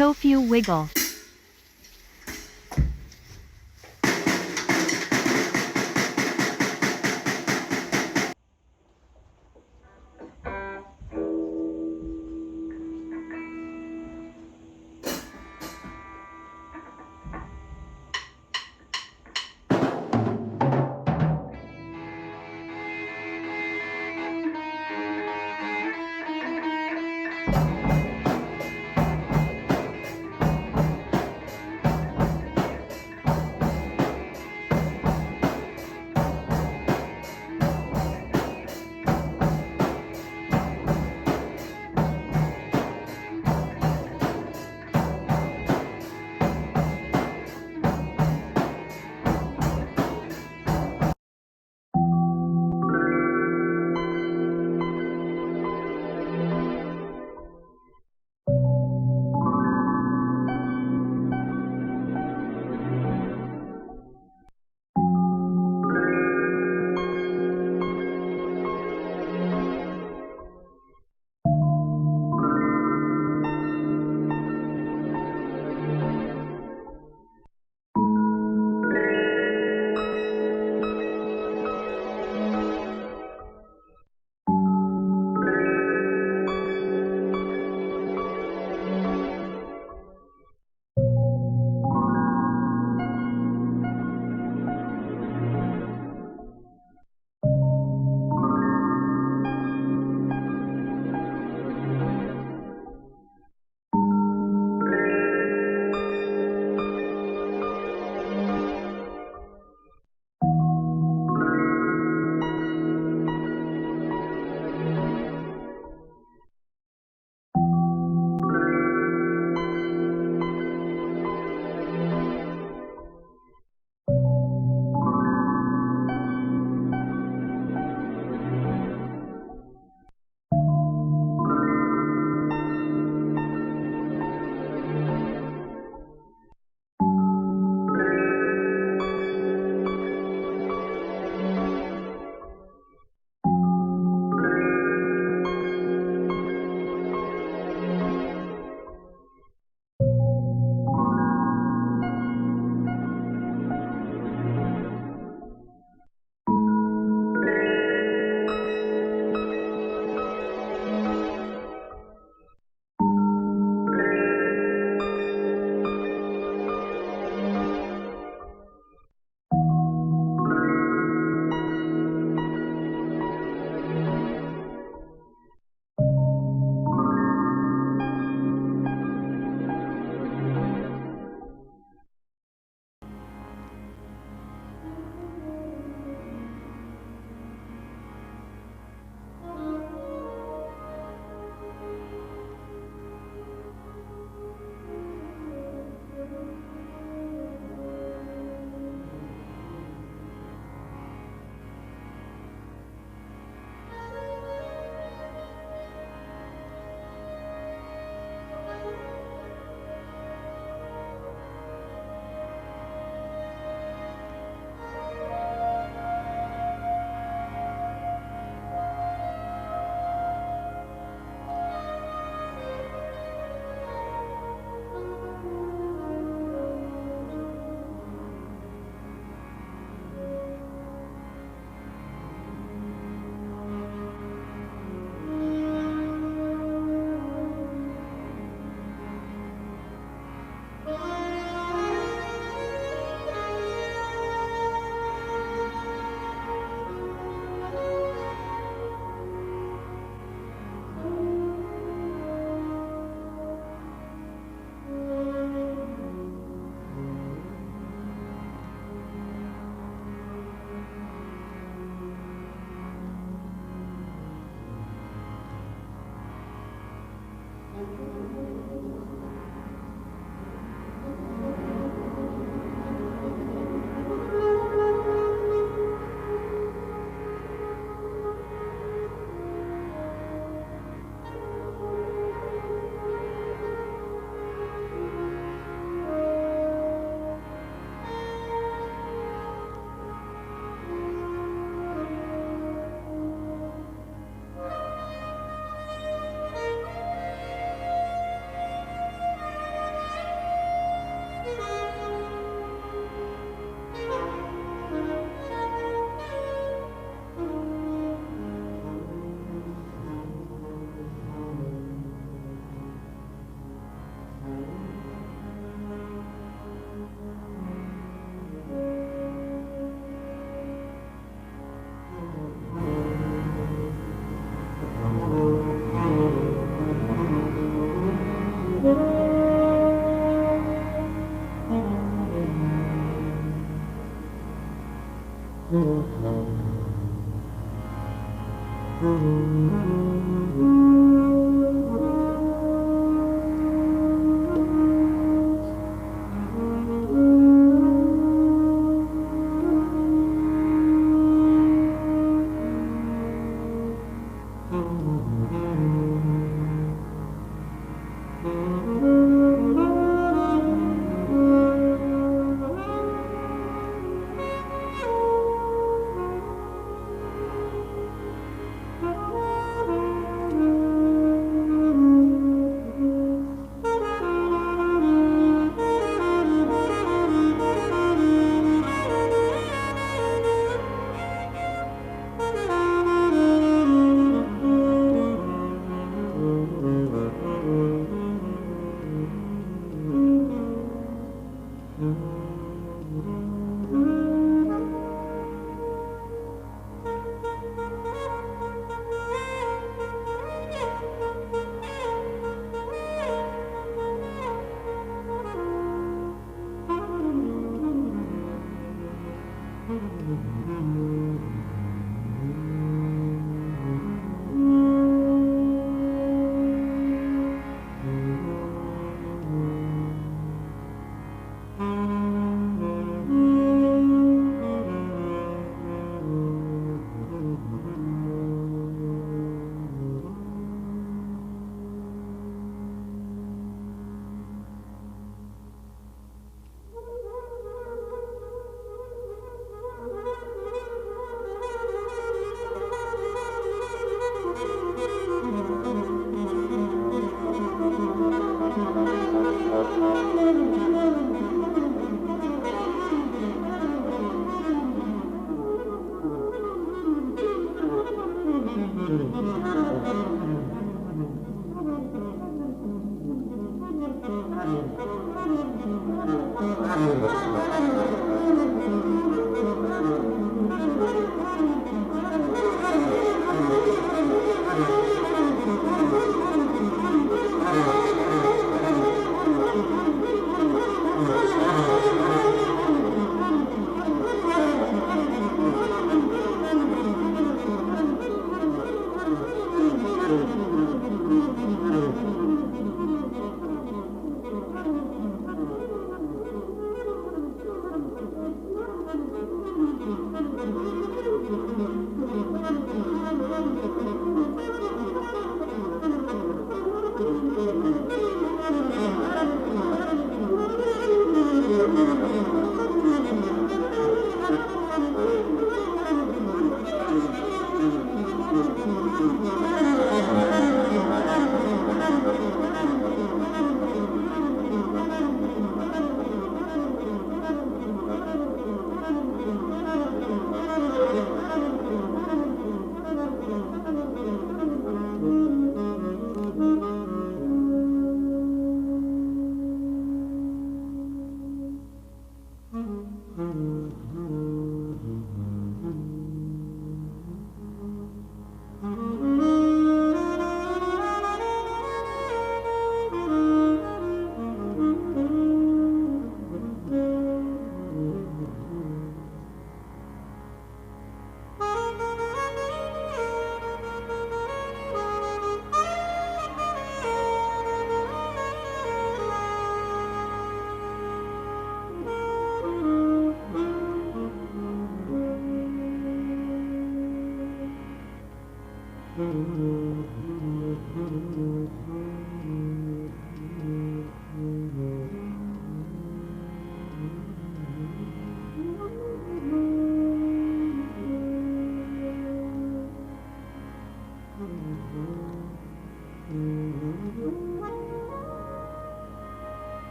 Tofu wiggle.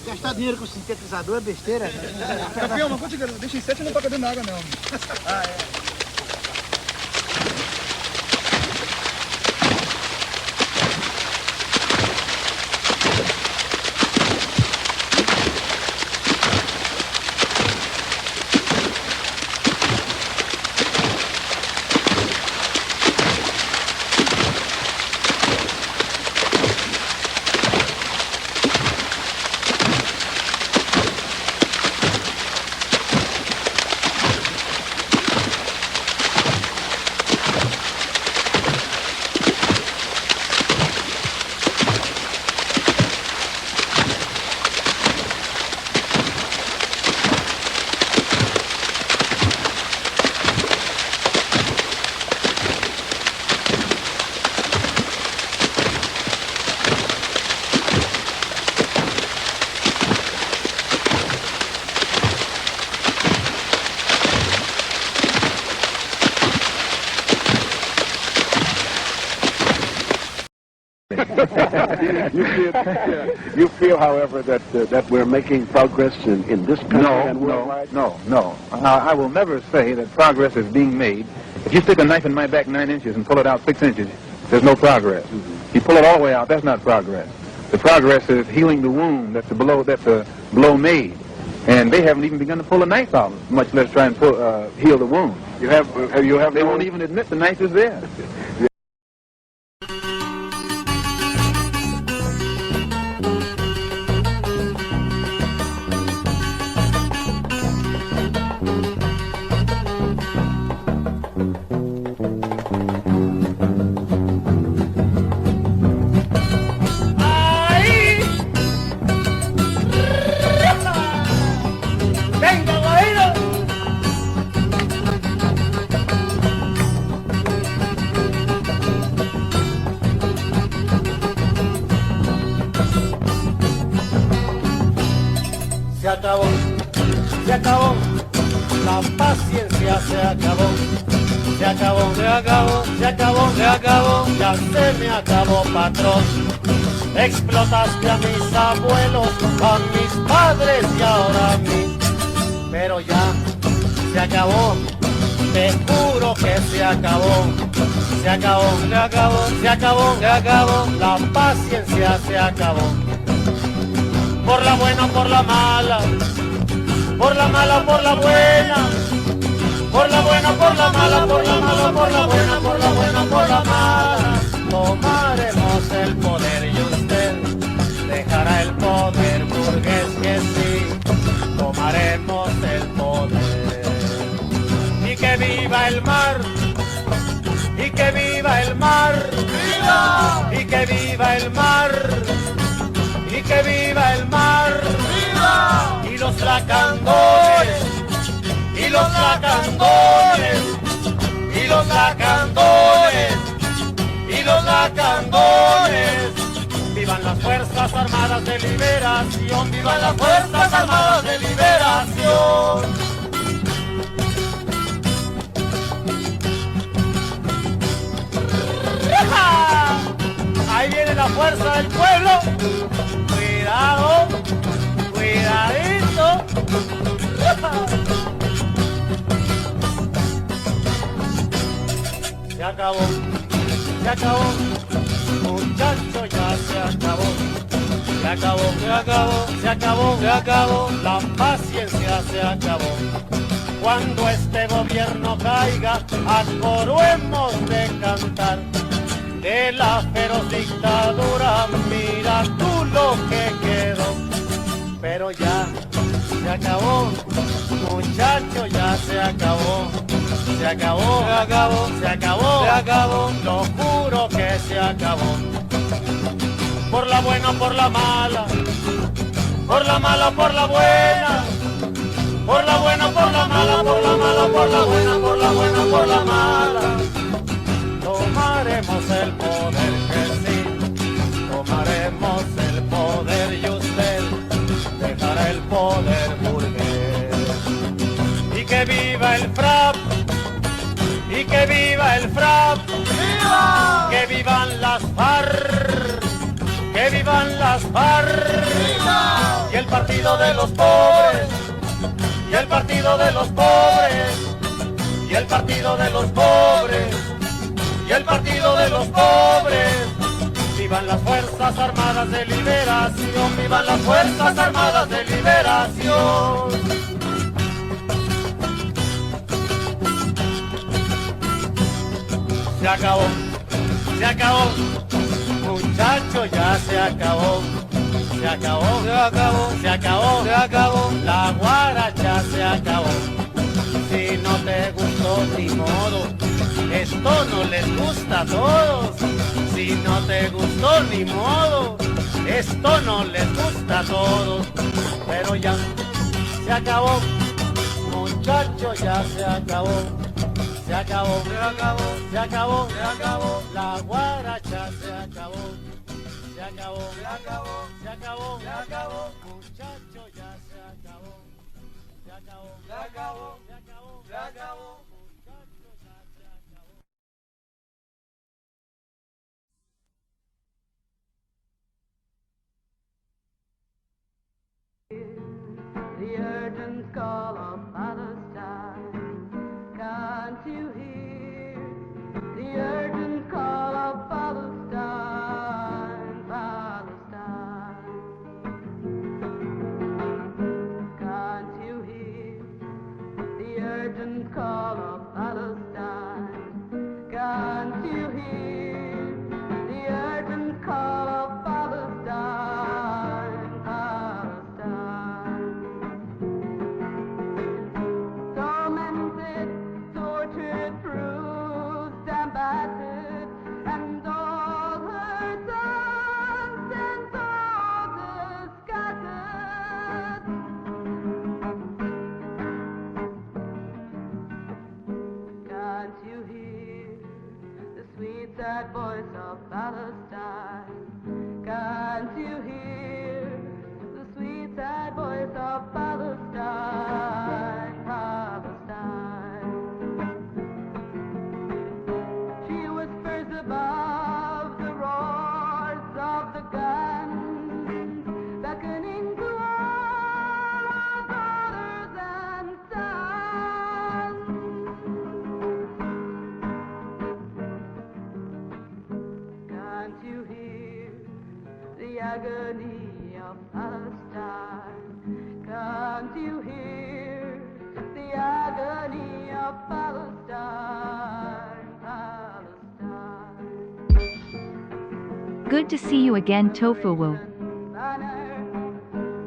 Gastar dinheiro com sintetizador é besteira. Campeão, não consigo, deixa em 7 e não toca dentro da água, não. Ah, é. You feel, however, that we're making progress in this country and worldwide? No. I will never say that progress is being made. If you stick a knife in my back 9 inches and pull it out 6 inches, there's no progress. If you pull it all the way out, that's not progress. The progress is healing the wound that's the blow made. And they haven't even begun to pull a knife out, much less try and heal the wound. They won't even admit the knife is there. Se acabó, la paciencia se acabó, se acabó, se acabó, se acabó, se acabó, ya se me acabó, patrón. Explotaste a mis abuelos, a mis padres y ahora a mí, pero ya se acabó, te juro que se acabó, se acabó, se acabó, se acabó, se acabó, la paciencia se acabó. Por la buena, por la mala, por la mala, por la buena, por la buena, por la mala, por la mala, por la buena, por la buena, por la mala. Tomaremos el poder y usted dejará el poder burgués que sí. Tomaremos el poder. Y que viva el mar, y que viva el mar, ¡viva! Y que viva el mar. Y que viva el mar, ¡viva! Y los lacandones, y los lacandones, y los lacandones, y los lacandones. Vivan las Fuerzas Armadas de Liberación, vivan las Fuerzas Armadas de Liberación. Ahí viene la fuerza del pueblo. Cuidado, cuidadito. Se acabó, muchacho, ya se acabó. Se acabó, se acabó, se acabó, se acabó, la paciencia se acabó. Cuando este gobierno caiga, a coro hemos de cantar. De la feroz dictadura, mira tú lo que quedó. Pero ya se acabó, muchacho, ya se acabó, se acabó, se acabó, se acabó, se acabó, lo juro que se acabó. Por la buena, por la mala, por la mala, por la buena, por la buena, por la mala, por la mala, por la buena, por la buena, por la mala. Tomaremos el poder que sí, tomaremos el poder y usted dejará el poder burgués. Y que viva el FRAP, y que viva el FRAP, ¡viva! Que vivan las FARC, que vivan las FARC, ¡viva! Y el partido de los pobres, y el partido de los pobres, y el partido de los pobres, y el partido de los pobres. Vivan las Fuerzas Armadas de Liberación, vivan las Fuerzas Armadas de Liberación. Se acabó, se acabó, muchacho, ya se acabó. Se acabó, se acabó, se acabó, se acabó, la guaracha se acabó. Si no te gustó, ni modo, esto no les gusta a todos. Si no te gustó, ni modo, esto no les gusta a todos. Pero ya se acabó, muchacho, ya se acabó. Se acabó, se acabó, se acabó, se acabó, la guaracha se acabó. Se acabó, se acabó, se acabó, se acabó, muchacho, ya se acabó. Se acabó, se acabó, se acabó, se acabó, muchacho, ya se acabó. The urgent call of Palestine, can't you hear? The urgent call of Palestine, Palestine. Can't you hear? The urgent call of Palestine, can't you hear? The urgent call of Palestine, Palestine. Tormented, tortured, bruised, and battered, and all her sons and daughters scattered. Can't you hear the sweet sad voice of Palestine? Can't you hear the sweet sad voice of Palestine, Palestine? She whispers above the roars of the guns, beckoning to all our daughters and sons. Can't you hear the agony of Palestine? Can't you hear the agony of Palestine, Palestine? Good to see you again, Tofuwu. Banner,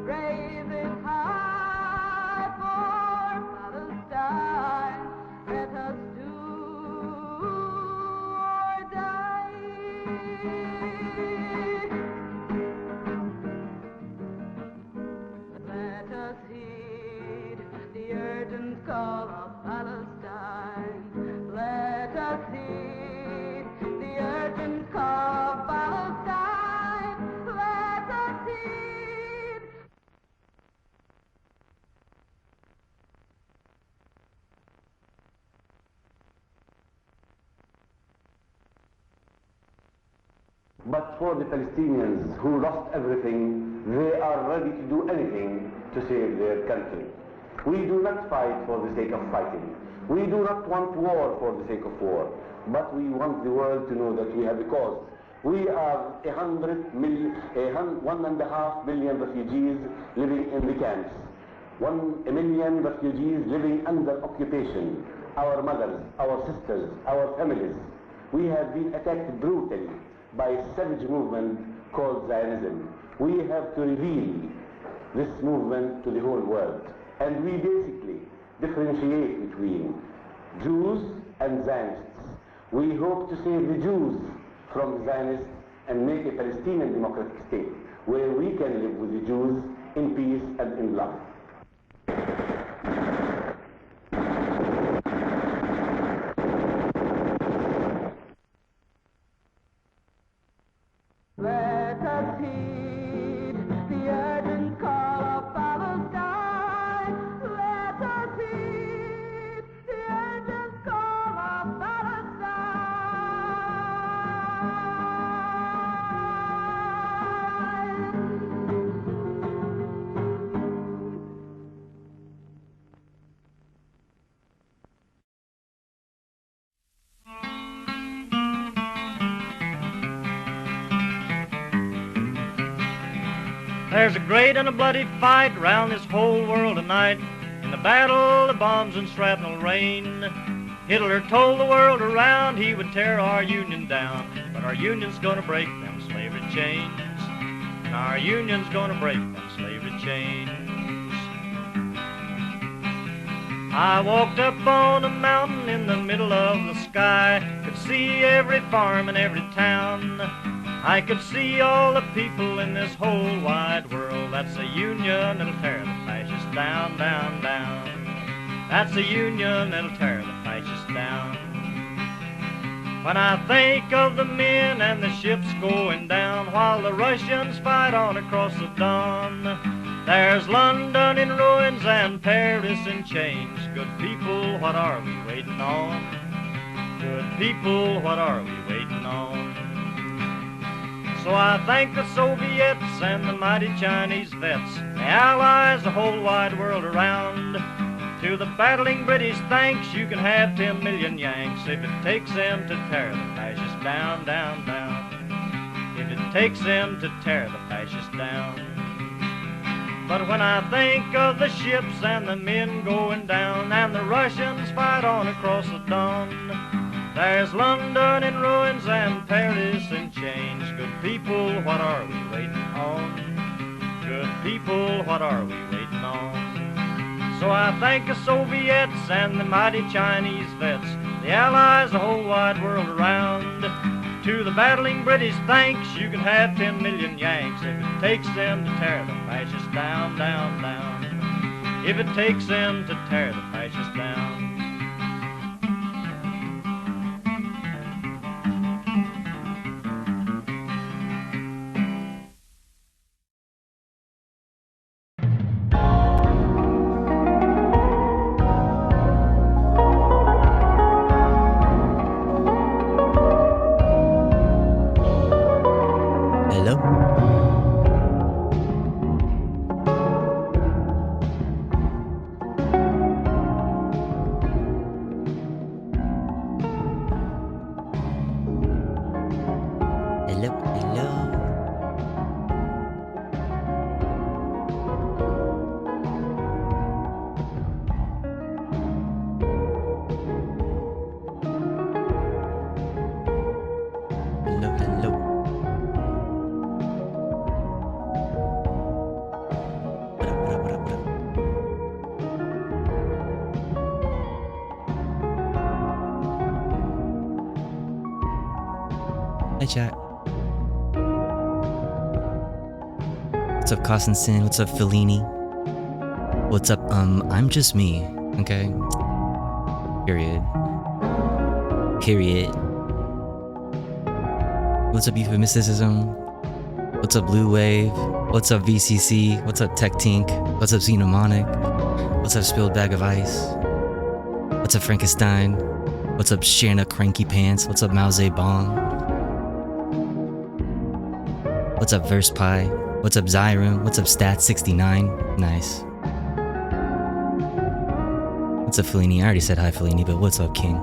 raise it high for Palestine. Let us do or die. Let us heed the urgent call of Palestine. Let us heed the urgent call of Palestine. Let us heed. But for the Palestinians who lost everything, they are ready to do anything to save their country. We do not fight for the sake of fighting. We do not want war for the sake of war. But we want the world to know that we have a cause. We are 1.5 million refugees living in the camps. 1 million refugees living under occupation. Our mothers, our sisters, our families. We have been attacked brutally by a savage movement called Zionism. We have to reveal this movement to the whole world. And we basically differentiate between Jews and Zionists. We hope to save the Jews from the Zionists and make a Palestinian democratic state where we can live with the Jews in peace and in love. Let us heed the urgent call of Palestine. Let us heed the urgent call of Palestine. There's a great and a bloody fight round this whole world tonight. In the battle, the bombs and shrapnel rain. Hitler told the world around he would tear our union down. But our union's gonna break them slavery chains. And our union's gonna break them slavery chains. I walked up on a mountain in the middle of the sky. Could see every farm and every town. I could see all the people in this whole wide world. That's a union that'll tear the fascists down, down, down. That's a union that'll tear the fascists down. When I think of the men and the ships going down while the Russians fight on across the Don, there's London in ruins and Paris in chains. Good people, what are we waiting on? Good people, what are we waiting on? So I thank the Soviets and the mighty Chinese vets, the Allies, the whole wide world around. To the battling British, thanks, you can have 10 million Yanks if it takes them to tear the fascists down, down, down. If it takes them to tear the fascists down. But when I think of the ships and the men going down and the Russians fight on across the Don, there's London in ruins and Paris in chains. Good people, what are we waiting on? Good people, what are we waiting on? So I thank the Soviets and the mighty Chinese vets, the Allies, the whole wide world around. To the battling British, thanks, you can have 10 million Yanks if it takes them to tear the fascists down, down, down. If it takes them to tear the fascists down. Hi chat. What's up Costenson? What's up Fellini? What's up I'm just me, okay? Period. What's up Euphemism? What's up Blue Wave? What's up VCC? What's up Tech Tink? What's up Xenomonic? What's up Spilled Bag of Ice? What's up Frankenstein? What's up Shanna Cranky Pants? What's up Mao Zedong? What's up Verse Pie? What's up Zyrum? What's up Stat69? Nice. What's up Fellini? I already said hi Fellini, but what's up King?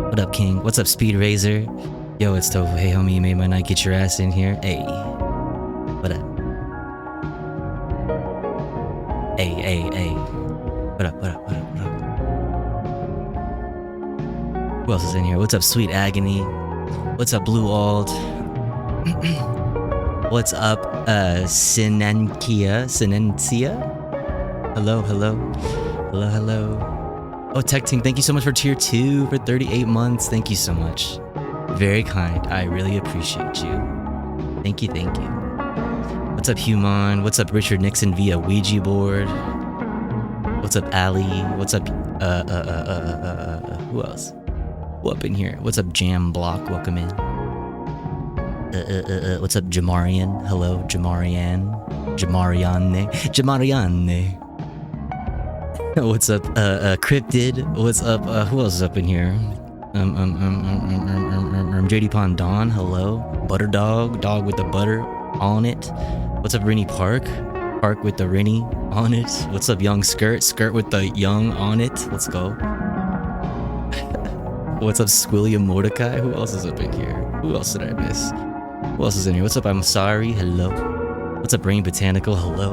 What up King? What's up Speed Razor? Yo, it's Tofu. Hey homie, you made my night. Get your ass in here. Hey. What up? Hey. What up? Who else is in here? What's up Sweet Agony? What's up Blue Ald? What's up, Sinencia? Hello, hello. Hello, hello. Oh, Tech Team, thank you so much for tier 2 for 38 months. Thank you so much. Very kind. I really appreciate you. Thank you, thank you. What's up, Human? What's up, Richard Nixon via Ouija board? What's up, Ali? What's up, who else? Who up in here? What's up, Jam Block? Welcome in. What's up, Jamarian? Hello, Jamarian. Jamariane. What's up, Cryptid? What's up, who else is up in here? JD Pondon, hello. Butter Dog, dog with the butter on it. What's up, Rennie Park? Park with the Rennie on it. What's up, Young Skirt? Skirt with the Young on it. Let's go. What's up, Squilliam Mordecai? Who else is up in here? Who else did I miss? Who else is in here? What's up, I'm sorry? Hello. What's up, Rain Botanical? Hello.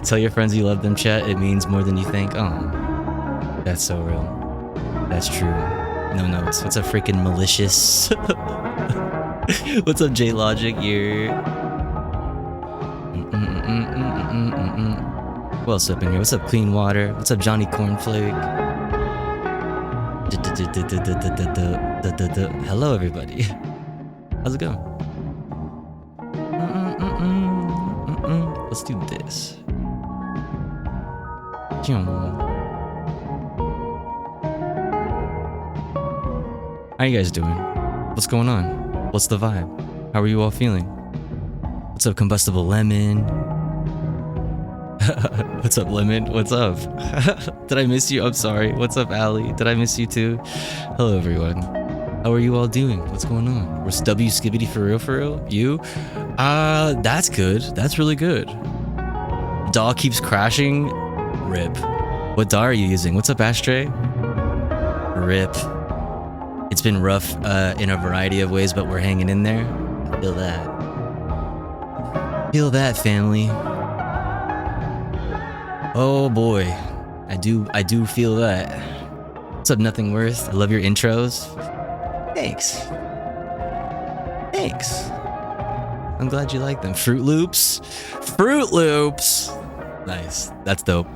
Tell your friends you love them, chat. It means more than you think. Oh, that's so real. That's true. No notes. What's up, freaking malicious? What's up, J Logic? You're. Who else up in here? What's up, Clean Water? What's up, Johnny Cornflake? Hello, everybody. How's it going? Let's do this. How you guys doing? What's going on? What's the vibe? How are you all feeling? What's up, Combustible Lemon? What's up, Lemon? What's up? Did I miss you? I'm sorry. What's up, Allie? Did I miss you too? Hello, everyone. How are you all doing? What's going on? Was W Skibbity for real, for real? You? That's good. That's really good. DAW keeps crashing. RIP. What DAW are you using? What's up, Ashtray? RIP. It's been rough in a variety of ways, but we're hanging in there. Feel that. Feel that, family. Oh boy. I do feel that. What's up, Nothing Worth? I love your intros. Thanks. Thanks. I'm glad you like them. Fruit Loops. Fruit Loops. Nice. That's dope.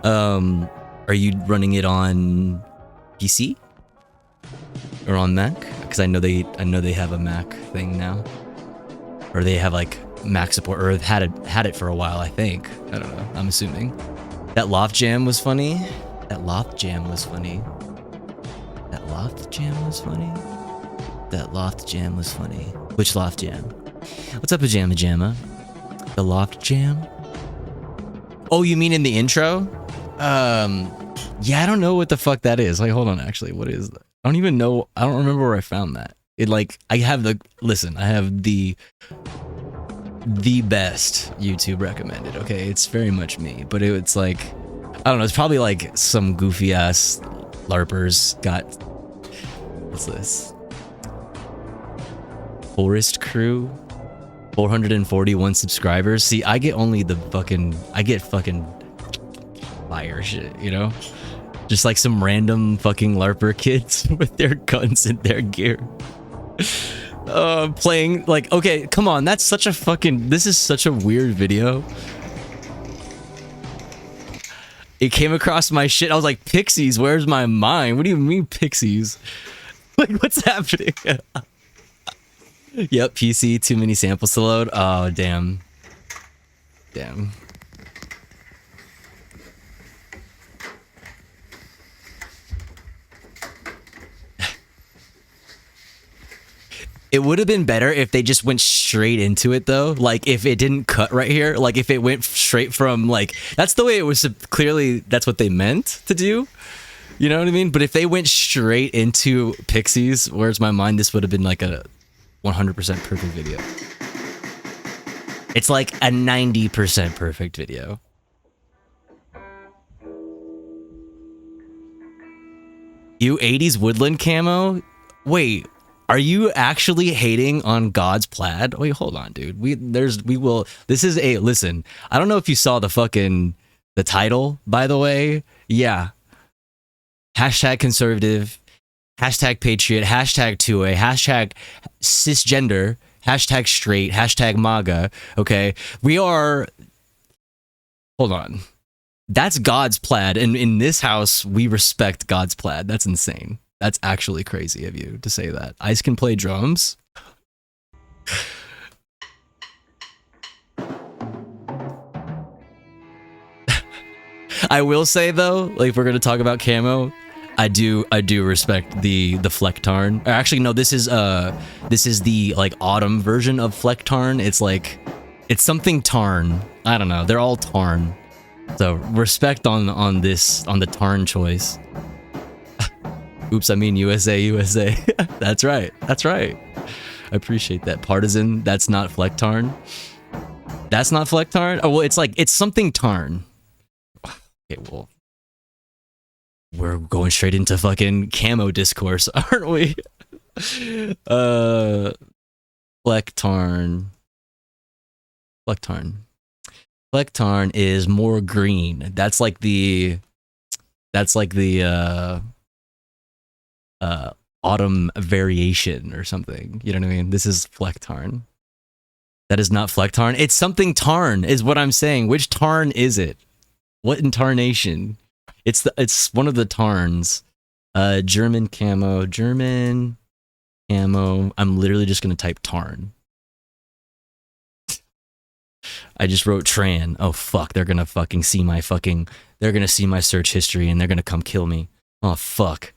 Are you running it on PC or on Mac? Because I know they have a Mac thing now, or they have like Mac support, or had it for a while. I think. I don't know. I'm assuming. That Loft Jam was funny. That Loft Jam was funny. That Loft Jam was funny. That Loft Jam was funny. Which Loft Jam? What's up, Pajama Jamma? The Loft Jam? Oh, you mean in the intro? Yeah, I don't know what the fuck that is. Like, hold on, actually, what is that? I don't even know. I don't remember where I found that. It like, I have the best YouTube recommended, okay? It's very much me, but it's like, I don't know, it's probably like some goofy ass LARPers got, what's this? Forest Crew, 441 subscribers. See, I get fucking fire shit, you know? Just like some random fucking LARPer kids with their guns and their gear. Playing, like, okay, come on, this is such a weird video. It came across my shit, I was like, Pixies, where's my mind? What do you mean, Pixies? Like, what's happening? Yep, PC, too many samples to load. Oh, damn. Damn. It would have been better if they just went straight into it, though. Like, if it didn't cut right here. Like, if it went straight from, like... That's the way it was... Clearly, that's what they meant to do. You know what I mean? But if they went straight into Pixies, Where's My Mind, this would have been like a 100% perfect video. It's like a 90% perfect video. You 80s woodland camo? Wait... Are you actually hating on God's plaid? Wait, hold on, dude. Listen, I don't know if you saw the title, by the way. Yeah. Hashtag conservative, hashtag patriot, hashtag 2A, hashtag cisgender, Hashtag straight. Hashtag MAGA. Okay. We are. Hold on. That's God's plaid. And in this house, we respect God's plaid. That's insane. That's actually crazy of you to say that. Ice can play drums. I will say though, like if we're gonna talk about camo, I do respect the Flecktarn. Or actually, no, this is the like autumn version of Flecktarn. It's something Tarn. I don't know. They're all Tarn. So respect on the Tarn choice. Oops, I mean USA. That's right. I appreciate that. Partisan. That's not Flecktarn. That's not Flecktarn. Oh well, it's something Tarn. Okay, well, we're going straight into fucking camo discourse, aren't we? Flecktarn. Flecktarn is more green. That's like the autumn variation or something. You know what I mean? This is Flecktarn. That is not Flecktarn. It's something Tarn is what I'm saying. Which Tarn is it? What intarnation? It's one of the Tarns. German camo. I'm literally just gonna type Tarn. I just wrote Tran. Oh fuck, they're gonna fucking see my they're gonna see my search history and they're gonna come kill me. Oh fuck.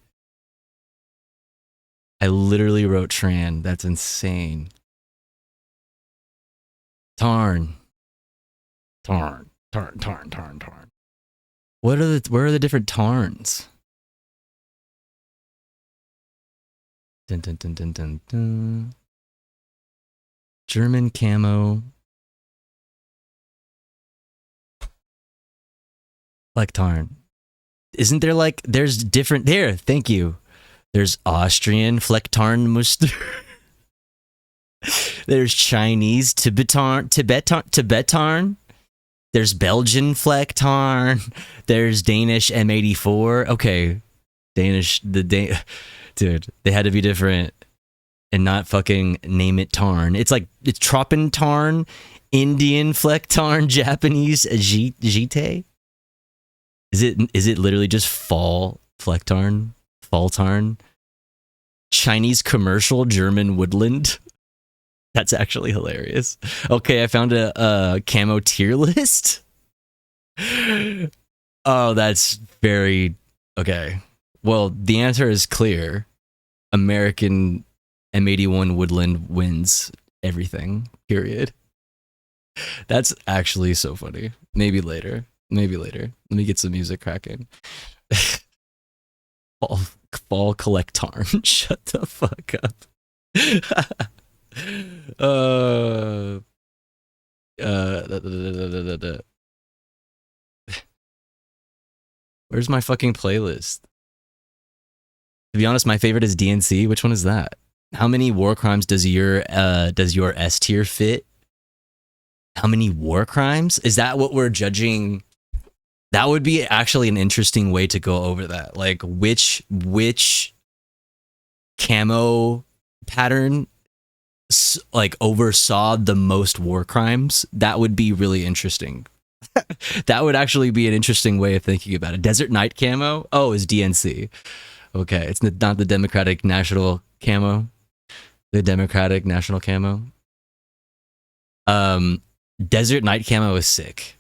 I literally wrote Tran. That's insane. Tarn. Where are the different Tarns? Dun, dun, dun, dun, dun, dun. German camo. Like Tarn. Isn't there like there's different there, thank you. There's Austrian Flecktarnmuster. There's Chinese Tibetarn. There's Belgian Flecktarn. There's Danish M84. Okay. Dude, they had to be different and not fucking name it Tarn. It's Tropentarn, Indian Flecktarn, Japanese Jite. Is it literally just fall Flecktarn? Fall Tarn? Chinese commercial German woodland? That's actually hilarious. Okay, I found a camo tier list. Oh, that's very... Okay. Well, the answer is clear. American M81 woodland wins everything. Period. That's actually so funny. Maybe later. Let me get some music cracking. Fall collect Tarn. Shut the fuck up. Where's my fucking playlist? To be honest, my favorite is DNC. Which one is that? How many war crimes does your S tier fit? How many war crimes? Is that what we're judging? That would be actually an interesting way to go over that. Like which camo pattern like oversaw the most war crimes? That would be really interesting. That would actually be an interesting way of thinking about it. Desert Night camo? Oh, is DNC. Okay, it's not the Democratic National camo. The Democratic National camo. Desert Night camo is sick.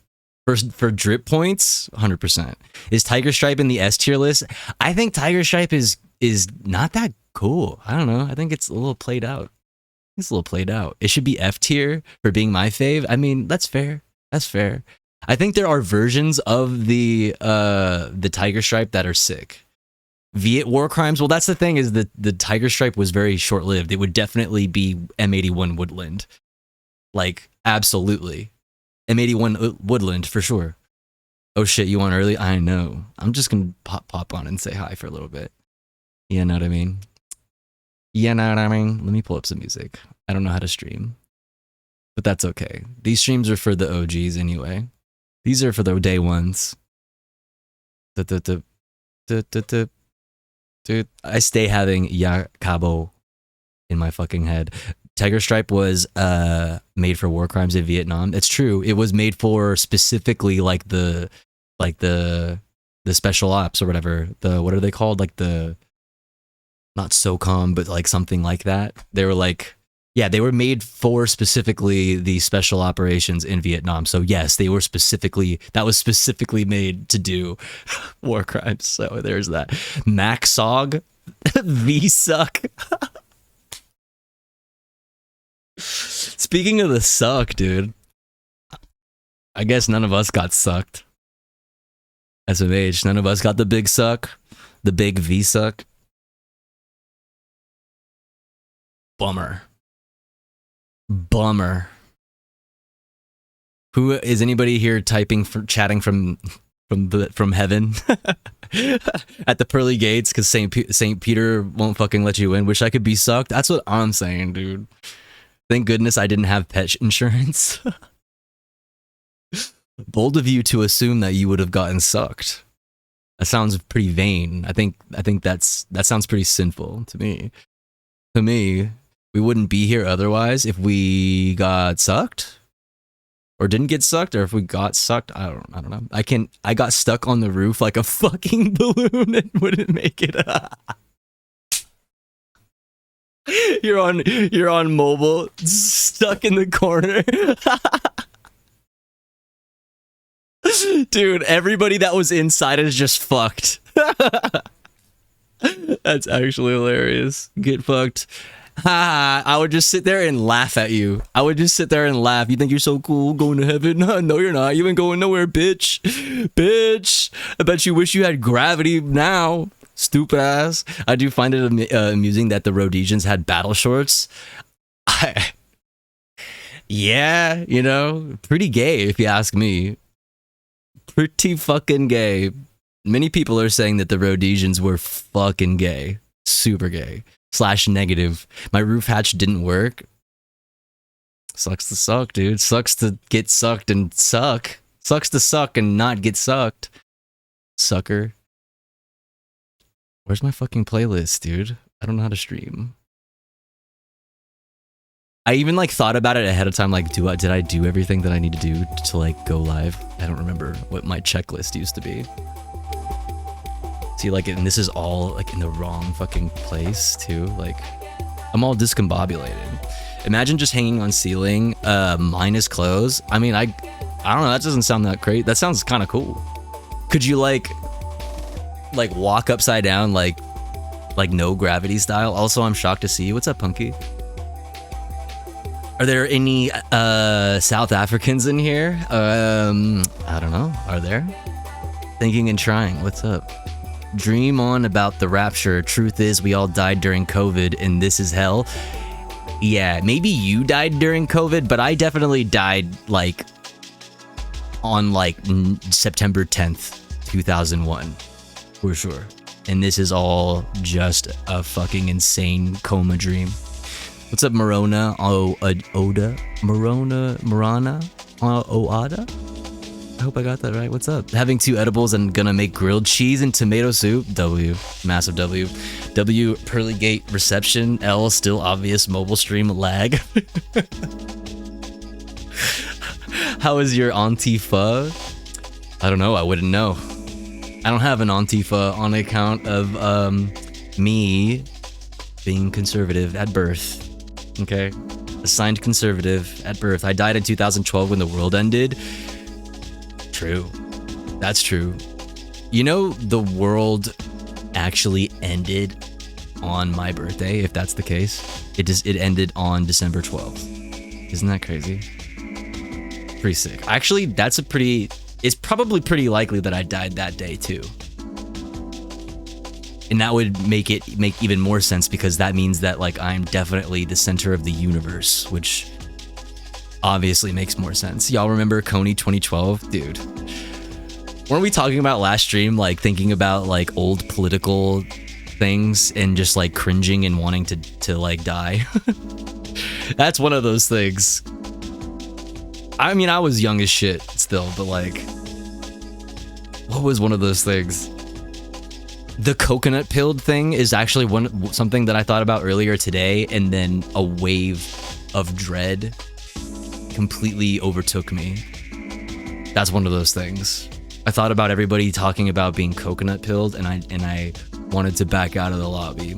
For drip points, 100%. Is Tiger Stripe in the S tier list? I think Tiger Stripe is not that cool. I don't know. I think it's a little played out. It's a little played out. It should be F tier for being my fave. I mean, that's fair. That's fair. I think there are versions of the Tiger Stripe that are sick. Viet War Crimes. Well, that's the thing is that the Tiger Stripe was very short lived. It would definitely be M81 Woodland. Like, absolutely. M81 Woodland for sure. Oh shit, you on early? I know. I'm just gonna pop on and say hi for a little bit. You know what I mean? You know what I mean? Let me pull up some music. I don't know how to stream. But that's okay. These streams are for the OGs anyway. These are for the day ones. Dude, I stay having Ya Cabo in my fucking head. Tiger Stripe was made for war crimes in Vietnam. It's true. It was made for specifically like the special ops or whatever. What are they called? Like the not SOCOM, but like something like that. They were like, yeah, they were made for specifically the special operations in Vietnam. So yes, that was specifically made to do war crimes. So there's that. MacSog, V-Suck. Speaking of the suck, dude, I guess none of us got sucked. SMH, none of us got the big suck, the big V-Suck. Bummer. Who is anybody here chatting from heaven at the pearly gates because Saint Peter won't fucking let you in? Wish I could be sucked. That's what I'm saying, dude. Thank goodness I didn't have pet insurance. Bold of you to assume that you would have gotten sucked. That sounds pretty vain. I think that sounds pretty sinful to me. To me, we wouldn't be here otherwise if we got sucked or didn't get sucked, or if we got sucked. I don't know. I got stuck on the roof like a fucking balloon and wouldn't make it. You're on mobile, stuck in the corner. Dude, everybody that was inside is just fucked. That's actually hilarious. Get fucked. I would just sit there and laugh at you. I would just sit there and laugh. You think you're so cool going to heaven? No, you're not. You ain't going nowhere, bitch. Bitch. I bet you wish you had gravity now. Stupid ass. I do find it amusing that the Rhodesians had battle shorts. Yeah, you know, pretty gay if you ask me. Pretty fucking gay. Many people are saying that the Rhodesians were fucking gay. Super gay. / negative. My roof hatch didn't work. Sucks to suck, dude. Sucks to get sucked and suck. Sucks to suck and not get sucked. Sucker. Where's my fucking playlist, dude? I don't know how to stream. I even like thought about it ahead of time, like, did I do everything that I need to do to like go live? I don't remember what my checklist used to be. See, like, and this is all like in the wrong fucking place too. Like, I'm all discombobulated. Imagine just hanging on ceiling, minus clothes. I mean, I don't know. That doesn't sound that great. That sounds kind of cool. Could you like walk upside down, like no gravity style? Also, I'm shocked to see you. What's up, Punky? Are there any South Africans in here? I don't know. Are there? Thinking and trying. What's up? Dream on about the rapture. Truth is, we all died during COVID, and this is hell. Yeah, maybe you died during COVID, but I definitely died like on like September 10th, 2001, for sure. And this is all just a fucking insane coma dream. What's up, Morona? Oda? Morana? Oada? I hope I got that right. What's up? Having 2 edibles and gonna make grilled cheese and tomato soup. W. Massive W. W. Pearly Gate reception. L. Still obvious mobile stream lag. How is your Antifa? I don't know. I wouldn't know. I don't have an Antifa on account of me being conservative at birth. Okay? Assigned conservative at birth. I died in 2012 when the world ended. True. That's true. You know, the world actually ended on my birthday, if that's the case. It ended on December 12th. Isn't that crazy? Pretty sick. Actually, it's probably pretty likely that I died that day too. And that would make even more sense, because that means that like I'm definitely the center of the universe, which obviously makes more sense. Y'all remember Coney 2012? Dude. Weren't we talking about last stream, like thinking about like old political things and just like cringing and wanting to like die? That's one of those things. I mean, I was young as shit still, but like, what was one of those things? The coconut pilled thing is actually something that I thought about earlier today, and then a wave of dread completely overtook me. That's one of those things. I thought about everybody talking about being coconut pilled, and I wanted to back out of the lobby.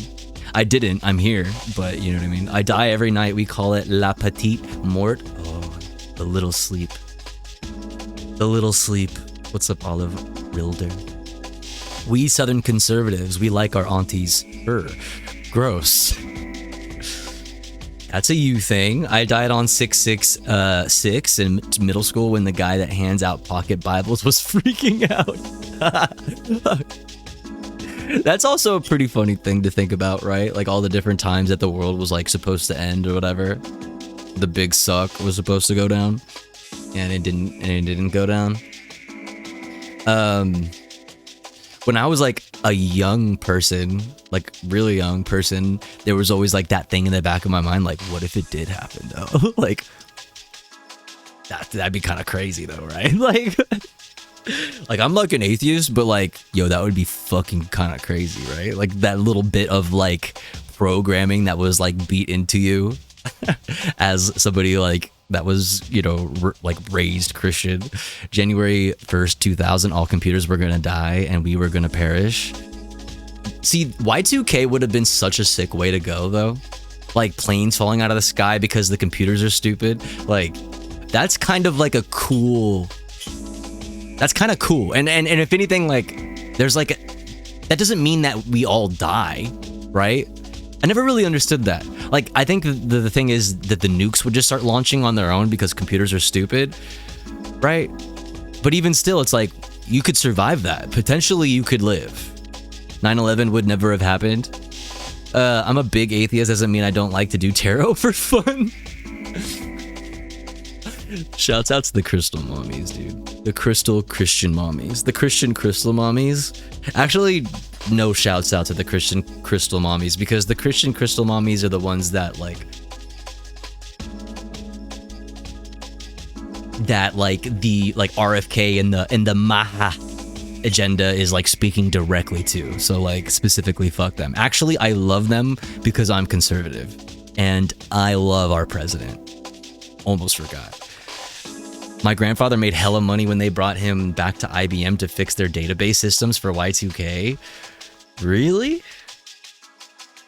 I didn't. I'm here, but you know what I mean. I die every night. We call it la petite mort. Oh, the little sleep. The little sleep. What's up, Olive Rilder? We Southern conservatives, we like our aunties. Gross. That's a you thing. I died on 666 in middle school when the guy that hands out pocket Bibles was freaking out. That's also a pretty funny thing to think about, right? Like all the different times that the world was like supposed to end or whatever. The big suck was supposed to go down, and it didn't go down. When I was like a young person, like really young person, there was always like that thing in the back of my mind, like, what if it did happen though? Like, that'd be kind of crazy though, right? Like I'm like an atheist, but like, yo, that would be fucking kind of crazy, right? Like that little bit of like programming that was like beat into you as somebody like that was, you know, like raised Christian. January 1st, 2000, all computers were gonna die and we were gonna perish. See, Y2K would have been such a sick way to go though. Like planes falling out of the sky because the computers are stupid. Like that's kind of like a cool, that's kind of cool. And if anything, like there's like, that doesn't mean that we all die, right? I never really understood that. Like, I think the thing is that the nukes would just start launching on their own because computers are stupid, right? But even still, it's like, you could survive that. Potentially, you could live. 9/11 would never have happened. I'm a big atheist, doesn't mean I don't like to do tarot for fun. Shouts out to the crystal mommies, dude. The crystal Christian mommies. The Christian crystal mommies. Actually, no shouts out to the Christian crystal mommies, because the Christian crystal mommies are the ones that like the RFK and the Maha agenda is like speaking directly to. So like specifically fuck them. Actually, I love them because I'm conservative and I love our president. Almost forgot. My grandfather made hella money when they brought him back to IBM to fix their database systems for Y2K. Really?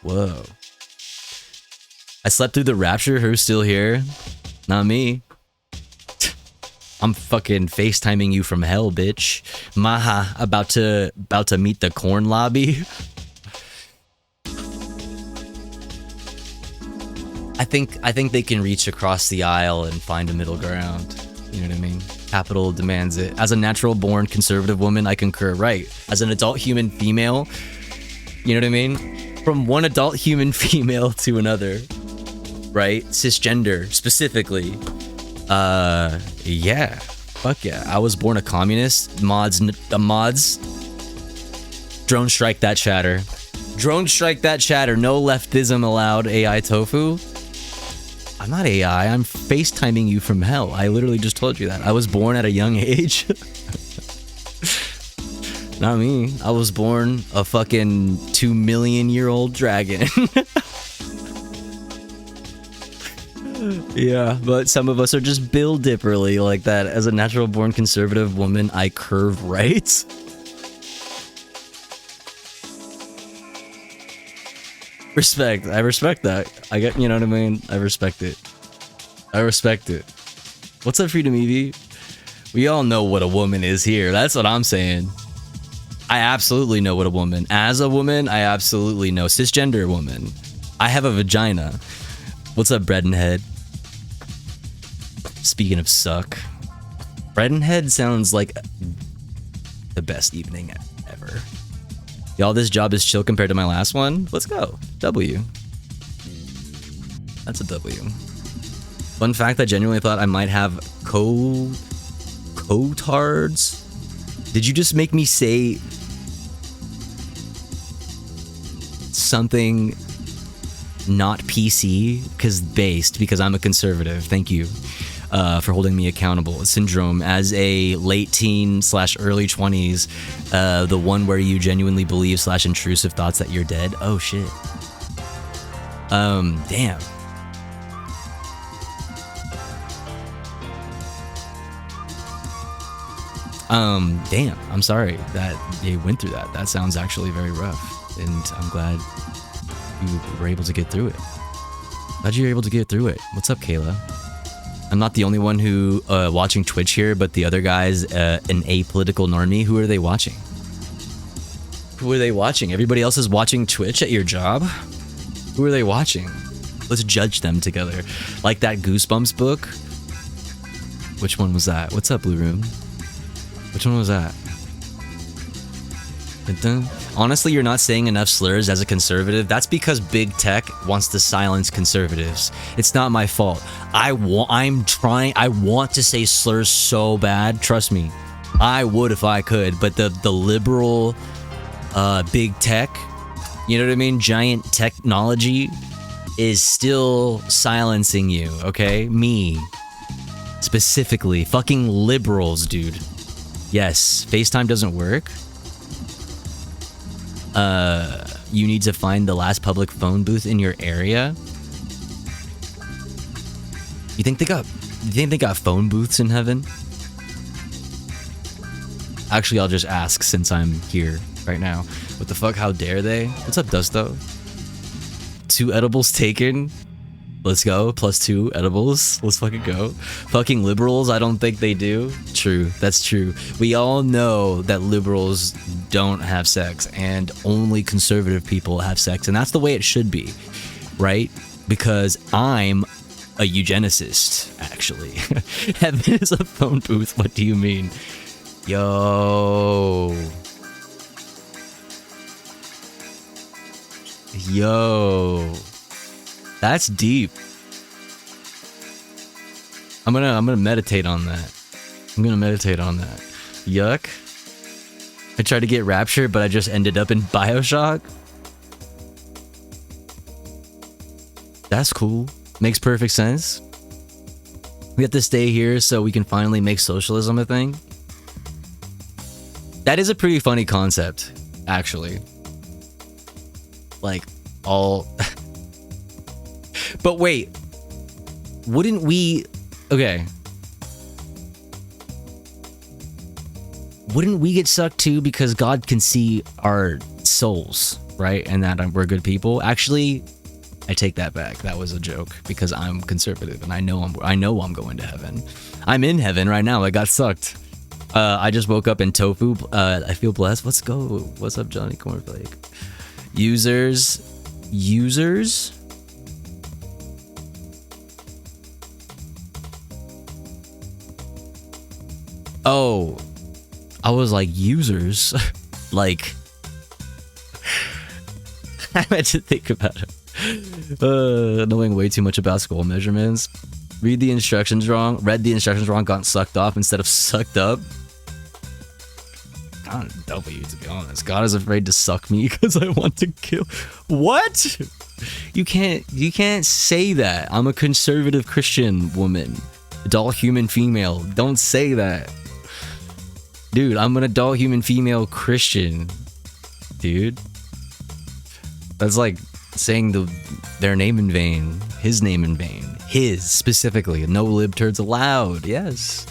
Whoa. I slept through the rapture. Who's still here? Not me. I'm fucking FaceTiming you from hell, bitch. Maha, about to meet the corn lobby. I think they can reach across the aisle and find a middle ground. You know what I mean? Capital demands it. As a natural-born conservative woman, I concur. Right. As an adult human female, you know what I mean? From one adult human female to another, right? Cisgender, specifically. Yeah. Fuck yeah. I was born a communist. Mods. Drone strike that chatter. Drone strike that chatter. No leftism allowed, AI tofu. I'm not AI, I'm FaceTiming you from hell. I literally just told you that. I was born at a young age. Not me. I was born a fucking 2 million year old dragon. Yeah, but some of us are just built differently like that. As a natural born conservative woman, I curve right. Respect. I respect that. I get, you know what I mean? I respect it. I respect it. What's up, Freedom Evie? We all know what a woman is here. That's what I'm saying. I absolutely know what a woman. As a woman, I absolutely know. Cisgender woman. I have a vagina. What's up, Bread and Head? Speaking of suck. Bread and Head sounds like the best evening ever. Y'all, this job is chill compared to my last one. Let's go. W. That's a W. Fun fact, I genuinely thought I might have cotards. Did you just make me say something not PC? Because I'm a conservative. Thank you. For holding me accountable. Syndrome as a late teen / early 20s, the one where you genuinely believe / intrusive thoughts that you're dead. Oh shit. Damn. Damn, I'm sorry that you went through that. That sounds actually very rough, and I'm glad you were able to get through it. Glad you were able to get through it. What's up, Kayla? I'm not the only one who watching Twitch here, but the other guys, an apolitical normie. Who are they watching? Who are they watching? Everybody else is watching Twitch at your job? Who are they watching? Let's judge them together. Like that Goosebumps book? Which one was that? What's up, Blue Room? Which one was that? Dun-dun. Honestly, you're not saying enough slurs as a conservative. That's because big tech wants to silence conservatives. It's not my fault. I want to say slurs so bad. Trust me. I would if I could, but the liberal big tech, you know what I mean? Giant technology is still silencing you, okay? Me. Specifically. Fucking liberals, dude. Yes, FaceTime doesn't work. You need to find the last public phone booth in your area. You think they got phone booths in heaven? Actually, I'll just ask since I'm here right now. What the fuck? How dare they? What's up, Dusto? 2 edibles taken. Let's go. +2 edibles. Let's fucking go. Fucking liberals, I don't think they do. True. That's true. We all know that liberals don't have sex and only conservative people have sex. And that's the way it should be, right? Because I'm a eugenicist, actually. Heaven is a phone booth. What do you mean? Yo. That's deep. I'm gonna meditate on that. Yuck. I tried to get Rapture, but I just ended up in Bioshock. That's cool. Makes perfect sense. We have to stay here so we can finally make socialism a thing. That is a pretty funny concept, actually. Like, all... But wait, wouldn't we... Okay. Wouldn't we get sucked too because God can see our souls, right? And that we're good people? Actually, I take that back. That was a joke because I'm conservative and I know I'm going to heaven. I'm in heaven right now. I got sucked. I just woke up in tofu. I feel blessed. Let's go. What's up, Johnny Cornflake? Users. Oh, I was like, users? Like, I had to think about it. Knowing way too much about skull measurements. Read the instructions wrong, got sucked off instead of sucked up. God, W, to be honest. God is afraid to suck me because I want to kill. What? You can't say that. I'm a conservative Christian woman. Adult human female. Don't say that. Dude, I'm an adult human female Christian. Dude. That's like saying their name in vain. His name in vain. His, specifically. No lib turds allowed. Yes.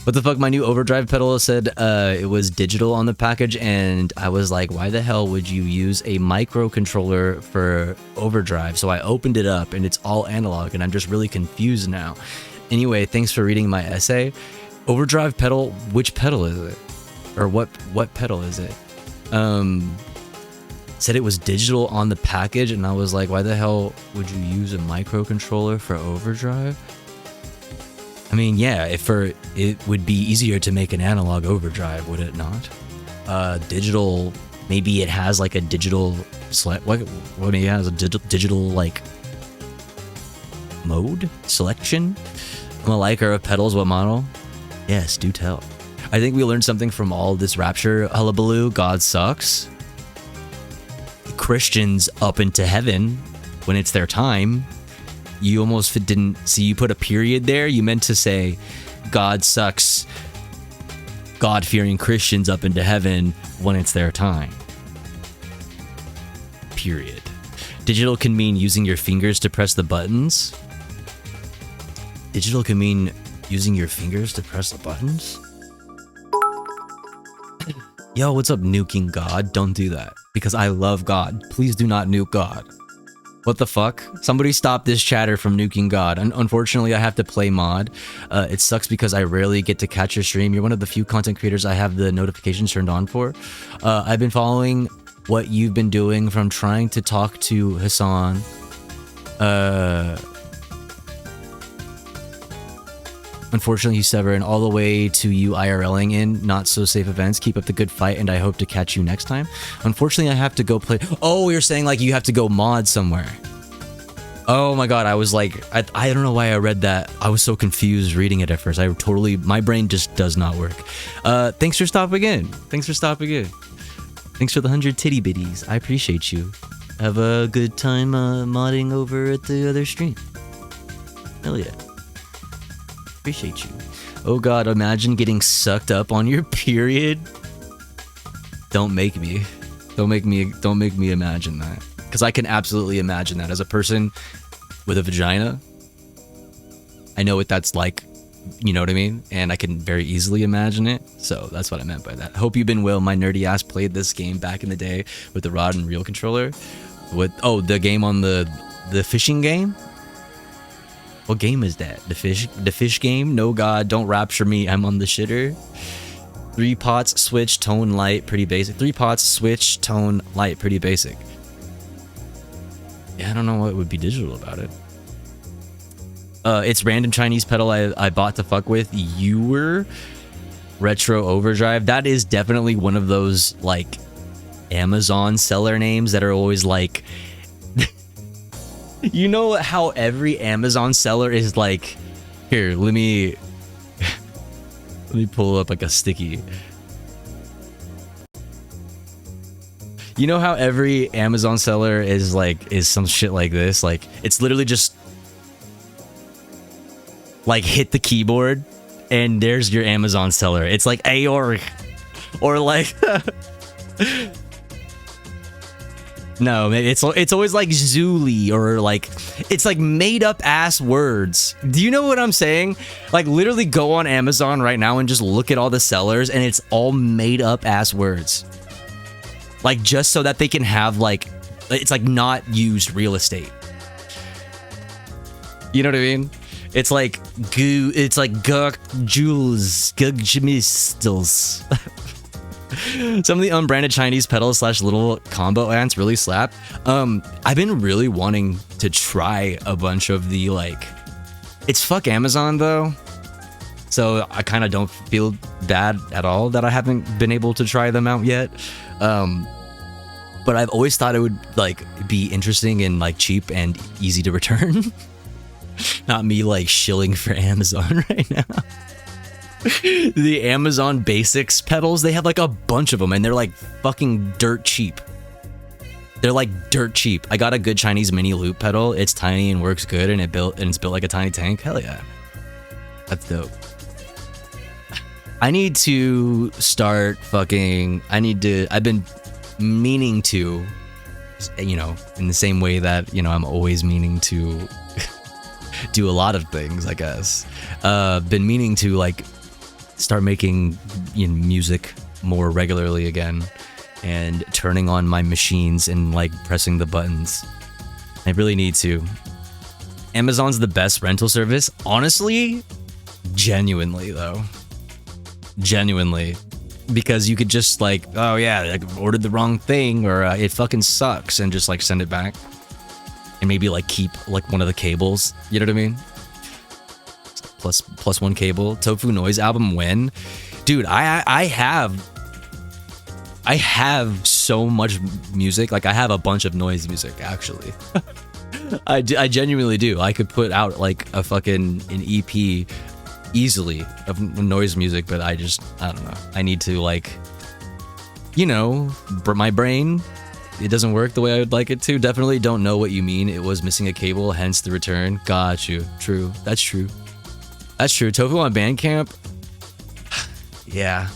What the fuck? My new overdrive pedal said it was digital on the package, and I was like, why the hell would you use a microcontroller for overdrive? So I opened it up, and it's all analog, and I'm just really confused now. Anyway, thanks for reading my essay. Overdrive pedal, which pedal is it? Or what pedal is it? Said it was digital on the package, and I was like, why the hell would you use a microcontroller for overdrive? I mean, yeah, it would be easier to make an analog overdrive, would it not? Digital, maybe it has like a digital maybe it has a digital like mode selection. Malika of pedals, what model? Yes, do tell. I think we learned something from all this Rapture hullabaloo. God sucks. Christians up into heaven when it's their time. You almost didn't see, you put a period there. You meant to say God sucks God-fearing Christians up into heaven when it's their time. Period. Digital can mean using your fingers to press the buttons. Digital can mean using your fingers to press the buttons? Yo, what's up, nuking God? Don't do that. Because I love God. Please do not nuke God. What the fuck? Somebody stop this chatter from nuking God. Unfortunately, I have to play mod. It sucks because I rarely get to catch your stream. You're one of the few content creators I have the notifications turned on for. I've been following what you've been doing from trying to talk to Hassan. Unfortunately, you severed all the way to you IRLing in not so safe events. Keep up the good fight, and I hope to catch you next time. Unfortunately, I have to go play. Oh, you're saying like you have to go mod somewhere. Oh my god, I was like, I don't know why I read that. I was so confused reading it at first. My brain just does not work. Thanks for stopping in. Thanks for stopping in. Thanks for the 100 titty bitties. I appreciate you. Have a good time modding over at the other stream. Hell yeah. Appreciate you. Oh god, imagine getting sucked up on your period. Don't make me imagine that. Because I can absolutely imagine that. As a person with a vagina, I know what that's like, you know what I mean? And I can very easily imagine it. So that's what I meant by that. Hope you've been well. My nerdy ass played this game back in the day with the rod and reel controller. The game on the fishing game? What game is that? The fish game? No god, don't rapture me, I'm on the shitter. 3 pots, switch, tone, light, pretty basic. 3 pots, switch, tone, light, pretty basic. Yeah, I don't know what would be digital about it. It's random Chinese pedal I bought to fuck with. Ewer Retro Overdrive. That is definitely one of those like Amazon seller names that are always like you know how every Amazon seller is like, here, let me pull up like a sticky. You know how every Amazon seller is some shit like this? Like, it's literally just like hit the keyboard and there's your Amazon seller. It's like Aorg or like no, it's always like Zuli or like it's like made up ass words. Do you know what I'm saying? Like literally go on Amazon right now and just look at all the sellers and it's all made up ass words. Like just so that they can have like it's like not used real estate. You know what I mean? It's like goo. It's like guk jules gugmistles. Some of the unbranded Chinese pedals / little combo ants really slap. I've been really wanting to try a bunch of the like. It's fuck Amazon though, so I kind of don't feel bad at all that I haven't been able to try them out yet. But I've always thought it would like be interesting and like cheap and easy to return. Not me like shilling for Amazon right now. The Amazon Basics pedals, they have like a bunch of them and they're like fucking dirt cheap. They're like dirt cheap. I got a good Chinese mini loop pedal. It's tiny and works good and it's built like a tiny tank. Hell yeah. That's dope. I need to start fucking I've been meaning to, you know, in the same way that, you know, I'm always meaning to do a lot of things, I guess. Been meaning to like start making, you know, music more regularly again and turning on my machines and like pressing the buttons. I really need to. Amazon's the best rental service. Honestly, genuinely though. Genuinely. Because you could just like, oh yeah, I ordered the wrong thing or it fucking sucks and just like send it back. And maybe like keep like one of the cables. You know what I mean? Plus one cable. Tofu Noise album when? Dude, I have so much music. Like I have a bunch of noise music actually. I genuinely do. I could put out like an EP easily of noise music, but I don't know. I need to like, you know, my brain, it doesn't work the way I would like it to. Definitely don't know what you mean. It was missing a cable, hence the return. Got you. True. That's true. That's true. Tofu on Bandcamp. Yeah.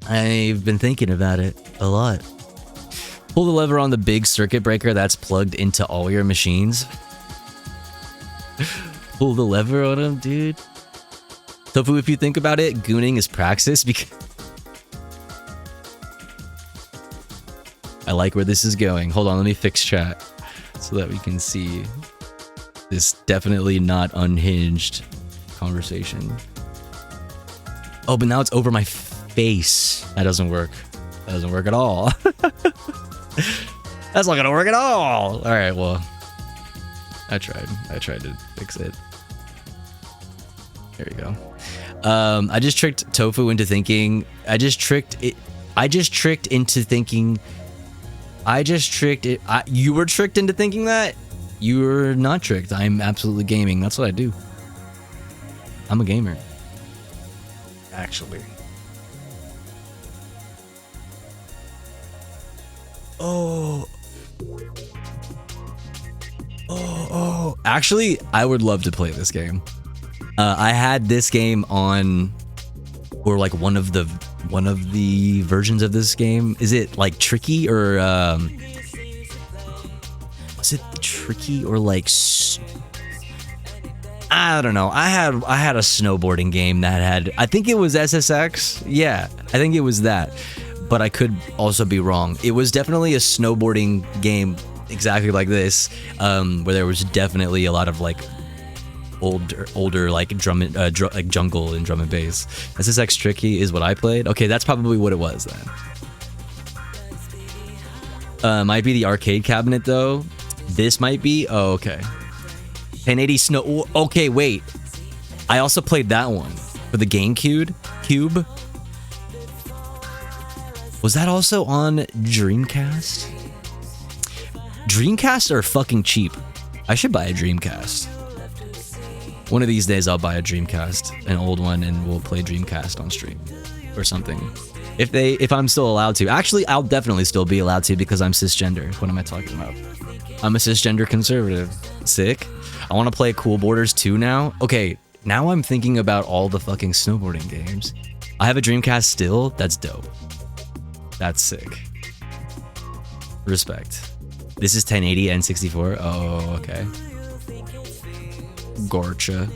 I've been thinking about it a lot. Pull the lever on the big circuit breaker that's plugged into all your machines. Pull the lever on him, dude. Tofu, if you think about it, gooning is praxis because I like where this is going. Hold on, let me fix chat so that we can see this definitely not unhinged conversation. Oh, but now it's over my face. That doesn't work. That doesn't work at all. That's not gonna work at all. All right, well, I tried to fix it. There we go. I just tricked Tofu into thinking. You were tricked into thinking that? You were not tricked. I'm absolutely gaming. That's what I do. I'm a gamer. Actually. Oh. Actually, I would love to play this game. I had this game on, or like one of the versions of this game. Is it like Tricky or was it Tricky or like I don't know. I had a snowboarding game that had, I think it was SSX. Yeah, I think it was that, but I could also be wrong. It was definitely a snowboarding game exactly like this, where there was definitely a lot of like older like like jungle and drum and bass. SSX Tricky is what I played. Okay, that's probably what it was then. Might be the arcade cabinet though. This might be. Oh, okay. 1080 Snow. Okay, wait. I also played that one for the GameCube. Was that also on Dreamcast? Dreamcasts are fucking cheap. I should buy a Dreamcast. One of these days I'll buy a Dreamcast, an old one, and we'll play Dreamcast on stream or something. If I'm still allowed to. Actually, I'll definitely still be allowed to because I'm cisgender. What am I talking about? I'm a cisgender conservative. Sick. I want to play Cool Borders 2 now. Okay, now I'm thinking about all the fucking snowboarding games. I have a Dreamcast still. That's dope. That's sick. Respect. This is 1080 N64. Oh, okay. Gorcha.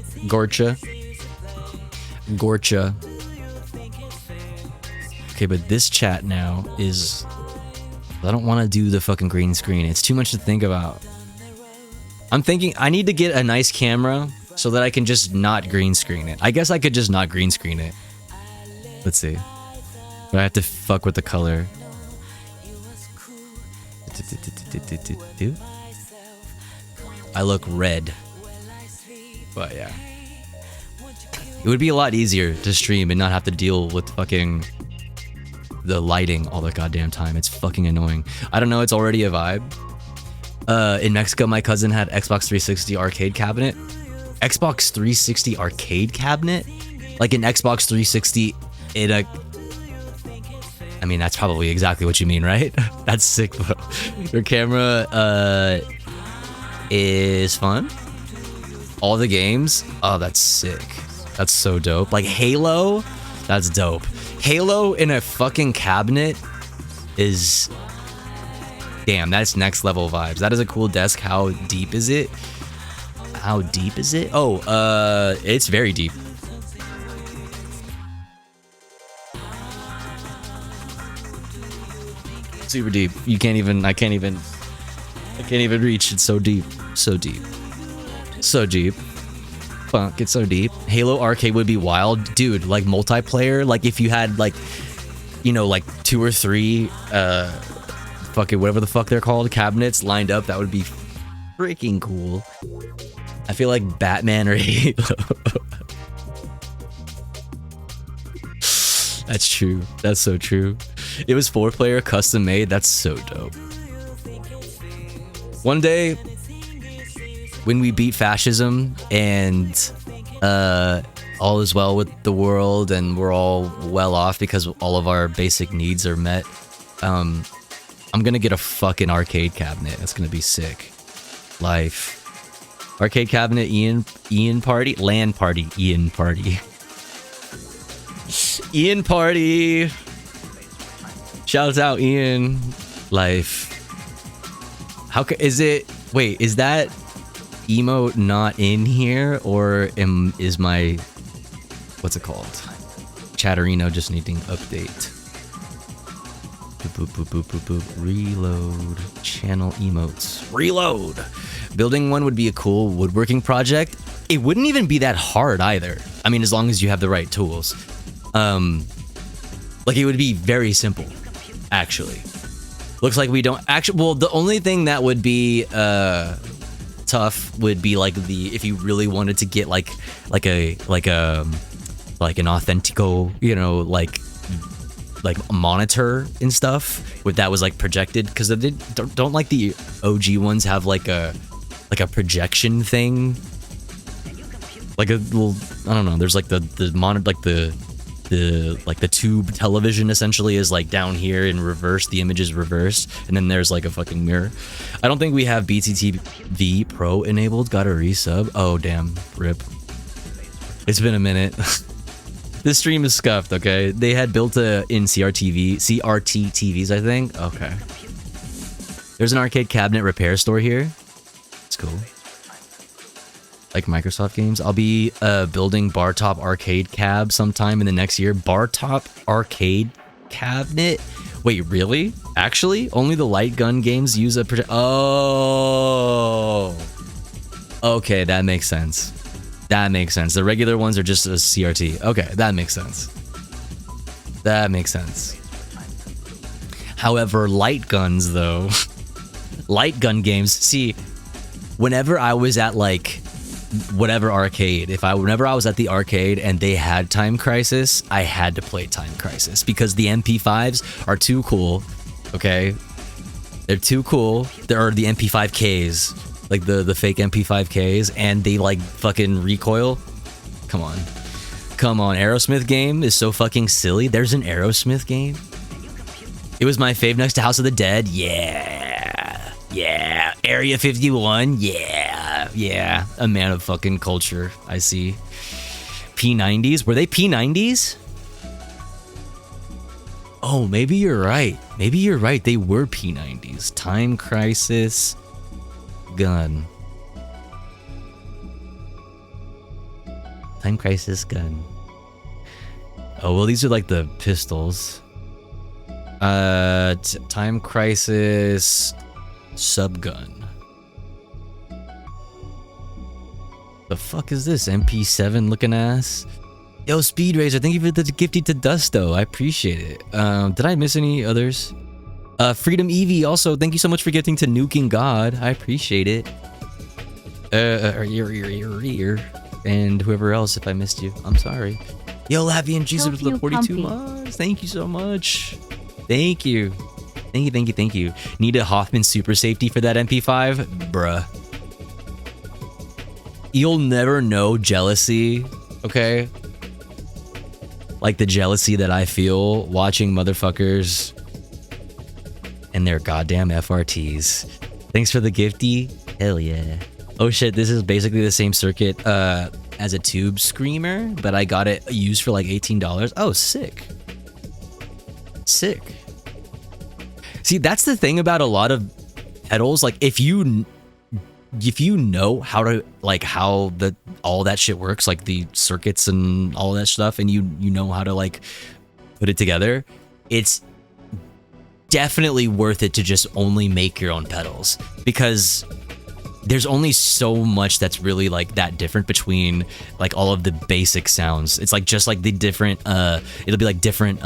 Okay, but this chat now is... I don't want to do the fucking green screen. It's too much to think about. I'm thinking I need to get a nice camera so that I can just not green screen it. I guess I could just not green screen it. Let's see. But I have to fuck with the color. I look red. But yeah. It would be a lot easier to stream and not have to deal with fucking the lighting all the goddamn time. It's fucking annoying. I don't know, it's already a vibe. In Mexico, my cousin had Xbox 360 arcade cabinet. Xbox 360 arcade cabinet? Like an Xbox 360 in a... I mean, that's probably exactly what you mean, right? That's sick, bro. Your camera is fun. All the games? Oh, that's sick. That's so dope. Like Halo? That's dope. Halo in a fucking cabinet is... Damn, that's next level vibes. That is a cool desk. How deep is it? How deep is it? Oh, it's very deep. Super deep. You can't even, I can't even reach. It's so deep. So deep. So deep. Fuck, it's so deep. Halo Arcade would be wild. Dude, like multiplayer, like if you had like, you know, like 2 or 3, fucking whatever the fuck they're called, cabinets lined up, that would be freaking cool. I feel like Batman or Halo. That's true. That's so true. It was 4-player, custom made. That's so dope. One day, when we beat fascism and all is well with the world and we're all well off because all of our basic needs are met, I'm gonna get a fucking arcade cabinet. That's gonna be sick. Life. Arcade cabinet, Ian party? LAN party, Ian party. Ian party! Shouts out Ian. Life. How is it? Wait, is that emote not in here, or is my, what's it called? Chatterino just needing update. boop, boop, boop, boop, boop. Reload. Channel emotes. Reload. Building one would be a cool woodworking project. It wouldn't even be that hard either. I mean, as long as you have the right tools. Like, it would be very simple, actually. Looks like we don't actually. Well, the only thing that would be tough would be like if you really wanted to get like an authentico, you know, like a monitor and stuff with that was like projected, because they don't like the OG ones have like a projection thing, like a little, I don't know, there's like the monitor, like the tube television essentially is like down here in reverse, the image is reversed, and then there's like a fucking mirror. I don't think we have BTTV Pro enabled. Got a resub. Oh damn, rip. It's been a minute. This stream is scuffed, okay? They had built in CRT TVs, I think. Okay. There's an arcade cabinet repair store here. It's cool. Like Microsoft games. I'll be building bar top arcade cab sometime in the next year. Bar top arcade cabinet? Wait, really? Actually? Only the light gun games use a Oh. Okay, that makes sense. That makes sense. The regular ones are just a CRT. Okay, that makes sense. That makes sense. However, light guns, though. Light gun games. See, whenever I was at, like, whatever arcade, whenever I was at the arcade and they had Time Crisis, I had to play Time Crisis because the MP5s are too cool, okay? They're too cool. There are the MP5Ks. Like the fake MP5Ks, and they like fucking recoil. Come on. Come on, Aerosmith game is so fucking silly. There's an Aerosmith game. It was my fave next to House of the Dead. Yeah. Yeah. Area 51. Yeah. Yeah. A man of fucking culture, I see. P90s? Were they P90s? Oh, maybe you're right. Maybe you're right. They were P90s. Time Crisis. Gun. Time Crisis gun. Oh, well, these are like the pistols. Time Crisis subgun. The fuck is this? MP7 looking ass? Yo, Speed Racer, thank you for the gifty to Dusto. I appreciate it. Did I miss any others? Freedom Evie, also, thank you so much for gifting to Nuking God. I appreciate it. And whoever else, if I missed you, I'm sorry. Yo, Lappy and Jesus with the 42 months. Thank you so much. Thank you. Thank you, thank you, thank you. Need a Hoffman Super Safety for that MP5? Bruh. You'll never know jealousy, okay? Like the jealousy that I feel watching motherfuckers and their goddamn FRTs. Thanks for the gifty. Hell yeah. Oh shit, this is basically the same circuit as a tube screamer, but I got it used for like $18. Oh, sick. Sick. See, that's the thing about a lot of pedals. Like, if you know how to, like, how all that shit works, like the circuits and all that stuff, and you know how to like put it together, it's definitely worth it to just only make your own pedals, because there's only so much that's really like that different between like all of the basic sounds. It's like just like the different it'll be like different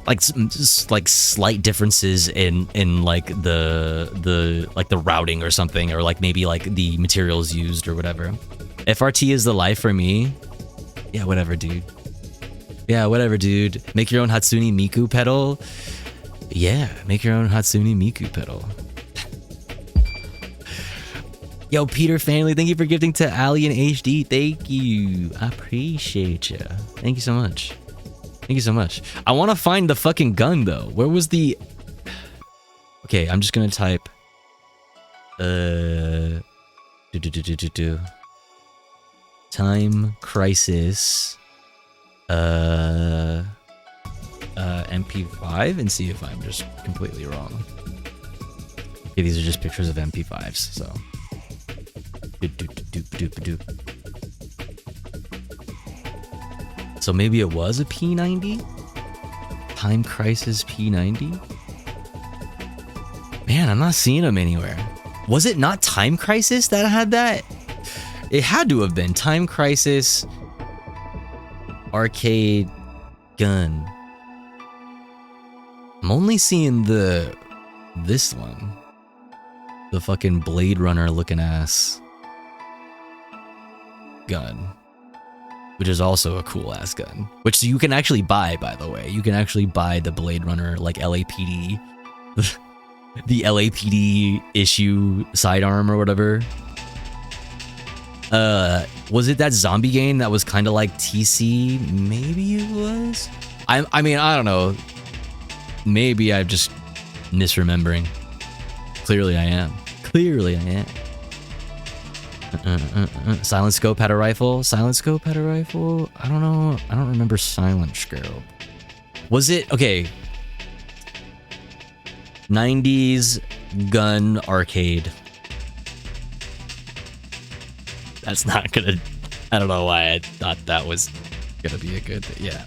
like slight differences in like the like the routing or something, or like maybe like the materials used or whatever. FRT is the life for me. Yeah, whatever, dude. Yeah, whatever, dude. Make your own Hatsune Miku pedal. Yeah, make your own Hatsune Miku pedal. Yo, Peter Family, thank you for gifting to Ali and HD. Thank you. I appreciate you. Thank you so much. Thank you so much. I want to find the fucking gun, though. Where was the... Okay, I'm just going to type... Time Crisis... MP5 and see if I'm just completely wrong. Okay, these are just pictures of MP5s, so... So maybe it was a P90? Time Crisis P90? Man, I'm not seeing them anywhere. Was it not Time Crisis that had that? It had to have been Time Crisis arcade gun. I'm only seeing this one. The fucking Blade Runner looking ass gun. Which is also a cool ass gun. Which you can actually buy, by the way. You can actually buy the Blade Runner, like LAPD. The LAPD issue sidearm or whatever. Was it that zombie game that was kind of like TC? Maybe it was? I mean, I don't know. Maybe I'm just misremembering. Clearly I am. Clearly I am. Silent Scope had a rifle. Silent Scope had a rifle. I don't know. I don't remember Silent Scope. Was it okay? 90s gun arcade. That's not gonna. I don't know why I thought that was gonna be a good thing. Yeah.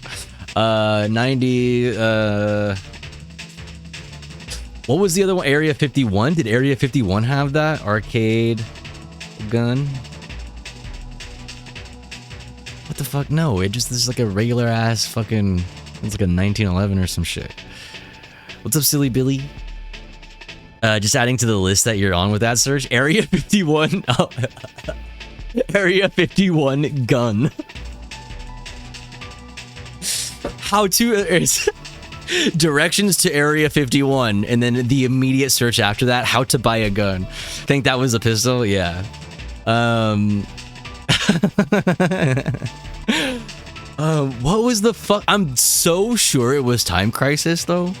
90. What was the other one? Area 51. Did Area 51 have that arcade gun? What the fuck? No, it just is like a regular ass fucking. It's like a 1911 or some shit. What's up, Silly Billy? Just adding to the list that you're on with that search. Area 51. Oh. Area 51 gun. How to directions to Area 51, and then the immediate search after that, how to buy a gun. Think that was a pistol? Yeah. What was the fuck? I'm so sure it was Time Crisis though.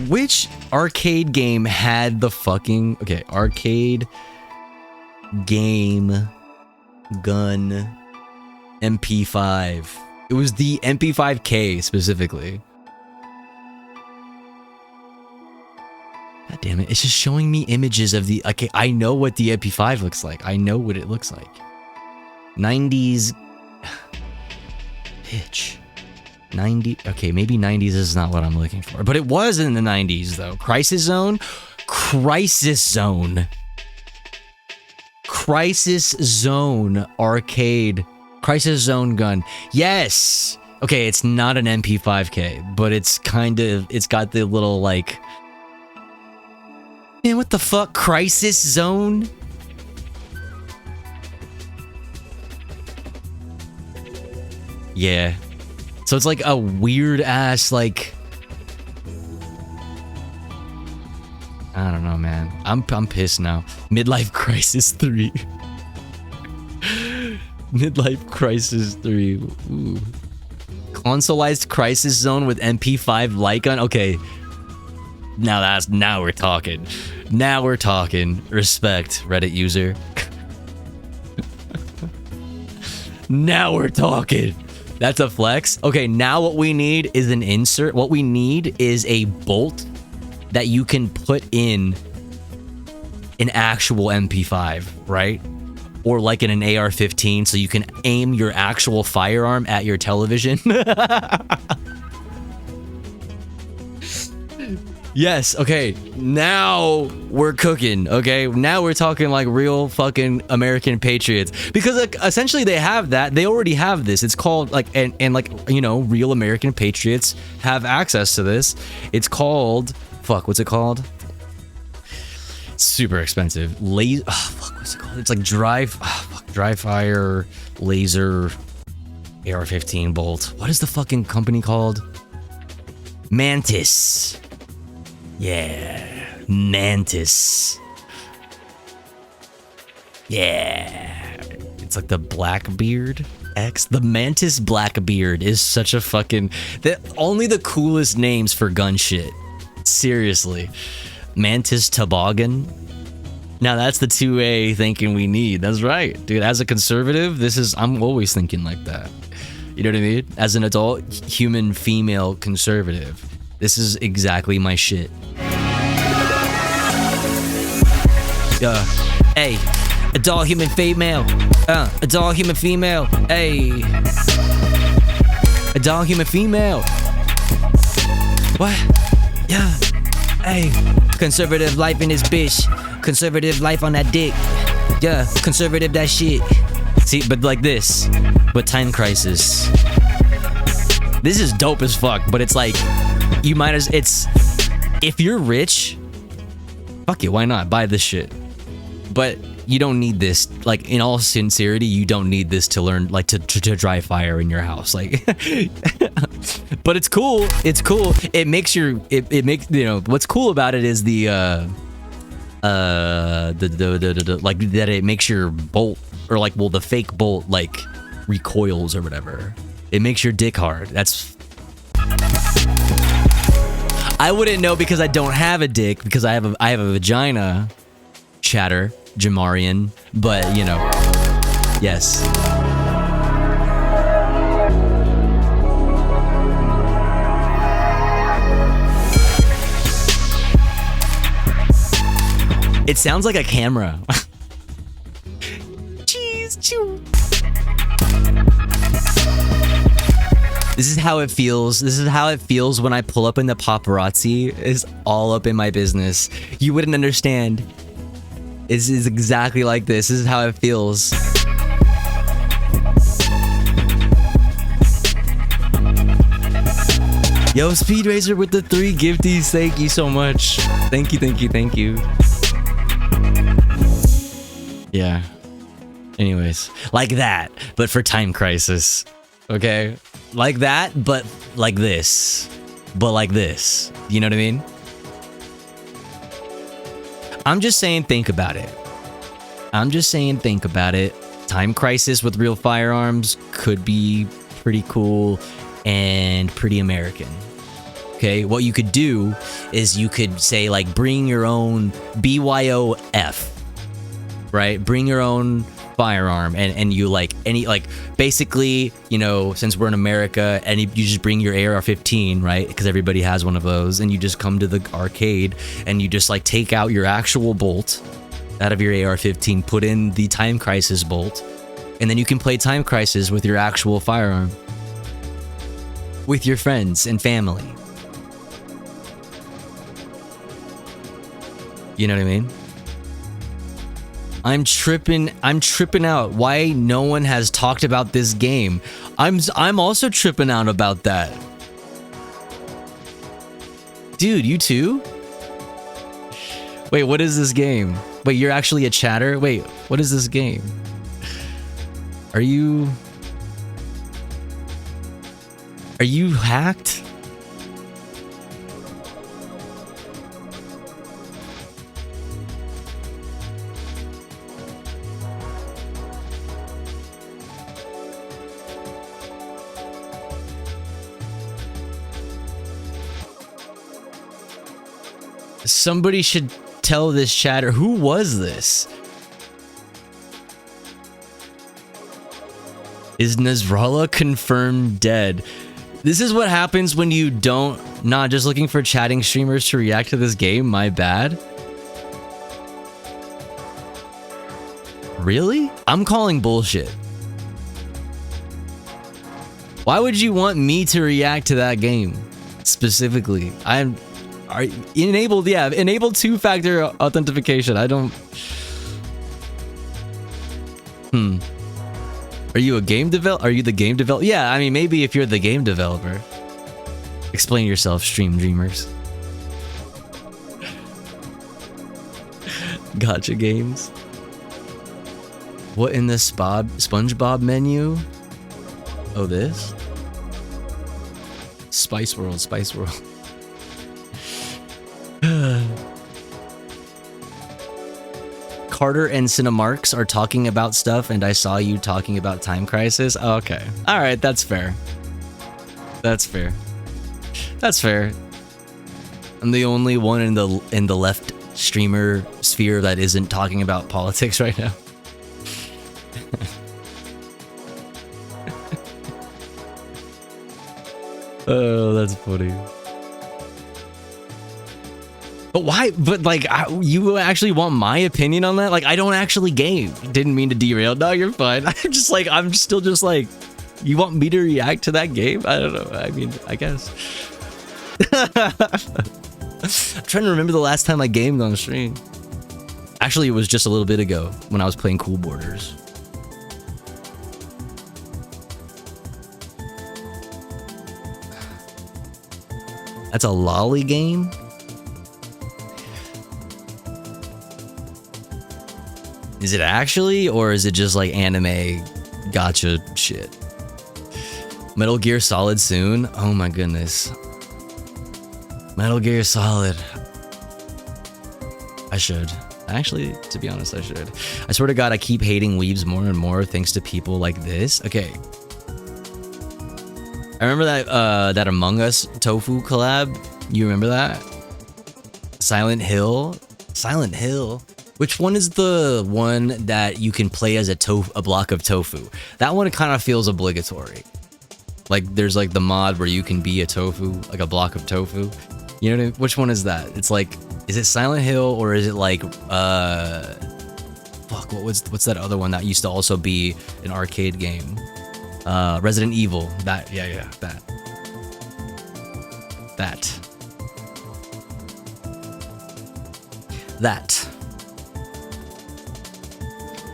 Which arcade game had the fucking arcade game gun MP5? It was the MP5K specifically. God damn it, it's just showing me images of the... Okay, I know what the MP5 looks like. I know what it looks like. 90s... Bitch. 90... Okay, maybe 90s is not what I'm looking for. But it was in the 90s, though. Crisis Zone? Crisis Zone. Crisis Zone arcade. Crisis Zone gun. Yes! Okay, it's not an MP5K, but it's kind of... It's got the little, like... Man, what the fuck? Crisis Zone? Yeah. So it's like a weird ass, like... I don't know, man. I'm pissed now. Midlife Crisis 3. Midlife Crisis 3. Ooh. Consoleized Crisis Zone with MP5 light gun? Okay. Now we're talking. Now we're talking. Respect, Reddit user. Now we're talking. That's a flex. Okay, now what we need is an insert. What we need is a bolt that you can put in an actual MP5, right? Or like in an AR-15, so you can aim your actual firearm at your television. Yes, okay, now we're cooking, okay? Now we're talking like real fucking American patriots. Because like, essentially they have that. They already have this. It's called like, and like, you know, real American patriots have access to this. It's called, fuck, what's it called? It's super expensive. What's it called? It's like dry fire laser AR-15 bolt. What is the fucking company called? Mantis. Yeah, Mantis. Yeah, it's like the Blackbeard X. The Mantis Blackbeard is such a fucking... only the coolest names for gun shit. Seriously. Mantis Toboggan. Now that's the 2A thinking we need. That's right, dude. As a conservative, I'm always thinking like that. You know what I mean? As an adult, human, female conservative. This is exactly my shit. Hey, adult human female. Adult human female. Hey. A dog, human, female. What? Yeah. Hey. Conservative life in this bitch. Conservative life on that dick. Yeah. Conservative that shit. See, but like this. But Time Crisis. This is dope as fuck, but it's like, you might as, it's, if you're rich, fuck it, why not? Buy this shit. But you don't need this, like, in all sincerity, you don't need this to learn, like, to dry fire in your house, like. But it's cool. It's cool. It makes your, it makes, you know, what's cool about it is the like that it makes your bolt, or like, well, the fake bolt like recoils or whatever. It makes your dick hard. That's, I wouldn't know because I don't have a dick, because I have a vagina, chatter, Jamarian, but you know, yes. It sounds like a camera. Cheese, chew. This is how it feels. This is how it feels when I pull up in the paparazzi. It's all up in my business. You wouldn't understand. This is exactly like this. This is how it feels. Yo, Speed Racer with the 3 gifties. Thank you so much. Thank you, thank you, thank you. Yeah. Anyways, like that, but for Time Crisis. Okay? Like that, but like this. But like this. You know what I mean? I'm just saying, think about it. I'm just saying, think about it. Time Crisis with real firearms could be pretty cool and pretty American. Okay, what you could do is you could say, like, bring your own BYOF, right? Bring your own firearm, and you, like, any, like, basically, you know, since we're in America, and you just bring your AR-15, right? Because everybody has one of those, and you just come to the arcade, and you just, like, take out your actual bolt out of your AR-15, put in the Time Crisis bolt, and then you can play Time Crisis with your actual firearm. With your friends and family. You know what I mean? I'm tripping out. Why no one has talked about this game? I'm also tripping out about that. Dude, you too? Wait, what is this game? Wait, you're actually a chatter? Wait, what is this game? Are you hacked? Somebody should tell this chatter, who was this? Is Nasrallah confirmed dead? This is what happens when you don't, not just looking for chatting streamers to react to this game, my bad. Really? I'm calling bullshit. Why would you want me to react to that game specifically? Are enabled, yeah, enable 2-factor authentication. I don't. Are you a game developer? Are you the game developer? Yeah, I mean, maybe if you're the game developer. Explain yourself, stream dreamers. Gotcha games. What in the SpongeBob menu? Oh, this? Spice World, Spice World. Carter and Cinemarks are talking about stuff, and I saw you talking about Time Crisis. Oh, okay. All right, that's fair. That's fair. That's fair. I'm the only one in the left streamer sphere that isn't talking about politics right now. Oh, that's funny. But why? But like, you actually want my opinion on that? Like, I don't actually game. Didn't mean to derail. No, you're fine. I'm still just like, You want me to react to that game? I don't know. I mean, I guess. I'm trying to remember the last time I gamed on stream. Actually, it was just a little bit ago when I was playing Cool Borders. That's a lolly game? Is it actually, or is it just like anime gotcha shit? Metal Gear Solid soon? Oh my goodness. Metal Gear Solid. I should. Actually, to be honest, I should. I swear to God, I keep hating weebs more and more thanks to people like this. Okay. I remember that Among Us Tofu collab. You remember that? Silent Hill? Silent Hill? Which one is the one that you can play as a block of tofu? That one kind of feels obligatory. Like there's like the mod where you can be a tofu, like a block of tofu. You know what I mean? Which one is that? It's like, is it Silent Hill or is it like fuck, what's that other one that used to also be an arcade game? Resident Evil. That, yeah, that.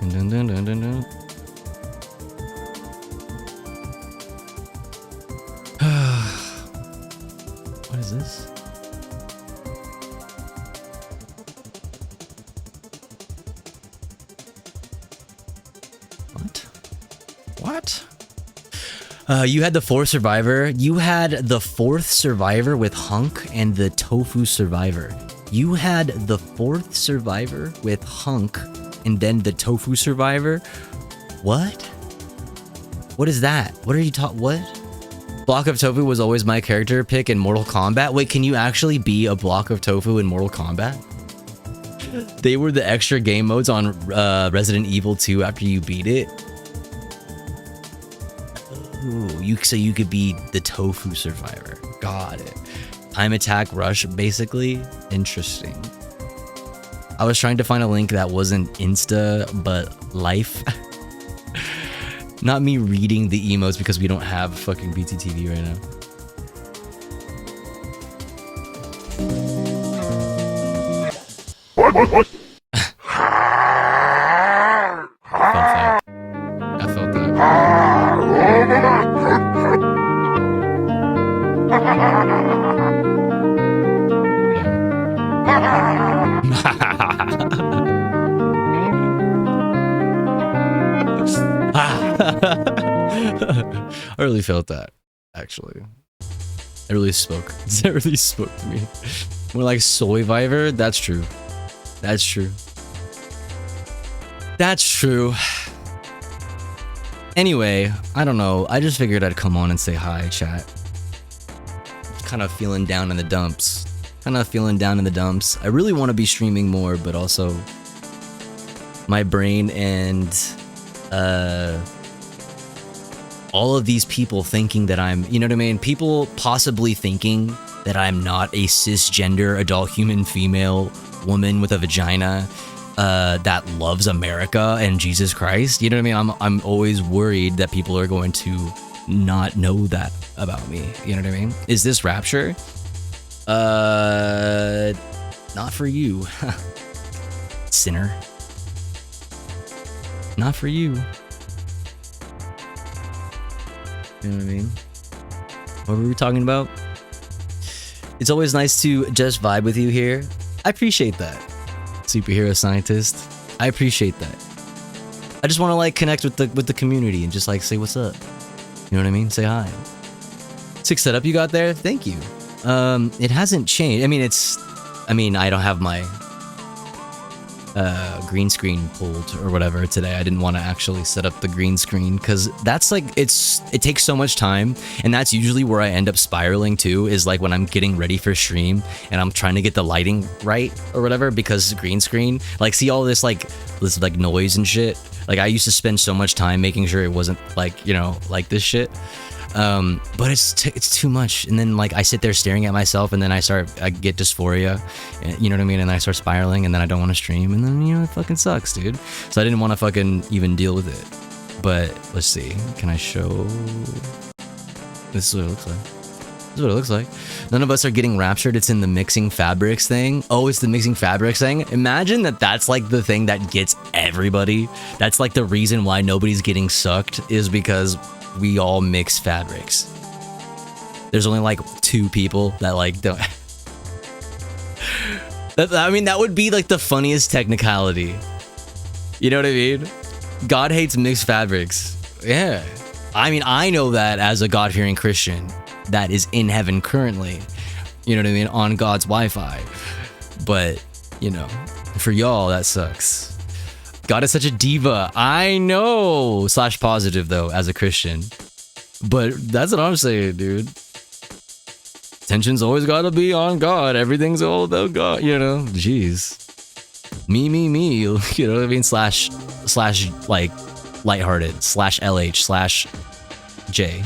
Dun, dun, dun, dun, dun. What is this? What? You had the fourth survivor. You had the fourth survivor with Hunk and the tofu survivor. You had the fourth survivor with Hunk and then the tofu survivor. What? What is that? What are you talking? What? Block of tofu was always my character pick in Mortal Kombat. Wait, can you actually be a block of tofu in Mortal Kombat? They were the extra game modes on Resident Evil 2 after you beat it. Ooh, so you could be the tofu survivor. Got it. Time attack rush, basically. Interesting. I was trying to find a link that wasn't Insta, but life. Not me reading the emotes because we don't have fucking BTTV right now. What? I felt I really felt that, actually. It really spoke. It really spoke to me. More like Soyvivor? That's true. That's true. That's true. Anyway, I don't know. I just figured I'd come on and say hi, chat. Kind of feeling down in the dumps. I really want to be streaming more, but also my brain and all of these people thinking that I'm, you know what I mean? People possibly thinking that I'm not a cisgender adult human female woman with a vagina that loves America and Jesus Christ. You know what I mean? I'm always worried that people are going to not know that about me. You know what I mean? Is this Rapture? Not for you. Sinner. Not for you. You know what I mean? What were we talking about? It's always nice to just vibe with you here. I appreciate that. Superhero scientist. I appreciate that. I just want to like connect with the community and just like say what's up. You know what I mean? Say hi. Sick setup you got there. Thank you. It hasn't changed. I mean, I don't have my green screen pulled or whatever today. I didn't want to actually set up the green screen because that's like it takes so much time, and that's usually where I end up spiraling too, is like when I'm getting ready for stream and I'm trying to get the lighting right or whatever, because green screen, like, see all this noise and shit. Like I used to spend so much time making sure it wasn't like, you know, like this shit. But it's too much, and then like I sit there staring at myself, and then I get dysphoria, and, you know what I mean, and I start spiraling, and then I don't want to stream, and then, you know, it fucking sucks, dude. So I didn't want to fucking even deal with it. But let's see. Can I show? This is what it looks like. This is what it looks like. None of us are getting raptured. It's in the mixing fabrics thing. Oh, it's the mixing fabrics thing. Imagine that that's like the thing that gets everybody. That's like the reason why nobody's getting sucked is because we all mix fabrics. There's only like 2 people that like don't. I mean, that would be like the funniest technicality. You know what I mean? God hates mixed fabrics. Yeah. I mean, I know that as a God-fearing Christian that is in heaven currently. You know what I mean? On God's Wi-Fi. But, you know, for y'all, that sucks. God is such a diva. I know. / positive, though, as a Christian. But that's what I'm saying, dude. Tension's always gotta be on God. Everything's all about God, you know? Jeez. Me, you know what I mean? Slash, like, lighthearted, /LH, /J.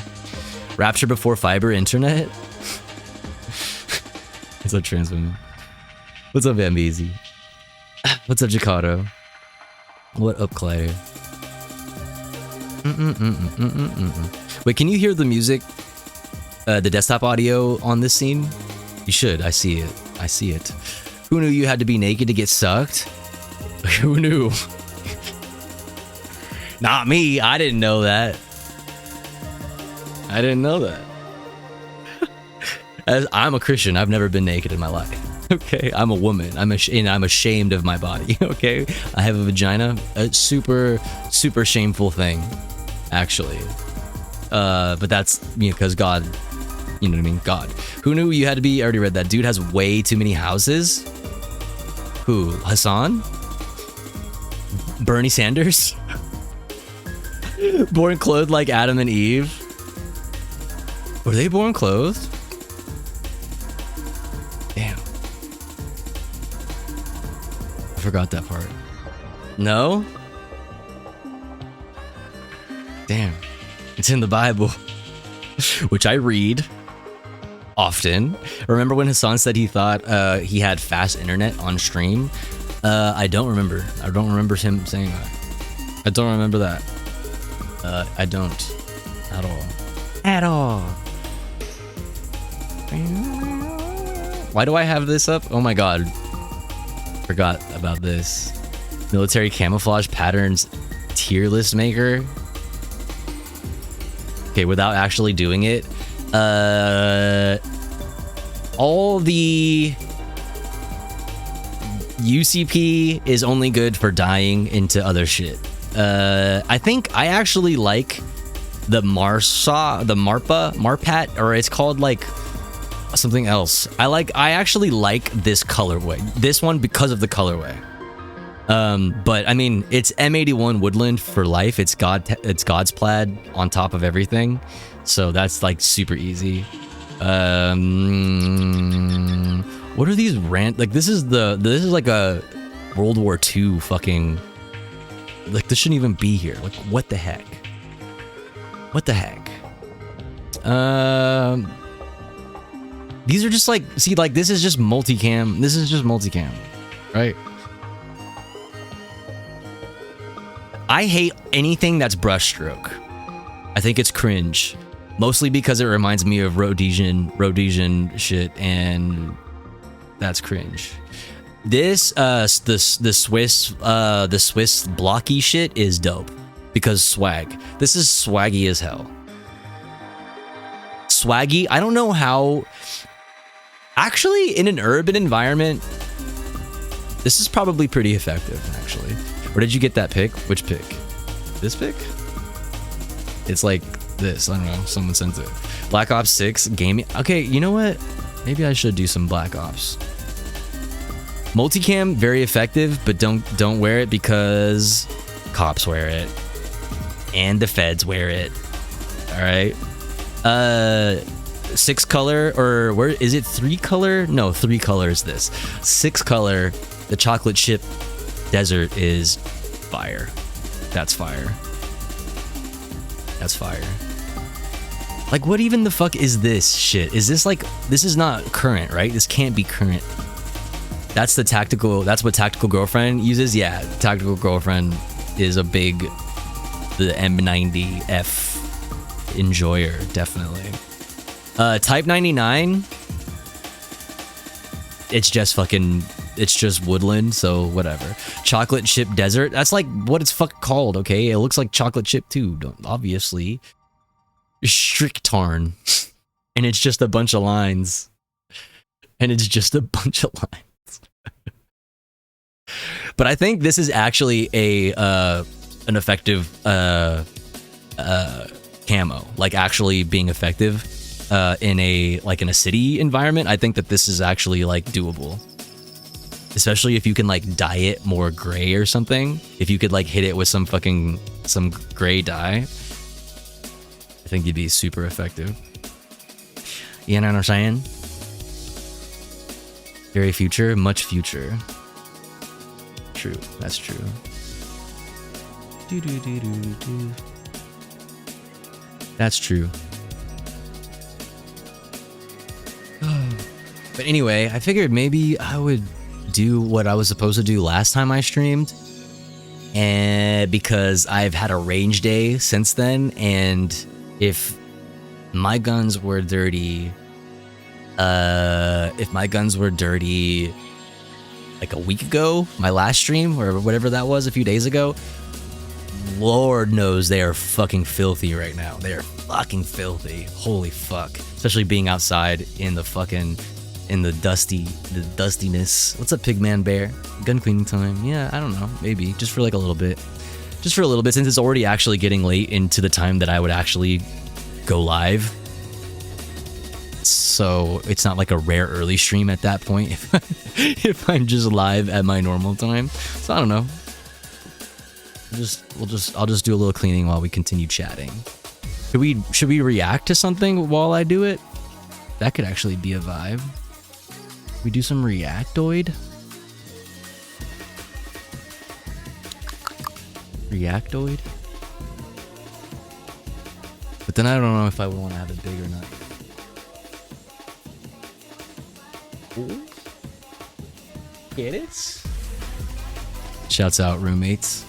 Rapture before fiber internet? What's up, trans women? What's up, Ambeezy? What's up, Jacato? What up, Clay? Wait, can you hear the music? The desktop audio on this scene? You should. I see it. I see it. Who knew you had to be naked to get sucked? Who knew? Not me. I didn't know that. I didn't know that. As I'm a Christian, I've never been naked in my life. Okay, I'm a woman. I'm ashamed of my body. Okay, I have a vagina. A super shameful thing, actually. But that's, you know, because God, you know what I mean? God. Who knew you had to be? I already read that. Dude has way too many houses. Who? Hassan? Bernie Sanders? Born clothed like Adam and Eve? Were they born clothed? Damn. I forgot that part. No? Damn. It's in the Bible. Which I read often. Remember when Hassan said he thought he had fast internet on stream? I don't remember. I don't remember him saying that. I don't remember that. I don't. At all. At all. Why do I have this up? Oh my god. Forgot about this. Military camouflage patterns tier list maker. Okay, without actually doing it. All the UCP is only good for dying into other shit. I think I actually like the Marpat, or it's called like something else. I actually like this colorway. This one because of the colorway. But I mean, it's M81 Woodland for life. It's God's plaid on top of everything. So that's like super easy. What are these like this is like a World War II fucking, like this shouldn't even be here. Like what the heck? What the heck? These are just like, see, like this is just multicam. This is just multicam, right? I hate anything that's brushstroke. I think it's cringe, mostly because it reminds me of Rhodesian shit, and that's cringe. This the Swiss blocky shit is dope because swag. This is swaggy as hell. Swaggy. I don't know how. Actually, in an urban environment, this is probably pretty effective. Actually. Where did you get that pic? Which pic? This pic? It's like this. I don't know. Someone sent it. Black Ops 6 gaming. Okay, you know what? Maybe I should do some Black Ops. Multicam, very effective, but don't wear it because cops wear it. And the feds wear it. Alright. 6 color, or where is it? 3 color? No, 3 colors this. 6 color, the chocolate chip desert is fire. That's fire. That's fire. Like, what even the fuck is this shit? Is this like, this is not current, right? This can't be current. That's the tactical, that's what Tactical Girlfriend uses? Yeah, Tactical Girlfriend is a big the M90F enjoyer, definitely. Type 99, it's just woodland, so whatever. Chocolate chip desert, that's like what it's fucking called, okay? It looks like chocolate chip too, obviously. Strictarn. And it's just a bunch of lines. But I think this is actually an effective camo, like actually being effective in a city environment. I think that this is actually like doable, especially if you can like dye it more gray or something. If you could like hit it with some gray dye, I think you'd be super effective. You know what I'm saying? Very future, much future. True, that's true. That's true. But anyway, I figured maybe I would do what I was supposed to do last time I streamed, and because I've had a range day since then, and if my guns were dirty, like a week ago, my last stream or whatever that was, a few days ago, Lord knows they are fucking filthy right now. They are fucking filthy. Holy fuck. Especially being outside in the dustiness. What's up, Pigman Bear? Gun cleaning time. Yeah, I don't know. Maybe. Just for like a little bit. Just for a little bit, since it's already actually getting late into the time that I would actually go live. So it's not like a rare early stream at that point if I'm just live at my normal time. So I don't know. I'll just do a little cleaning while we continue chatting. Should we react to something while I do it? That could actually be a vibe. We do some reactoid. Reactoid. But then I don't know if I would want to have it big or not. Ooh. Get it? Shouts out roommates.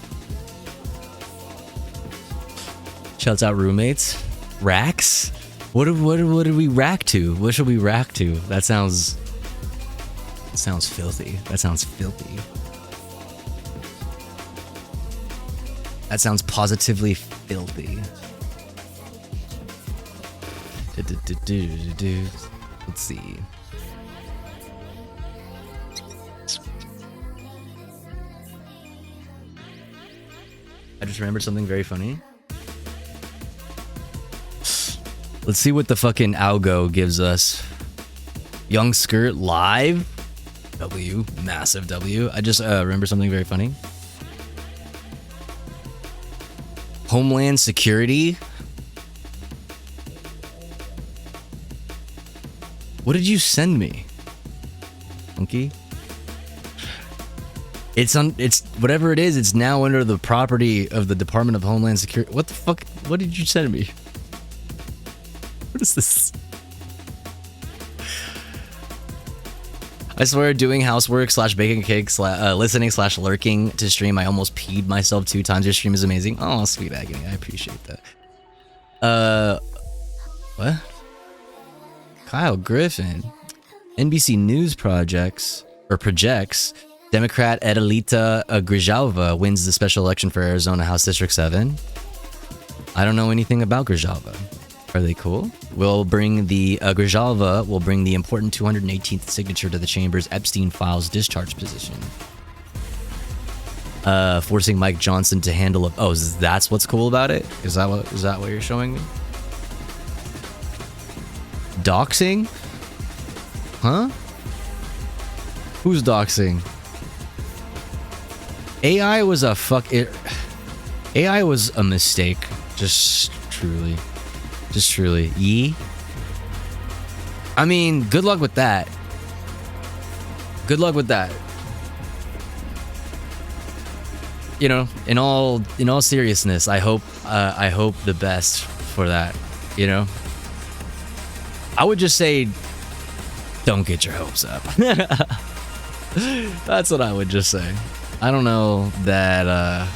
Shouts out roommates. Racks? What did we rack to? What should we rack to? That sounds filthy. That sounds filthy. That sounds positively filthy. Let's see. I just remembered something very funny. Let's see what the fucking algo gives us. Young Skirt live. W. Massive W. I just remember something very funny. Homeland Security. What did you send me? Monkey? It's whatever it is, it's now under the property of the Department of Homeland Security. What the fuck? What did you send me? What is this? I swear, doing housework / baking cakes, listening / lurking to stream, I almost peed myself 2 times. Your stream is amazing. Oh, sweet agony. I appreciate that. What? Kyle Griffin. NBC News projects Democrat Adelita Grijalva wins the special election for Arizona House District 7. I don't know anything about Grijalva. Are they cool? Grijalva will bring the important 218th signature to the chamber's Epstein files discharge position. Forcing Mike Johnson to handle that's what's cool about it? Is that what you're showing me? Doxing? Huh? Who's doxing? AI was a mistake. Just truly. Yee? I mean, good luck with that. You know, in all seriousness, I hope the best for that, you know? I would just say, don't get your hopes up. That's what I would just say. I don't know that,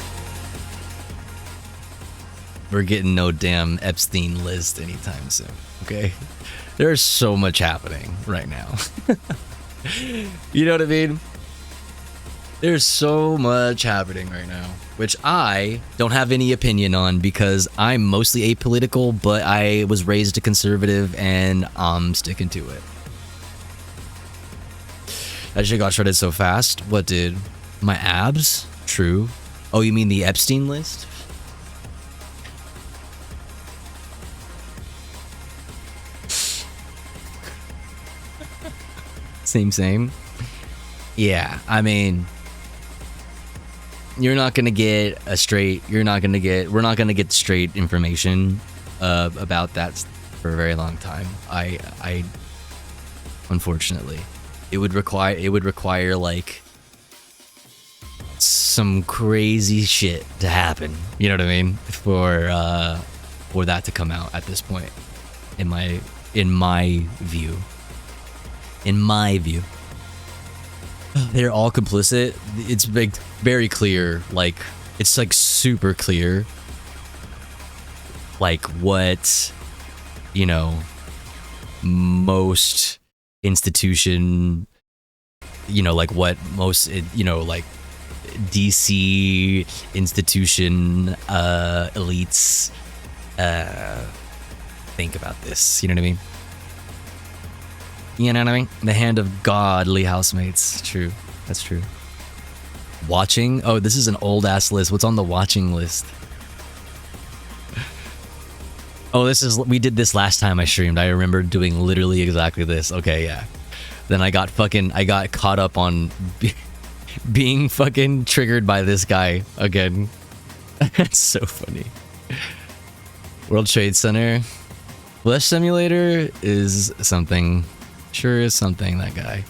we're getting no damn Epstein list anytime soon. Okay, there's so much happening right now. You know what I mean? There's so much happening right now, which I don't have any opinion on because I'm mostly apolitical, but I was raised a conservative and I'm sticking to it. That shit got shredded so fast. What did? My abs? True. Oh, you mean the Epstein list? Same. Yeah, I mean, we're not gonna get straight straight information about that for a very long time. I unfortunately, it would require like some crazy shit to happen. You know what I mean? For that to come out at this point, in my view. In my view, they're all complicit. It's very clear. Like, it's like super clear. Like what, you know, most institution, you know, like what most, you know, like DC institution elites think about this. You know what I mean? You know what I mean? The hand of godly housemates. True. That's true. Watching? Oh, this is an old ass list. What's on the watching list? Oh, we did this last time I streamed. I remember doing literally exactly this. Okay, yeah. Then I got caught up on being fucking triggered by this guy again. That's so funny. World Trade Center. Flesh Simulator is something. Sure is something, that guy.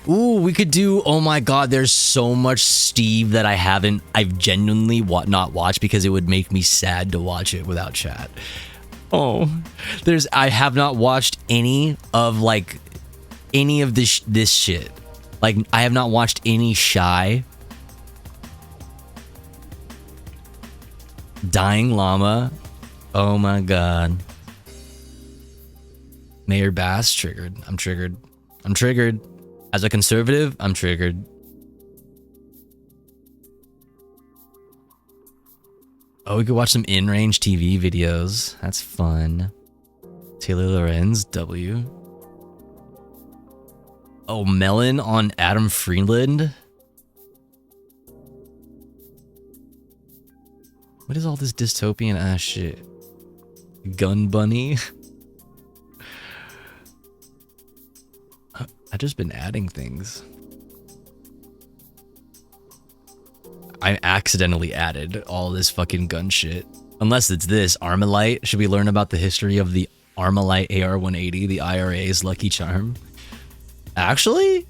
Ooh, we could do, oh my god, there's so much Steve that I've genuinely not watched because it would make me sad to watch it without chat. Oh, I have not watched any of this shit. Like, I have not watched any Shy. Dying Llama. Oh my god. Mayor Bass, triggered. I'm triggered. As a conservative, I'm triggered. Oh, we could watch some in-range TV videos. That's fun. Taylor Lorenz, W. Oh, Melon on Adam Freeland. What is all this dystopian ass shit? Gun Bunny? I've just been adding things. I accidentally added all this fucking gun shit. Unless it's this, Armalite. Should we learn about the history of the Armalite AR-180, the IRA's Lucky Charm? Actually?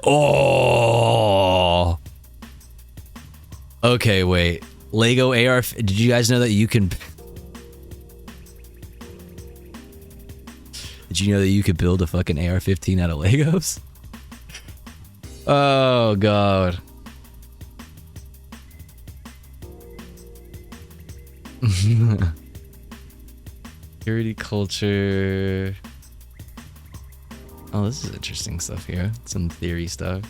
Oh! Okay, wait. Lego AR... Did you guys know that you can... Did you know that you could build a fucking AR-15 out of Legos? Oh, God. Security culture. Oh, this is interesting stuff here. Some theory stuff.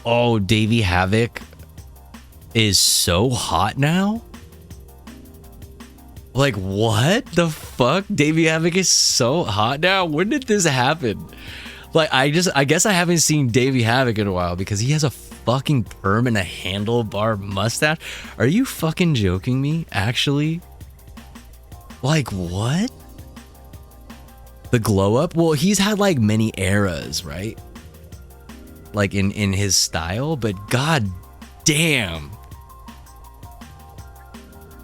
Oh, Davey Havoc is so hot now? Like, what the fuck? Davey Havoc is so hot now? When did this happen? Like, I guess I haven't seen Davey Havoc in a while because he has a fucking perm and a handlebar mustache. Are you fucking joking me? Actually? Like, what? The glow up? Well, he's had like many eras, right? Like in his style, but god damn.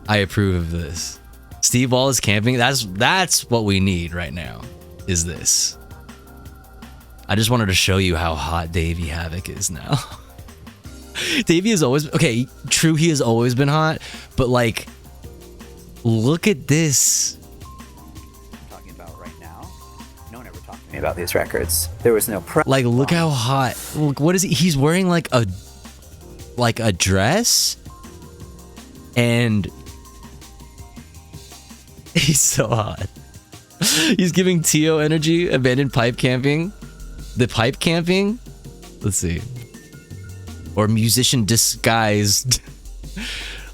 I approve of this. Steve Wallace camping, that's what we need right now, is this. I just wanted to show you how hot Davey Havoc is now. Davey has always, okay, true, he has always been hot, but like, look at this. about these records. There was no Like, look how hot. Look, what is he? He's wearing like a dress, and he's so hot. He's giving Tio energy. Abandoned pipe camping. The pipe camping. Let's see. Or musician disguised.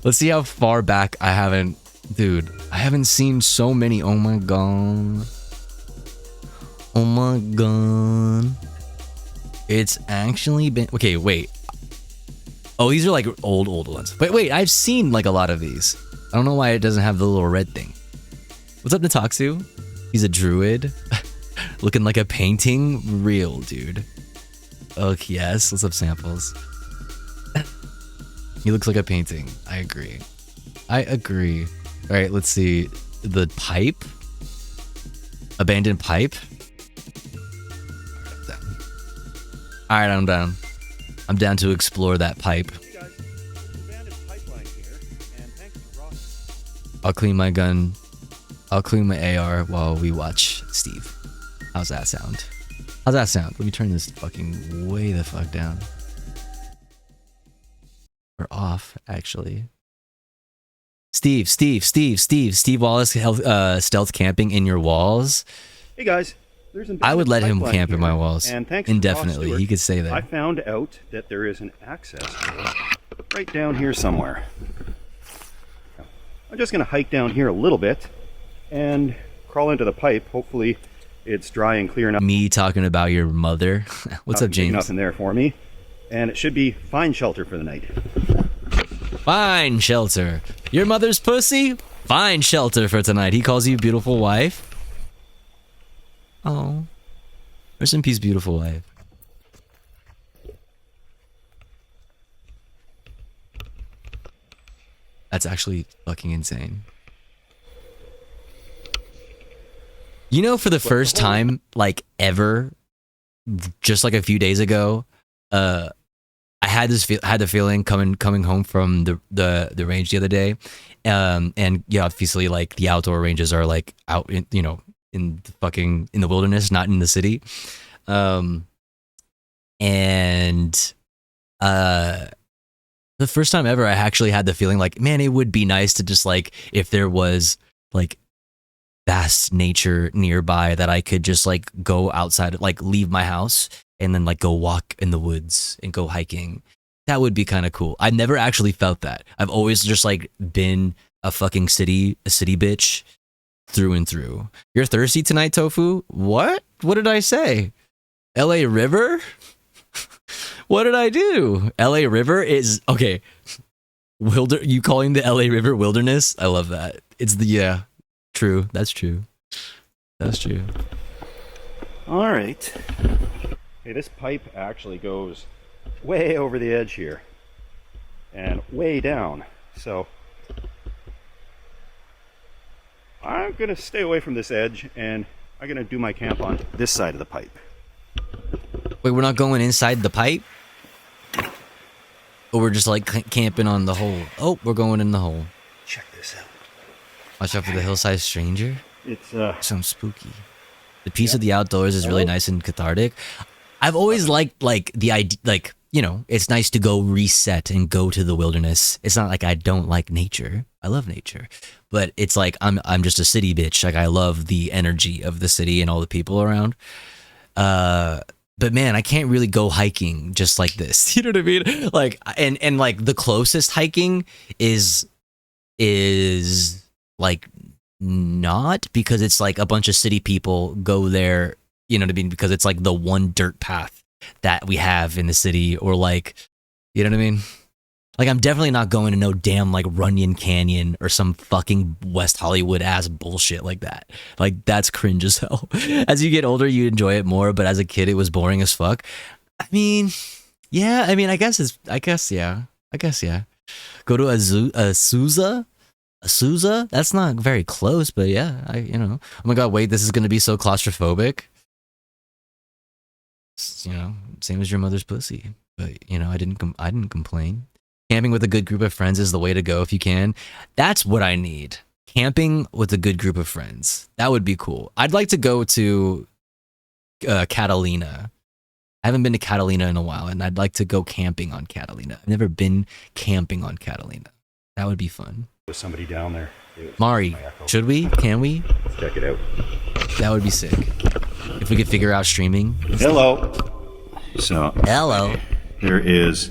Let's see how far back I haven't. Dude, I haven't seen so many. Oh my god. Oh my god. It's actually been. Okay, wait. Oh, these are like old ones. But wait, I've seen like a lot of these. I don't know why it doesn't have the little red thing. What's up, Nataxu? He's a druid. Looking like a painting. Real, dude. Okay, yes. What's up, Samples? He looks like a painting. I agree. I agree. All right, let's see. The pipe. Abandoned pipe. All right, I'm down. I'm down to explore that pipe. I'll clean my gun. I'll clean my AR while we watch Steve. How's that sound? How's that sound? Let me turn this fucking way the fuck down. Or off, actually. Steve Wallace stealth camping in your walls. Hey guys, there's an I would let him camp in my here, walls and thanks indefinitely. to He could stay there. I found out that there is an access door right down here somewhere. I'm just going to hike down here a little bit and crawl into the pipe. Hopefully it's dry and clear enough. Me talking about your mother. What's up, James? Nothing there for me. And it should be fine shelter for the night. Fine shelter. Your mother's pussy? Fine shelter for tonight. He calls you beautiful wife. Oh. Rest in peace, beautiful wife. That's actually fucking insane. You know, for the first time, like ever, just like a few days ago, I had the feeling coming home from the range the other day, and yeah, obviously like the outdoor ranges are like out in, you know, in the wilderness, not in the city, and the first time ever I actually had the feeling like, man, it would be nice to just like, if there was like vast nature nearby that I could just like go outside, like leave my house and then like go walk in the woods and go hiking. That would be kind of cool. I never actually felt that. I've always just like been a fucking city bitch through and through. You're thirsty tonight, Tofu? What did I say? LA River? What did I do? LA River is okay. You calling the LA River wilderness? I love that. It's yeah. True. That's true. That's true. All right. Hey, this pipe actually goes way over the edge here and way down. So I'm going to stay away from this edge and I'm going to do my camp on this side of the pipe. Wait, we're not going inside the pipe? Or we're just like camping on the hole? Oh, we're going in the hole. Check this out. Watch out for the hillside stranger. It's sounds spooky. The peace of the outdoors is really nice and cathartic. I've always liked like the idea, like, you know, it's nice to go reset and go to the wilderness. It's not like I don't like nature. I love nature. But it's like I'm just a city bitch. Like I love the energy of the city and all the people around. But man, I can't really go hiking just like this. You know what I mean? Like and like the closest hiking is like not, because it's like a bunch of city people go there, you know what I mean? Because it's like the one dirt path that we have in the city, or like, you know what I mean? Like I'm definitely not going to no damn like Runyon Canyon or some fucking West Hollywood ass bullshit like that. Like that's cringe as hell. As you get older, you enjoy it more, but as a kid, it was boring as fuck. I mean, yeah. I mean, I guess yeah. Go to Azusa. That's not very close, but yeah, you know. Oh my god, wait, this is gonna be so claustrophobic. You know, same as your mother's pussy. But you know, I didn't complain. Camping with a good group of friends is the way to go if you can. That's what I need. Camping with a good group of friends. That would be cool. I'd like to go to Catalina. I haven't been to Catalina in a while, and I'd like to go camping on Catalina. I've never been camping on Catalina. That would be fun. There's somebody down there. Mari, should we? Can we? Let's check it out. That would be sick. If we could figure out streaming. Hello. So. Hello. There is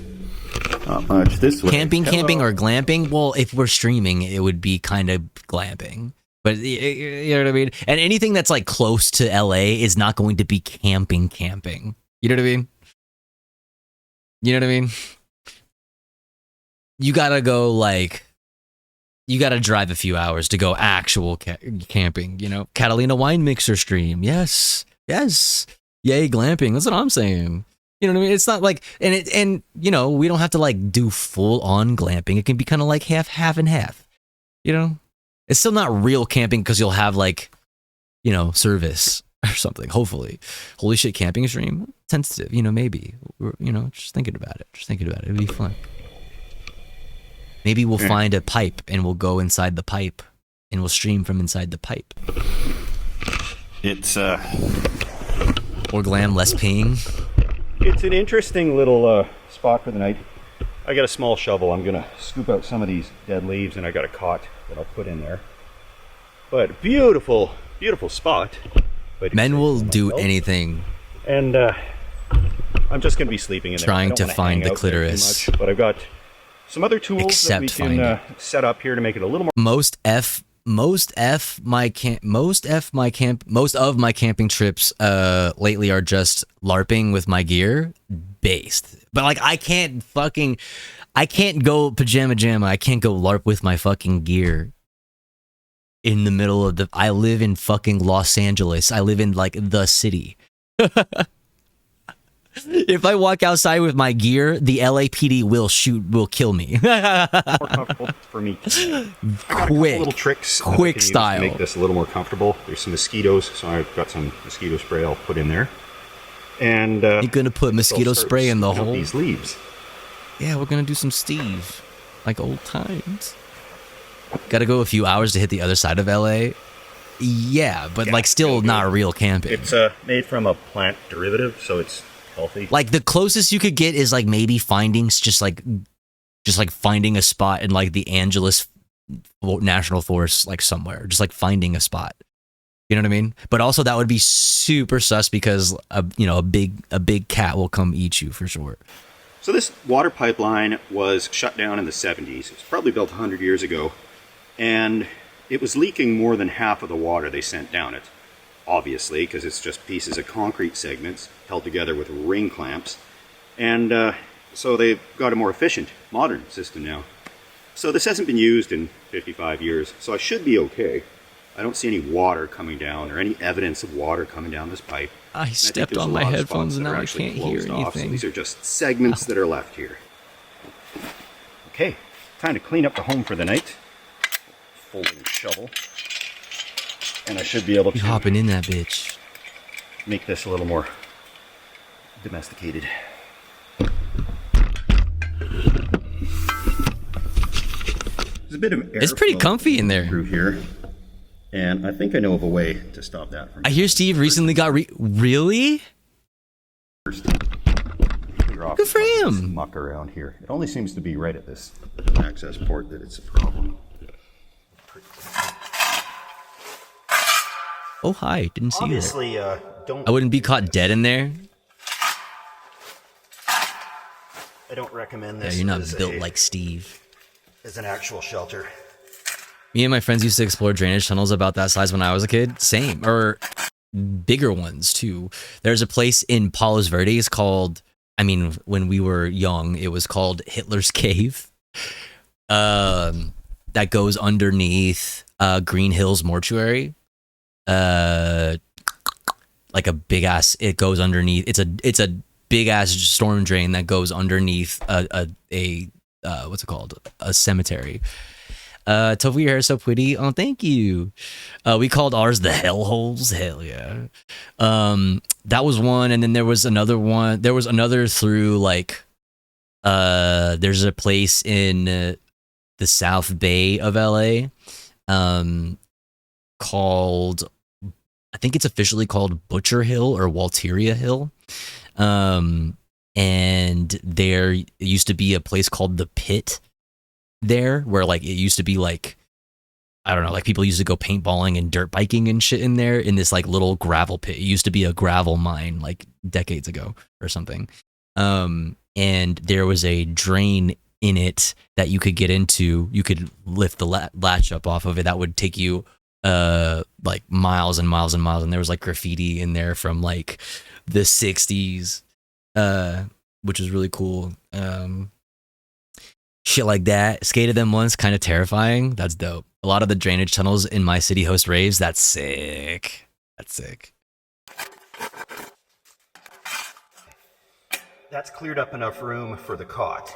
not much this way. Camping or glamping? Well, if we're streaming, it would be kind of glamping. But you know what I mean? And anything that's like close to LA is not going to be camping. You know what I mean? You know what I mean? You gotta go you gotta drive a few hours to go actual camping, you know? Catalina wine mixer stream. Yes. Yay, glamping. That's what I'm saying. You know what I mean? It's not like, and you know, we don't have to like do full on glamping. It can be kind of like half and half, you know? It's still not real camping because you'll have like, you know, service or something, hopefully. Holy shit, camping stream? Tentative, you know, maybe. You know, just thinking about it. It'd be fun. Maybe we'll find a pipe and we'll go inside the pipe and we'll stream from inside the pipe. It's, or glam less peeing. It's an interesting little spot for the night. I got a small shovel. I'm gonna scoop out some of these dead leaves, and I got a cot that I'll put in there. But beautiful spot. But men will do anything. And I'm just gonna be sleeping in there. Trying to find the clitoris. But I've got some other tools that we can set up here to make it a little more. Most of my camping trips lately are just LARPing with my gear based. But like I can't go pajama jamma. I can't go LARP with my fucking gear in the middle of I live in fucking Los Angeles. I live in like the city. If I walk outside with my gear, the LAPD will kill me. More comfortable for me. I got a couple little tricks. Quick style. To make this a little more comfortable. There's some mosquitoes, so I've got some mosquito spray I'll put in there. And you're gonna put mosquito spray in the hole. These leaves. Yeah, we're gonna do some Steve, like old times. Got to go a few hours to hit the other side of LA. Yeah, but like still not real camping. It's made from a plant derivative, so it's healthy. Like the closest you could get is like maybe finding finding a spot in like the Angeles National Forest, like somewhere, just like finding a spot. You know what I mean? But also that would be super sus because a big cat will come eat you for sure. So this water pipeline was shut down in the 70s. It was probably built 100 years ago, and it was leaking more than half of the water they sent down it. Obviously, because it's just pieces of concrete segments held together with ring clamps. And so they've got a more efficient, modern system now. So this hasn't been used in 55 years, so I should be okay. I don't see any water coming down or any evidence of water coming down this pipe. I stepped on my headphones and now I can't hear anything. So these are just segments that are left here. Okay, time to clean up the home for the night. Folding shovel. And I should be able to hopping in that bitch. Make this a little more domesticated. There's a bit of air. It's pretty comfy in there. Through here. And I think I know of a way to stop that from. I hear Steve recently got really? Good for him. Muck around here. It only seems to be right at this access port that it's a problem. Oh hi, didn't see Obviously, you. Don't. I wouldn't be caught dead in there. I don't recommend this. Yeah, you're not built like Steve. As an actual shelter. Me and my friends used to explore drainage tunnels about that size when I was a kid. Same, or bigger ones too. There's a place in Palos Verdes called, when we were young, it was called Hitler's Cave. That goes underneath Green Hills Mortuary. Like a big ass. It goes underneath. It's a big ass storm drain that goes underneath a what's it called? A cemetery. Tofu, your hair is so pretty. Oh, thank you. We called ours the hellholes. Hell yeah. That was one, and then there was another one. There was another through like there's a place in the South Bay of LA called I think it's officially called Butcher Hill or Walteria Hill. And there used to be a place called the Pit there, where like it used to be like, I don't know, like people used to go paintballing and dirt biking and shit in there in this like little gravel pit. It used to be a gravel mine like decades ago or something. And there was a drain in it that you could get into. You could lift the latch up off of it. That would take you like miles and miles and miles. And there was like graffiti in there from like the 60s, which is really cool. Shit like that. Skated them once, kind of terrifying. That's dope. A lot of the drainage tunnels in my city host raves. That's sick. That's sick. That's cleared up enough room for the cot.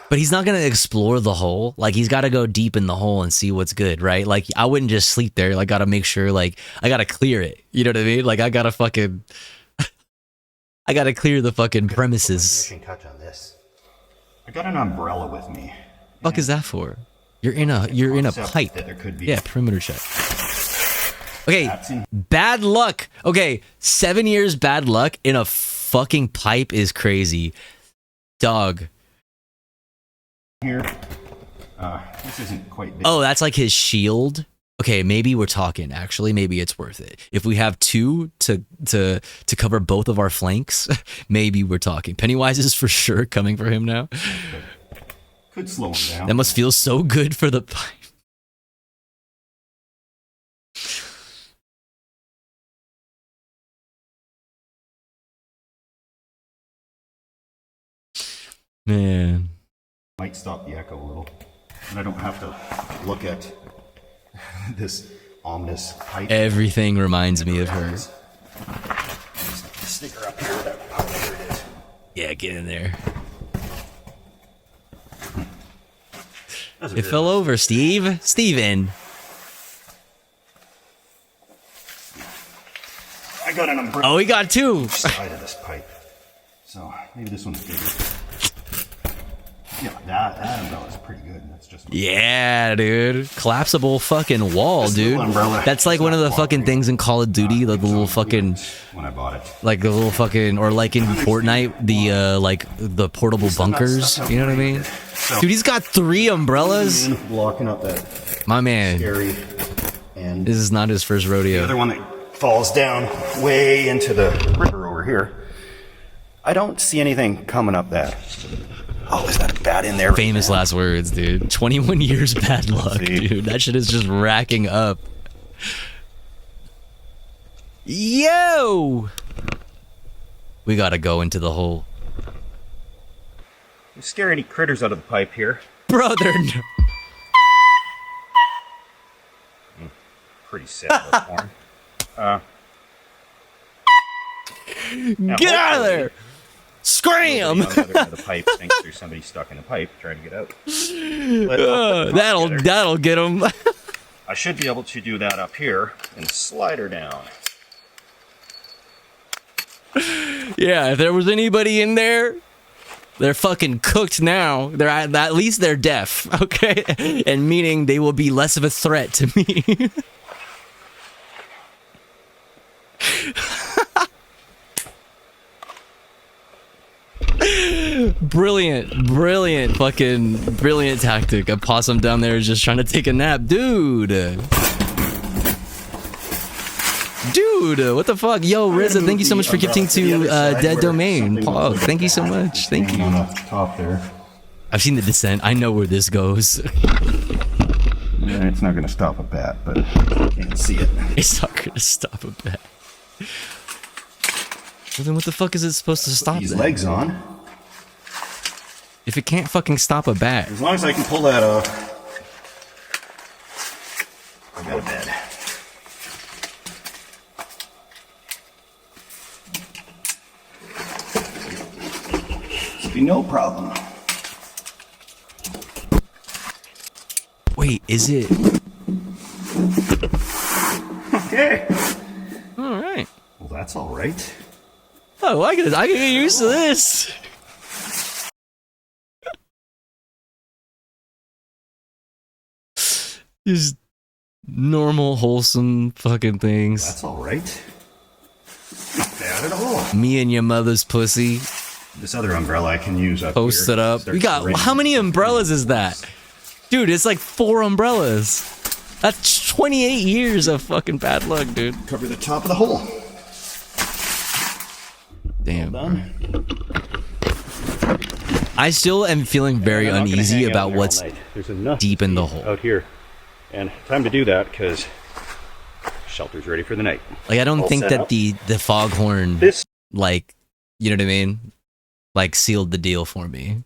But he's not going to explore the hole. Like, he's got to go deep in the hole and see what's good, right? Like, I wouldn't just sleep there. Like, got to make sure, like, I got to clear it. You know what I mean? Like, I got to fucking... I got to clear the fucking premises. Finishing touch on this. I got an umbrella with me. Fuck is that for? You're in a pipe. There could be. Yeah, perimeter check. Okay, bad luck. Okay, 7 years bad luck in a fucking pipe is crazy. Dog. Here. This isn't quite big. Oh, that's like his shield. Okay, maybe we're talking. Actually, maybe it's worth it. If we have two to cover both of our flanks, maybe we're talking. Pennywise is for sure coming for him now. Could slow him down. That must feel so good for the pipe. Man. Might stop the echo a little. And I don't have to look at this ominous pipe. Everything reminds me of her. Stick her up here, whatever it is. Yeah, get in there. It fell over, Steve. Steven. I got an umbrella. Oh, he got two. Side of this pipe. So maybe this one's bigger. Yeah, that umbrella's pretty good. That's just. Yeah, dude. Collapsible fucking wall, This dude. umbrella That's like one of the fucking things in Call of Duty, like the little fucking. When I bought it. Like the little fucking, or like in Fortnite, the like the portable bunkers. You know what I mean? Dude, he's got 3 umbrellas. Blocking up that. My man. Scary. And this is not his first rodeo. The other one that falls down way into the river over here. I don't see anything coming up that. Oh, is that a bat in there? Famous last words, dude. 21 years bad luck, dude. That shit is just racking up. Yo! We gotta go into the hole. You scare any critters out of the pipe here. Brother, no. Pretty sad porn. Get out of there! Scram! On the other end of the pipe thinks there's somebody stuck in the pipe trying to get out. That'll get him. I should be able to do that up here and slide her down. Yeah, if there was anybody in there, they're fucking cooked now. They're at least they're deaf, okay? And meaning they will be less of a threat to me. Brilliant tactic. A possum down there is just trying to take a nap. Dude, what the fuck? Yo, Rizza, thank you so much for gifting to Dead Domain. Paul, thank you so much. Thank you. On the top there. I've seen The Descent. I know where this goes. Yeah, it's not going to stop a bat, but you can see it. It's not going to stop a bat. Well, then what the fuck is it supposed to stop These then? legs on. If it can't fucking stop a bat. As long as I can pull that off, I got a bed. Should be no problem. Wait, is it? Okay. All right. Well, that's all right. Oh, I can get used to this. Just Normal, wholesome fucking things. That's all right. Not bad at all. Me and your mother's pussy. This other umbrella I can use up Post here. it up. We got, how many umbrellas is that? Dude, it's like 4 umbrellas. That's 28 years of fucking bad luck, dude. Cover the top of the hole. Damn. Well done. I still am feeling very uneasy about what's deep in the hole. Out here. And time to do that because shelter's ready for the night. Like, I don't All think set that up. the foghorn, This like, you know what I mean? Like, sealed the deal for me.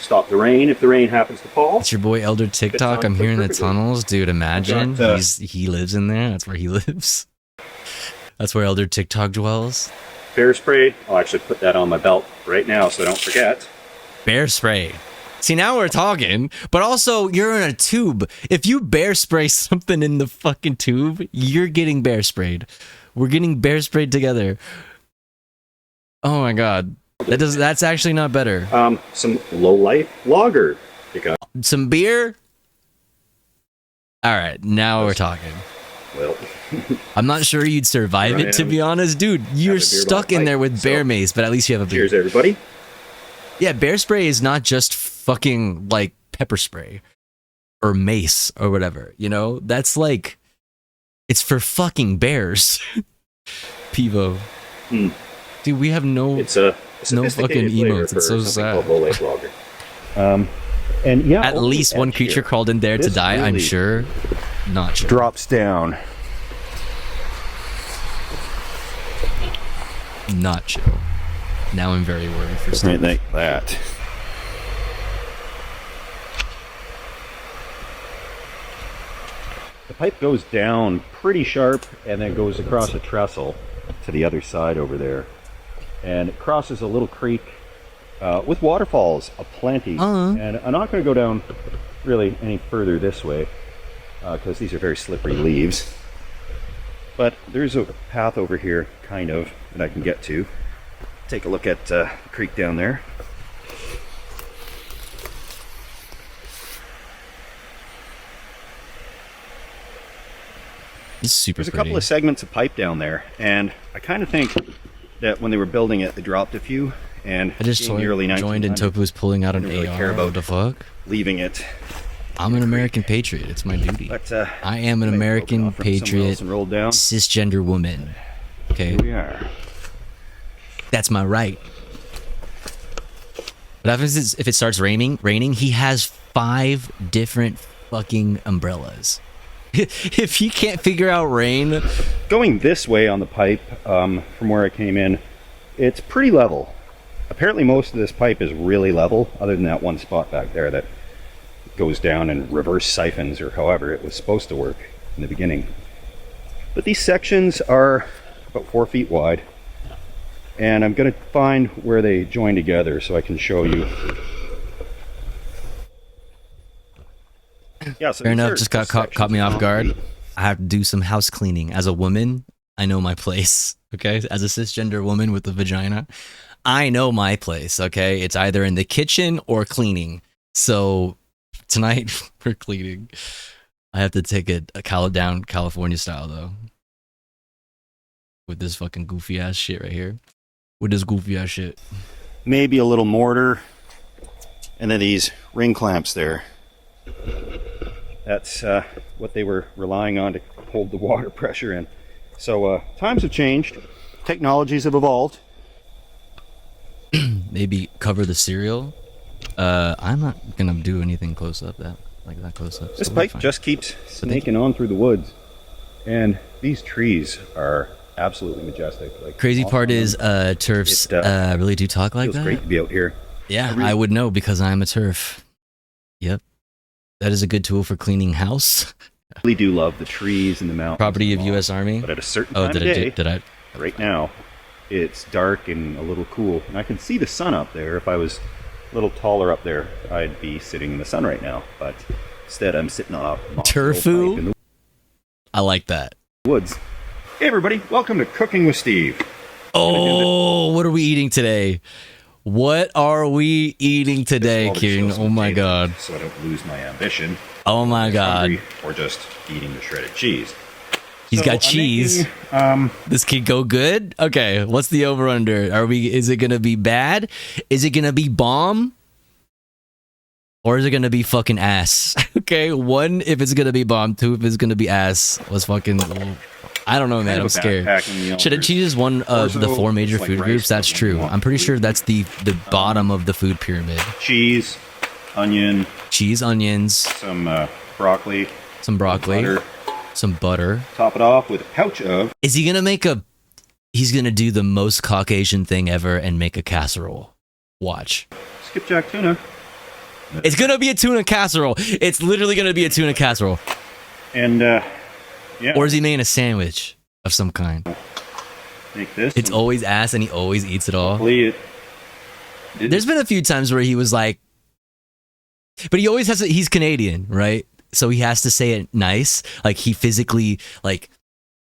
stop the rain if the rain happens to fall. It's your boy Elder TikTok. I'm here in the tunnels, dude. Imagine got, he lives in there. That's where he lives. That's where Elder TikTok dwells. Bear spray. I'll actually put that on my belt right now so I don't forget. Bear spray. See, now we're talking, but also you're in a tube. If you bear spray something in the fucking tube, you're getting bear sprayed. We're getting bear sprayed together. Oh my god. That's actually not better. Some low life lager. Some beer? Alright, now we're talking. Well, I'm not sure you'd survive it, to be honest. Dude, you're stuck in there with bear mace, but at least you have a beer. Cheers, everybody. Yeah, bear spray is not just fucking, like, pepper spray. Or mace, or whatever, you know? That's like... It's for fucking bears. Pivo. Dude, we have no... It's a no fucking emotes. It's so sad. And yeah, at least one creature crawled in there to die, really, I'm sure. Not sure. Drops down. Not chill. Now I'm very worried for stuff. Right like that. The pipe goes down pretty sharp and then goes across a trestle to the other side over there. And it crosses a little creek with waterfalls aplenty. And I'm not going to go down really any further this way because these are very slippery leaves. But there's a path over here, kind of, that I can get to. Take a look at the creek down there. It's super There's a pretty. couple of segments of pipe down there, and I kind of think that when they were building it, they dropped a few. And I just joined and Topu was pulling out an AR. Really care about what the fuck? Leaving it. I'm an American patriot. It's my duty. But, I am an American patriot, rolled down. cisgender woman. Okay. Here we are. That's my right. What happens is if it starts raining, he has 5 different fucking umbrellas. If he can't figure out rain, going this way on the pipe from where I came in, it's pretty level. Apparently most of this pipe is really level, other than that one spot back there that goes down and reverse siphons, or however it was supposed to work in the beginning. But these sections are about 4 feet wide, and I'm going to find where they join together so I can show you. Yeah, so fair enough, just caught me off guard. I have to do some house cleaning. As a woman, I know my place, okay? As a cisgender woman with a vagina, I know my place, okay? It's either in the kitchen or cleaning. So tonight, we're cleaning. I have to take it down California style, though. With this fucking goofy-ass shit right here. With this goofy-ass shit. Maybe a little mortar, and then these ring clamps there. That's what they were relying on to hold the water pressure in. So times have changed. Technologies have evolved. Maybe cover the cereal. I'm not gonna do anything close up that close up. This pipe just keeps snaking on through the woods, and these trees are absolutely majestic. Like, crazy part is turfs really do talk like that. Feels great to be out here. Yeah, I would know because I'm a turf. Yep. That is a good tool for cleaning house. I really do love the trees and the mountains. Property of U.S. Army. But at a certain time of day, did I? Right now, it's dark and a little cool. And I can see the sun up there. If I was a little taller up there, I'd be sitting in the sun right now. But instead, I'm sitting on a turfu. In the I like that. Woods. Hey, everybody. Welcome to Cooking with Steve. Oh, what are we eating today? What are we eating today, King? Oh my god. So I don't lose my ambition. Oh my god. hungry, or just eating the shredded cheese. He's So got I'm cheese. making, This could go good. Okay, what's the over under? Is it gonna be bad? Is it gonna be bomb? Or is it gonna be fucking ass? Okay, one if it's gonna be bomb, two if it's gonna be ass. Let's fucking I don't know, man. I'm scared. Shredded cheese is one of the four major food groups. That's true. I'm pretty sure that's the bottom of the food pyramid. Cheese, onion, onions, some broccoli, butter. Some butter. Top it off with a pouch of. Is he gonna make a? He's gonna do the most Caucasian thing ever and make a casserole. Watch. Skipjack tuna. It's gonna be a tuna casserole. It's literally gonna be a tuna casserole. And yeah. Or is he making a sandwich of some kind? Make this. It's always ass, and he always eats it all. There's been a few times where he was like, but he always has. He's Canadian, right? So he has to say it nice. Like he physically, like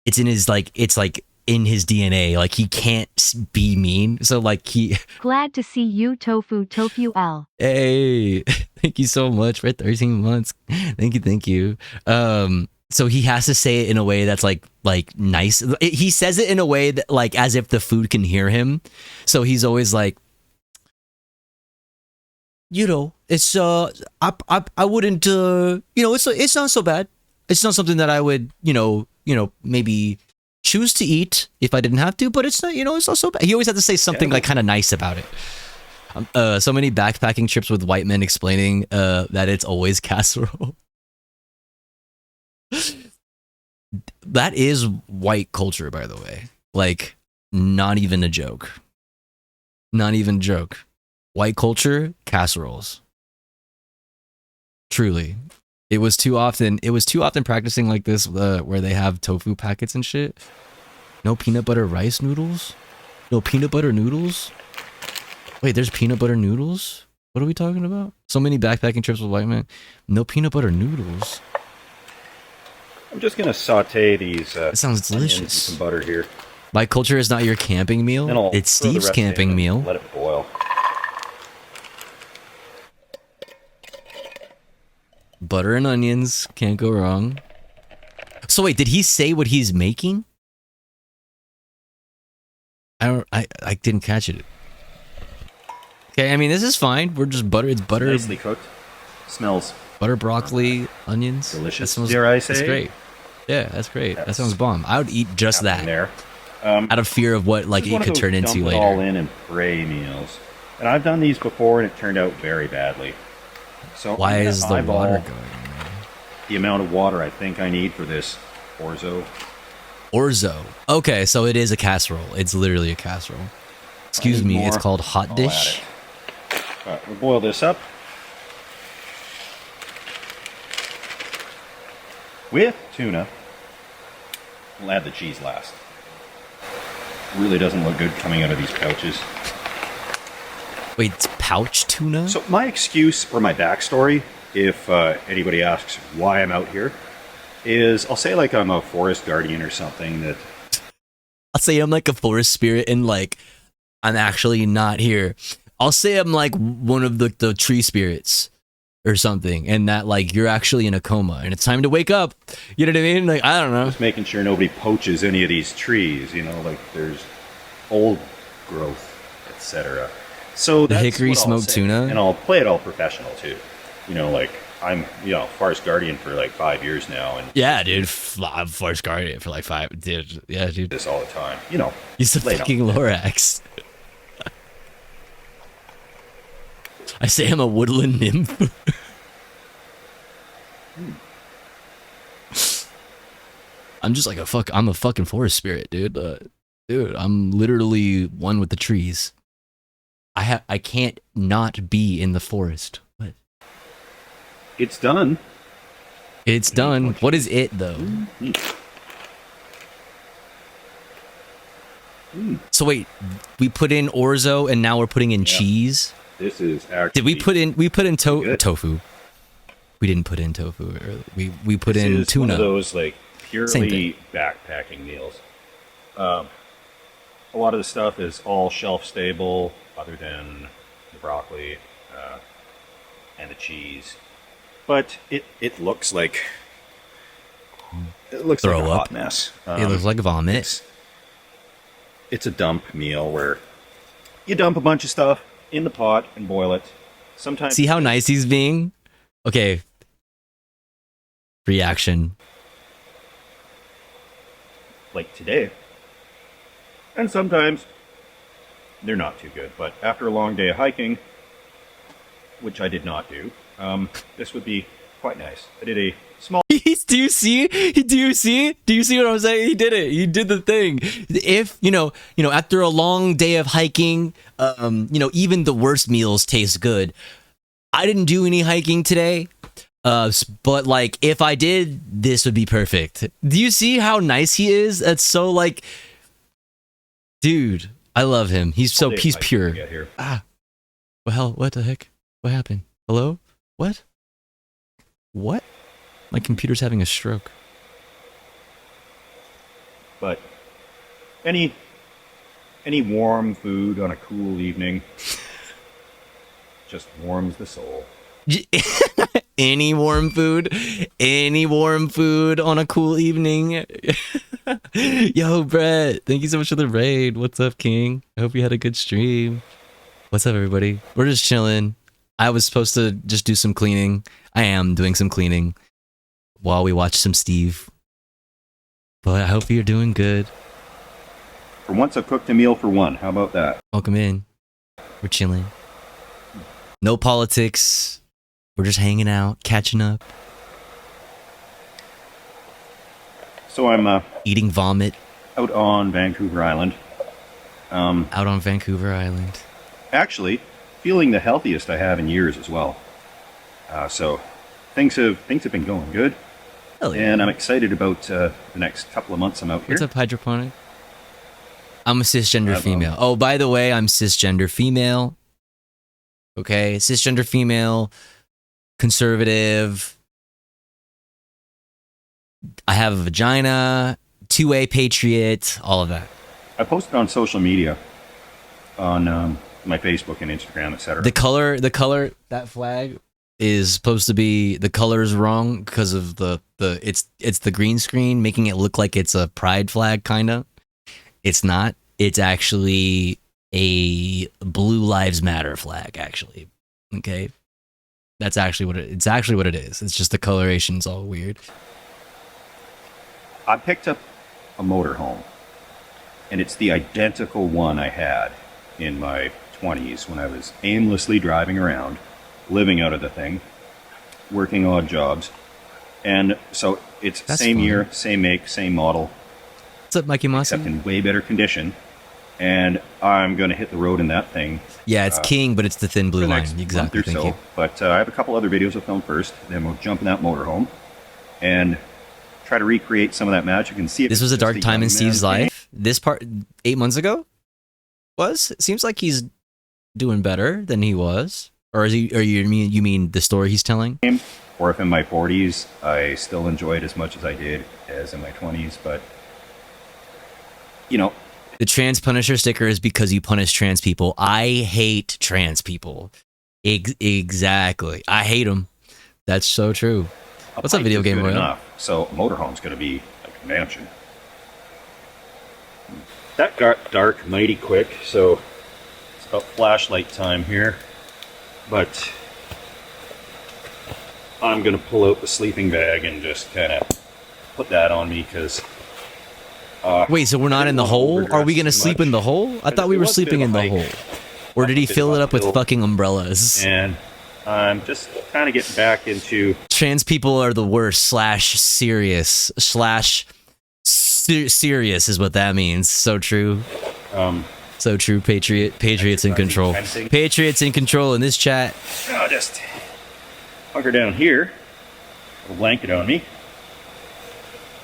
it's in his it's in his DNA. Like he can't be mean. So like he. Glad to see you, Tofu L. Hey, thank you so much for 13 months. Thank you. So he has to say it in a way that's like nice. He says it in a way that like as if the food can hear him. So he's always like, you know, it's I wouldn't it's not so bad. It's not something that I would maybe choose to eat if I didn't have to, but it's not it's not so bad. He always had to say something like kind of nice about it. So many backpacking trips with white men explaining that it's always casserole. That is white culture, by the way. Like, not even a joke. Not even a joke. White culture, casseroles. Truly. It was too often practicing like this where they have tofu packets and shit. No peanut butter rice noodles? No peanut butter noodles? Wait, there's peanut butter noodles? What are we talking about? So many backpacking trips with white men. No peanut butter noodles. I'm just gonna saute these. It sounds delicious. Some butter here. My culture is not your camping meal. It's Steve's camping meal. Let it boil. Butter and onions, can't go wrong. So wait, did he say what he's making? I didn't catch it. Okay, I mean this is fine. We're just butter. It's butter. Nicely cooked. Smells. Butter, broccoli, onions. Delicious. That smells, dare I say? That's great. Yeah, that's great. That sounds bomb. I would eat just that. There. Out of fear of what like it could turn into later. All in and pray meals, and I've done these before, and it turned out very badly. So why is the water going? The amount of water I think I need for this orzo. Orzo. Okay, so it is a casserole. It's literally a casserole. Excuse me. It's called hot dish. All right, we'll boil this up with tuna. We'll add the cheese last. Really doesn't look good coming out of these pouches. Wait, it's pouch tuna? So my excuse or my backstory, if anybody asks why I'm out here, is I'll say like I'm a forest guardian or something that... I'll say I'm like a forest spirit and like I'm actually not here. I'll say I'm like one of the tree spirits or something, and that like you're actually in a coma and it's time to wake up. You know what I mean? Like, I don't know. Just making sure nobody poaches any of these trees, like there's old growth, etc. So the hickory smoked tuna, and I'll play it all professional too. Like I'm, forest guardian for like 5 years now, and yeah, dude, I'm forest guardian for like 5. Dude, yeah, dude, this all the time. He's a fucking Lorax. I say I'm a woodland nymph. I'm just like I'm a fucking forest spirit, dude. Dude, I'm literally one with the trees. I can't not be in the forest. What? It's done. It's done. What is it though? So wait, we put in orzo and now we're putting in cheese. This is actually. Did we put in tofu? We didn't put in tofu. We put in tuna. One of those like purely backpacking meals. A lot of the stuff is all shelf stable, other than the broccoli and the cheese. But it looks like Throw like a up. hot mess. It looks like vomit. It's a dump meal where you dump a bunch of stuff in the pot and boil it. Sometimes See how nice he's being? Okay. Reaction. like today. And sometimes they're not too good. But after a long day of hiking, which I did not do, this would be quite nice. I did a small... Do you see? Do you see? Do you see what I'm saying? He did it. He did the thing. If, you know, after a long day of hiking, even the worst meals taste good. I didn't do any hiking today. But like, if I did, this would be perfect. Do you see how nice he is? That's so like, dude, I love him. He's pure. Ah, well, what the heck? What happened? Hello? What? What? My computer's having a stroke. But any warm food on a cool evening just warms the soul. Any warm food on a cool evening. Yo, Brett, thank you so much for the raid. What's up, King? I hope you had a good stream. What's up, everybody? We're just chilling. I was supposed to just do some cleaning. I am doing some cleaning while we watch some Steve. But I hope you're doing good. For once, I've cooked a meal for one. How about that? Welcome in. We're chilling. No politics. We're just hanging out, catching up. So I'm eating vomit out on Vancouver Island. Out on Vancouver Island. Actually, feeling the healthiest I have in years as well. So things have been going good. Hell yeah. And I'm excited about the next couple of months I'm out here. What's up, Hydroponic? I'm a cisgender female. Oh, by the way, I'm cisgender female. Okay, cisgender female, conservative. I have a vagina, 2A patriot, all of that. I posted on social media, on my Facebook and Instagram, etc. The color, that flag is supposed to be, the color is wrong because of it's the green screen making it look like it's a pride flag, kind of. It's not. It's actually a Blue Lives Matter flag, actually. Okay, that's actually what it's actually what it is. It's just the coloration's all weird. I picked up a motorhome, and it's the identical one I had in my 20s when I was aimlessly driving around, living out of the thing, working odd jobs, and so it's That's same fun. year, same make, same model. What's up, Mikey Mossy? Except in way better condition. And I'm going to hit the road in that thing. Yeah, it's King, but it's the thin blue line. Next Exactly, month or thank so. you. But I have a couple other videos I'll film first. Then we'll jump in that motorhome and try to recreate some of that magic and see if This was a it's dark just time in young Steve's man's game. life. This part, 8 months ago, it seems like he's doing better than he was. Or is he? Or you mean the story he's telling? Or if in my 40s, I still enjoy it as much as I did as in my 20s. But, you know, the trans Punisher sticker is because you punish trans people. I hate trans people. Exactly. I hate them. That's so true. What's up, Video Game Royal? Enough. So a motorhome's going to be like a mansion. That got dark mighty quick, so it's about flashlight time here. But I'm going to pull out the sleeping bag and just kind of put that on me because... Wait, so we're not in the hole? Are we going to sleep in the hole? I thought we were sleeping in the hole. Or did he fill it up with fucking umbrellas? And I'm just kind of getting back into... Trans people are the worst, /serious, serious is what that means. So true. So true, Patriots in control. Patriots in control in this chat. I'll just hunker down here, a blanket on me,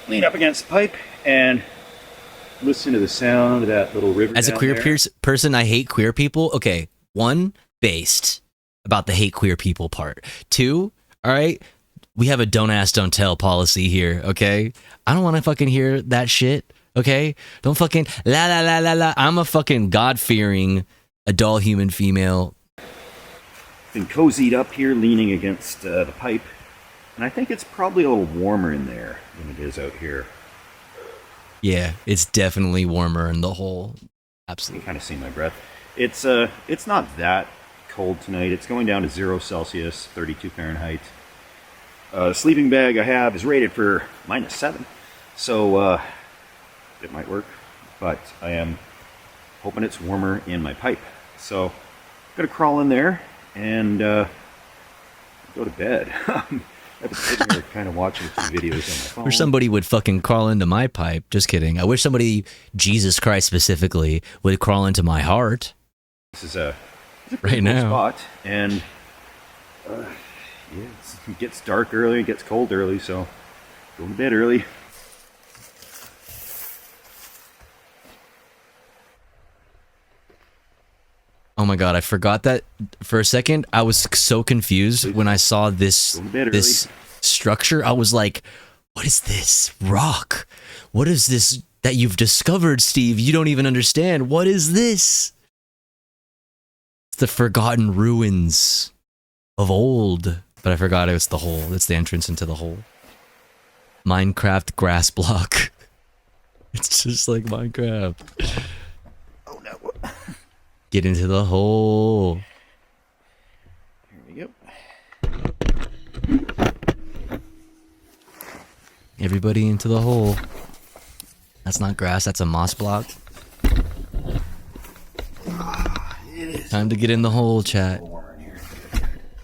lean up against the pipe, and listen to the sound of that little river. As a queer person, I hate queer people. Okay, 1, based about the hate queer people part. 2, all right, we have a don't ask, don't tell policy here, okay? I don't want to fucking hear that shit, okay? Don't fucking la la la la la. I'm a fucking God-fearing adult human female. Been cozied up here, leaning against the pipe, And I think it's probably a little warmer in there than it is out here. Yeah, it's definitely warmer in the hole. You Absolutely. can kind of see my breath. It's not that cold tonight. It's going down to 0 Celsius, 32 Fahrenheit. The sleeping bag I have is rated for -7, so it might work. But I am hoping it's warmer in my pipe. So I'm gonna crawl in there and go to bed. I've been sitting here kind of watching a few videos on my phone. I wish somebody would fucking crawl into my pipe. Just kidding. I wish somebody, Jesus Christ specifically, would crawl into my heart. This is a right cool now spot, and yeah, it gets dark early, it gets cold early, so go to bed early. Oh my god, I forgot that for a second. I was so confused when I saw this structure. I was like, what is this rock? What is this that you've discovered, Steve? You don't even understand. What is this? It's the forgotten ruins of old. But I forgot it was the hole. It's the entrance into the hole. Minecraft grass block. It's just like Minecraft. Oh no. Get into the hole. Here we go. Everybody into the hole. That's not grass, that's a moss block. Time to get in the hole, chat.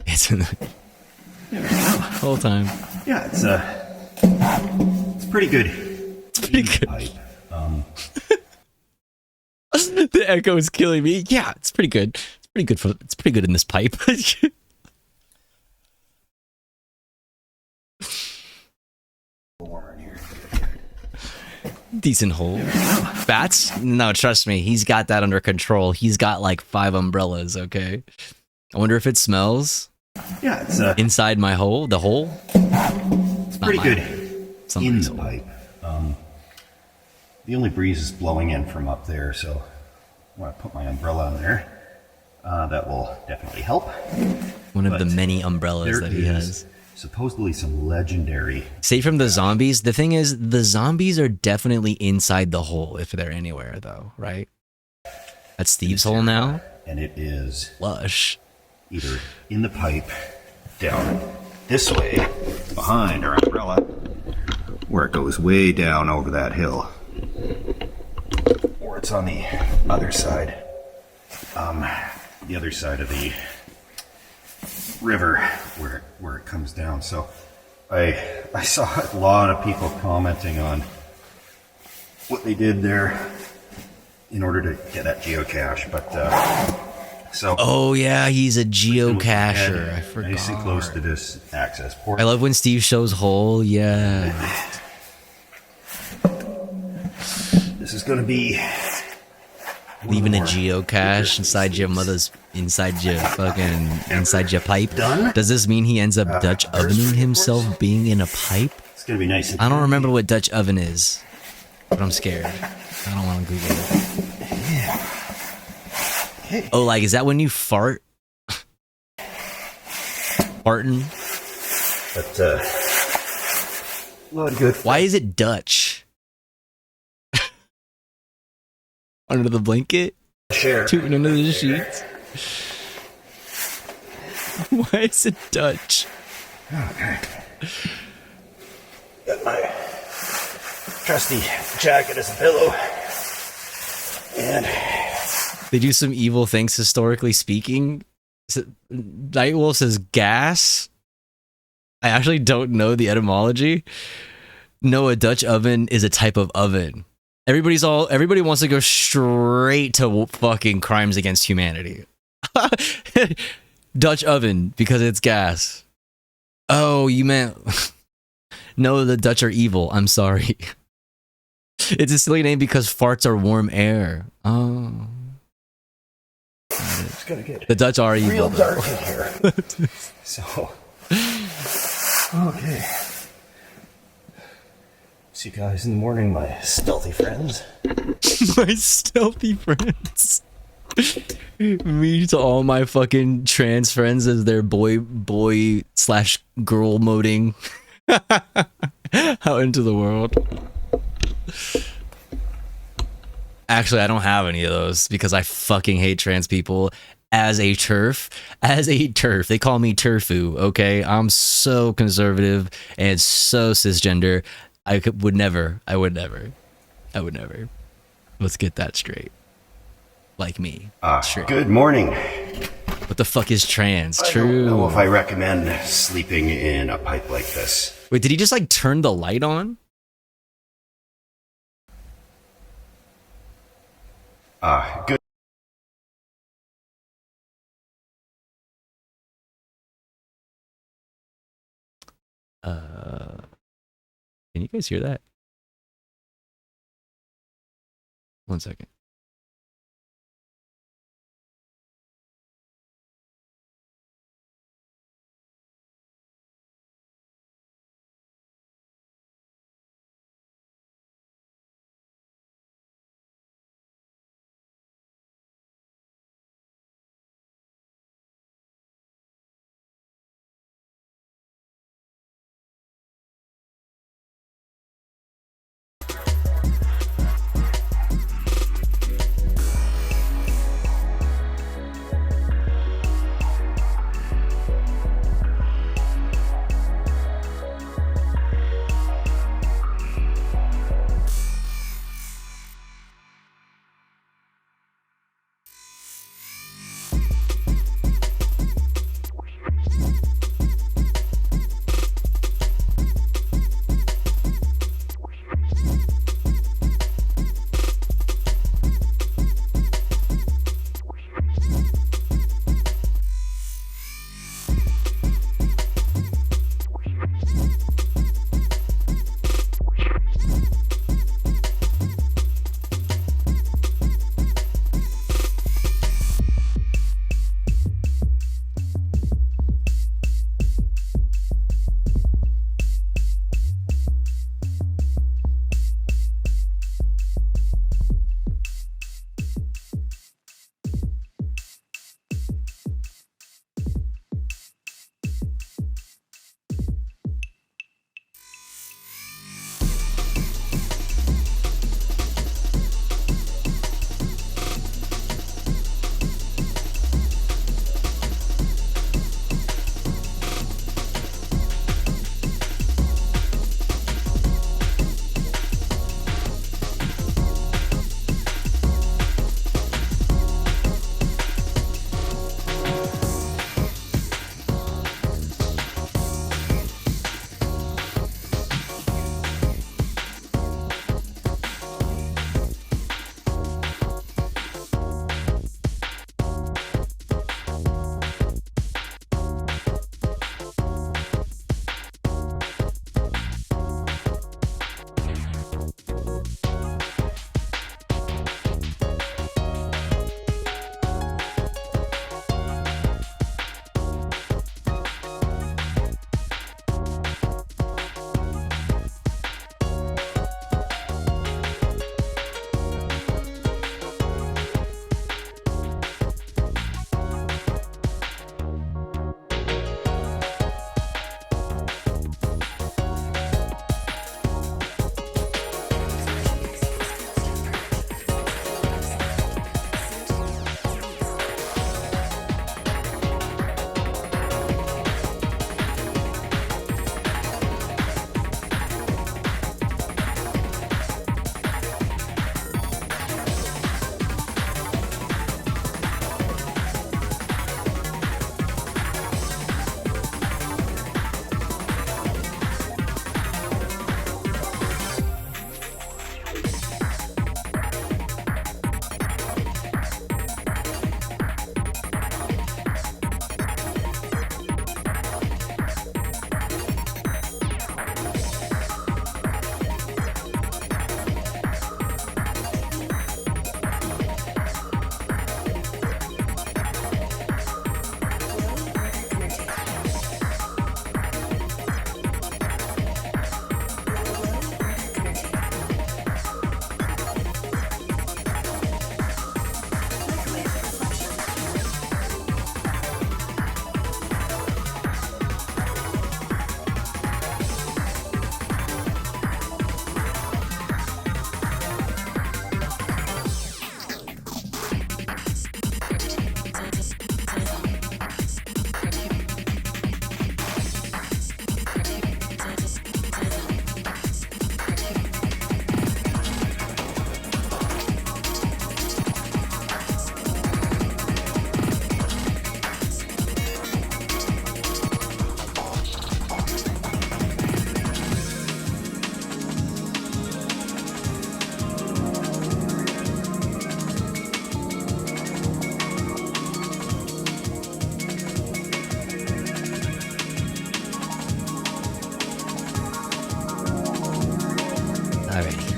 It's in the whole time. Yeah, it's pretty good. It's pretty good. The echo is killing me. Yeah, it's pretty good. It's pretty good for. It's pretty good in this pipe. Decent hole. Bats? No, trust me. He's got that under control. He's got like 5 umbrellas, okay? I wonder if it smells. Yeah, it's inside my hole. The hole? It's pretty good in the hole. pipe. The only breeze is blowing in from up there, so I want to put my umbrella on there. That will definitely help. One of the many umbrellas that he has. Supposedly some legendary. Save from the zombies. The thing is, the zombies are definitely inside the hole if they're anywhere, though, right? That's Steve's hole now. And it is lush. Either in the pipe, down this way, behind our umbrella, where it goes way down over that hill, or it's on the other side. The other side of the river where it comes down. So I saw a lot of people commenting on what they did there in order to get that geocache, but so oh yeah, he's a geocacher. I forgot. Nice and close to this access port. I love when Steve shows hole. Yeah. This is gonna be leaving a geocache inside your mother's, inside your pipe. Done? Does this mean he ends up Dutch ovening himself being in a pipe? It's gonna be nice. I don't remember what Dutch oven is, but I'm scared. I don't want to Google it. Yeah. Hey. Oh, like, is that when you fart? Farting? But a lot of good. Why is it Dutch? Under the blanket? Share. Tooting under the sheets? Why is it Dutch? Okay. Got my trusty jacket as a pillow. And they do some evil things historically speaking. Nightwolf says gas. I actually don't know the etymology. No, a Dutch oven is a type of oven. Everybody wants to go straight to fucking crimes against humanity. Dutch oven because it's gas. Oh, you meant no, the Dutch are evil. I'm sorry. It's a silly name because farts are warm air. Oh. It's gonna get the Dutch are evil. Real dark in here. So okay. See you guys in the morning, my stealthy friends. My stealthy friends. Me to all my fucking trans friends as their boy slash girl moding out into the world. Actually, I don't have any of those because I fucking hate trans people. As a turf, they call me turfu. Okay, I'm so conservative and so cisgender. I would never. Let's get that straight. Like me. Straight. Good morning. What the fuck is trans? I True. don't know if I recommend sleeping in a pipe like this. Wait, did he just like turn the light on? Good. Can you guys hear that? One second.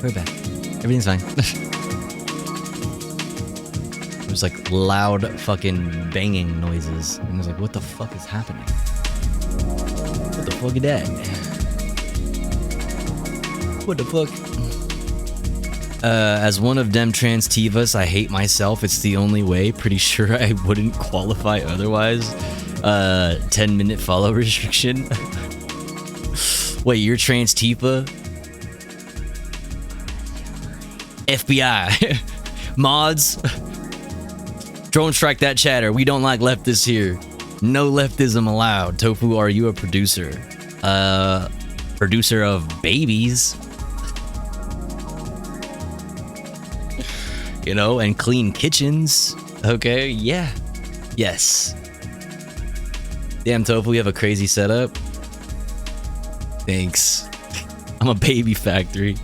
We're back. Everything's fine. It was like loud fucking banging noises. And I was like, what the fuck is happening? What the fuck is that? What the fuck? As one of them trans Tivas, I hate myself. It's the only way. Pretty sure I wouldn't qualify otherwise. 10-minute follow restriction. Wait, you're trans Tifa? FBI. Mods. Drone strike that chatter. We don't like leftists here. No leftism allowed. Tofu, are you a producer? Producer of babies. You know, and clean kitchens. Okay, yeah. Yes. Damn, Tofu, you have a crazy setup. Thanks. I'm a baby factory.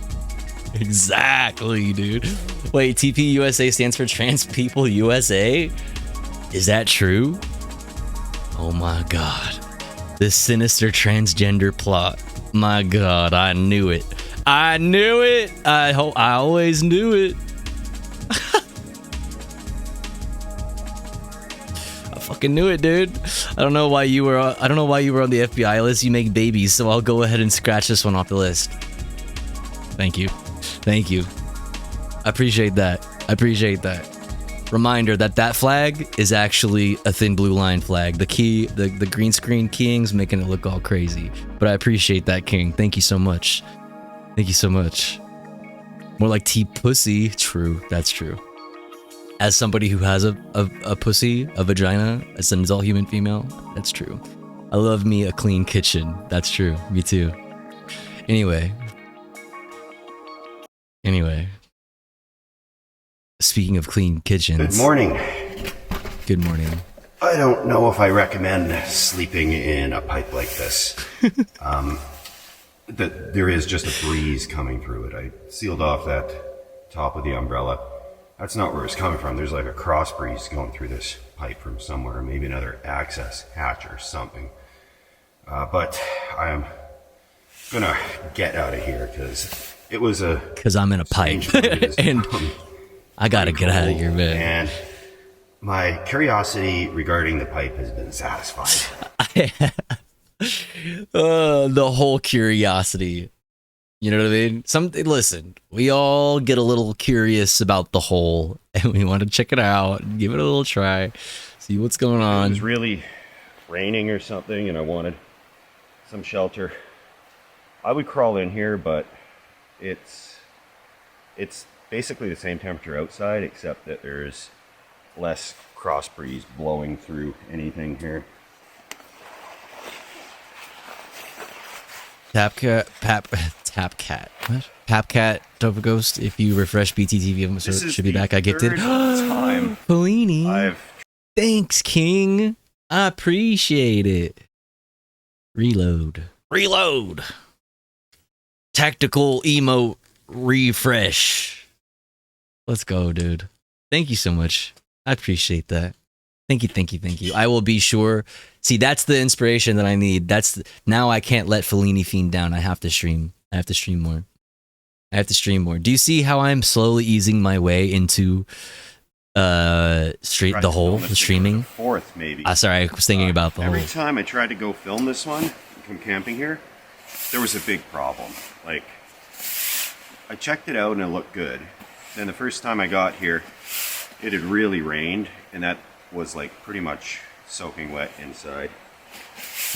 Exactly, dude. Wait, TP USA stands for Trans People USA? Is that true? Oh my god. This sinister transgender plot. My god, I knew it. I knew it. I always knew it. I fucking knew it, dude. I don't know why you were on the FBI list. You make babies, so I'll go ahead and scratch this one off the list. Thank you. Thank you. I appreciate that. I appreciate that. Reminder that flag is actually a thin blue line flag. The green screen keying's making it look all crazy. But I appreciate that, King. Thank you so much. Thank you so much. More like T-pussy. True. That's true. As somebody who has a pussy, a vagina, as an adult human female, that's true. I love me a clean kitchen. That's true. Me too. Anyway. Speaking of clean kitchens. Good morning. Good morning. I don't know if I recommend sleeping in a pipe like this. There is just a breeze coming through it. I sealed off that top of the umbrella. That's not where it's coming from. There's like a cross breeze going through this pipe from somewhere, maybe another access hatch or something. But I'm gonna get out of here because it was a... Because I'm in a pipe. And I gotta get out of here, man. And my curiosity regarding the pipe has been satisfied. The whole curiosity. You know what I mean? Listen, we all get a little curious about the hole, and we want to check it out, and give it a little try, see what's going on. It was really raining or something, and I wanted some shelter. I would crawl in here, but it's basically the same temperature outside, except that there's less cross breeze blowing through anything here. Tapcat, what? Papcat, Tofu Ghost, if you refresh BTTV, it should be back. I gifted. Time Fellini. Thanks, King. I appreciate it. Reload. Tactical emote refresh. Let's go, dude. Thank you so much. I appreciate that. Thank you. I will be sure. See, that's the inspiration that I need. Now I can't let Fellini Fiend down. I have to stream. I have to stream more. Do you see how I'm slowly easing my way into the streaming? Fourth, maybe. Sorry, I was thinking about the Every whole. time I tried to go film this one, come camping here, there was a big problem. Like, I checked it out and it looked good. Then the first time I got here, it had really rained, and that was like pretty much soaking wet inside.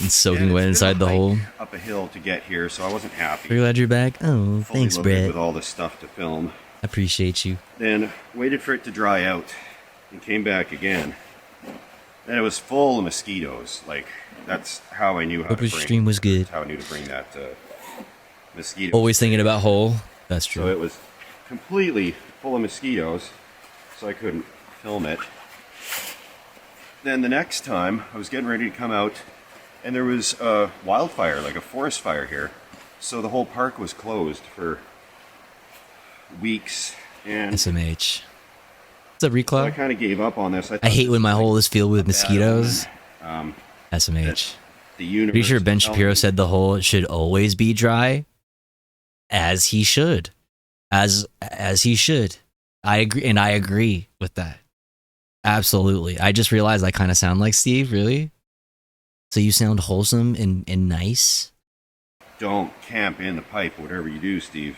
And soaking wet inside the hole. Up a hill to get here, so I wasn't happy. We're glad you're back. Oh, Fully thanks, loaded Brett. with all this stuff to film. I appreciate you. Then waited for it to dry out, and came back again. And it was full of mosquitoes. Like, that's how I knew how Hope to your bring. stream was good. That's how I knew to bring that mosquito. Always thinking about hole. That's true. So it was completely full of mosquitoes, so I couldn't film it. Then the next time, I was getting ready to come out, and there was a wildfire, like a forest fire here. So the whole park was closed for weeks. And SMH. What's up, Reclaw? so I kind of gave up on this. I hate when my hole is filled with bad mosquitoes. omen. SMH. The universe Pretty sure Ben is telling Shapiro me. said the hole should always be dry. As he should. as he should. I agree with that. Absolutely. I just realized I kind of sound like Steve, really? So you sound wholesome and nice? Don't camp in the pipe, whatever you do, Steve.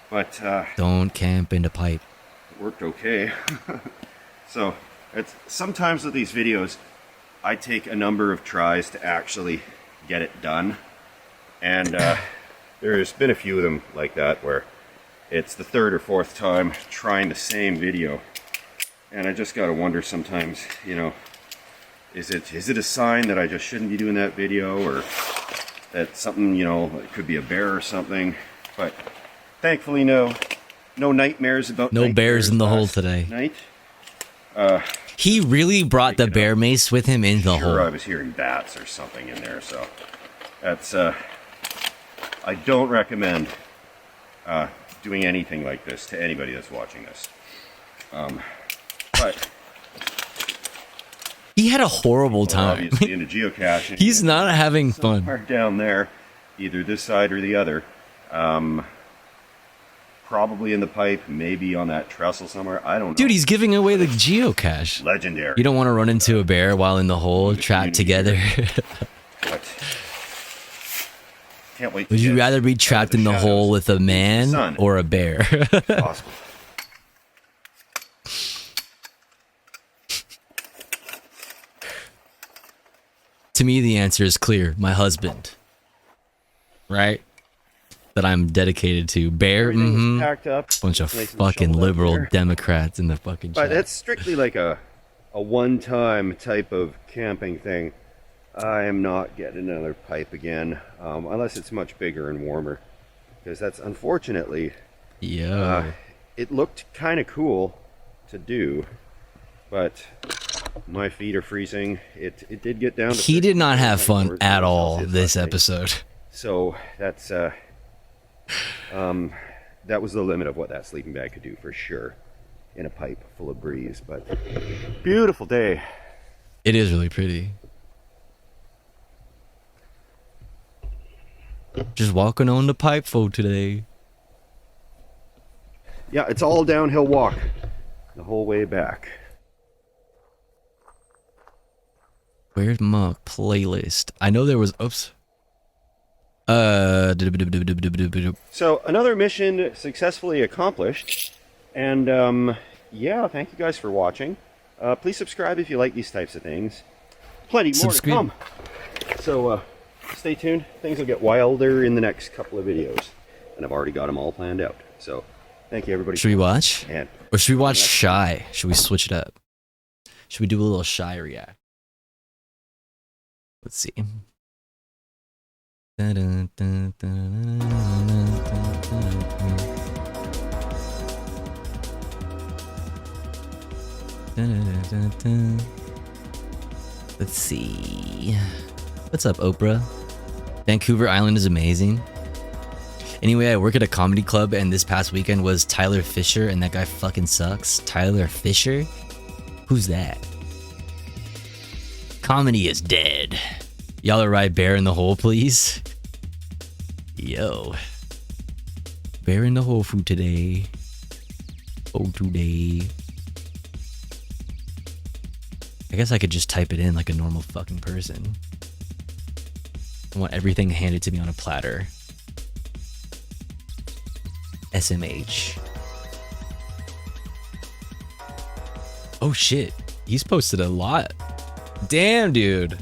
But, don't camp in the pipe. It worked okay. So, sometimes with these videos, I take a number of tries to actually get it done. And, there's been a few of them like that where it's the third or fourth time trying the same video. And I just gotta wonder sometimes, you know, is it a sign that I just shouldn't be doing that video, or that something, you know, it could be a bear or something. But thankfully, no nightmares about no bears in the hole today. Night. He really brought the bear mace with him in the hole. I was hearing bats or something in there, so that's I don't recommend doing anything like this to anybody that's watching this. But he had a horrible time. Obviously, into geocaching. He's not having fun. Somewhere down there, either this side or the other. Probably in the pipe, maybe on that trestle somewhere. I don't know. Dude, he's giving away the geocache. Legendary. You don't want to run into a bear while in the hole, trapped together. But can't wait. Would you rather be trapped in the hole with a man or a bear? Possible. To me, the answer is clear. My husband. Right? That I'm dedicated to. Bear? Mm-hmm. Packed up. Bunch of fucking liberal Democrats in the fucking chat. But that's strictly like a one-time type of camping thing. I am not getting another pipe again, unless it's much bigger and warmer. Because that's unfortunately... Yeah. It looked kind of cool to do, but my feet are freezing. It did get down to... He did not have fun at all this episode. So that's that was the limit of what that sleeping bag could do for sure in a pipe full of breeze. But beautiful day. It is really pretty. Just walking on the pipe full today. Yeah, it's all downhill walk the whole way back. Where's my playlist? I know there was... Oops. So, another mission successfully accomplished. And, yeah, thank you guys for watching. Please subscribe if you like these types of things. Plenty more to come. So, stay tuned. Things will get wilder in the next couple of videos. And I've already got them all planned out. So, thank you, everybody. Should we watch? And or should we watch Shy? Should we switch it up? Should we do a little Shy react? Let's see. Let's see. What's up, Oprah? Vancouver Island is amazing. Anyway, I work at a comedy club, and this past weekend was Tyler Fisher, and that guy fucking sucks. Tyler Fisher? Who's that? Comedy is dead. Y'all ride Bear in the Hole, please? Yo. Bear in the Hole for today. Oh, today. I guess I could just type it in like a normal fucking person. I want everything handed to me on a platter. SMH. Oh shit. He's posted a lot. Damn, dude.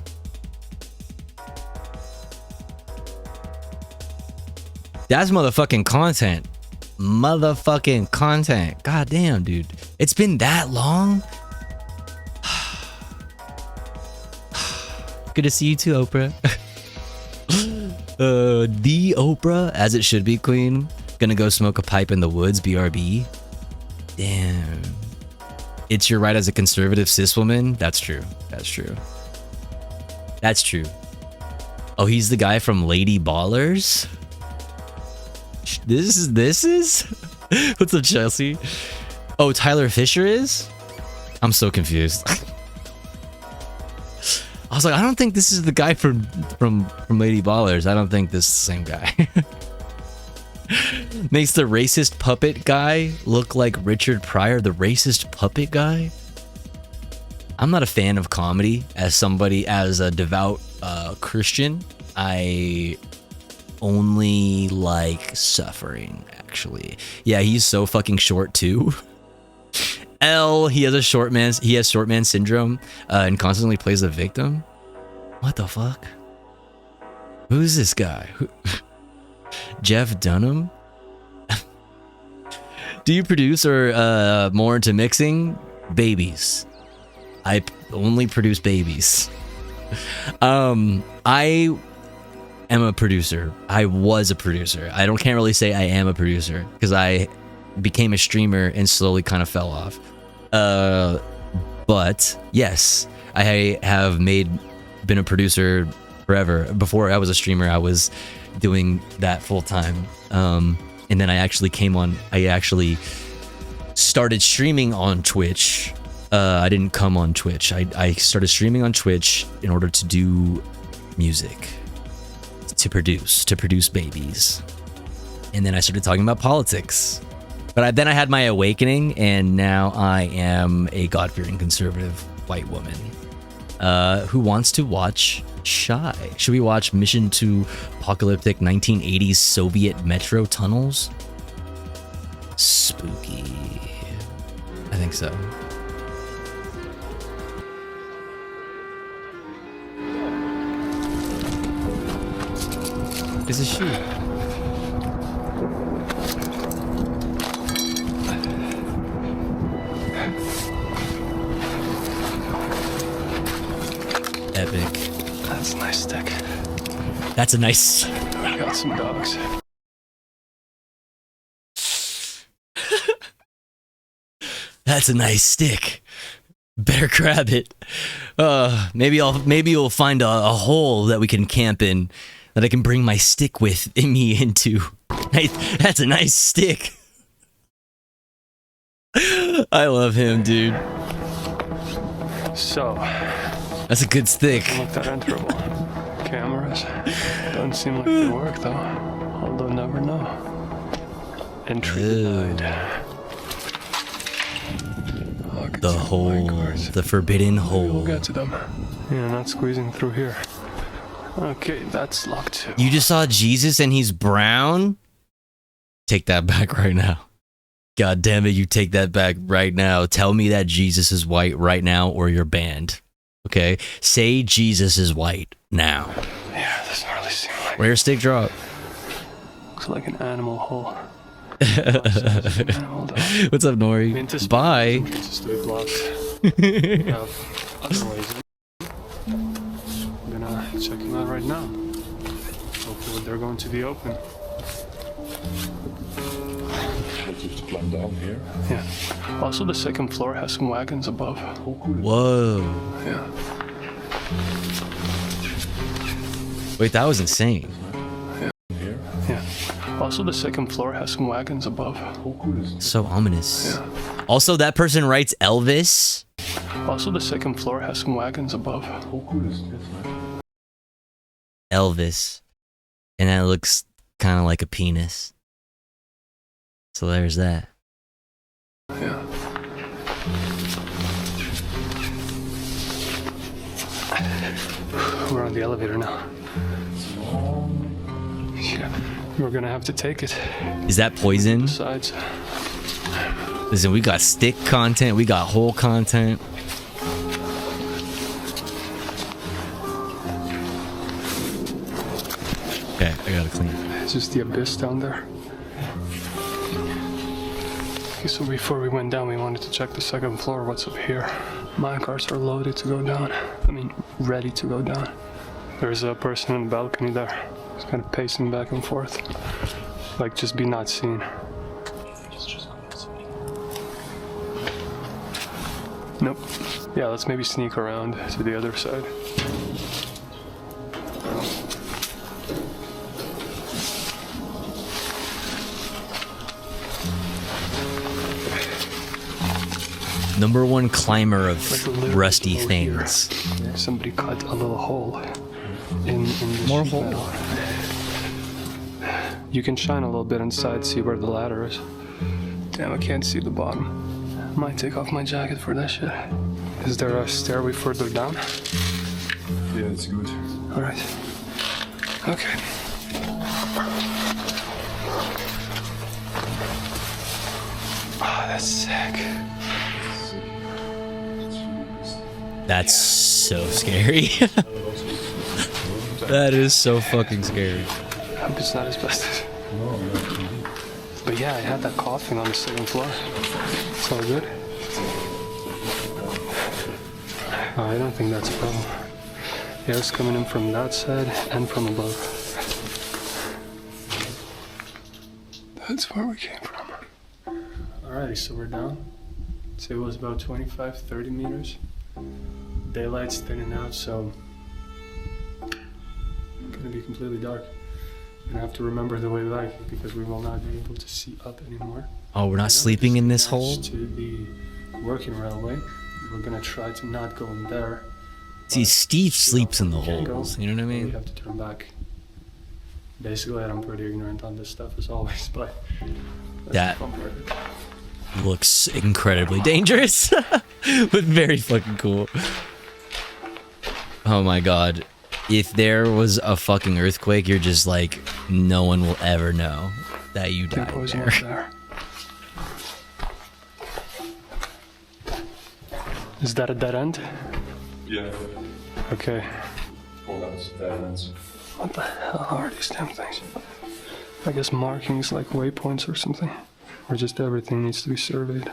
That's motherfucking content. Motherfucking content. God damn, dude. It's been that long? Good to see you too, Oprah. The Oprah, as it should be, queen. Gonna go smoke a pipe in the woods, BRB. Damn. It's your right as a conservative cis woman? That's true. That's true. That's true. Oh, he's the guy from Lady Ballers? This is? What's up, Chelsea? Oh, Tyler Fisher is? I'm so confused. I was like, I don't think this is the guy from Lady Ballers. I don't think this is the same guy. Makes the racist puppet guy look like Richard Pryor, the racist puppet guy? I'm not a fan of comedy. As a devout Christian, I only like suffering, actually. Yeah, he's so fucking short too. He has short man syndrome and constantly plays the victim. What the fuck? Who's this guy? Jeff Dunham? Do you produce or more into mixing? Babies. I only produce babies. I am a producer. I was a producer. Can't really say I am a producer because I became a streamer and slowly kind of fell off. But yes, I have been a producer forever. Before I was a streamer, I was doing that full time. And then I actually started streaming on Twitch. I didn't come on Twitch. I started streaming on Twitch in order to do music, to produce babies. And then I started talking about politics. But then I had my awakening, and now I am a God-fearing conservative white woman who wants to watch Shy. Should we watch Mission to Apocalyptic 1980s Soviet Metro Tunnels? Spooky. I think so. It's a shoe. Epic. That's a nice stick. That's a nice. I got some dogs. That's a nice stick. Better grab it. Maybe you'll find a hole that we can camp in, that I can bring my stick with me into. That's a nice stick. I love him, dude. So, that's a good stick. Don't look that enterable. Cameras don't seem like they work though. Although never know. Entry denied. The hole, the forbidden hole. We'll get to them. Yeah, not squeezing through here. Okay, that's locked too. You just saw Jesus and he's brown? Take that back right now. God damn it, you take that back right now. Tell me that Jesus is white right now or you're banned. Okay? Say Jesus is white now. Yeah, doesn't really seem like... Rare stick drop. Looks like an animal hole. What's up, Nori? Bye. Just to be blocked. Otherwise, I'm gonna check them out right now. Hopefully they're going to be open. To climb down here. Yeah. Also, the second floor has some wagons above. Whoa. Yeah. Wait, that was insane. Yeah. Yeah. Also, the second floor has some wagons above. So ominous. Yeah. Also, that person writes Elvis. Also, the second floor has some wagons above. Elvis. And that looks kind of like a penis. So there's that. Yeah. We're on the elevator now. Yeah, we're gonna have to take it. Is that poison? Besides, listen, we got stick content, we got whole content. Okay, I gotta clean. It's just the abyss down there. Okay, so before we went down, we wanted to check the second floor. What's up here? My cars are loaded to go down. I mean, ready to go down. There's a person on the balcony there. He's kind of pacing back and forth. Like, just be not seen. Nope. Yeah, let's maybe sneak around to the other side. Number one climber of rusty things. Somebody cut a little hole in this more metal. hole. You can shine a little bit inside, see where the ladder is. Damn, I can't see the bottom. Might take off my jacket for that shit. Is there a stairway further down? Yeah, it's good. Alright. Okay. Oh, that's sick. That's so scary. That is so fucking scary. I hope it's not as best as... But yeah, I had that coughing on the second floor. It's all good. Oh, I don't think that's a problem. Air's coming in from that side and from above. That's where we came from. Alrighty, so we're down. So it was about 25, 30 meters. Daylight's thinning out, so it's gonna be completely dark. We're gonna have to remember the way back because we will not be able to see up anymore. Oh, we're not sleeping in this hole? To the working railway. We're gonna try to not go in there. See, Steve sleeps in the holes, you know what I mean? We have to turn back. Basically, I'm pretty ignorant on this stuff as always, but that looks incredibly dangerous, but very fucking cool. Oh my god. If there was a fucking earthquake, you're just like, no one will ever know that you died there. Is that a dead end? Yeah. Okay. Oh, that's dead ends. What the hell are these damn things? I guess markings like waypoints or something. Or just everything needs to be surveyed.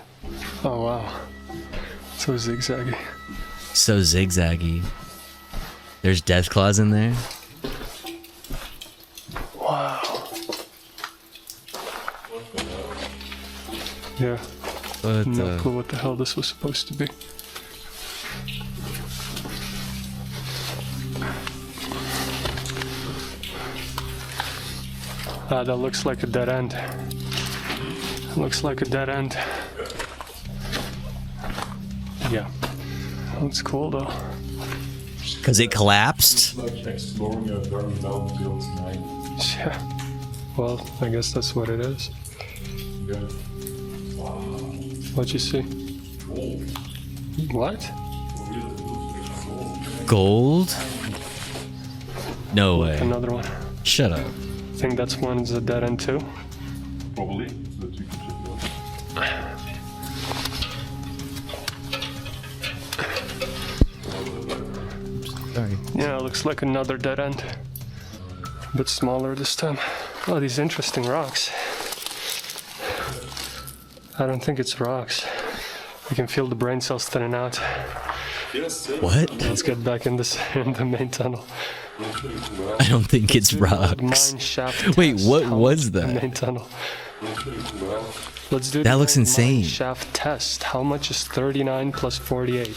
Oh wow. So zigzaggy. So zigzaggy. There's death claws in there. Wow. Yeah. But, no clue what the hell this was supposed to be. That looks like a dead end. Looks like a dead end. Yeah. Looks cool though. Because it collapsed? It's like exploring a very well-built mine. Yeah. Well, I guess that's what it is. Yeah. Wow. What'd you see? Gold. What? Gold? No way. Another one. Shut up. I think that's one is a dead end too. Probably, but you can check it out. Sorry. Yeah, it looks like another dead end. A bit smaller this time. Oh, these interesting rocks. I don't think it's rocks. I can feel the brain cells thinning out. What? Let's get back in the main tunnel. I don't think it's rocks. Mine shaft Wait, test. what was The that? main tunnel. Let's do That the looks mine insane. shaft test. How much is 39 plus 48?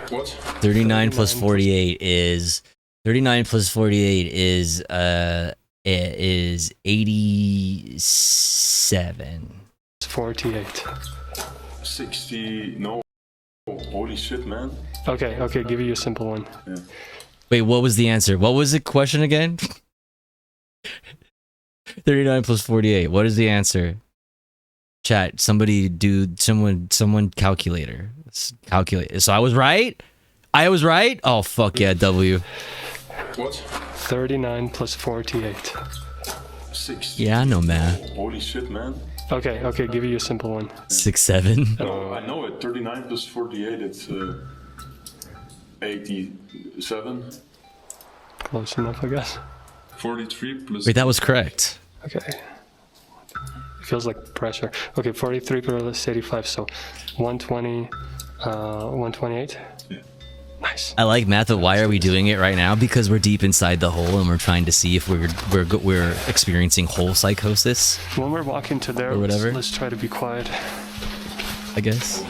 What? 39 plus 48 is 39 plus 48 is 87. It's 48. 60. No. Holy shit, man. Okay, give you a simple one. Yeah. Wait, what was the answer? What was the question again? 39 plus 48. What is the answer? Chat, somebody someone calculator. Calculate. So I was right? Oh fuck yeah, W. What? 39 plus 48. 60. Yeah, I know math. Holy shit, man. Okay, give you a simple one. 6, 7. No, I know it. 39 plus 48, it's 87. Close enough, I guess. 43 plus... Wait, that was correct. Okay. It feels like pressure. Okay, 43 plus 85, so 120, 128. Yeah. Nice. I like math, but why are we doing it right now? Because we're deep inside the hole and we're trying to see if we're experiencing hole psychosis. When we're walking to there, or whatever. let's try to be quiet. I guess.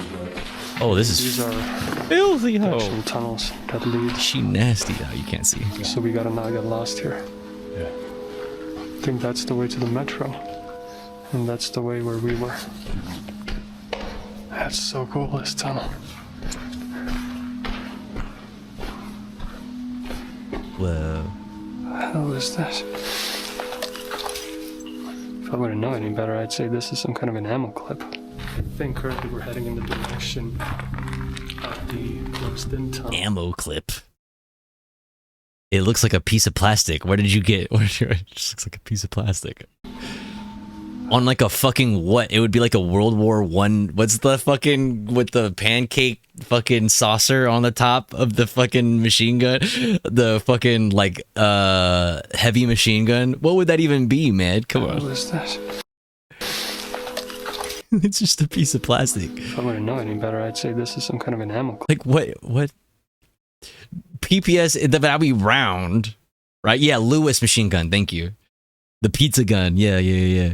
Oh, this is These are filthy. actual tunnels that lead. She nasty though. You can't see. So we gotta not get lost here. Yeah. I think that's the way to the metro, and that's the way where we were. That's so cool, this tunnel. Whoa. What the hell is this? If I wouldn't know any better, I'd say this is some kind of an ammo clip. I think currently we're heading in the direction of the closed-in tunnel. Ammo clip. It looks like a piece of plastic. Where did you get? It just looks like a piece of plastic. On like a fucking what? It would be like a World War I. What's the fucking with the pancake fucking saucer on the top of the fucking machine gun? The fucking like heavy machine gun. What would that even be, man? Come on. What is this? It's just a piece of plastic. If I wouldn't know any better, I'd say this is some kind of an ammo clip. Like what? PPS, that'd be round, right? Yeah, Lewis machine gun. Thank you. The pizza gun. Yeah.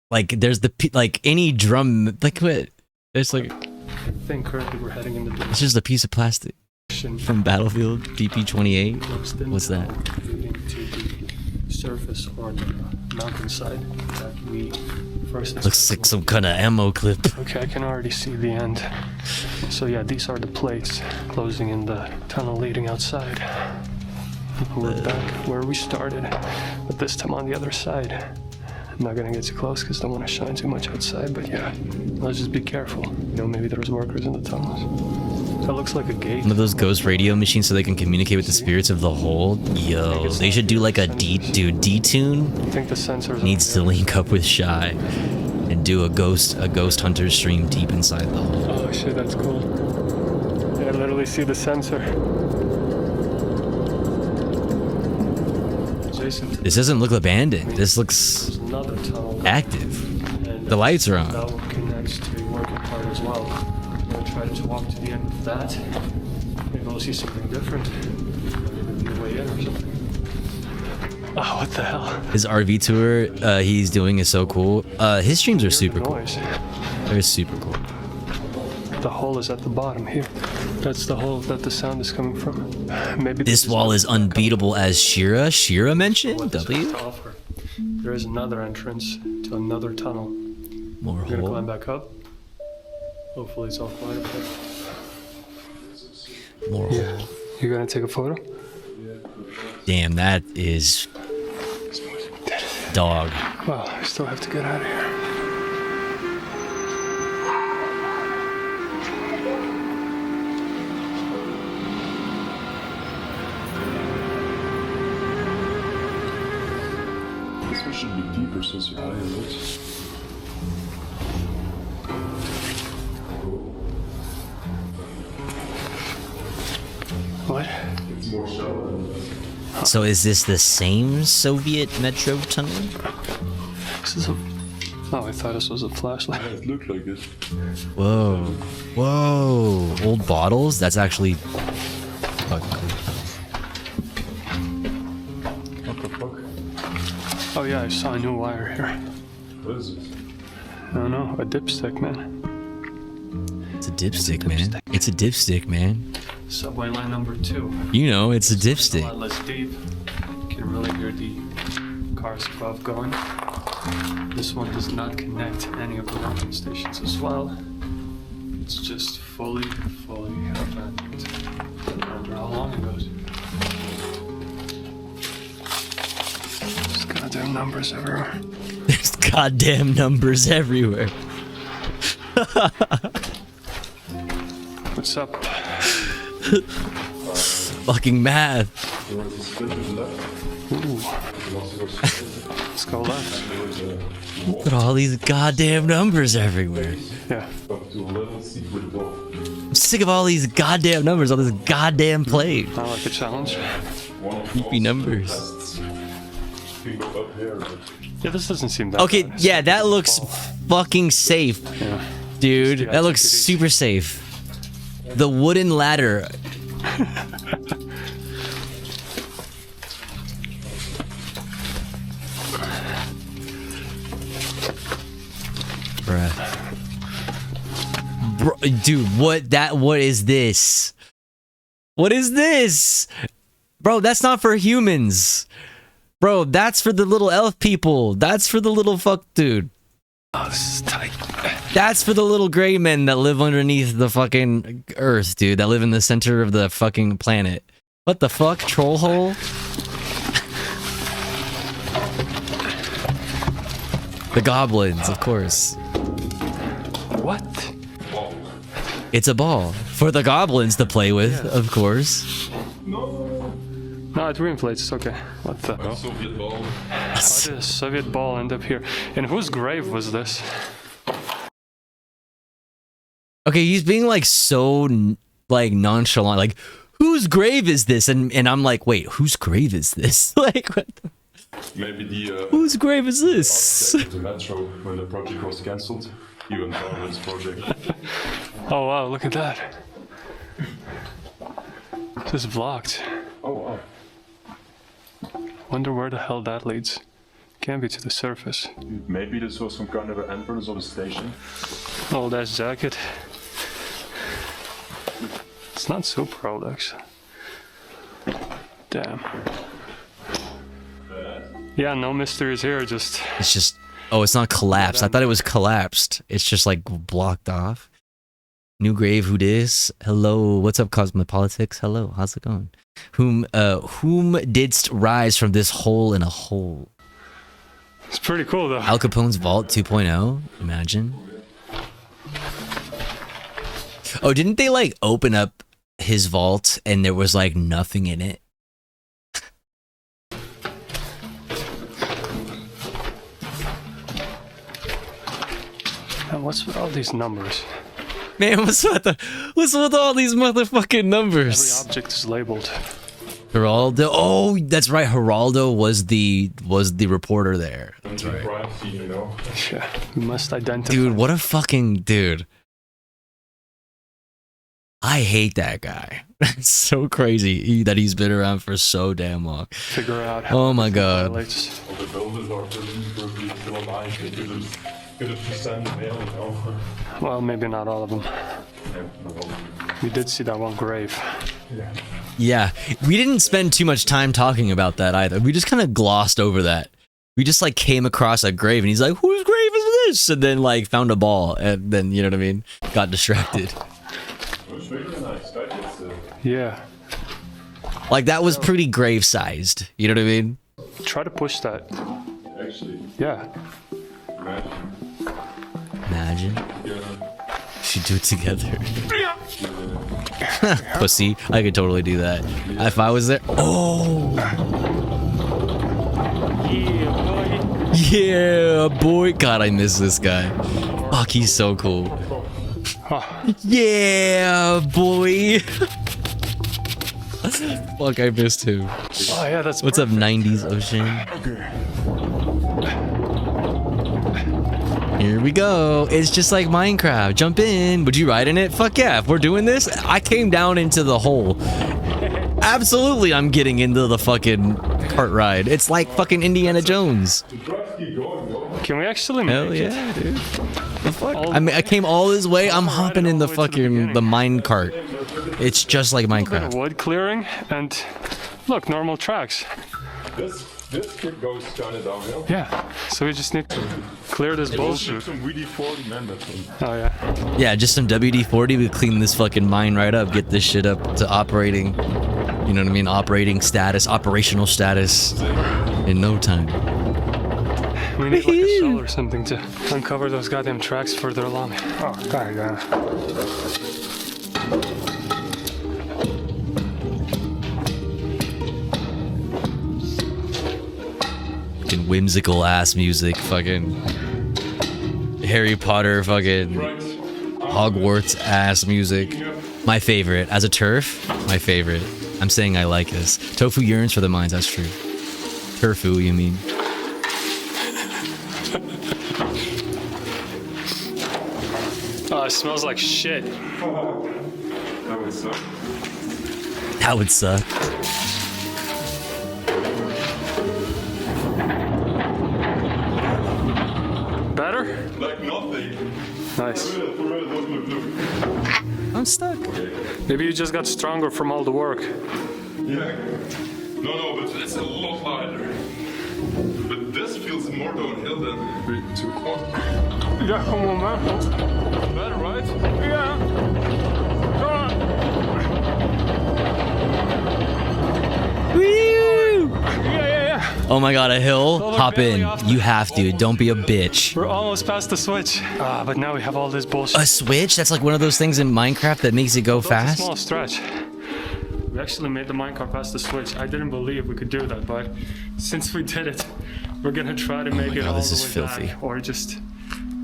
Like there's like any drum. Like what? It's like. I think currently we're heading in the It's just a piece of plastic from Battlefield DP-28. What's that? Leading to the surface or the mountainside that we first. Looks like some kind of ammo clip. Okay, I can already see the end. So yeah, these are the plates closing in the tunnel leading outside. We're back where we started, but this time on the other side. I'm not gonna get too close because I don't want to shine too much outside, but yeah, let's just be careful. You know, maybe there's workers in the tunnels. That looks like a gate. One of those ghost radio machines so they can communicate with the spirits of the hold. Yo, they should do like a D-Tune. I think the sensors needs to link up with Shy and do a ghost hunter stream deep inside the hole. Oh shit, that's cool. Yeah, I literally see the sensor. This doesn't look abandoned. This looks active. The lights are on. That one connects to the working part as well. I'm gonna try to walk to the end of that. Maybe we'll see something different. Maybe the way in or something. Oh, what the hell? His RV tour he's doing is so cool. His streams are super cool. They're super cool. The hole is at the bottom here. That's the hole that the sound is coming from. Maybe this wall is unbeatable as Shira. Shira mentioned? W? There is another entrance to another tunnel. More We're gonna hole. climb back up. Hopefully it's all quiet. More yeah. hole. You gonna take a photo? Damn, that is dog. Well, I still have to get out of here. Should be deeper since you're high in it. What? It's more shallow. So is this the same Soviet metro tunnel? This is a... Oh, I thought this was a flashlight. Yeah, it looked like it. Whoa. Whoa. Old bottles? That's actually... What the fuck? Oh yeah, I saw a new wire here. What is this? I don't know, a dipstick, man. It's a dipstick, man. It's a dipstick, man. Subway line number 2. You know, it's a A dipstick. lot less deep. You can really hear the cars above going. This one does not connect to any of the working stations as well. It's just fully abandoned. I don't remember how long it goes. There's goddamn numbers everywhere. There's goddamn numbers everywhere. What's up? Fucking math. Ooh. Let's go left. Look at all these goddamn numbers everywhere. Yeah. I'm sick of all these goddamn numbers on this goddamn plate. I like a challenge. Creepy numbers. Yeah, this doesn't seem that Okay, bad. yeah, that looks fucking safe. Yeah. Dude, Yeah, that looks take it easy. super safe. The wooden ladder. Bruh. Bro, dude, what is this? What is this? Bro, that's not for humans. Bro, that's for the little elf people. That's for the little fuck dude. Oh, this is tight. That's for the little gray men that live underneath the fucking earth, dude. That live in the center of the fucking planet. What the fuck? Troll hole? The goblins, of course. What? It's a ball for the goblins to play with, of course. No, it reinflates. It's okay. What the hell? Soviet ball. How did a Soviet ball end up here? And whose grave was this? Okay, he's being like so like nonchalant, like whose grave is this? And I'm like, wait, whose grave is this? Like, what the... Maybe the whose grave is this? architect of the metro when the project was cancelled. He went down with his project. Oh wow, look at that. This is vlogged. Oh wow. Wonder where the hell that leads. Can't be to the surface. Maybe this was some kind of an entrance of a station. Old ass jacket. It's not super old actually. Damn. Yeah, no mysteries here, just... It's just... Oh, it's not collapsed. I thought it was collapsed. It's just like blocked off. New grave, who dis? Hello, what's up, Cosmopolitics? Hello, how's it going? Whom didst rise from this hole in a hole? It's pretty cool though. Al Capone's Vault 2.0? Imagine. Oh, didn't they like open up his vault and there was like nothing in it? And what's with all these numbers? Man, what's with all these motherfucking numbers? Every object is labeled. Geraldo. Oh, that's right. Geraldo was the reporter there. That's right. Yeah, we must identify. Dude, what a fucking dude. I hate that guy. It's so crazy that he's been around for so damn long. Figure out how. Oh my god. All the builders are probably still alive. They could have sent the mail, you know. Well, maybe not all of them. We did see that one grave. Yeah, we didn't spend too much time talking about that either. We just kind of glossed over that. We just like came across a grave and he's like, whose grave is this? And then like found a ball and then, you know what I mean? Got distracted. Yeah. Like that was pretty grave sized. You know what I mean? Try to push that. Actually. Yeah. Imagine. Should do it together. Pussy. I could totally do that. If I was there. Oh! Yeah, boy. God, I miss this guy. Fuck, he's so cool. Yeah, boy. Fuck, I missed him. Oh, yeah, that's What's perfect. up, 90s Ocean? Here we go. It's just like Minecraft. Jump in. Would you ride in it? Fuck yeah. If we're doing this, I came down into the hole. Absolutely, I'm getting into the fucking cart ride. It's like fucking Indiana Jones. Can we actually Hell make yeah, it? dude. The fuck? I mean, I came all this way. I'm hopping in the fucking the mine cart. It's just like Minecraft. Wood clearing and look, normal tracks. This kid goes kind of downhill. Yeah, so we just need to clear this bullshit. Some WD-40, man, that's Oh yeah. Yeah, just some WD-40 to clean this fucking mine right up. Get this shit up to operating. You know what I mean? Operating status, operational status in no time. We need like a shovel or something to uncover those goddamn tracks further along. Oh, god, yeah. Fucking whimsical ass music, fucking Harry Potter, fucking Hogwarts ass music. My favorite. As a turf, my favorite. I'm saying I like this. Tofu yearns for the mines, that's true. Turfu, you mean? Oh, it smells like shit. That would suck. That would suck. Better? Like nothing. Nice. I'm stuck. Maybe you just got stronger from all the work. Yeah. No, but it's a lot lighter. But this feels more downhill than too close. Yeah, come on, man. Better, right? Yeah. Come on. Woo! Yeah. Oh my god, a hill? Oh, we're Hop in. barely off. You have to. Don't be a bitch. We're almost past the switch. But now we have all this bullshit. A switch? That's like one of those things in Minecraft that makes it go That's a fast? small stretch. We actually made the minecart past the switch. I didn't believe we could do that, but since we did it, we're gonna try to make it God, all this the is way filthy. back, or just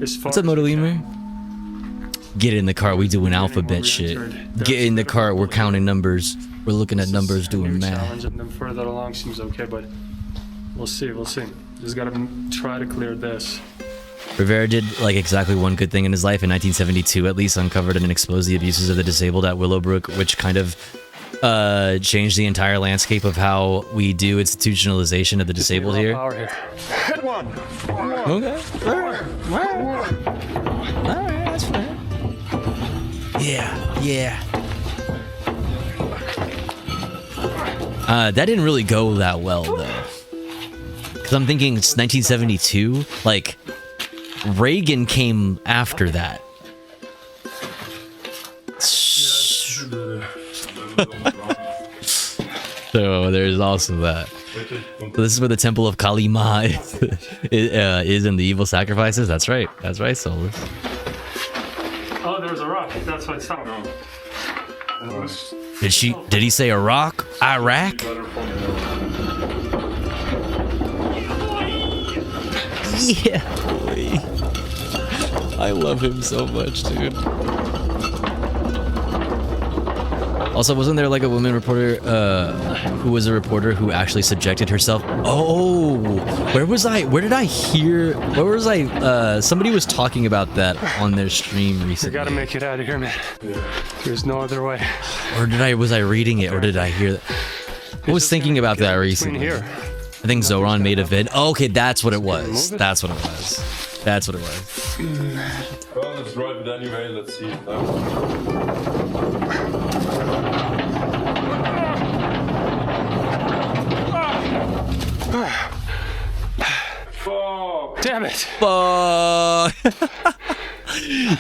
as far What's up, as we Moto can. Lemur? Get in the car, we doing alphabet shit. Get in the car, we're counting numbers. We're looking at numbers, doing math. Challenge, and then further along seems okay, but we'll see. Just gotta try to clear this. Rivera did like exactly one good thing in his life in 1972, at least uncovered and exposed the abuses of the disabled at Willowbrook, which kind of changed the entire landscape of how we do institutionalization of the disabled here. Power here. Hit one. Okay. Alright, that's fine. Yeah. That didn't really go that well though. Cause I'm thinking it's 1972, like Reagan came after that. So there's also that. So this is where the Temple of Kali Ma is in the evil sacrifices. That's right, Solus. Oh, there's a rock. That's what it's stopped. Did he say Iraq? Iraq? Yeah, boy. I love him so much, dude. Also, wasn't there like a woman reporter who was a reporter who actually subjected herself? Oh, where did I hear? Somebody was talking about that on their stream recently. We gotta make it out of here, man. There's no other way. Or was I reading it, or did I hear that? I was thinking about that recently. Here. I think Zoran made a vid. Oh, okay, that's what it was. That's what it was. Well, let's drive it anyway. Let's see. Fuck. Damn it. Fuck.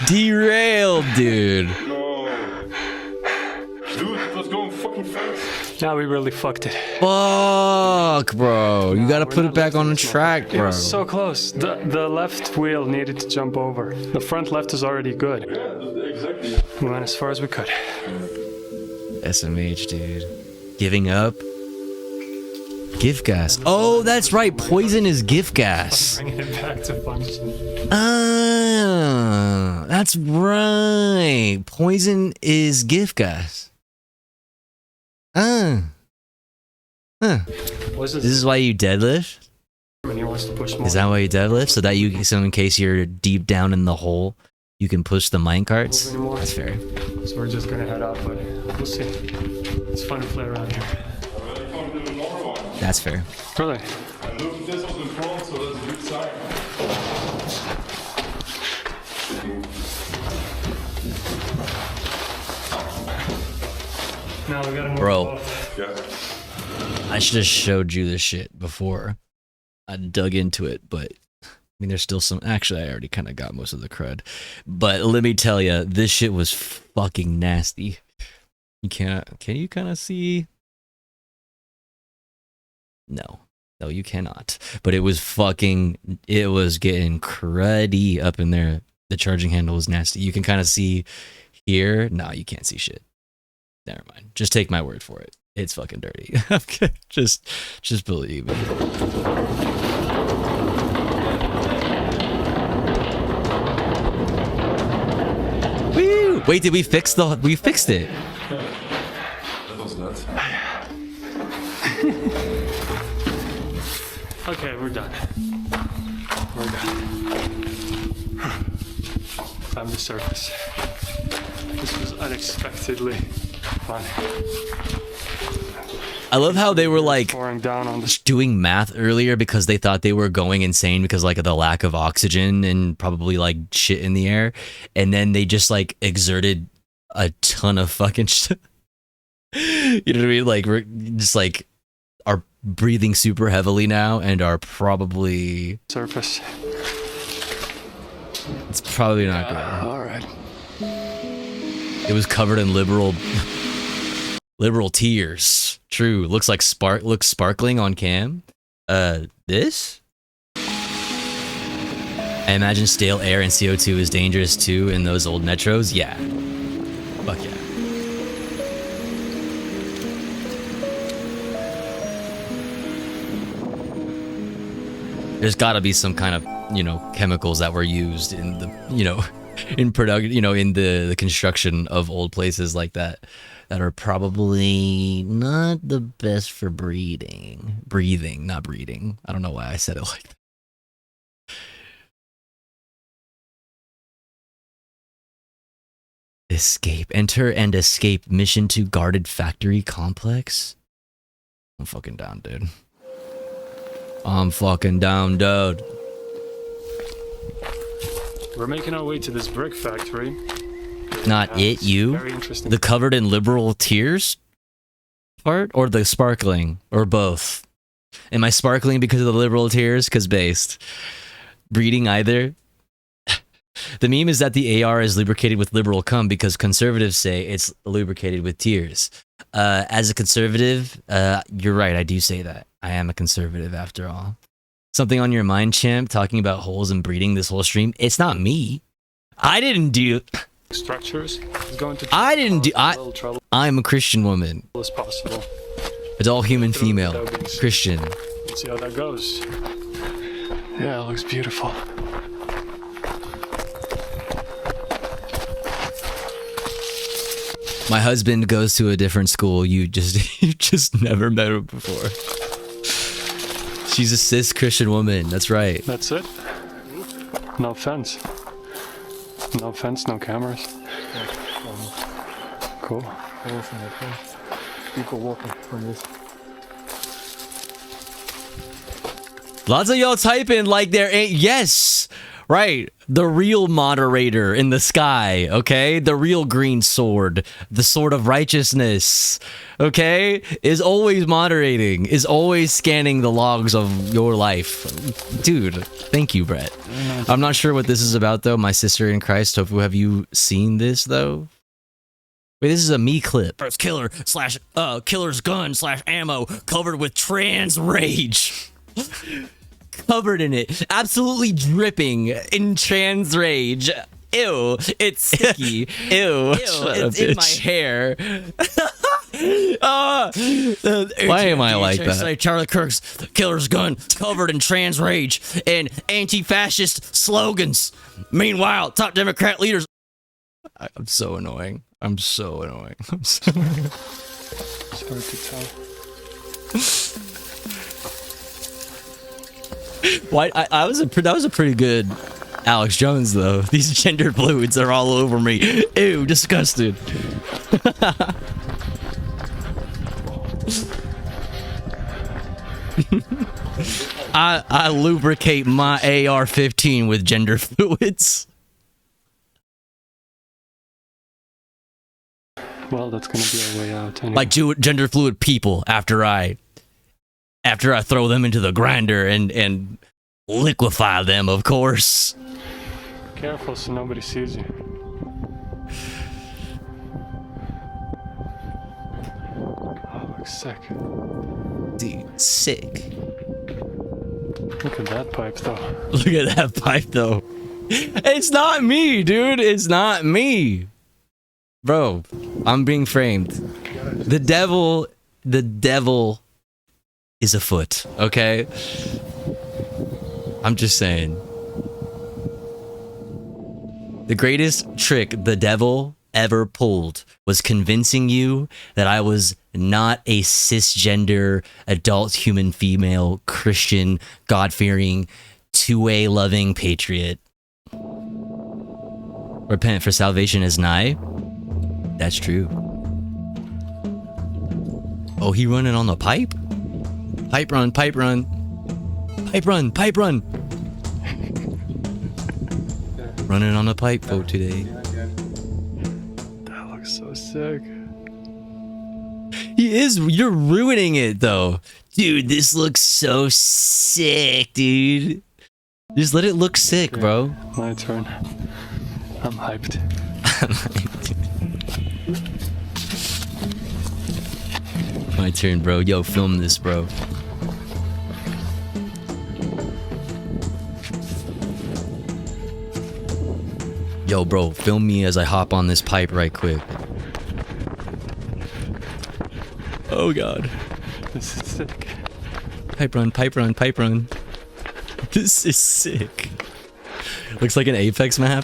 Derailed, dude. No. Dude, it was going fucking fast. Now we really fucked it. Fuck, bro. You gotta put it back on the track, It bro. was so close. The left wheel needed to jump over. The front left is already good. Yeah, exactly. We went as far as we could. SMH, dude. Giving up? Gift gas. Oh, that's right. Poison is gift gas. Bringing it back to function. Ah, that's right. Poison is gift gas. This is why you deadlift? He wants to push more. Is that why you deadlift? So in case you're deep down in the hole, you can push the minecarts? That's fair. So we're just gonna head out, but we'll see. It's fun to play around here. That's fair. Really? And look, this was in front, so that's a good sign. Now we gotta move Bro. off. Yeah. I should have showed you this shit before I dug into it, but I mean, there's still some. Actually, I already kind of got most of the crud. But let me tell you, this shit was fucking nasty. Can you kind of see? No, you cannot. But it was getting cruddy up in there. The charging handle was nasty. You can kind of see here. No, you can't see shit. Never mind. Just take my word for it. It's fucking dirty. Okay, just believe me. Woo! Wait, did we fix we fixed it? That was nuts. Okay, we're done. Time to surface. This was unexpectedly fun. I love how they were like Pouring down on the doing math earlier because they thought they were going insane because like of the lack of oxygen and probably like shit in the air, and then they just like exerted a ton of fucking shit. You know what I mean? Like we're just like are breathing super heavily now and are probably surface. It's probably not good. All right. It was covered in liberal tears. True. Looks sparkling on cam. This? I imagine stale air and CO2 is dangerous too in those old metros. Yeah. Fuck yeah. There's gotta be some kind of, you know, chemicals that were used in the, you know, in production, you know, in the construction of old places like that, that are probably not the best for breathing. Breathing, not breeding. I don't know why I said it like that. Escape. Enter and escape. Mission to guarded factory complex. I'm fucking down, dude. I'm fucking down, dude. We're making our way to this brick factory. Not it, you? Very interesting. The covered in liberal tears part? Or the sparkling? Or both? Am I sparkling because of the liberal tears? Because based. Breeding either? The meme is that the AR is lubricated with liberal cum because conservatives say it's lubricated with tears. As a conservative, you're right, I do say that. I am a conservative after all. Something on your mind, champ, talking about holes and breeding this whole stream? It's not me. I didn't do... Structures is going to... I didn't do... I'm a Christian woman. As possible. Adult human female. Christian. Let's see how that goes. Yeah, it looks beautiful. My husband goes to a different school. You just never met her before. She's a cis Christian woman. That's right. That's it. No fence. No fence, no cameras. Cool. People walking from this. Lots of y'all typing like there ain't... Yes! Right. The real moderator in the sky, okay? The real green sword. The sword of righteousness, okay? Is always moderating. Is always scanning the logs of your life. Dude, thank you, Brett. I'm not sure what this is about, though. My sister in Christ, Tofu, have you seen this, though? Wait, this is a me clip. First killer slash killer's gun slash ammo covered with trans rage. Covered in it, absolutely dripping in trans rage. Ew, it's sticky. Ew, it's in my hair. Why am I like that? Charlie Kirk's killer's gun covered in trans rage and anti-fascist slogans. Meanwhile, top Democrat leaders. I'm so annoying. I'm so annoying. I'm so annoying. It's hard to tell. Why? That was a pretty good Alex Jones though. These gender fluids are all over me. Ew, disgusted. I lubricate my AR-15 with gender fluids. Well, that's gonna be our way out. Anyway. Like gender fluid people after I throw them into the grinder and liquefy them, of course. Careful so nobody sees you. Oh, looks sick. Dude, sick. Look at that pipe, though. Look at that pipe, though. It's not me, dude. It's not me. Bro, I'm being framed. The devil is afoot, okay? I'm just saying. The greatest trick the devil ever pulled was convincing you that I was not a cisgender, adult human female, Christian, God-fearing, two-way loving patriot. Repent, for salvation is nigh. That's true. Oh, he running on the pipe? Pipe run, pipe run. Pipe run, pipe run. Running on a pipe boat today. That looks so sick. He is. You're ruining it, though. Dude, this looks so sick, dude. Just let it look sick, bro. My turn. I'm hyped. I'm hyped. My turn, bro. Yo, film this, bro. Yo, bro, film me as I hop on this pipe right quick. Oh god. This is sick. Pipe run, pipe run, pipe run. This is sick. Looks like an Apex map.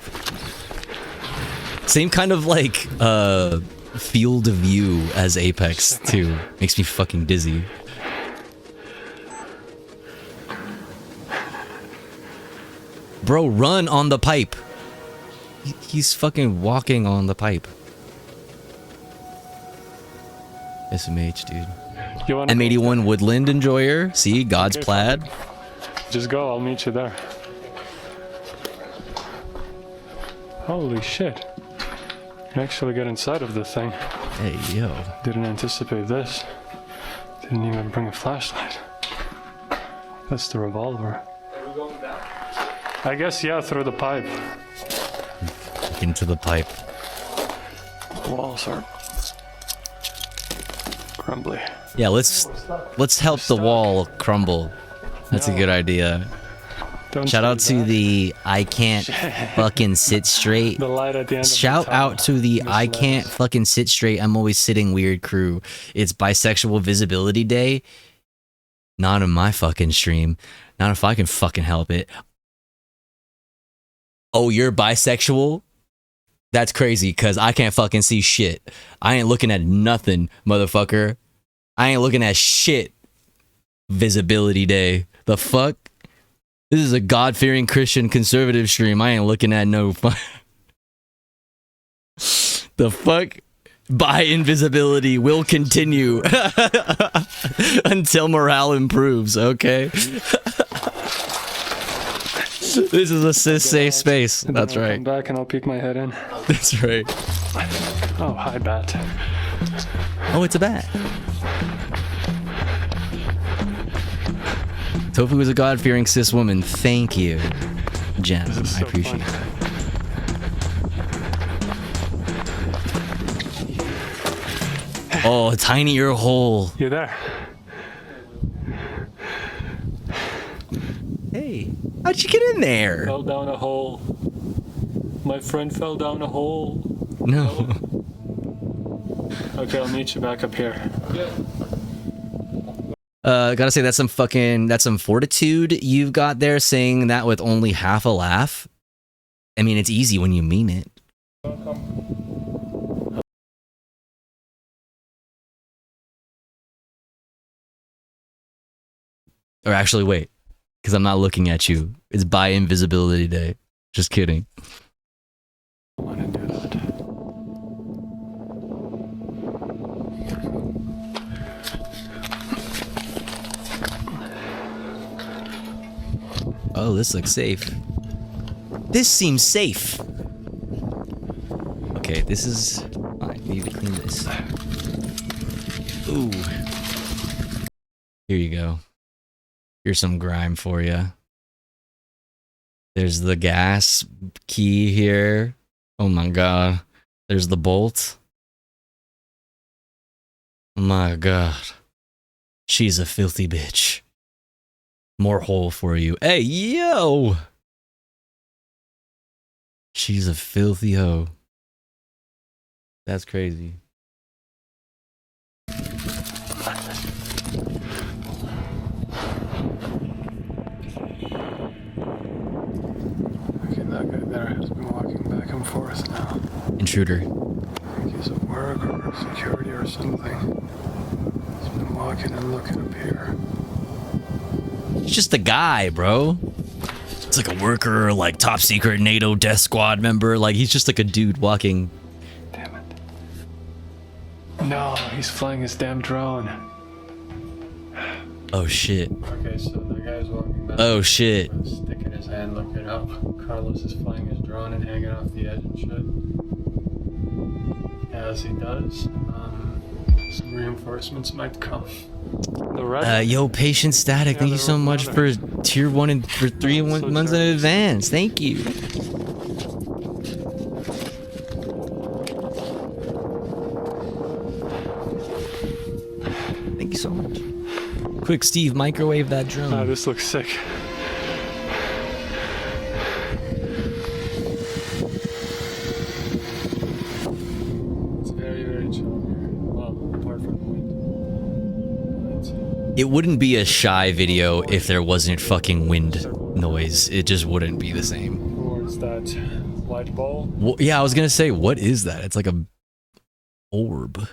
Same kind of like field of view as Apex too. Makes me fucking dizzy. Bro, run on the pipe. He's fucking walking on the pipe. SMH, dude. M81 Woodland Enjoyer. See, God's plaid. Just go, I'll meet you there. Holy shit. You actually get inside of the thing. Hey, yo. Didn't anticipate this. Didn't even bring a flashlight. That's the revolver. Are we going back? I guess, yeah, through the pipe. Into the pipe. Walls are crumbly. Yeah, let's help the wall crumble. That's a good idea. Shout out to the I can't fucking sit straight. The light at the end. Shout out to the I can't fucking sit straight. I'm always sitting weird crew. It's Bisexual Visibility Day. Not in my fucking stream. Not if I can fucking help it. Oh, you're bisexual? That's crazy, cause I can't fucking see shit. I ain't looking at nothing, motherfucker. I ain't looking at shit. Visibility Day. The fuck? This is a God-fearing Christian conservative stream. I ain't looking at no fuck. The fuck? By invisibility will continue until morale improves, okay? This is a cis-safe space. That's right. Come back and I'll peek my head in. That's right. Oh, hi, bat. Oh, it's a bat. Tofu is a God-fearing cis woman. Thank you, Jen. I appreciate it. Oh, a tinier hole. You there? Hey, how'd you get in there? Fell down a hole. My friend fell down a hole. No. Okay, I'll meet you back up here. Gotta say that's some fortitude you've got there, saying that with only half a laugh. I mean, it's easy when you mean it. Or actually, wait, because I'm not looking at you. It's by Invisibility Day. Just kidding. I want to do that. Oh, this looks safe. This seems safe. Okay, this is fine. We need to clean this. Ooh. Here you go. Here's some grime for you. There's the gas key here. Oh my god. There's the bolt. Oh my god. She's a filthy bitch. More hole for you. Hey, yo! She's a filthy hoe. That's crazy. Okay, that guy there has been walking back and forth now. Intruder. I think he's at work or security or something. He's been walking and looking up here. He's just a guy, bro. It's like a worker, like top secret NATO death squad member. Like, he's just like a dude walking. Damn it. No, he's flying his damn drone. Oh shit. Okay, so the guy's walking back. Oh shit. Sticking his hand looking up. Carlos is flying his drone and hanging off the edge and shit. As he does, some reinforcements might come. Yo, Patient Static, thank you so much for tier 1 and for 3 months in advance. Thank you. Thank you so much. Quick, Steve, microwave that drone. This looks sick. It wouldn't be a shy video if there wasn't fucking wind noise. It just wouldn't be the same. Towards that white ball. Well, yeah, I was gonna say, what is that? It's like a orb.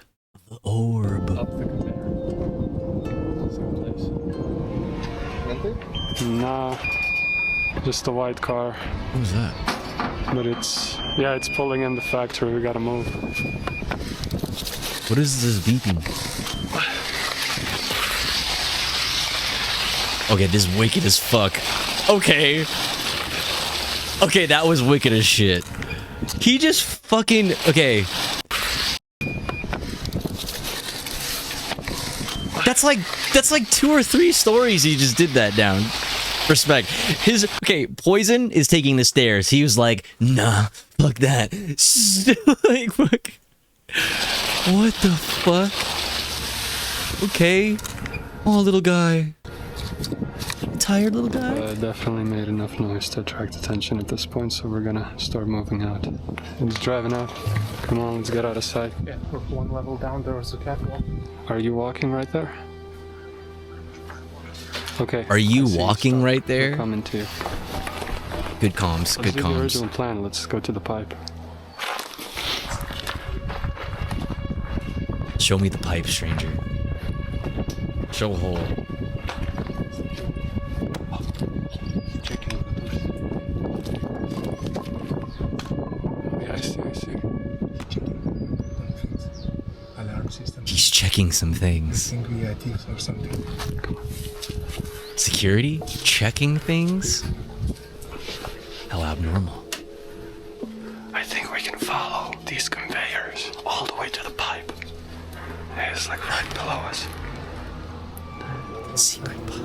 The orb. Up the conveyor. Nah, just a white car. What was that? But it's pulling in the factory. We gotta move. What is this beeping? Okay, this is wicked as fuck. Okay. Okay, that was wicked as shit. He just fucking... Okay. That's like 2 or 3 stories he just did that down. Respect. Okay, Poison is taking the stairs. He was like, nah, fuck that. Like, fuck. What the fuck? Okay. Oh, little guy. Tired little guy? Definitely made enough noise to attract attention at this point, so we're gonna start moving out. He's driving out. Come on, let's get out of sight. Yeah, we're 1 level down. There was a catwalk. Are you walking right there? Okay. Are you walking right there? We're coming to you. Good comms, good Let's do the comms. original plan. Let's go to the pipe. Show me the pipe, stranger. Show a hole. Yeah, I see. Alarm system. He's checking some things. I think we are thieves or something. Come on. Security? Checking things? How abnormal. I think we can follow these conveyors all the way to the pipe. It's like right below us. Secret pipe.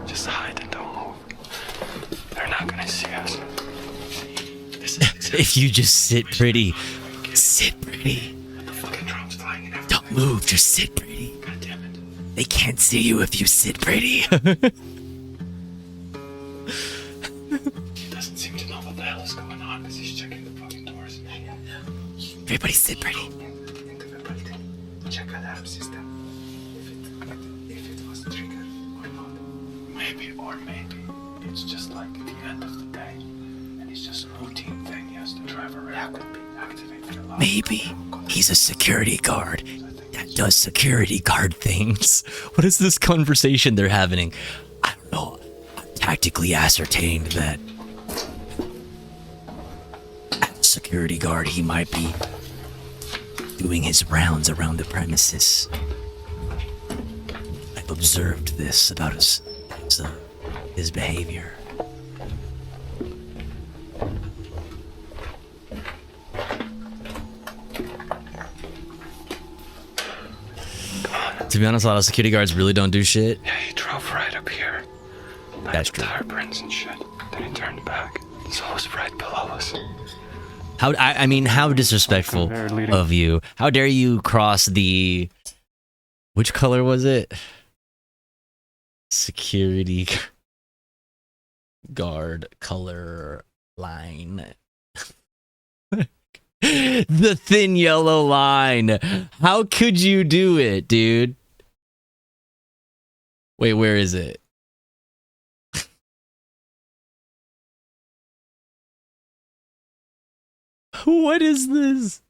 Just hide and don't move. They're not gonna see us. If you just sit pretty. Sit pretty. The fucking drone's flying in everywhere. Don't move, just sit pretty. God damn it. They can't see you if you sit pretty. He doesn't seem to know what the hell is going on because he's checking the fucking doors. Everybody sit pretty. Check alarm system. If it was triggered or not. Maybe it's just like the end of the day. And it's just a routine thing. He has to drive around and activate the alarm. Maybe he's a security guard that does security guard things. What is this conversation they're having? I don't know. I tactically ascertained that as a security guard, he might be doing his rounds around the premises. I've observed this about his behavior. To be honest, a lot of security guards really don't do shit. Yeah, he drove right up here. That's true. Tire prints and shit. Then he turned back. So it was right below us. I mean, how disrespectful of you. How dare you cross the... Which color was it? Security guard color line. The thin yellow line. How could you do it, dude? Wait, where is it? What is this?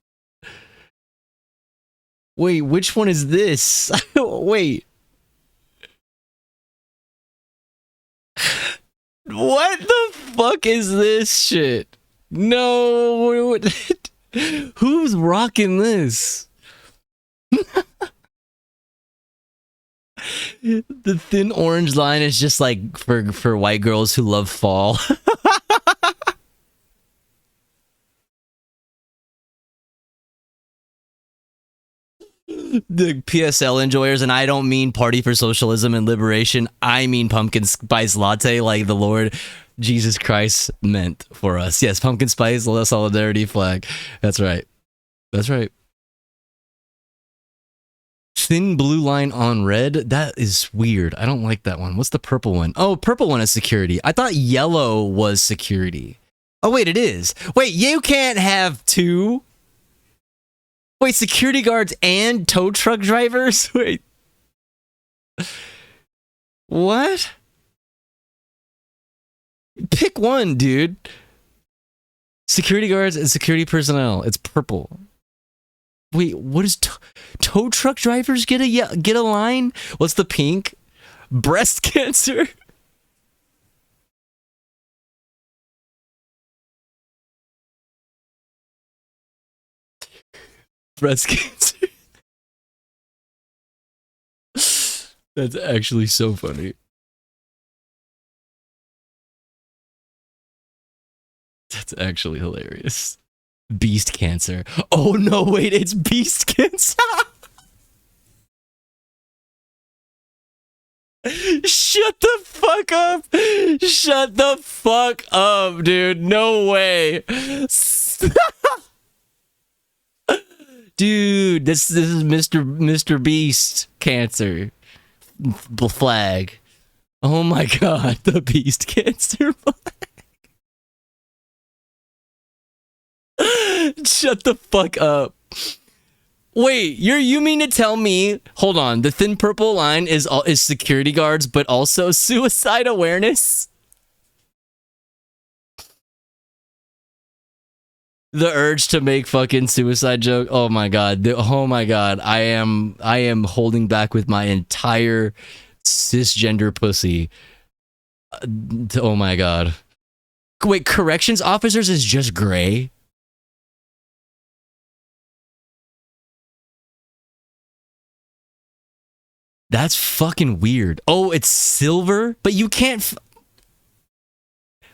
Wait, which one is this? Wait. What the fuck is this shit? No. Who's rocking this? The thin orange line is just like for white girls who love fall. The PSL enjoyers, and I don't mean Party for Socialism and Liberation. I mean pumpkin spice latte, like the Lord Jesus Christ meant for us. Yes, pumpkin spice solidarity flag. That's right. That's right. Thin blue line on red. That is weird. I don't like that one. What's the purple one? Oh, purple one is security. I thought yellow was security. Oh, wait, it is. Wait, you can't have two. Wait, security guards and tow truck drivers? Wait. What? Pick one, dude. Security guards and security personnel. It's purple. Wait, what is tow truck drivers get a line? What's the pink? Breast cancer. Breast cancer. That's actually so funny. That's actually hilarious. Beast cancer. Oh no, wait, it's beast cancer. Shut the fuck up. Shut the fuck up, dude. No way. Dude, this is Mr. Beast cancer flag. Oh my god, the beast cancer flag. Shut the fuck up. Wait, you mean to tell me, hold on, the thin purple line is security guards, but also suicide awareness? The urge to make fucking suicide joke. Oh my god. Oh my god. I am holding back with my entire cisgender pussy. Oh my god. Wait, corrections officers is just gray? That's fucking weird. Oh, it's silver? But you can't...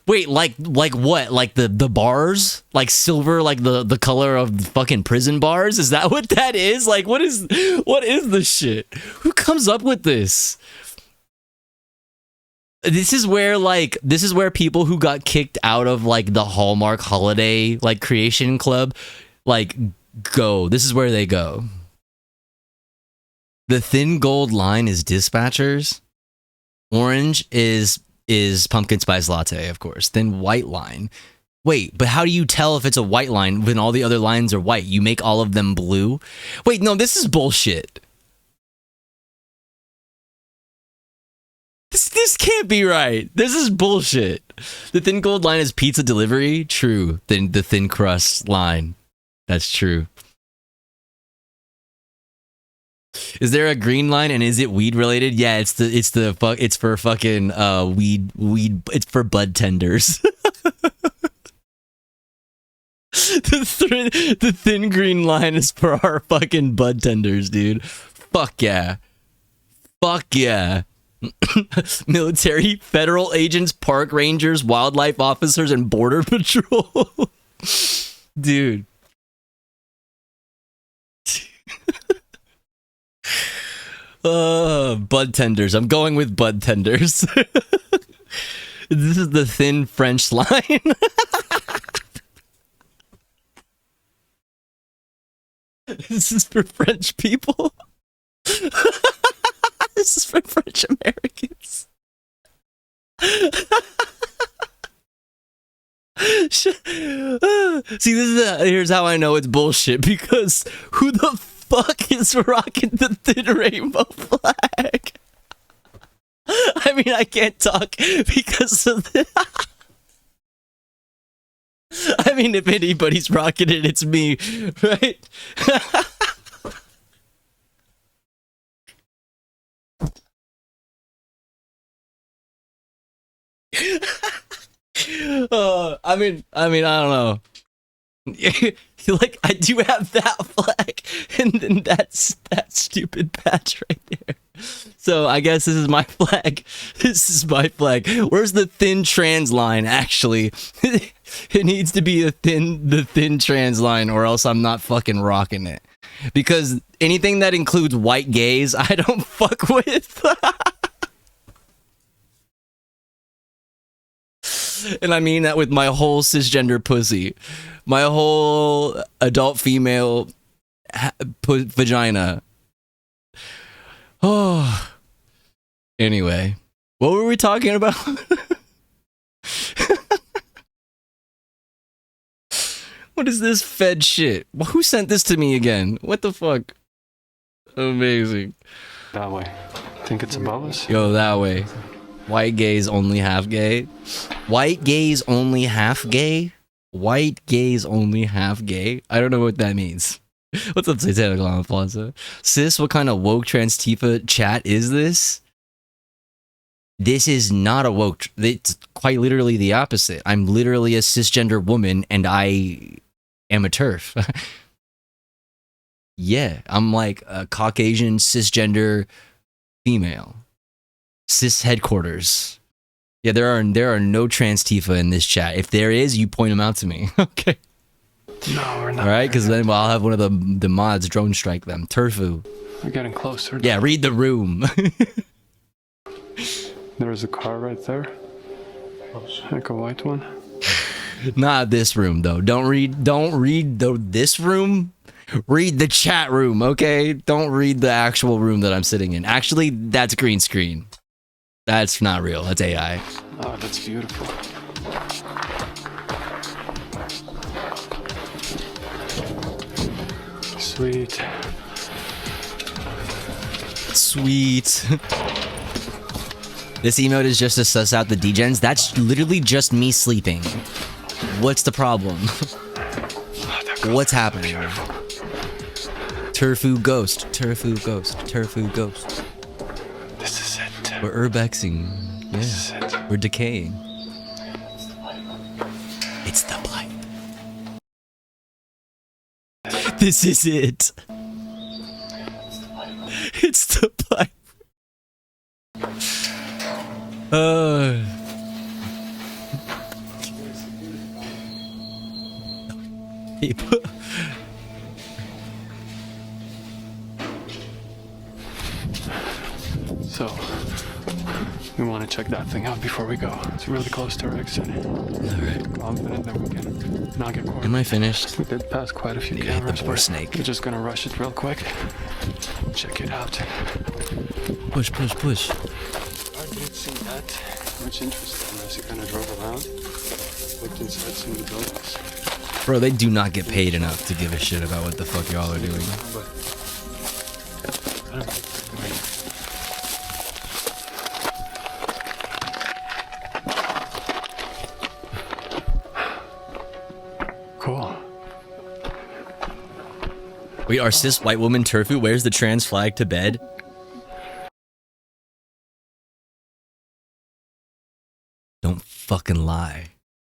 Wait, like what? Like the bars? Like silver, like the color of the fucking prison bars? Is that what that is? Like, what is this shit? Who comes up with this? This is where people who got kicked out of like the Hallmark holiday like creation club like go. This is where they go. The thin gold line is dispatchers. Orange is pumpkin spice latte, of course. Then white line. Wait, but how do you tell if it's a white line when all the other lines are white? You make all of them blue? Wait, no, this is bullshit. This can't be right. This is bullshit. The thin gold line is pizza delivery? True. Then the thin crust line. That's true. Is there a green line and is it weed related? Yeah, it's for fucking weed it's for bud tenders. The thin green line is for our fucking bud tenders, dude. Fuck yeah. Fuck yeah. Military, federal agents, park rangers, wildlife officers, and border patrol. Dude. Bud tenders. I'm going with bud tenders. This is the thin French line. This is for French people. This is for French Americans. See, here's how I know it's bullshit, because who the fuck is rocking the thin rainbow flag? I mean, I can't talk because of the... I mean, if anybody's rocking it, it's me, right? I mean, I don't know. Like, I do have that flag, and then that's that stupid patch right there. So I guess this is my flag. This is my flag. Where's the thin trans line? Actually, it needs to be the thin trans line, or else I'm not fucking rocking it. Because anything that includes white gays, I don't fuck with. And I mean that with my whole cisgender pussy. My whole adult female vagina. Oh. Anyway. What were we talking about? What is this Fed shit? Who sent this to me again? What the fuck? Amazing. That way. Think it's above us? Yo, that way. White gays only half gay. White gays only half gay? White gays only half gay? I don't know what that means. What's up, Satanic Llama Plaza? Sis, what kind of woke trans Tifa chat is this? This is not a woke. It's quite literally the opposite. I'm literally a cisgender woman and I am a TERF. Yeah, I'm like a Caucasian cisgender female. Cis headquarters. Yeah, there are no trans Tifa in this chat. If there is, you point them out to me. Okay. No, we're not. All right, because then I'll have one of the mods drone strike them. Turfu. We're getting closer. Yeah, read the room. There is a car right there. Like a white one. Not this room though. Don't read this room. Read the chat room, okay? Don't read the actual room that I'm sitting in. Actually, that's green screen. That's not real. That's AI. Oh, that's beautiful. Sweet. Sweet. This emote is just to suss out the degens. That's literally just me sleeping. What's the problem? What's happening? Turfu ghost. Turfu ghost. Turfu ghost. This is it. We're urbexing. Yeah. We're decaying. It's the pipe. This is it. It's the pipe. So, we want to check that thing out before we go. It's really close to our exit. Alright. Confident that we can not get caught. Am I finished? We did pass quite a few Yeah, cameras. the poor snake. We're just gonna rush it real quick. Check it out. Push, push, push. I didn't see that much interest unless you kind of drove around. Looked inside some of the buildings. Bro, they do not get paid enough to give a shit about what the fuck y'all are doing. Cool. We are cis white woman Turfu wears the trans flag to bed. Don't fucking lie.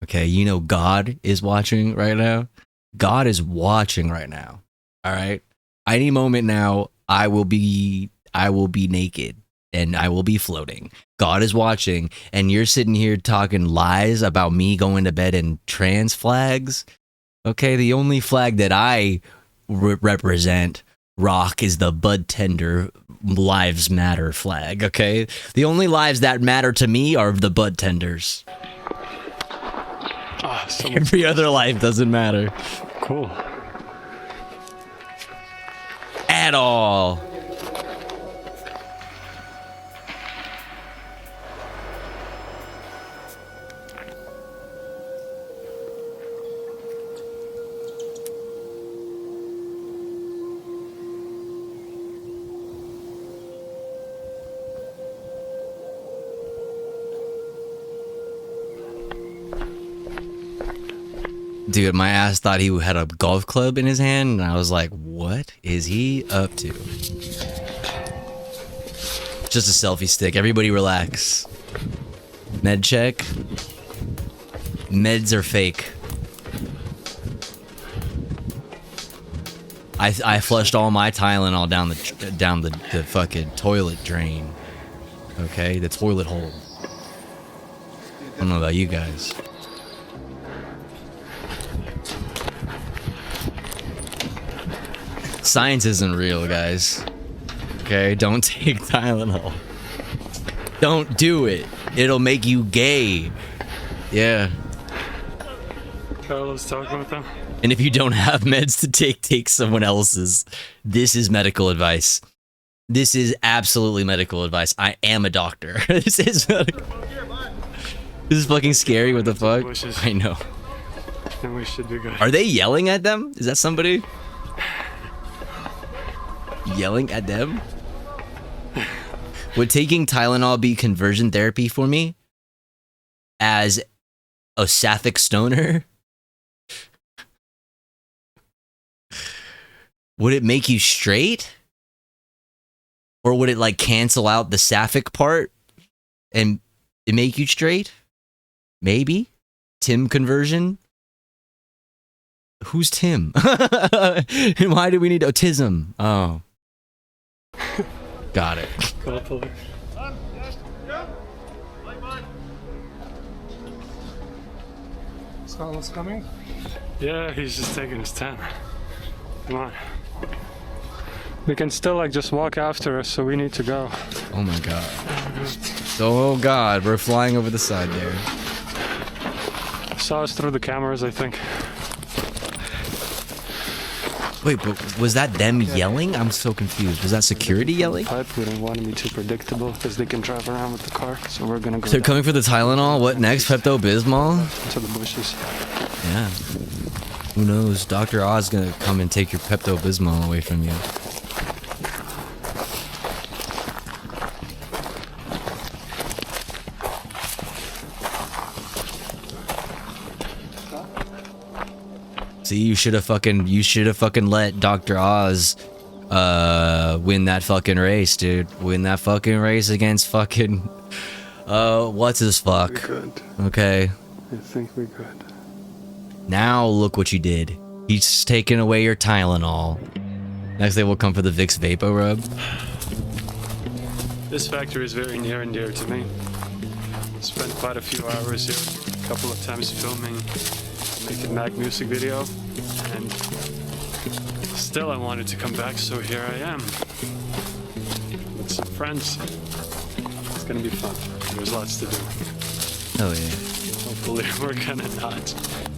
Okay, you know God is watching right now. God is watching right now. All right. Any moment now, I will be naked and I will be floating. God is watching, and you're sitting here talking lies about me going to bed in trans flags. Okay, the only flag that I represent, rock, is the Bud Tender Lives Matter flag. Okay, the only lives that matter to me are the Bud Tenders. Every other life doesn't matter. Cool. At all. Dude, my ass thought he had a golf club in his hand, and I was like, what is he up to? Just a selfie stick. Everybody relax. Med check. Meds are fake. I flushed all my Tylenol down the fucking toilet drain. Okay, the toilet hole. I don't know about you guys. Science isn't real, guys. Okay, don't take Tylenol. Don't do it. It'll make you gay. Yeah. Carlos talking with them. And if you don't have meds to take someone else's. This is medical advice. This is absolutely medical advice. I am a doctor. This is medical. This is fucking scary. What the fuck? I know. then we should be good. Are they yelling at them? Is that somebody yelling at them? Would taking Tylenol be conversion therapy for me as a sapphic stoner? Would it make you straight? Or would it like cancel out the sapphic part and it make you straight? Maybe. Tim conversion? Who's Tim? And why do we need autism? Oh. Got it. Someone's coming? Yeah, he's just taking his time. Come on. We can still like just walk after us, so we need to go. Oh my god. Oh god, we're flying over the side there. Saw us through the cameras, I think. Wait, but was that them yelling? I'm so confused. Was that security yelling? Pipe, we don't want to be too predictable because they can drive around with the car, so we're gonna go. They're coming for the Tylenol. What next? Pepto-Bismol? Into the bushes. Yeah. Who knows? Dr. Oz gonna come and take your Pepto-Bismol away from you. See, you should have fucking let Dr. Oz win that fucking race, dude. Win that fucking race against fucking what's his fuck? We could. Okay. I think we could. Now look what you did. He's taken away your Tylenol. Next they will come for the Vicks Vapor Rub. This factory is very near and dear to me. Spent quite a few hours here, a couple of times filming Naked Mac music video, and still I wanted to come back, so here I am with some friends. It's gonna be fun. There's lots to do. Oh yeah. Hopefully we're gonna not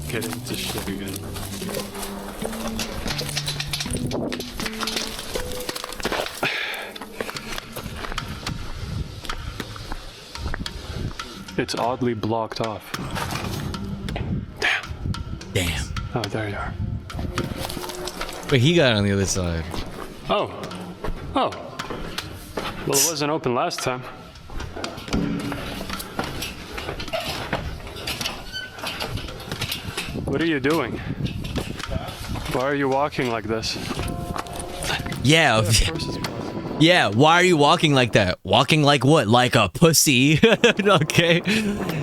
get into shit again. It's oddly blocked off. Damn. Oh, there you are. Wait, he got on the other side. Oh. Oh. Well, it wasn't open last time. What are you doing? Why are you walking like this? Yeah. Of course it's possible. Yeah, why are you walking like that? Walking like what? Like a pussy? Okay.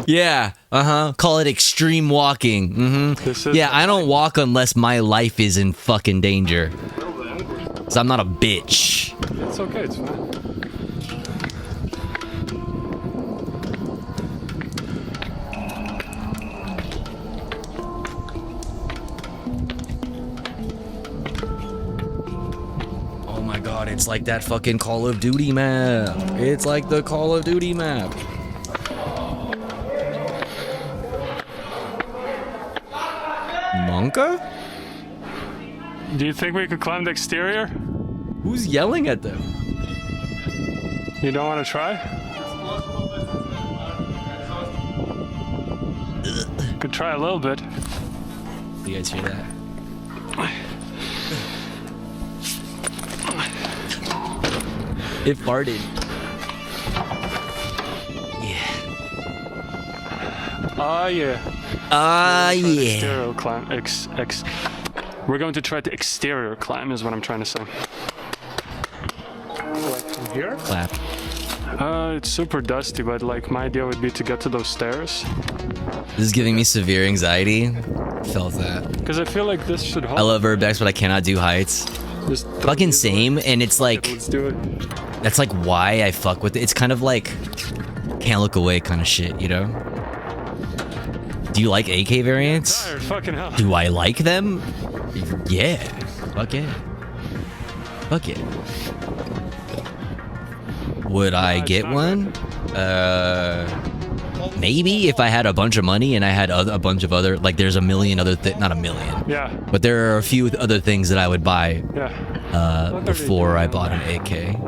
Yeah, call it extreme walking. Yeah, I don't walk unless my life is in fucking danger. 'Cause I'm not a bitch. It's okay, it's fine. Oh my god, it's like that fucking Call of Duty map. It's like the Call of Duty map. Monka? Do you think we could climb the exterior? Who's yelling at them? You don't want to try? Could try a little bit. You guys hear that? It farted. Yeah. Ah, yeah. Ah, yeah. Exterior climb. We're going to try the exterior climb, is what I'm trying to say. Like from here? Clap. It's super dusty, but like my idea would be to get to those stairs. This is giving me severe anxiety. Felt that. Because I feel like this should hold. I love urbex, but I cannot do heights. Just fucking same, and it's like... Let's do it. That's like why I fuck with it. It's kind of like... Can't look away kind of shit, you know? Do you like AK variants? I'm tired, fucking hell. Do I like them? Yeah. Fuck yeah. Fuck yeah. Would I get one? Maybe if I had a bunch of money and I had a bunch of other, like there's a million other not a million. Yeah. But there are a few other things that I would buy. Yeah. Before I bought an AK.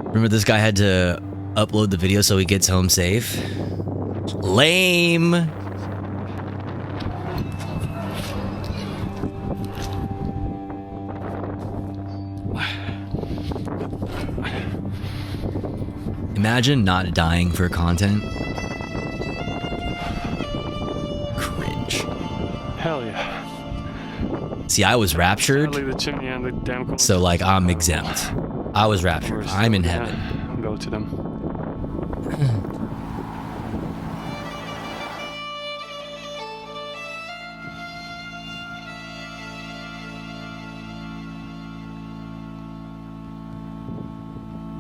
Remember this guy had to upload the video so he gets home safe? Lame. Imagine not dying for content. Cringe. Hell yeah. See, I was raptured, Sadly, the chimney and the damn so like I'm exempt. I was raptured. I'm in heaven. Go to them.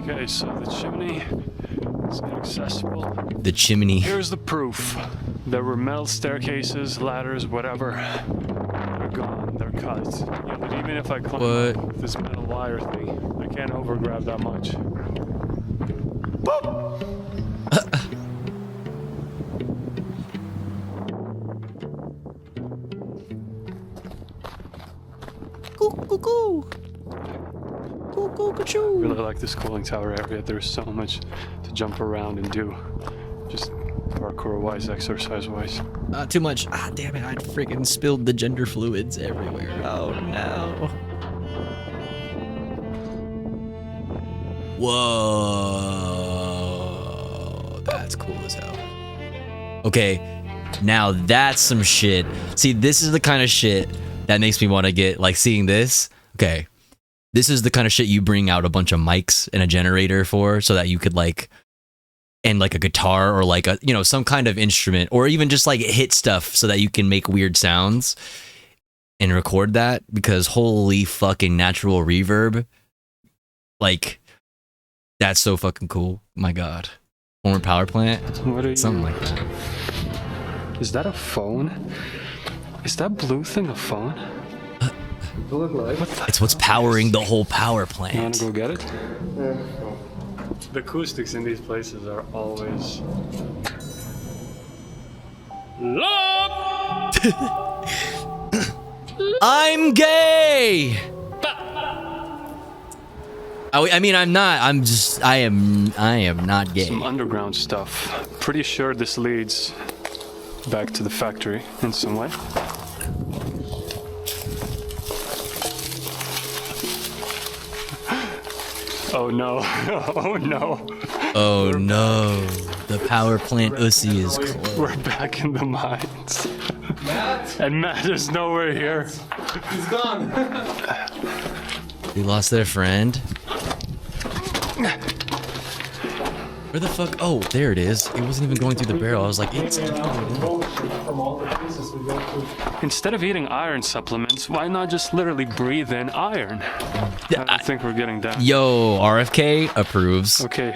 Okay, so the chimney is inaccessible. The chimney. Here's the proof. There were metal staircases, ladders, whatever. They're gone. They're cut. Yeah, but even if I climb up with this metal wire thing, I can't overgrab that much. Boop! I really like this cooling tower area. There's so much to jump around and do. Just parkour-wise, exercise-wise. Not too much. Ah, damn it. I freaking spilled the gender fluids everywhere. Oh, no. Whoa. That's cool as hell. Okay. Now that's some shit. See, this is the kind of shit that makes me want to get, like, seeing this. Okay. This is the kind of shit you bring out a bunch of mics and a generator for so that you could, like, and like a guitar or like a, you know, some kind of instrument, or even just like hit stuff so that you can make weird sounds and record that, because holy fucking natural reverb, like, that's so fucking cool. My God. Former power plant. What are something like that. Is that a phone? Is that blue thing a phone? It's what's powering the whole power plant. You wanna go get it? Yeah. The acoustics in these places are always... Love! I'm gay! I mean, I'm not. I'm just. I am not gay. Some underground stuff. Pretty sure this leads back to the factory in some way. Oh no. Oh no. Oh no. The power plant Ussy is closed. We're back in the mines. Matt! And Matt is nowhere here. He's gone. We lost their friend. Where the fuck? Oh, there it is. It wasn't even going through the barrel. I was like, it's... Instead of eating iron supplements, why not just literally breathe in iron? I think we're getting down. Yo, RFK approves. Okay.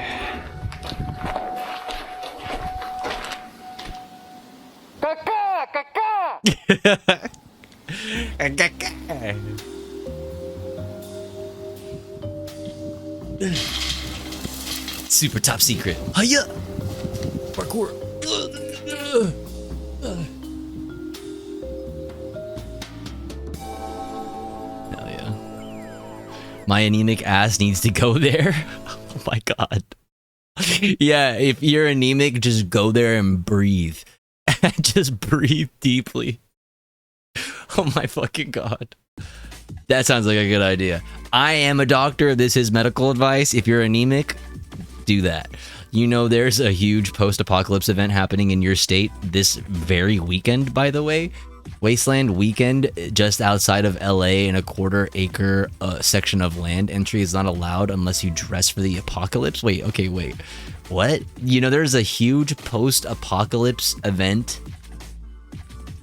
Super top secret. Hiya! Parkour. Hell yeah. My anemic ass needs to go there. Oh my God. Yeah, if you're anemic, just go there and breathe. Just breathe deeply. Oh my fucking God. That sounds like a good idea. I am a doctor. This is medical advice. If you're anemic, do that. You know, there's a huge post-apocalypse event happening in your state this very weekend, by the way. Wasteland Weekend, just outside of LA, in a quarter-acre section of land. Entry is not allowed unless you dress for the apocalypse. Wait, okay, wait. What? You know, there's a huge post-apocalypse event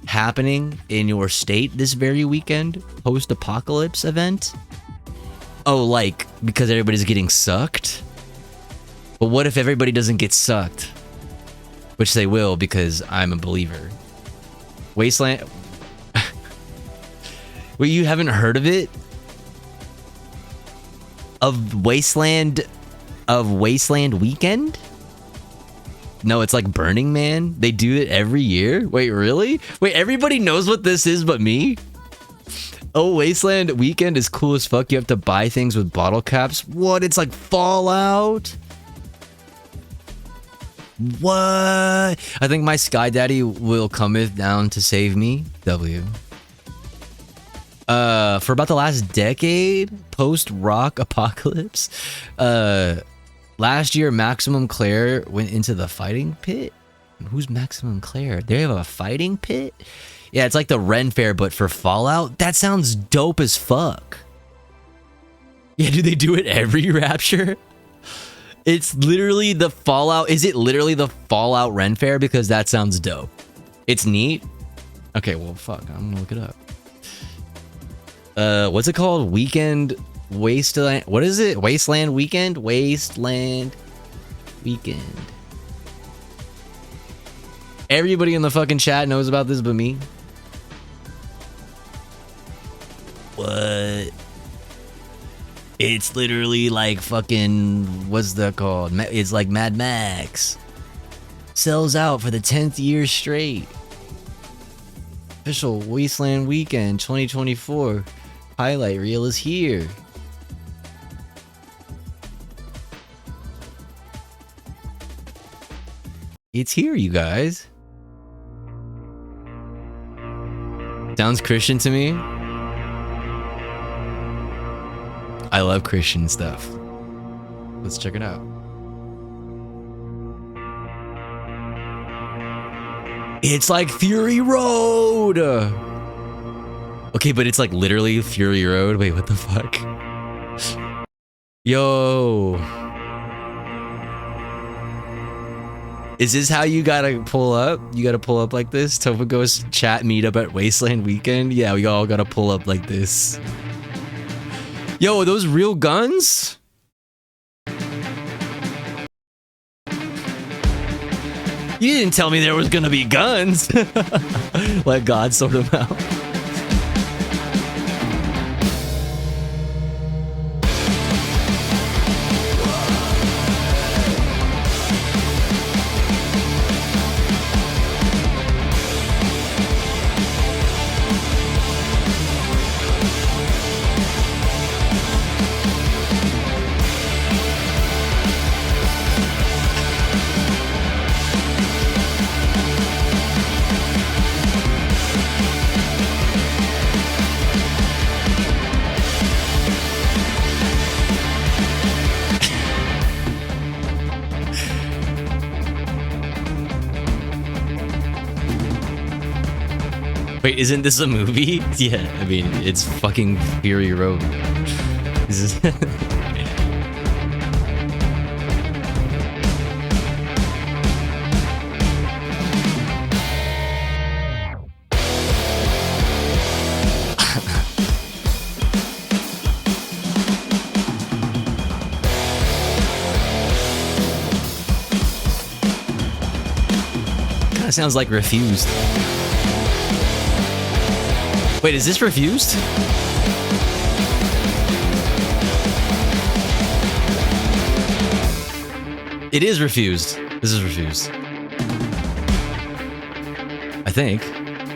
happening in your state this very weekend. Post-apocalypse event? Oh, like, because everybody's getting sucked? But what if everybody doesn't get sucked? Which they will, because I'm a believer. Wasteland... Wait, you haven't heard of it? Of Wasteland Weekend? No, it's like Burning Man. They do it every year. Wait, really? Wait, everybody knows what this is but me? Oh, Wasteland Weekend is cool as fuck. You have to buy things with bottle caps. What? It's like Fallout? What? I think my Sky Daddy will cometh down to save me. W. For about the last decade, post-rock apocalypse, Last year, Maximum Claire went into the fighting pit. Who's Maximum Claire? They have a fighting pit? Yeah, it's like the Ren Fair, but for Fallout? That sounds dope as fuck. Yeah, do they do it every Rapture? It's literally the Fallout. Is it literally the Fallout Ren Fair? Because that sounds dope. It's neat. Okay, well, fuck. I'm gonna look it up. What's it called? Weekend Wasteland. What is it? Wasteland Weekend? Wasteland Weekend. Everybody in the fucking chat knows about this but me. What? It's literally like fucking, what's that called? It's like Mad Max. Sells out for the 10th year straight. Official Wasteland Weekend 2024. Highlight reel is here. It's here, you guys. Sounds Christian to me. I love Christian stuff. Let's check it out. It's like Fury Road! Okay, but it's like literally Fury Road. Wait, what the fuck? Yo. Is this how you gotta pull up? You gotta pull up like this? Tofa goes chat meetup at Wasteland Weekend? Yeah, we all gotta pull up like this. Yo, are those real guns? You didn't tell me there was gonna be guns. Let God sort them out. Wait, isn't this a movie? Yeah, I mean, it's fucking Fury Road. This is Kinda sounds like Refused. Wait, is this Refused? It is Refused. This is Refused. I think.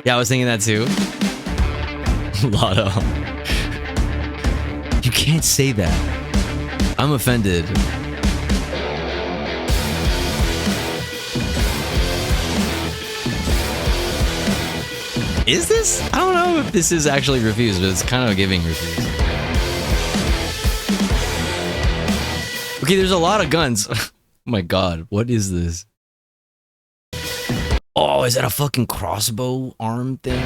Yeah, I was thinking that too. Lotto. You can't say that. I'm offended. Is this? I don't know if this is actually Refused, but it's kind of giving Refused. Okay, there's a lot of guns. Oh my god, what is this? Oh, is that a fucking crossbow arm thing?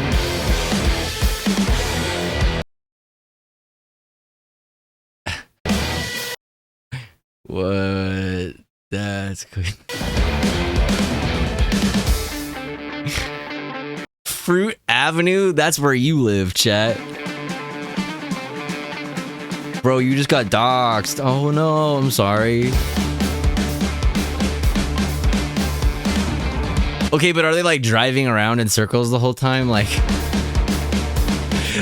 What? That's good. Fruit Avenue? That's where you live, chat. Bro, you just got doxxed. Oh no, I'm sorry. Okay, but are they like driving around in circles the whole time? Like...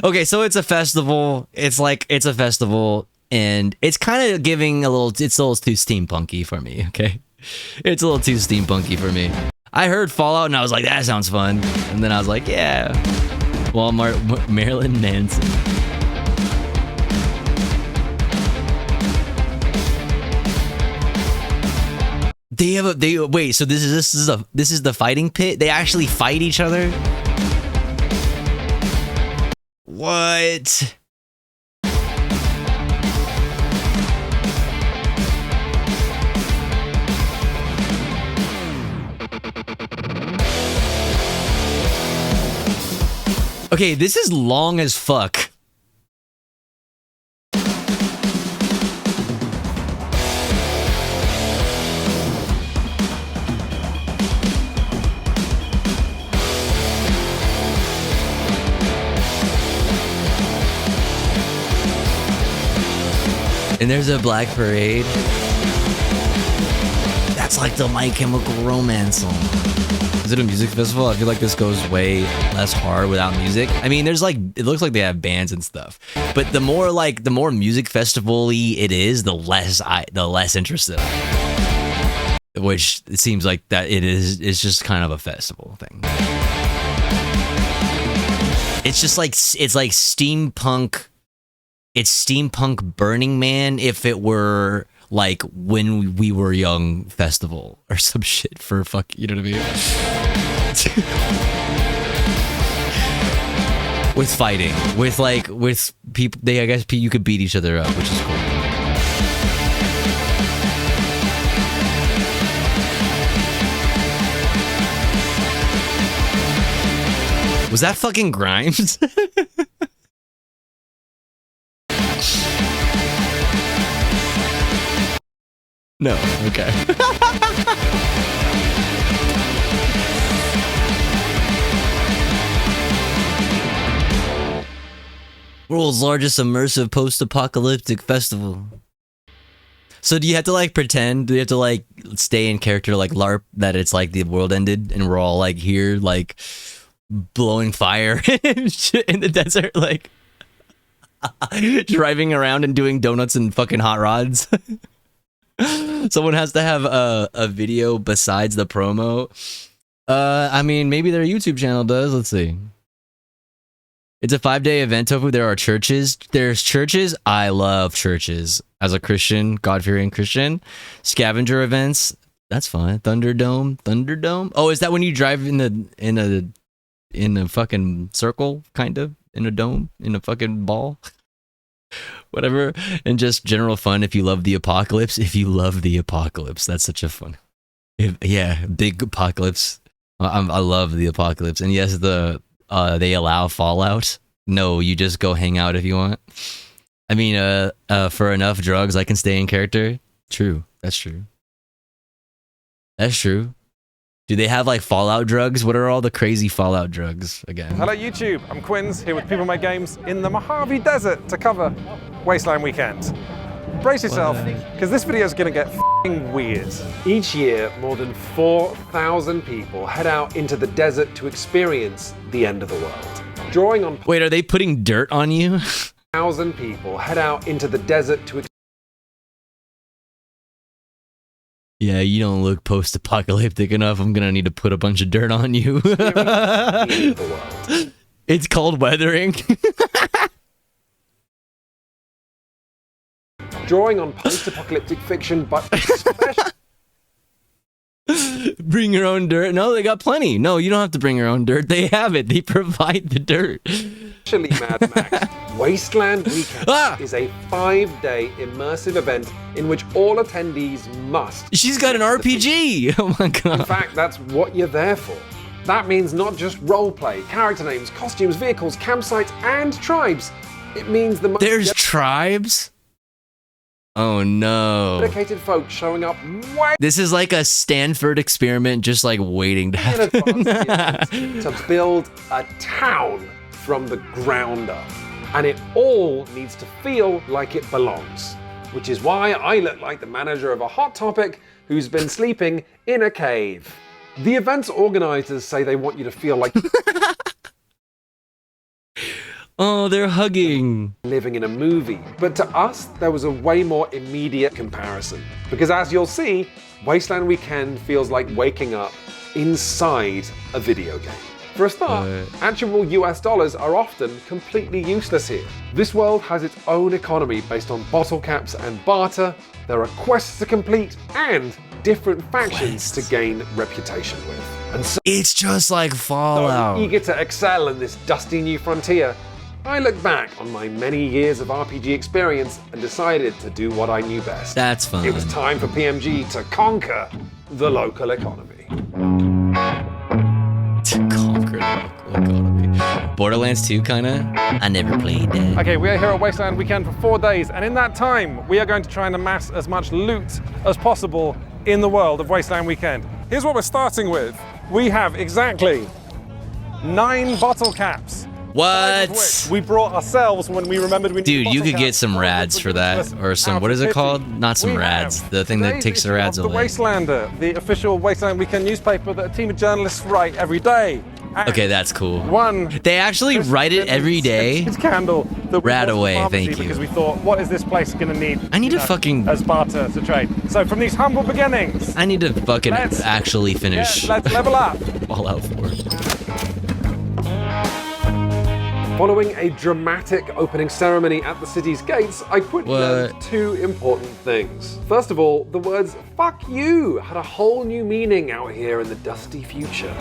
Okay, so it's a festival. It's a festival, and it's kind of giving a little... It's a little too steampunky for me, okay? It's a little too steampunky for me. I heard Fallout and I was like, that sounds fun. And then I was like, yeah. Walmart, Marilyn Manson. Wait, so this is the fighting pit? They actually fight each other? What? Okay, this is long as fuck. And there's a Black Parade. That's like the My Chemical Romance song. Is it a music festival? I feel like this goes way less hard without music. I mean, there's like, it looks like they have bands and stuff. But the more music festival-y it is, the less interested I am. Which it seems like that it's just kind of a festival thing. It's just like, it's like steampunk. It's steampunk Burning Man if it were like When We Were Young festival or some shit for fuck, you know what I mean? With fighting, with people, I guess you could beat each other up, which is cool. Was that fucking Grimes? No, okay. World's largest immersive post-apocalyptic festival. So do you have to like pretend? Do you have to like stay in character like LARP that it's like the world ended and we're all like here like blowing fire and shit in the desert, like driving around and doing donuts and fucking hot rods? Someone has to have a video besides the promo. I mean, maybe their YouTube channel does. Let's see. It's a 5-day event, Tofu. There are churches. There's churches. I love churches. As a Christian, God-fearing Christian. Scavenger events. That's fun. Thunderdome. Oh, is that when you drive in a fucking circle, kind of? In a dome? In a fucking ball? Whatever. And just general fun if you love the apocalypse. If you love the apocalypse. That's such a fun. Yeah, big apocalypse. I love the apocalypse. And yes, they allow Fallout. No, you just go hang out if you want. I mean, for enough drugs, I can stay in character. True. That's true. That's true. Do they have like Fallout drugs? What are all the crazy Fallout drugs again? Hello YouTube, I'm Quinns here with People Make Games in the Mojave Desert to cover Wasteland Weekend. Brace yourself, because this video is going to get f***ing weird. Each year, more than 4,000 people head out into the desert to experience the end of the world. Drawing on... Wait, are they putting dirt on you? 1,000 people head out into the desert to... Yeah, you don't look post-apocalyptic enough. I'm gonna need to put a bunch of dirt on you. It's called weathering. Drawing on post-apocalyptic fiction, but especially... Bring your own dirt. No, they got plenty. No, you don't have to bring your own dirt. They have it. They provide the dirt. Especially Mad Max. Wasteland Weekend is a 5-day immersive event in which all attendees must... She's got an RPG! Oh my god. In fact, that's what you're there for. That means not just roleplay, character names, costumes, vehicles, campsites, and tribes. It means the... There's tribes? Oh no. Dedicated folks showing up way... This is like a Stanford experiment just like waiting to happen. to build a town from the ground up. And it all needs to feel like it belongs. Which is why I look like the manager of a Hot Topic who's been sleeping in a cave. The event's organizers say they want you to feel like... Oh, they're hugging. Living in a movie. But to us, there was a way more immediate comparison. Because as you'll see, Wasteland Weekend feels like waking up inside a video game. For a start, actual US dollars are often completely useless here. This world has its own economy based on bottle caps and barter. There are quests to complete and different factions to gain reputation with. And so it's just like Fallout. So eager to excel in this dusty new frontier, I look back on my many years of RPG experience and decided to do what I knew best. That's fun. It was time for PMG to conquer the local economy. To conquer the local economy. Borderlands 2, kinda. I never played that. Okay, we are here at Wasteland Weekend for 4 days, and in that time, we are going to try and amass as much loot as possible in the world of Wasteland Weekend. Here's what we're starting with. We have exactly 9 bottle caps. What? We brought ourselves when we remembered we needed Dude, you bottle could get caps. some rads for that, or some, what is it called? Not some rads, the thing that takes the rads The away. Wastelander, the official Wasteland Weekend newspaper that a team of journalists write every day. And Okay, that's cool. One. They actually write it every day. It's candle that we Rad bought at the away, pharmacy thank you. Because we thought, what is this place gonna need? I need to fucking- as barter to trade. So from these humble beginnings, I need to fucking Let's- actually finish let's level up. Fallout 4. Following a dramatic opening ceremony at the city's gates, I quickly learned What? 2 important things. First of all, the words "fuck you" had a whole new meaning out here in the dusty future.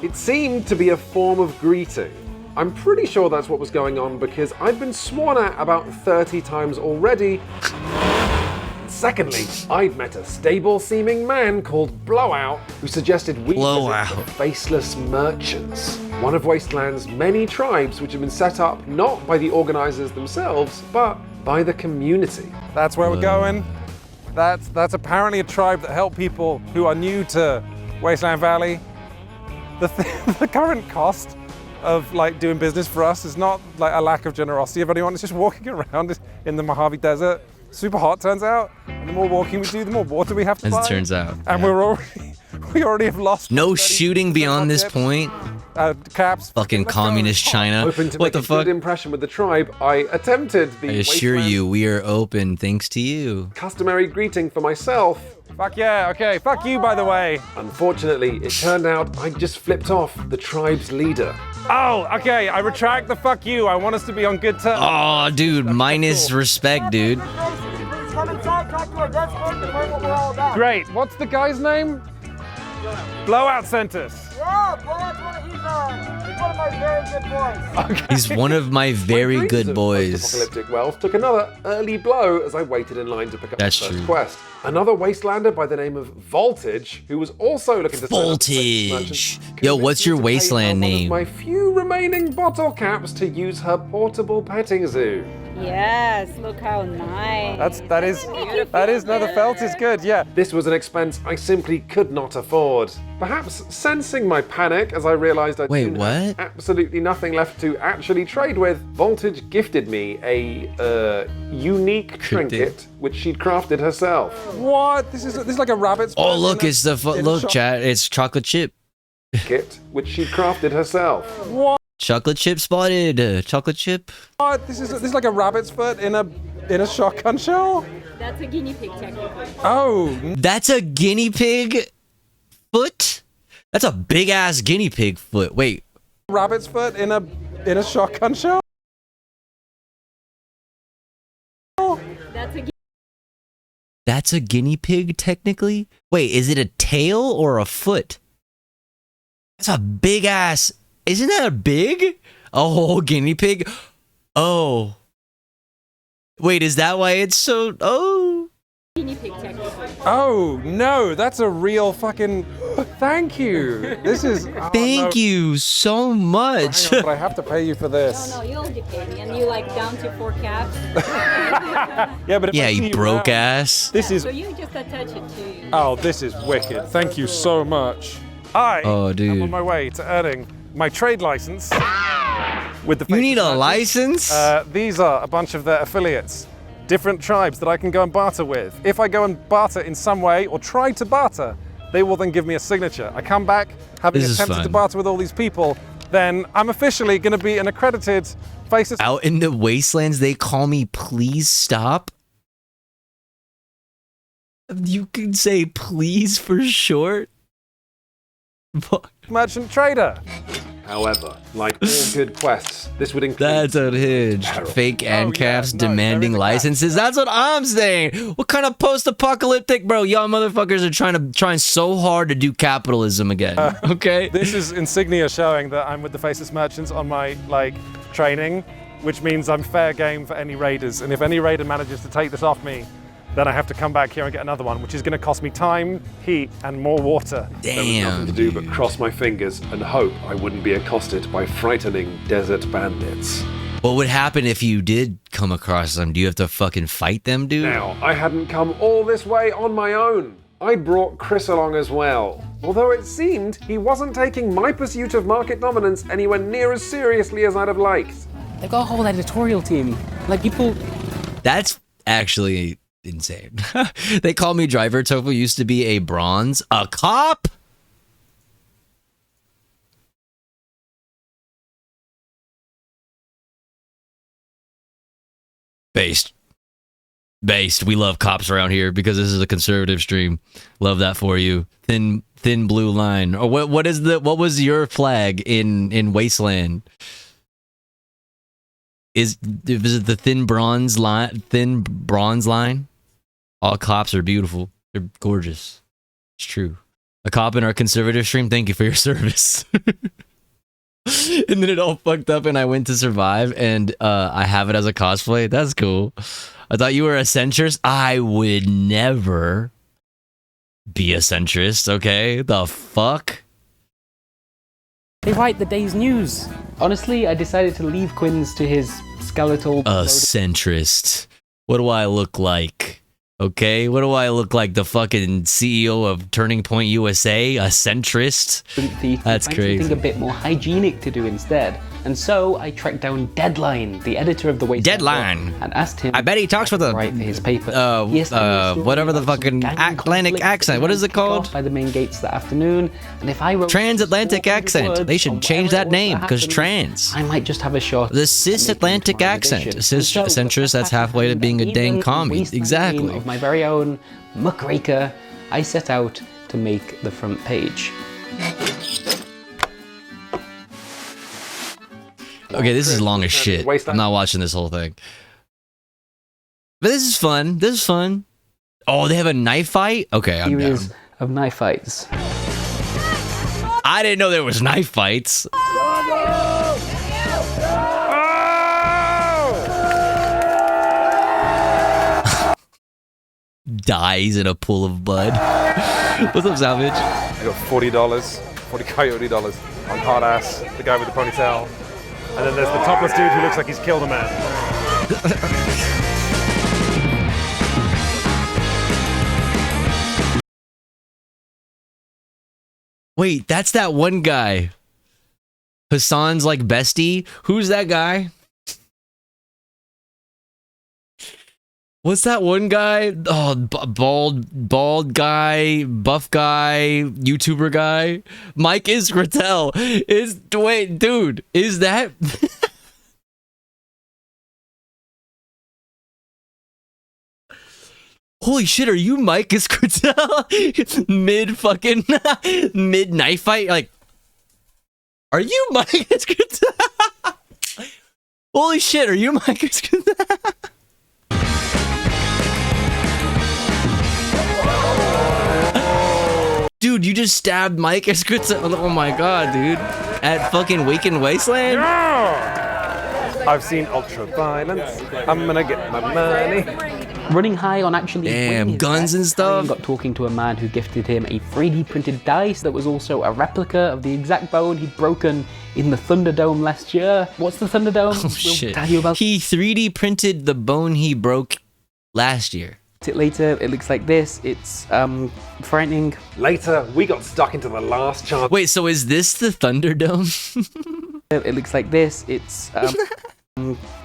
It seemed to be a form of greeting. I'm pretty sure that's what was going on because I'd been sworn at about 30 times already. Secondly, I'd met a stable-seeming man called Blowout who suggested we visit the Faceless Merchants, one of Wasteland's many tribes which have been set up not by the organizers themselves, but by the community. That's where we're going. That's apparently a tribe that help people who are new to Wasteland Valley. The current cost of like doing business for us is not like a lack of generosity of anyone. It's just walking around in the Mojave Desert. Super hot, turns out. And the more walking we do, the more water we have to buy. As it turns out. And we already have lost. No shooting beyond this point. Caps. Fucking communist China. Hoping to What make the a fuck? good impression with the tribe, I attempted the I assure Wasteland you, we are open thanks to you. customary greeting for myself. Fuck yeah, okay. Fuck you, by the way. Unfortunately, it turned out I just flipped off the tribe's leader. Oh, okay. I retract the fuck you. I want us to be on good terms. Oh, dude, minus respect, dude. Come inside, talk to our desk clerk, and learn what we're all about. Great. What's the guy's name? Blowout sent us. Yeah, he's one of my very good boys. Okay. He's one of my very good boys. Post-apocalyptic wealth took another early blow as I waited in line to pick up That's the first true. quest. Another Wastelander by the name of Voltage, who was also looking to sign up as a merchant, Voltage. Yo, what's convinced your me to pay her wasteland one of name? my few remaining bottle caps to use her portable petting zoo. Yes, look how nice. That is no, the felt is good, yeah. This was an expense I simply could not afford. Perhaps sensing my panic as I realized I Wait, didn't what? have absolutely nothing left to actually trade with, Voltage gifted me a unique trinket which she'd crafted herself. What? This is like a rabbit's. Oh, look, it's the look, chat. It's chocolate chip. Kit, which she'd crafted herself. What? Chocolate chip spotted. Chocolate chip. What? This is like a rabbit's foot in a shotgun shell. That's a guinea pig, technically. Oh, That's a guinea pig foot? That's a big ass guinea pig foot. Wait. rabbit's foot in a shotgun shell. That's a guinea pig technically? Wait, is it a tail or a foot? That's a big ass. Isn't that big? A whole guinea pig? Oh. Wait, is that why it's so... Oh. guinea pig, technically. Oh, no, that's a real fucking... Thank you. This is... Thank you so much. Hang on, but I have to pay you for this. No, you already paid me, and you like down to 4 caps. Yeah, but if Yeah, I see you broke now- ass. This is... So you just attach it to... Oh, this is wicked. Thank you so much. I Oh, dude. am on my way to earning my trade license with the... You need a Faceless license? Merchants. These are a bunch of their affiliates. Different tribes that I can go and barter with. If I go and barter in some way, or try to barter, they will then give me a signature. I come back, having This is attempted to fun. barter with all these people, then I'm officially going to be an accredited Faceless... Out in the wastelands, they call me Please Stop. You can say please for short. merchant trader. However, like all good quests, this would include... That's unhinged. Fake ANCAPs demanding licenses. That's what I'm saying. What kind of post-apocalyptic, bro? Y'all motherfuckers are trying so hard to do capitalism again. Okay. This is insignia showing that I'm with the Faceless Merchants on my training, which means I'm fair game for any raiders. And if any raider manages to take this off me, then I have to come back here and get another one, which is going to cost me time, heat, and more water. There was nothing to do but cross my fingers and hope I wouldn't be accosted by frightening desert bandits. What would happen if you did come across them? Do you have to fucking fight them, dude? Now, I hadn't come all this way on my own. I brought Chris along as well. Although it seemed he wasn't taking my pursuit of market dominance anywhere near as seriously as I'd have liked. They've got a whole editorial team. Like, people... That's actually insane. They call me Driver. Tofu used to be a bronze. A cop? Based. We love cops around here because this is a conservative stream. Love that for you. Thin blue line. Or what was your flag in Wasteland? Is it the thin bronze line? All cops are beautiful. They're gorgeous. It's true. A cop in our conservative stream, thank you for your service. And then it all fucked up and I went to Survive and I have it as a cosplay. That's cool. I thought you were a centrist. I would never be a centrist, okay? The fuck? They write the day's news. Honestly, I decided to leave Quinn's to his skeletal... A centrist. What do I look like? Okay, what do I look like? The fucking CEO of Turning Point USA? A centrist? That's crazy. Something a bit more hygienic to do instead. And so I tracked down Deadline, the editor of the Wasteland. Deadline. And asked him. I bet he talks with a write for his paper. Whatever the fucking Atlantic accent. What is it called? By the main gates that afternoon. And if I wrote transatlantic accent. They should change that name because trans. I might just have a shot. The cis-Atlantic accent. Cis-centrist. That's halfway to being a dang commie. Exactly. Of my very own muckraker, I set out to make the front page. Okay, this is long as shit. I'm not watching this whole thing. But this is fun. This is fun. Oh, they have a knife fight? Okay, I'm down. Of knife fights. I didn't know there was knife fights. Dies in a pool of blood. What's up, Savage? I got $40, 40 coyote dollars on hard ass, the guy with the ponytail. And then there's the topless dude who looks like he's killed a man. Wait, that's that one guy. Hassan's like bestie. Who's that guy? What's that one guy? Oh, bald guy, buff guy, YouTuber guy. Mike Iskratel. Wait, dude, is that? Holy shit, are you Mike Iskratel? mid knife fight? Like, are you Mike Iskratel? Holy shit, are you Mike Iskratel? Dude, you just stabbed Mike Escrita. Oh my god, dude. At fucking Waken Wasteland? Yeah! I've seen ultra violence. I'm gonna get my money. Running high on actually damn guns and stuff. Got talking to a man who gifted him a 3D printed dice that was also a replica of the exact bone he'd broken in the Thunderdome last year. What's the Thunderdome? Oh shit. Tell you about he 3D printed the bone he broke last year. It later, it looks like this. It's frightening. Later, we got stuck into the last chance. Wait, so is this the Thunderdome? It looks like this. It's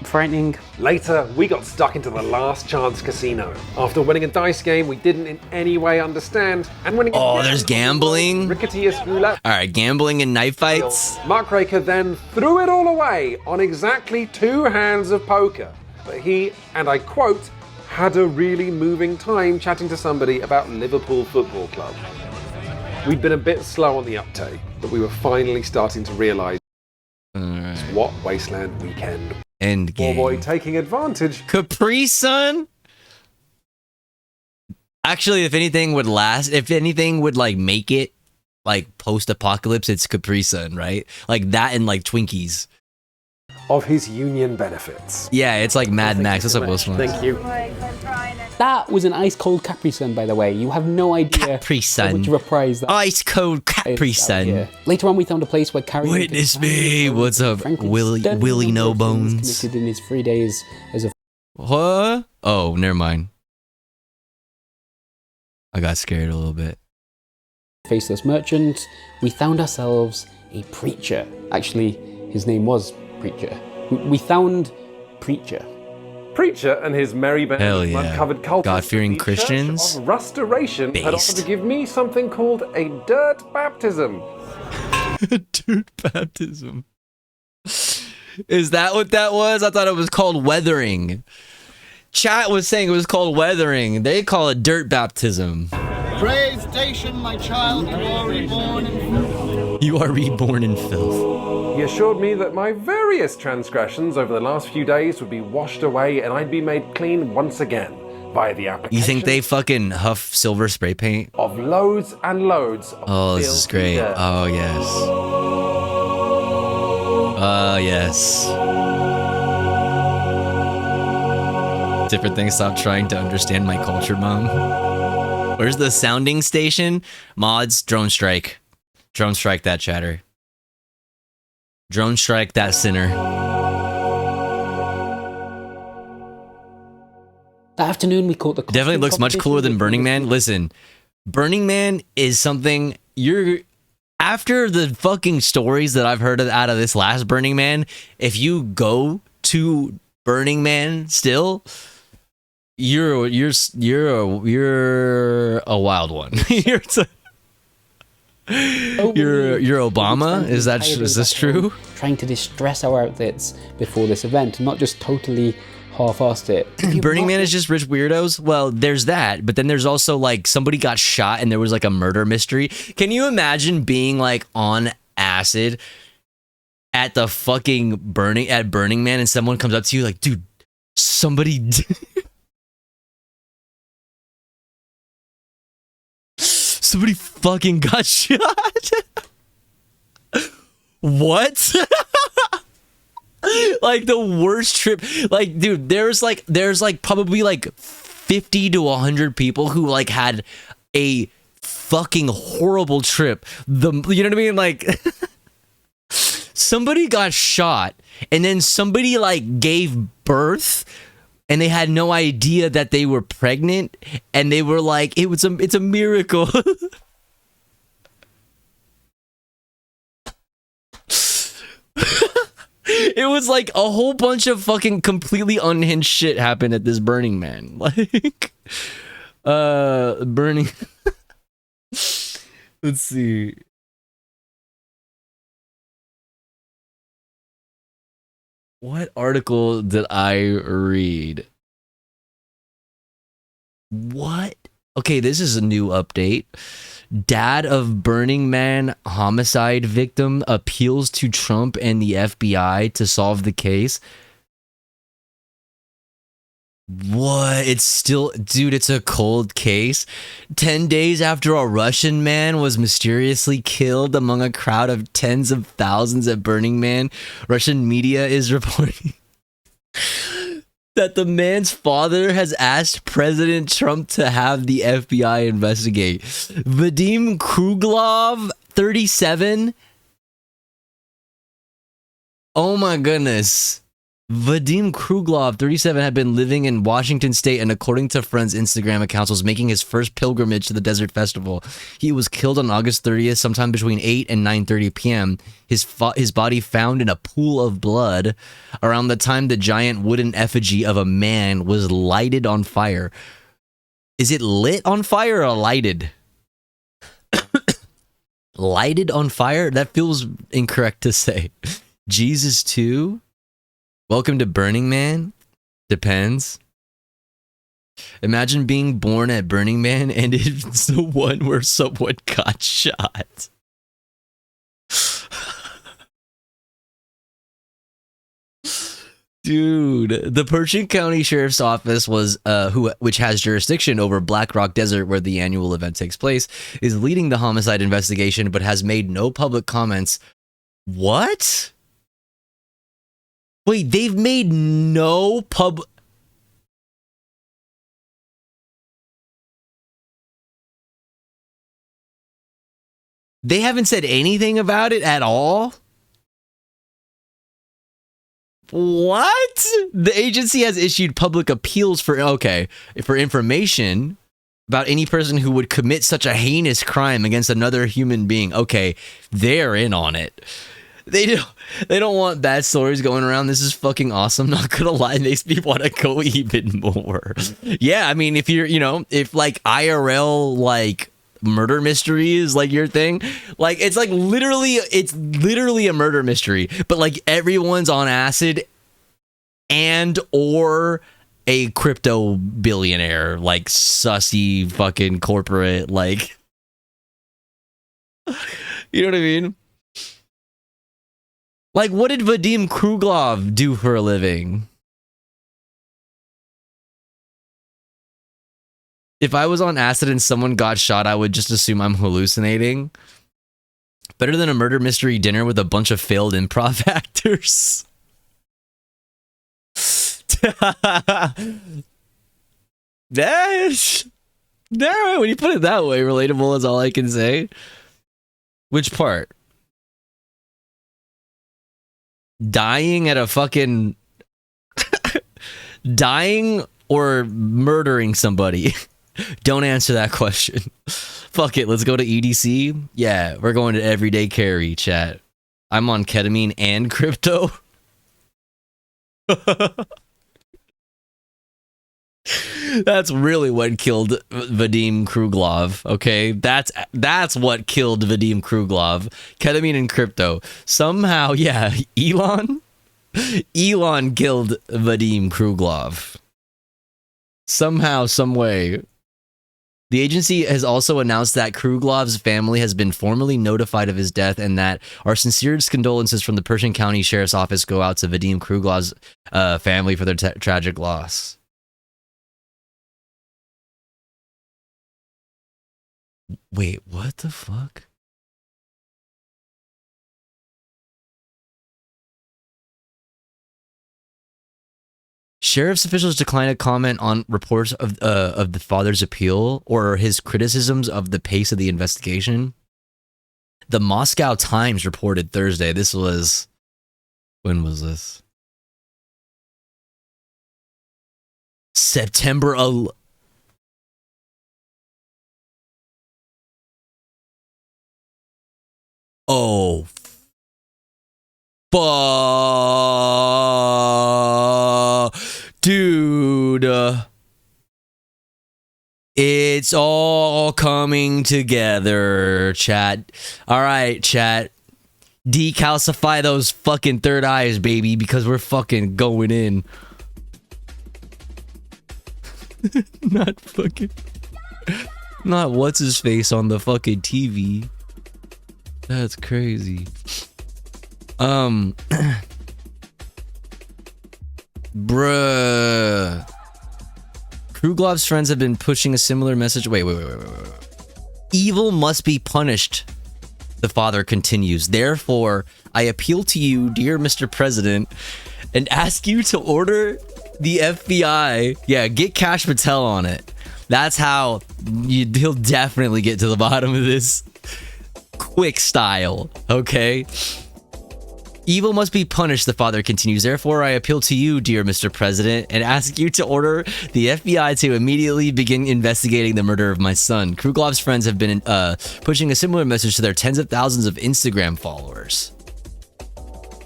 frightening. Later, we got stuck into the last chance casino. After winning a dice game we didn't in any way understand, and winning there's gambling? Ricketiest roulette. Alright, gambling and knife fights. Mark Raker then threw it all away on exactly 2 hands of poker. But he, and I quote, had a really moving time chatting to somebody about Liverpool Football Club. We'd been a bit slow on the uptake, but we were finally starting to realise what Wasteland Weekend. End game. Boy taking advantage. Capri Sun? Actually, if anything would like make it like post-apocalypse, it's Capri Sun, right? Like that and like Twinkies. Of his union benefits. Yeah, it's like Mad Max. That's what Will Smith. Thank you. That was an ice cold Capri Sun, by the way. You have no idea Capri how Sun. much of a prize that Ice cold Capri is out Sun. here. Later on, we found a place where karaoke. Witness me. What's up, Willie No Bones? Committed in his 3 days as a. What? Oh, never mind. I got scared a little bit. Faceless merchant. We found ourselves a preacher. Actually, his name was Preacher. We found Preacher. Preacher and his merry band Hell of yeah. mud-covered cultists God-fearing of the Christians. Church of Restoration had Based. offered to give me something called a dirt baptism. Dirt baptism. Is that what that was? I thought it was called weathering. Chat was saying it was called weathering. They call it dirt baptism. Praise station, my child, you are reborn in filth. You are reborn in filth. He assured me that my various transgressions over the last few days would be washed away and I'd be made clean once again via the application. You think they fucking huff silver spray paint? Of loads and loads of Oh, this is great. dirt. Oh, yes. Oh, yes. Different things. Stop trying to understand my culture, Mom. Where's the sounding station? Mods, drone strike. Drone strike that chatter. Drone strike that sinner. That afternoon, we caught the. Definitely looks much cooler than Burning Man. Listen, Burning Man is something you're. After the fucking stories that I've heard out of this last Burning Man, if you go to Burning Man still, you're a wild one. you're Obama. Is this true? Trying to distress our outfits before this event, not just totally half-assed it. Burning Man is just rich weirdos. Well, there's that, but then there's also like somebody got shot and there was like a murder mystery. Can you imagine being like on acid at the fucking Burning Man and someone comes up to you like, dude, somebody somebody fucking got shot. What? Like the worst trip. Like, dude, there's like probably like 50 to 100 people who like had a fucking horrible trip. You know what I mean? Like somebody got shot and then somebody like gave birth and they had no idea that they were pregnant and they were like, it's a miracle. It was like a whole bunch of fucking completely unhinged shit happened at this Burning Man. Like, Burning. Let's see. What article did I read? What? Okay, this is a new update. Dad of Burning Man homicide victim appeals to Trump and the FBI to solve the case. What? It's still... Dude, it's a cold case. 10 days after a Russian man was mysteriously killed among a crowd of tens of thousands at Burning Man, Russian media is reporting that the man's father has asked President Trump to have the FBI investigate. Vadim Kruglov, 37. Oh my goodness. Vadim Kruglov, 37, had been living in Washington State and, according to friends' Instagram accounts, was making his first pilgrimage to the Desert Festival. He was killed on August 30th, sometime between 8 and 9:30 p.m. His body found in a pool of blood around the time the giant wooden effigy of a man was lighted on fire. Is it lit on fire or lighted? Lighted on fire? That feels incorrect to say. Jesus too? Welcome to Burning Man? Depends. Imagine being born at Burning Man and it's the one where someone got shot. Dude, the Pershing County Sheriff's Office which has jurisdiction over Black Rock Desert where the annual event takes place, is leading the homicide investigation but has made no public comments. What? Wait, they've made no They haven't said anything about it at all? What? The agency has issued public appeals for information about any person who would commit such a heinous crime against another human being. Okay, they're in on it. They don't want bad stories going around. This is fucking awesome. Not gonna lie, it makes me want to go even more. Yeah, I mean, if you're, if like IRL like murder mystery is like your thing, like it's literally a murder mystery, but like everyone's on acid and or a crypto billionaire, like sussy fucking corporate, like, you know what I mean? Like, what did Vadim Kruglov do for a living? If I was on acid and someone got shot, I would just assume I'm hallucinating. Better than a murder mystery dinner with a bunch of failed improv actors. That's... when you put it that way, relatable is all I can say. Which part? Dying at a fucking... dying or murdering somebody? Don't answer that question. Fuck it, let's go to EDC. Yeah, we're going to everyday carry, chat. I'm on ketamine and crypto. That's really what killed Vadim Kruglov, okay? That's what killed Vadim Kruglov. Ketamine and crypto. Somehow, yeah, Elon killed Vadim Kruglov. Somehow, some way. The agency has also announced that Kruglov's family has been formally notified of his death and that our sincerest condolences from the Pershing County Sheriff's Office go out to Vadim Kruglov's family for their tragic loss. Wait, what the fuck? Sheriff's officials declined to comment on reports of the father's appeal or his criticisms of the pace of the investigation. The Moscow Times reported Thursday. This was... when was this? September 11th. Oh, dude, it's all coming together, chat. All right, chat. Decalcify those fucking third eyes, baby, because we're fucking going in. Not what's his face on the fucking TV. That's crazy. Bruh. Kruglov's friends have been pushing a similar message. Wait. Evil must be punished, the father continues. Therefore, I appeal to you, dear Mr. President, and ask you to order the FBI. Yeah, get Kash Patel on it. That's how he'll definitely get to the bottom of this. Quick style, okay? Evil must be punished, the father continues. Therefore, I appeal to you, dear Mr. President, and ask you to order the FBI to immediately begin investigating the murder of my son. Kruglov's friends have been pushing a similar message to their tens of thousands of Instagram followers.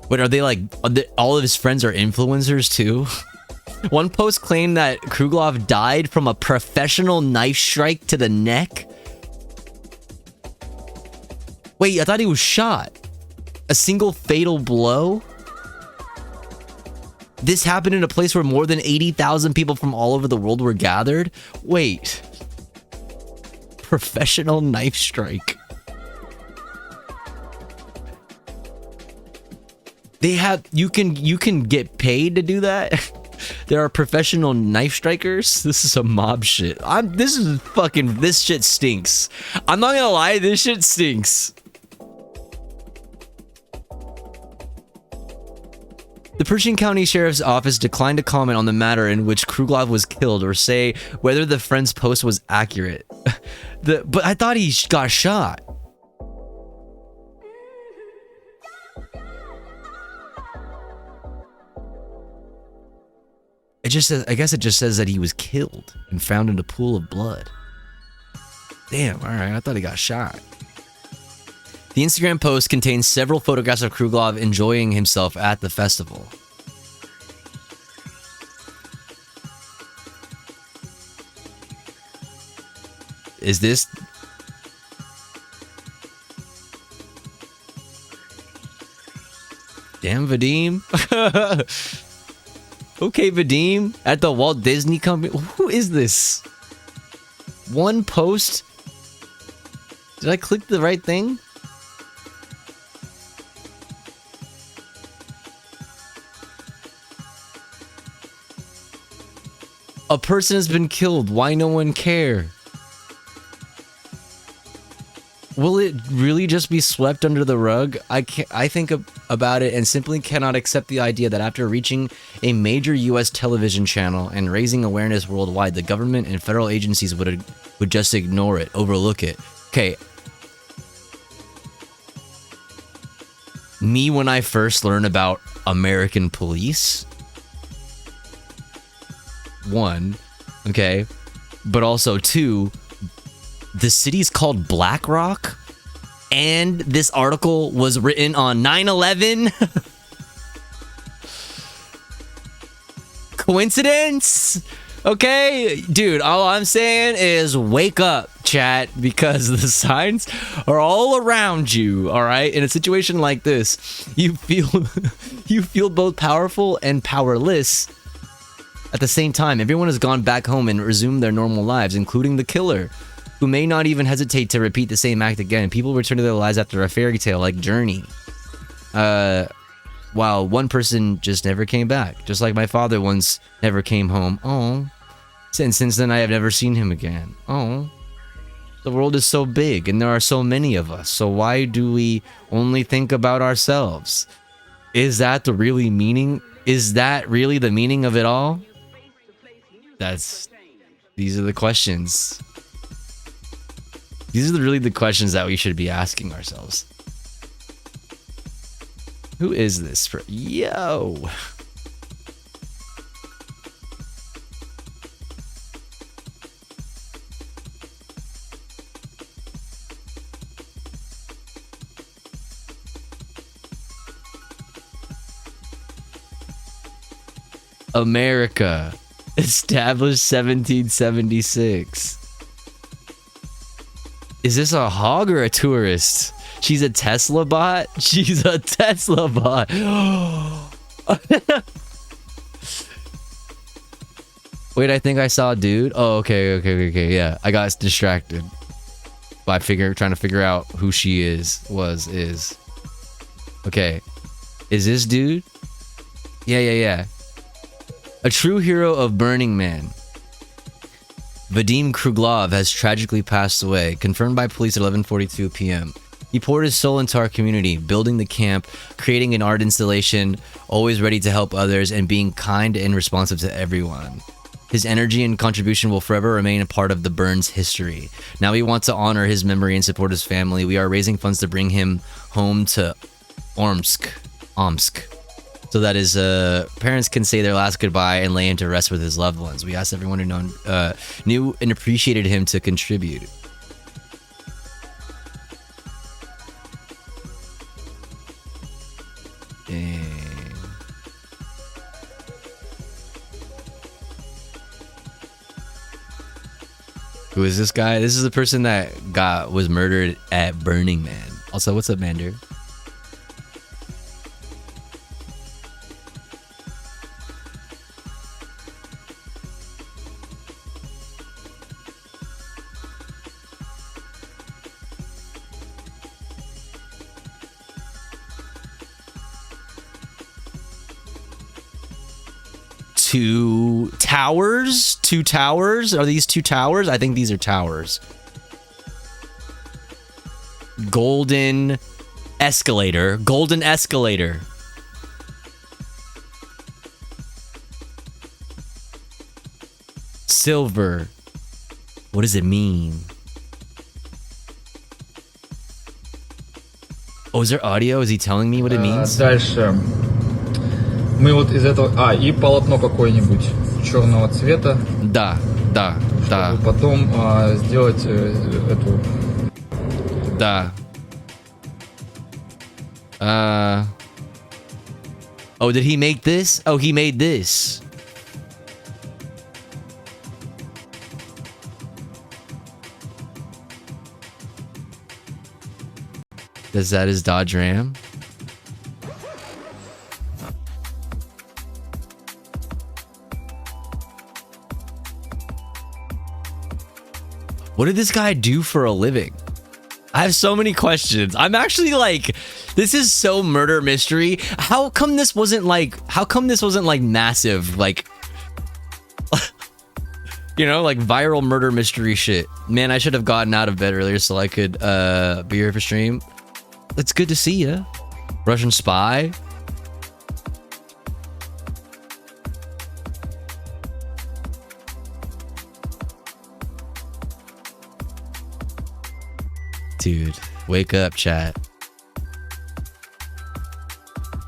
Wait, are they like... all of his friends are influencers too? One post claimed that Kruglov died from a professional knife strike to the neck. Wait, I thought he was shot. A single fatal blow? This happened in a place where more than 80,000 people from all over the world were gathered? Wait. Professional knife strike. They have... You can get paid to do that? There are professional knife strikers? This is some mob shit. This shit stinks. I'm not gonna lie, this shit stinks. The Pershing County Sheriff's Office declined to comment on the matter in which Kruglov was killed or say whether the friend's post was accurate. But I thought he got shot. It just says, I guess it just says that he was killed and found in a pool of blood. Damn, alright, I thought he got shot. The Instagram post contains several photographs of Kruglov enjoying himself at the festival. Is this... Damn, Vadim. Okay, Vadim. At the Walt Disney Company. Who is this? One post? Did I click the right thing? A person has been killed. Why no one care? Will it really just be swept under the rug? I think about it and simply cannot accept the idea that after reaching a major US television channel and raising awareness worldwide, the government and federal agencies would just ignore it, overlook it. Okay. Me, when I first learned about American police, one, okay, but also two, the city's called Black Rock, and this article was written on 9/11. Coincidence? Okay, dude, all I'm saying is wake up, chat, because the signs are all around you, all right? In a situation like this, you feel both powerful and powerless at the same time. Everyone has gone back home and resumed their normal lives, including the killer, who may not even hesitate to repeat the same act again. People return to their lives after a fairy tale like Journey. While one person just never came back. Just like my father once never came home. Oh. Since then I have never seen him again. Oh. The world is so big and there are so many of us. So why do we only think about ourselves? Is that the really meaning? Is that really the meaning of it all? These are the questions. These are really the questions that we should be asking ourselves. Who is this? Yo! America. Established 1776. Is this a hog or a tourist? She's a Tesla bot? She's a Tesla bot. Wait, I think I saw a dude. Oh, okay. Yeah, I got distracted by trying to figure out who she is. Okay. Is this dude? Yeah. A true hero of Burning Man. Vadim Kruglov has tragically passed away, confirmed by police at 11:42 p.m. He poured his soul into our community, building the camp, creating an art installation, always ready to help others, and being kind and responsive to everyone. His energy and contribution will forever remain a part of the Burns history. Now we want to honor his memory and support his family. We are raising funds to bring him home to Omsk, so that his parents can say their last goodbye and lay him to rest with his loved ones. We asked everyone who knew and appreciated him to contribute. Dang. Who is this guy? This is the person that was murdered at Burning Man. Also, what's up, Mander? Two towers? Are these two towers? I think these are towers. Golden escalator. Silver. What does it mean? Oh, is there audio? Is he telling me what it means? Дальше. Мы вот из этого... А, и полотно какое-нибудь черного цвета. Да, да, да. Чтобы потом сделать эту... Да. Oh, did he make this? Oh, he made this. Is that his Dodge Ram? What did this guy do for a living? I have so many questions. I'm actually like, this is so murder mystery. How come this wasn't like massive, like, you know, like viral murder mystery shit? Man, I should have gotten out of bed earlier so I could be here for stream. It's good to see ya. Russian spy. Dude, wake up, chat.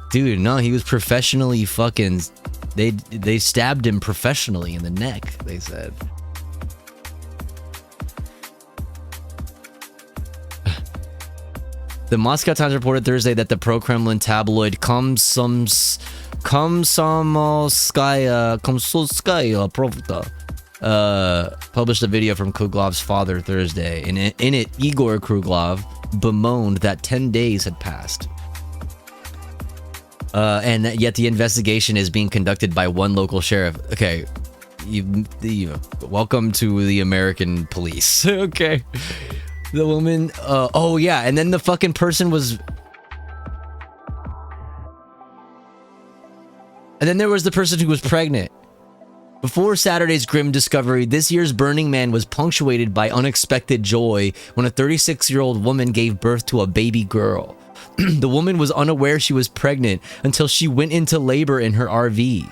Dude, no, he was professionally fucking... They stabbed him professionally in the neck, they said. The Moscow Times reported Thursday that the pro-Kremlin tabloid Komsomolskaya Pravda published a video from Kruglov's father Thursday. In it, Igor Kruglov bemoaned that 10 days had passed. And yet the investigation is being conducted by one local sheriff. Okay, welcome to the American police. Okay. The woman, oh yeah, and then the fucking person was... And then there was the person who was pregnant. Before Saturday's grim discovery, this year's Burning Man was punctuated by unexpected joy when a 36-year-old woman gave birth to a baby girl. The woman was unaware she was pregnant until she went into labor in her RV.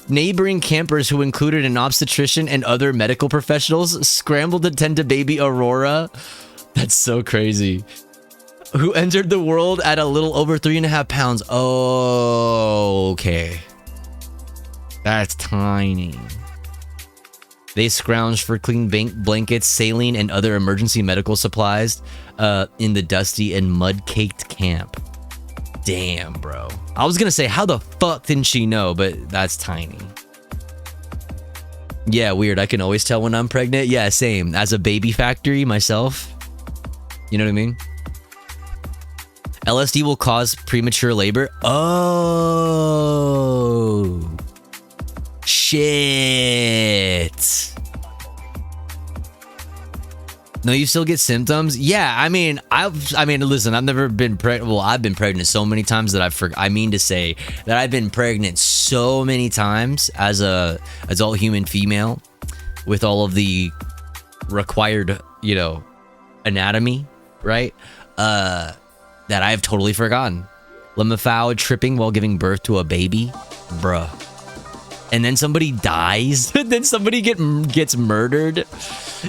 Neighboring campers, who included an obstetrician and other medical professionals, scrambled to tend to baby Aurora. That's so crazy. Who entered the world at a little over 3.5 pounds. Oh, okay. That's tiny. They scrounged for clean blankets, saline, and other emergency medical supplies in the dusty and mud-caked camp. Damn, bro. I was gonna say, how the fuck didn't she know? But that's tiny. Yeah, weird. I can always tell when I'm pregnant. Yeah, same. As a baby factory myself. You know what I mean? LSD will cause premature labor. Oh. Shit. No, you still get symptoms? Yeah, I mean, listen, I've never been pregnant. Well, I've been pregnant so many times that I mean to say that I've been pregnant so many times as a adult human female with all of the required, you know, anatomy, right? That I've totally forgotten. Lemafau tripping while giving birth to a baby? Bruh. And then somebody dies? Then somebody gets murdered?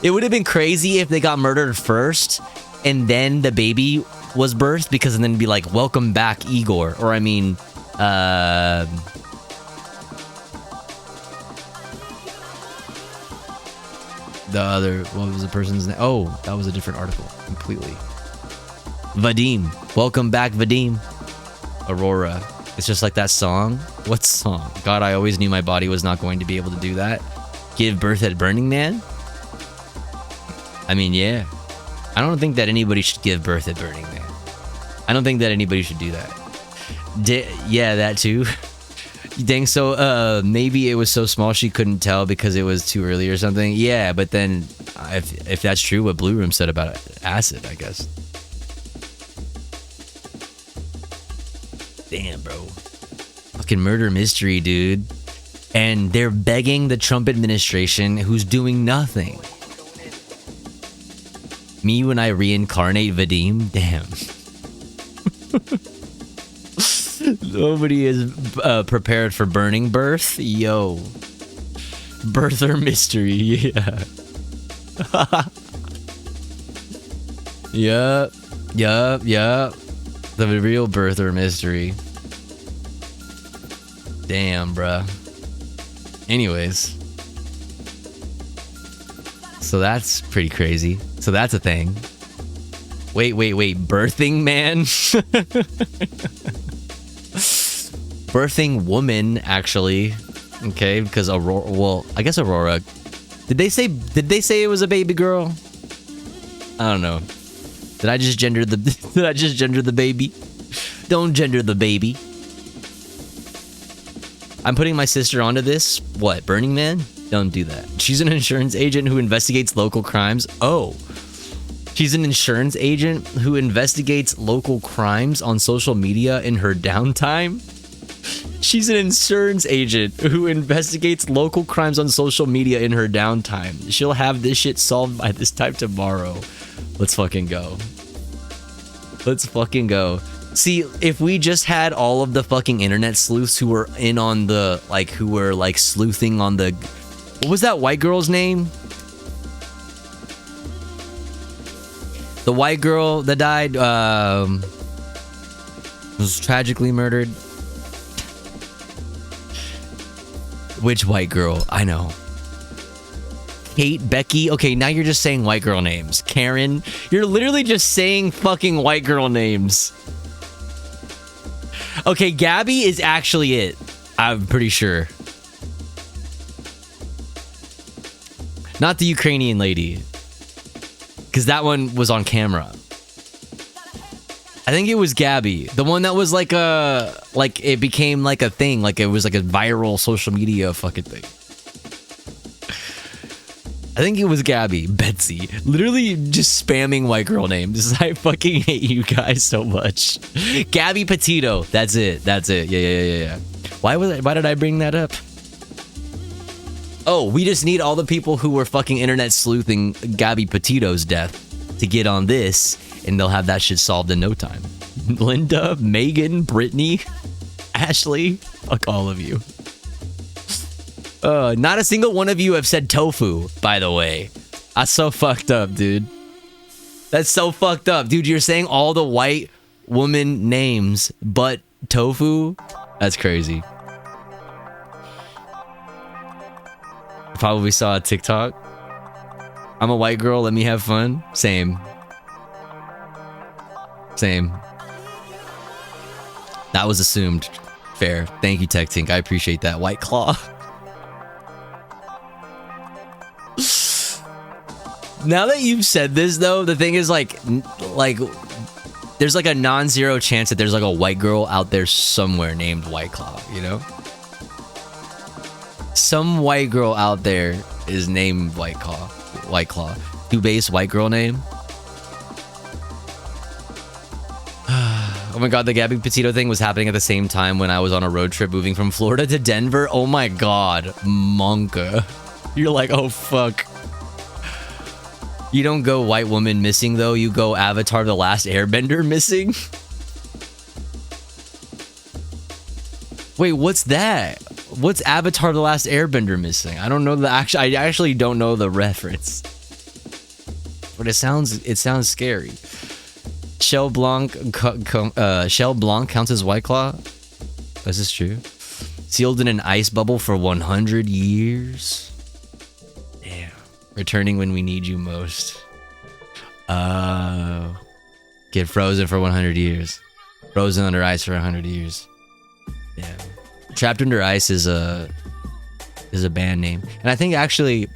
It would have been crazy if they got murdered first and then the baby was birthed, because then it'd be like, welcome back, Igor. Or I mean, the other, what was the person's name? Oh, that was a different article completely. Vadim. Welcome back, Vadim. Aurora. It's just like that song. What song? God, I always knew my body was not going to be able to do that. Give birth at Burning Man? I mean, yeah. I don't think that anybody should give birth at Burning Man. I don't think that anybody should do that. Yeah, that too. Dang, so maybe it was so small she couldn't tell because it was too early or something. Yeah, but then if that's true, what Blue Room said about acid, I guess. Damn, bro. Fucking murder mystery, dude. And they're begging the Trump administration, who's doing nothing. Me when I reincarnate Vadim? Damn. Nobody is prepared for burning birth? Yo. Birther mystery, yeah. Yup. Yup. The real birther mystery. Damn, bruh. Anyways. So that's pretty crazy. So that's a thing. Wait. Birthing man? Birthing woman, actually. Okay, because Aurora... Well, I guess Aurora... Did they say it was a baby girl? I don't know. Did I just gender the... Did I just gender the baby? Don't gender the baby. I'm putting my sister onto this. What, Burning Man? Don't do that. She's an insurance agent who investigates local crimes. Oh. She's an insurance agent who investigates local crimes on social media in her downtime. She's an insurance agent who investigates local crimes on social media in her downtime. She'll have this shit solved by this time tomorrow. Let's fucking go. Let's fucking go. See, if we just had all of the fucking internet sleuths who were in on the, like, who were, like, sleuthing on the... What was that white girl's name? The white girl that died, was tragically murdered. Which white girl? I know. Kate, Becky. Okay, now you're just saying white girl names. Karen. You're literally just saying fucking white girl names. Okay, Gabby is actually it. I'm pretty sure. Not the Ukrainian lady. Because that one was on camera. I think it was Gabby. The one that was like a... Like, it became like a thing. Like, it was like a viral social media fucking thing. I think it was Gabby. Betsy. Literally just spamming white girl names. I fucking hate you guys so much. Gabby Petito. That's it. That's it. Yeah. Why did I bring that up? Oh, we just need all the people who were fucking internet sleuthing Gabby Petito's death to get on this, and they'll have that shit solved in no time. Linda, Megan, Brittany, Ashley, fuck all of you. Not a single one of you have said tofu, by the way. That's so fucked up, dude. That's so fucked up. Dude, you're saying all the white woman names, but tofu? That's crazy. Probably saw a TikTok. I'm a white girl, let me have fun. Same. That was assumed. Fair. Thank you, Tech Tink. I appreciate that. White Claw. Now that you've said this, though, the thing is, like, there's like a non-zero chance that there's like a white girl out there somewhere named White Claw, you know? Some white girl out there is named White Claw. Dubase white girl name. Oh my god, the Gabby Petito thing was happening at the same time when I was on a road trip moving from Florida to Denver. Oh my god, Monka. You're like, oh fuck. You don't go white woman missing though, you go Avatar The Last Airbender missing? Wait, what's that? What's Avatar The Last Airbender missing? I don't know the I actually don't know the reference. But it sounds scary. Shell Blanc counts as White Claw? Is this true? Sealed in an ice bubble for 100 years? Damn. Returning when we need you most. Get frozen for 100 years. Frozen under ice for 100 years. Yeah. Trapped Under Ice is a band name. And I think actually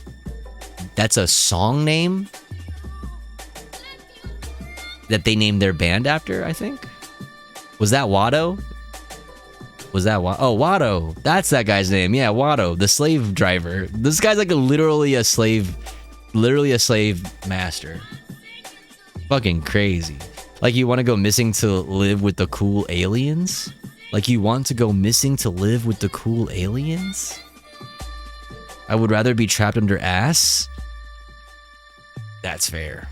that's a song name that they named their band after, I think. Was that Watto? Was that Watto? Oh, Watto. That's that guy's name. Yeah, Watto, the slave driver. This guy's like literally a slave master. Fucking crazy. Like, you want to go missing to live with the cool aliens? Like, you want to go missing to live with the cool aliens? I would rather be trapped under ass. That's fair.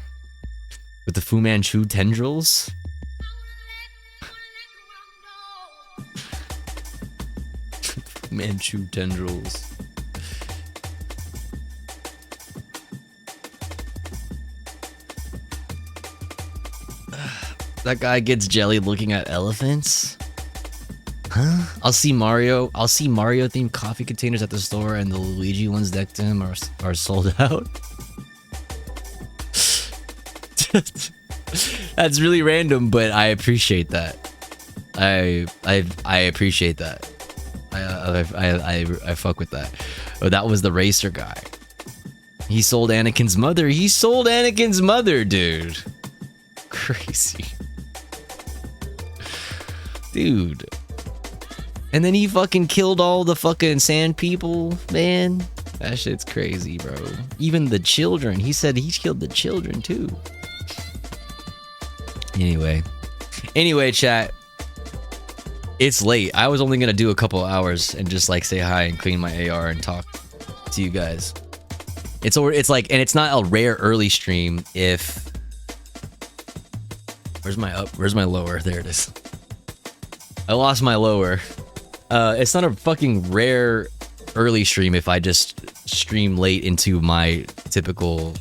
With the Fu Manchu tendrils? Fu Manchu tendrils. That guy gets jelly looking at elephants? Huh? I'll see Mario themed coffee containers at the store and the Luigi ones next to him are sold out. That's really random, but I appreciate that. I appreciate that. I fuck with that. Oh, that was the racer guy. He sold Anakin's mother. He sold Anakin's mother, dude. Crazy. Dude. And then he fucking killed all the fucking sand people, man. That shit's crazy, bro. Even the children. He said he killed the children, too. Anyway, chat. It's late. I was only gonna do a couple hours and just like say hi and clean my AR and talk to you guys. It's like, and it's not a rare early stream if... Where's my lower? There it is. I lost my lower. It's not a fucking rare early stream if I just stream late into my typical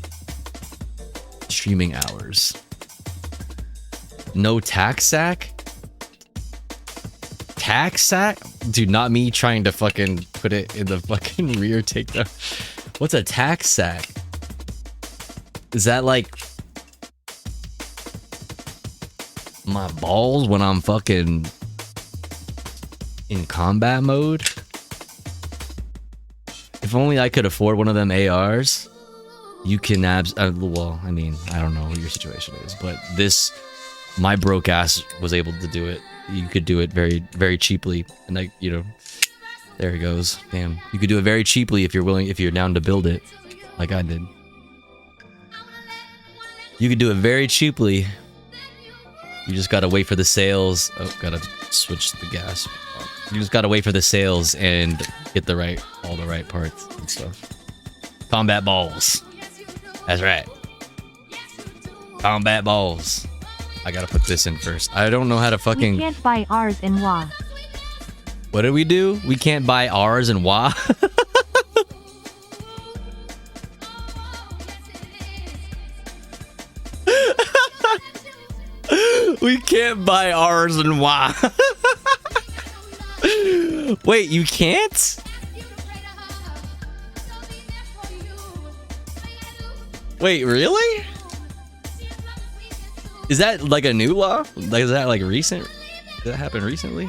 streaming hours. No tax sack? Tax sack? Dude, not me trying to fucking put it in the fucking rear takedown. What's a tax sack? Is that like my balls when I'm fucking in combat mode? If only I could afford one of them ARs. You can well, I mean, I don't know what your situation is, but my broke ass was able to do it. You could do it very, very cheaply, and there it goes. Damn, you could do it very cheaply if you're down to build it, like I did. You could do it very cheaply. You just gotta wait for the sales. Oh, gotta switch the gas. You just gotta wait for the sales and get all the right parts and stuff. Combat balls. That's right. Combat balls. I gotta put this in first. I don't know how to fucking... We can't buy ours in WA. What did we do? We can't buy ours in WA? We can't buy ours in WA. Wait, you can't? Wait, really? Is that like a new law? Like, is that like recent? Did that happen recently?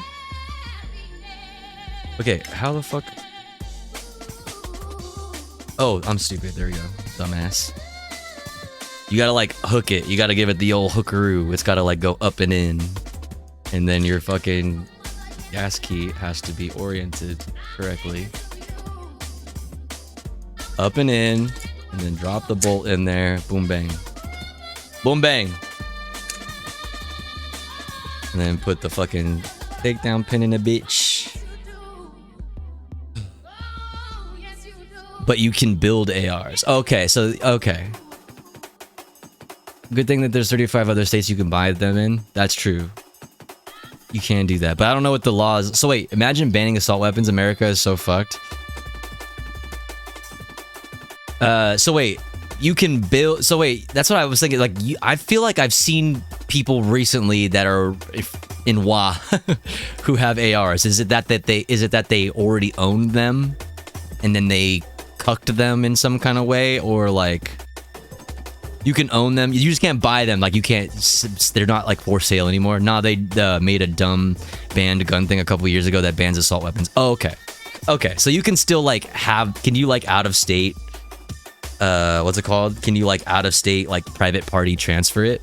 Okay, how the fuck? Oh, I'm stupid. There we go. Dumbass. You gotta like hook it. You gotta give it the old hookaroo. It's gotta like go up and in. And then your fucking gas key has to be oriented correctly. Up and in. And then drop the bolt in there. Boom bang. Boom bang. And then put the fucking takedown pin in a bitch. But you can build ARs. Okay, so, okay. Good thing that there's 35 other states you can buy them in. That's true. You can do that. But I don't know what the law is. So wait, imagine banning assault weapons. America is so fucked. So wait, you can build... So wait, that's what I was thinking. Like, I feel like I've seen people recently that are in WA who have ARs. Is it that they already own them and then they cucked them in some kind of way, or like you can own them? You just can't buy them. Like you can't. They're not like for sale anymore. Nah, they made a dumb banned gun thing a couple years ago that bans assault weapons. Oh, okay, okay. So you can still like have. Can you like out of state? What's it called? Can you like out of state like private party transfer it?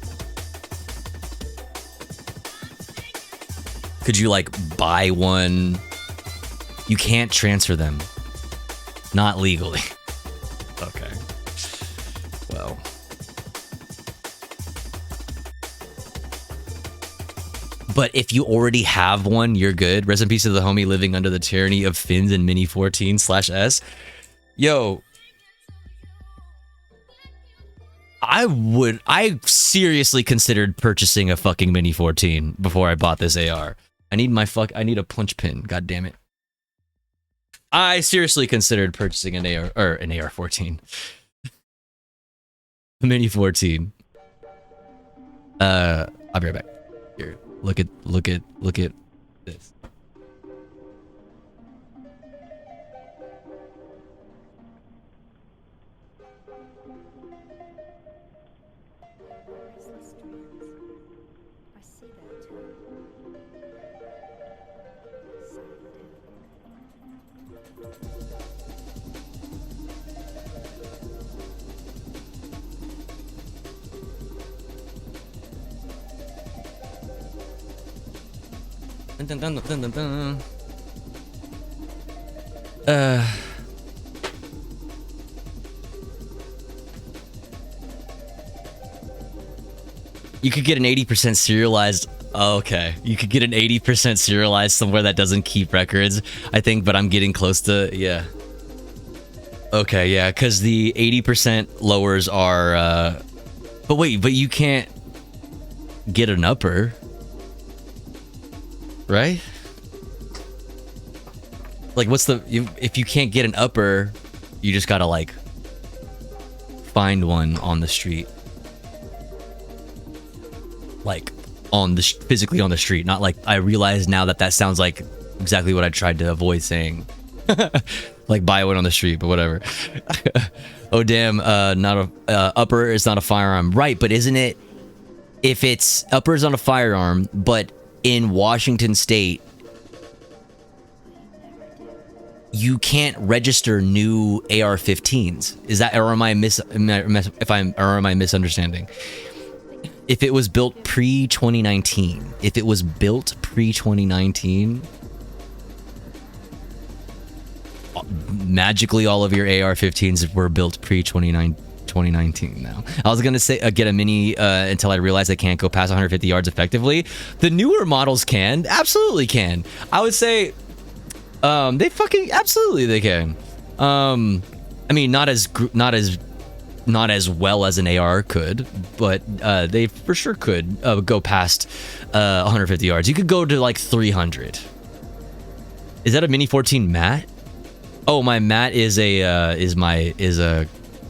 Could you like buy one? You can't transfer them. Not legally. Okay. Well. But if you already have one, you're good. Rest in peace to the homie living under the tyranny of Fins and Mini 14/S. Yo. I seriously considered purchasing a fucking Mini 14 before I bought this AR. I need a punch pin, god damn it. I seriously considered purchasing an AR-14. A Mini 14. I'll be right back. Here, look at this. Dun, dun, dun, dun, dun, dun. You could get an 80% serialized. Oh, okay, you could get an 80% serialized somewhere that doesn't keep records, I think, but I'm getting close to, yeah. Okay, yeah, because the 80% lowers are, but wait, but you can't get an upper, right? Like, what's the, if you can't get an upper, you just gotta, like, find one on the street. Like, on the, physically on the street, not like, I realize now that that sounds like exactly what I tried to avoid saying. Like, buy one on the street, but whatever. Oh, damn, not a, upper is not a firearm. Right, but isn't it, if it's, upper is not a firearm, but in Washington State, you can't register new AR-15s. Is that, or am I misunderstanding? If it was built pre-2019, if it was built pre-2019, magically all of your AR-15s were built pre-2019 now. I was gonna say get a mini until I realized I can't go past 150 yards effectively. The newer models can, absolutely can. I would say they fucking absolutely they can. I mean, not as well as an AR could, but they for sure could go past 150 yards. You could go to like 300. Is that a Mini 14 mat? Oh, my mat is a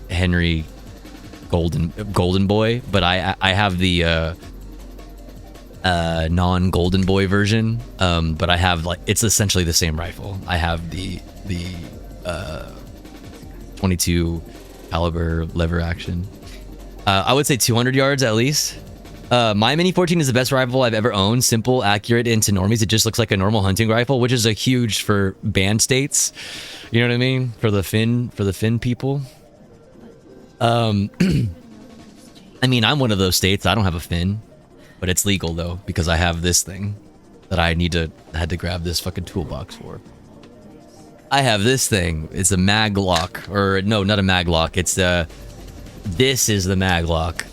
Henry Golden Boy, but I have the non-Golden Boy version. But I have, like, it's essentially the same rifle. I have the 22 caliber lever action. I would say 200 yards at least. My Mini 14 is the best rifle I've ever owned. Simple, accurate, into normies. It just looks like a normal hunting rifle, which is a huge for band states. You know what I mean? For the Finn people. I mean, I'm one of those states. I don't have a Finn, but it's legal though because I have this thing that I had to grab this fucking toolbox for. I have this thing. It's a mag lock, or no, not a mag lock. It's this is the mag lock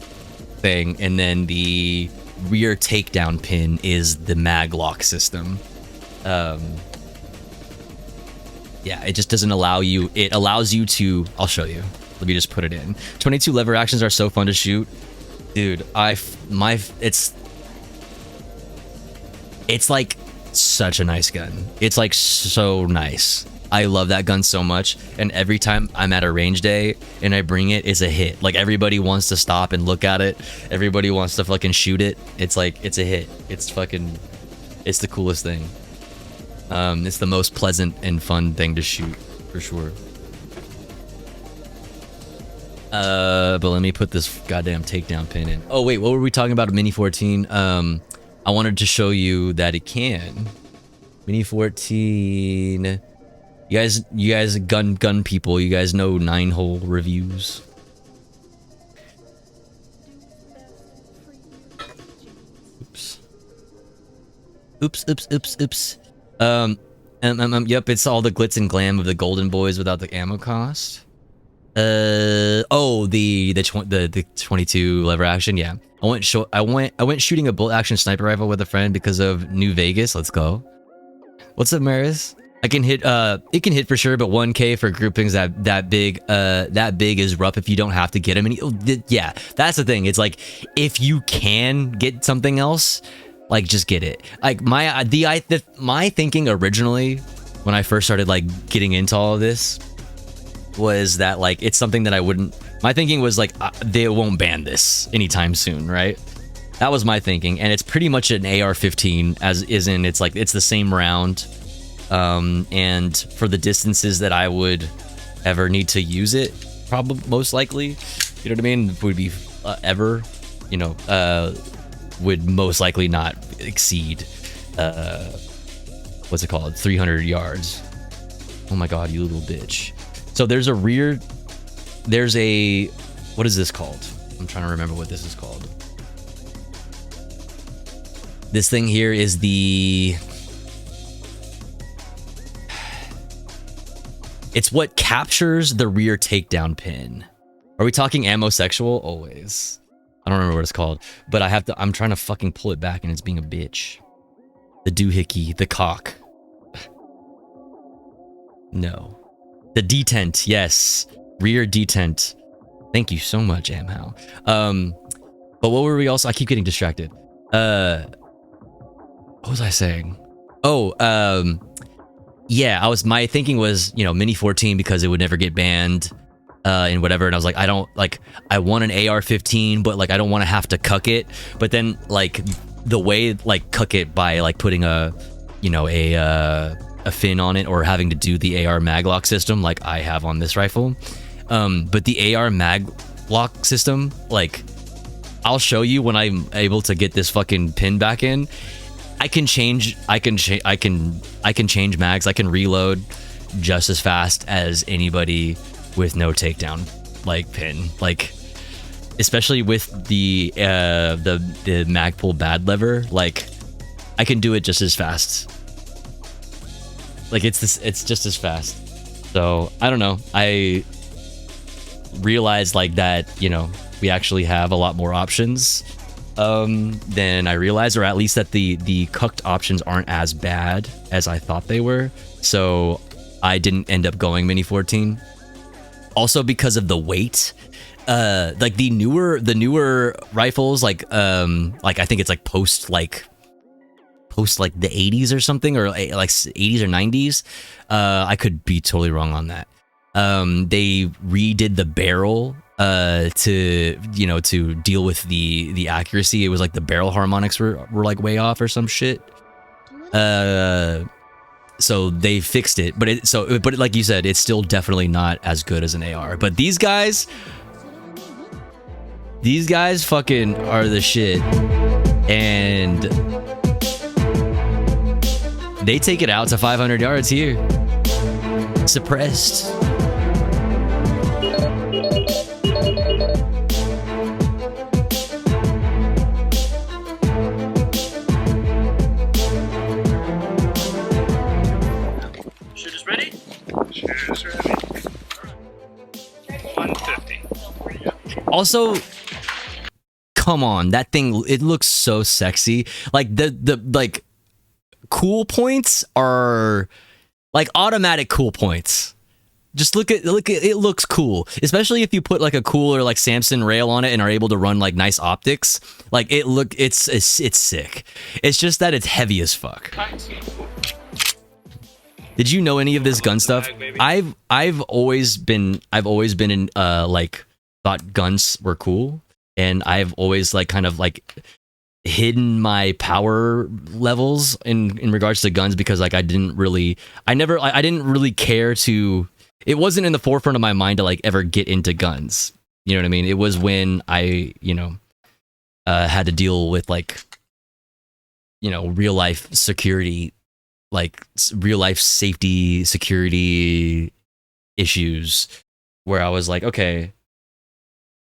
thing, and then the rear takedown pin is the mag lock system. Yeah, it just doesn't allow you. It allows you to. I'll show you. Let me just put it in. 22 lever actions are so fun to shoot, dude. It's like such a nice gun. It's like so nice. I love that gun so much, and every time I'm at a range day and I bring it, it's a hit. Like, everybody wants to stop and look at it. Everybody wants to fucking shoot it. It's like, it's a hit. It's fucking, it's the coolest thing. It's the most pleasant and fun thing to shoot, for sure. But let me put this goddamn takedown pin in. Oh wait, what were we talking about? A Mini 14? I wanted to show you that it can. Mini 14. You guys gun people, you guys know 9-hole reviews. Oops. Yep, it's all the glitz and glam of the Golden Boys without the ammo cost. Oh, the 22 lever action, yeah. I went shooting a bolt action sniper rifle with a friend because of New Vegas. Let's go. What's up, Maris? I can hit it can hit for sure, but 1K for groupings that big is rough if you don't have to get them. And yeah, that's the thing. It's like, if you can get something else, like, just get it. Like, my thinking originally when I first started like getting into all of this was that, like, it's something that I wouldn't. My thinking was like, they won't ban this anytime soon, right? That was my thinking, and it's pretty much an AR-15, as is in it's like it's the same round, and for the distances that I would ever need to use it, probably most likely, you know what I mean, would be ever, you know, would most likely not exceed what's it called, 300 yards. Oh my god, you little bitch. So there's a rear, there's a, what is this called? I'm trying to remember what this is called. This thing here is the, it's what captures the rear takedown pin. Are we talking ammo sexual? Always. I don't remember what it's called, but I have to, I'm trying to fucking pull it back and it's being a bitch. The doohickey, the cock. No. The detent, yes. Rear detent. Thank you so much, Amhow. But what were we also, I keep getting distracted. What was I saying? Oh, yeah, my thinking was, you know, Mini 14 because it would never get banned and whatever. And I was like, I want an AR-15, but like, I don't want to have to cuck it. But then like the way like cuck it by like putting a, you know, a fin on it or having to do the AR mag lock system like I have on this rifle. But the AR mag lock system, like I'll show you when I'm able to get this fucking pin back in. I can change mags. I can reload just as fast as anybody with no takedown like pin. Like especially with the Magpul bad lever, like I can do it just as fast. Like it's just as fast. So I don't know. I realized like that, you know, we actually have a lot more options than I realized, or at least that the cucked options aren't as bad as I thought they were. So I didn't end up going Mini 14. Also because of the weight. Like the newer rifles, like I think it's like post the 80s or something, or like 80s or 90s. I could be totally wrong on that. They redid the barrel to, you know, to deal with the accuracy. It was like the barrel harmonics were like way off or some shit. So they fixed it, but like you said, it's still definitely not as good as an AR. But these guys fucking are the shit, and they take it out to 500 yards here. Suppressed. Shooters ready? Shooters ready. 150. Also, come on, that thing, it looks so sexy. Like the like cool points are like automatic cool points. Just look at it, looks cool, especially if you put like a cooler like Samson rail on it and are able to run like nice optics. Like it's sick. It's just that it's heavy as fuck. Did you know any of this gun stuff? I've always been in like thought guns were cool, and I've always like kind of like hidden my power levels in regards to guns because like I didn't really care to, it wasn't in the forefront of my mind to like ever get into guns. You know what I mean? It was when I, you know, had to deal with like, you know, real life security, like real life safety security issues where I was like, okay,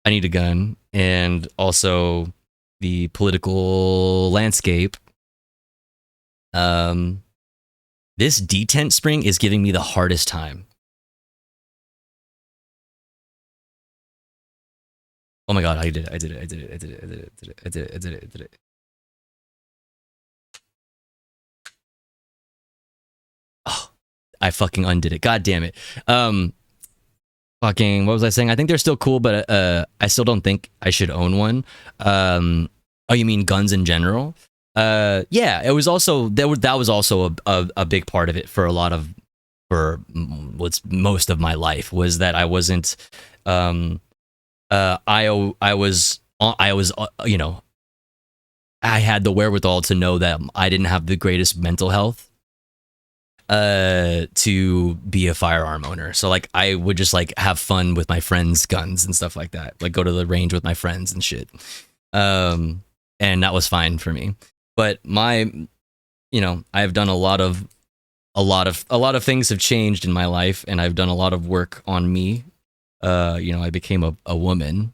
I need a gun. And also the political landscape. This detent spring is giving me the hardest time. Oh my god, I did it. Oh, I fucking undid it. God damn it. Fucking, what was I saying? I think they're still cool, but I still don't think I should own one. Oh, you mean guns in general? Yeah, it was also that was also a big part of it for what's most of my life was that I wasn't I was you know, I had the wherewithal to know that I didn't have the greatest mental health to be a firearm owner. So like I would just like have fun with my friends' guns and stuff like that. Like go to the range with my friends and shit. And that was fine for me. But I've done a lot of things have changed in my life, and I've done a lot of work on me. I became a woman.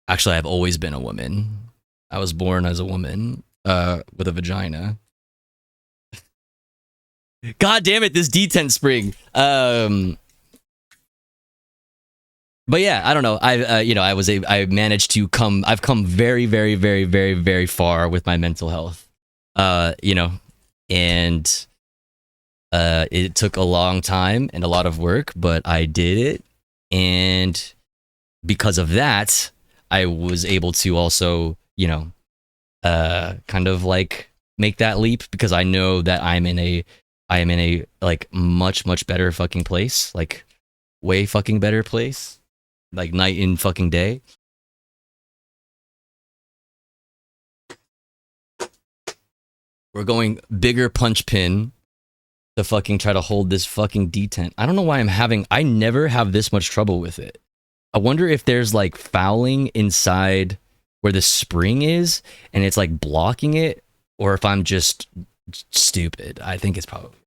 Actually, I've always been a woman. I was born as a woman with a vagina. God damn it, this detent spring. But yeah, I don't know. I've come very, very, very, very, very far with my mental health. And it took a long time and a lot of work, but I did it. And because of that, I was able to also, kind of like make that leap, because I know that I am in a like much, much better fucking place, like way fucking better place, like night and fucking day. We're going bigger punch pin to fucking try to hold this fucking detent. I don't know why I never have this much trouble with it. I wonder if there's like fouling inside where the spring is and it's like blocking it, or if I'm just stupid. I think it's probably.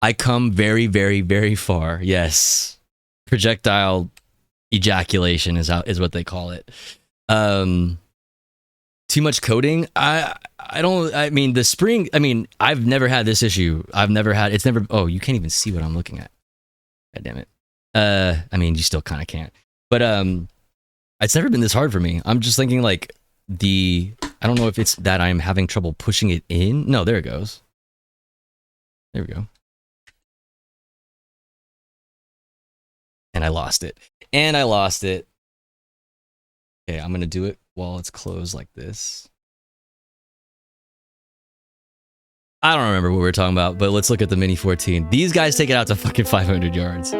I come very, very, very far. Yes. Projectile ejaculation is what they call it. Too much coating? The spring, I've never had this issue. Oh, you can't even see what I'm looking at. God damn it. You still kind of can't. But it's never been this hard for me. I'm just thinking like I don't know if it's that I'm having trouble pushing it in. No, there it goes. There we go. And I lost it. Okay, I'm gonna do it while it's closed like this. I don't remember what we were talking about, but let's look at the Mini 14. These guys take it out to fucking 500 yards.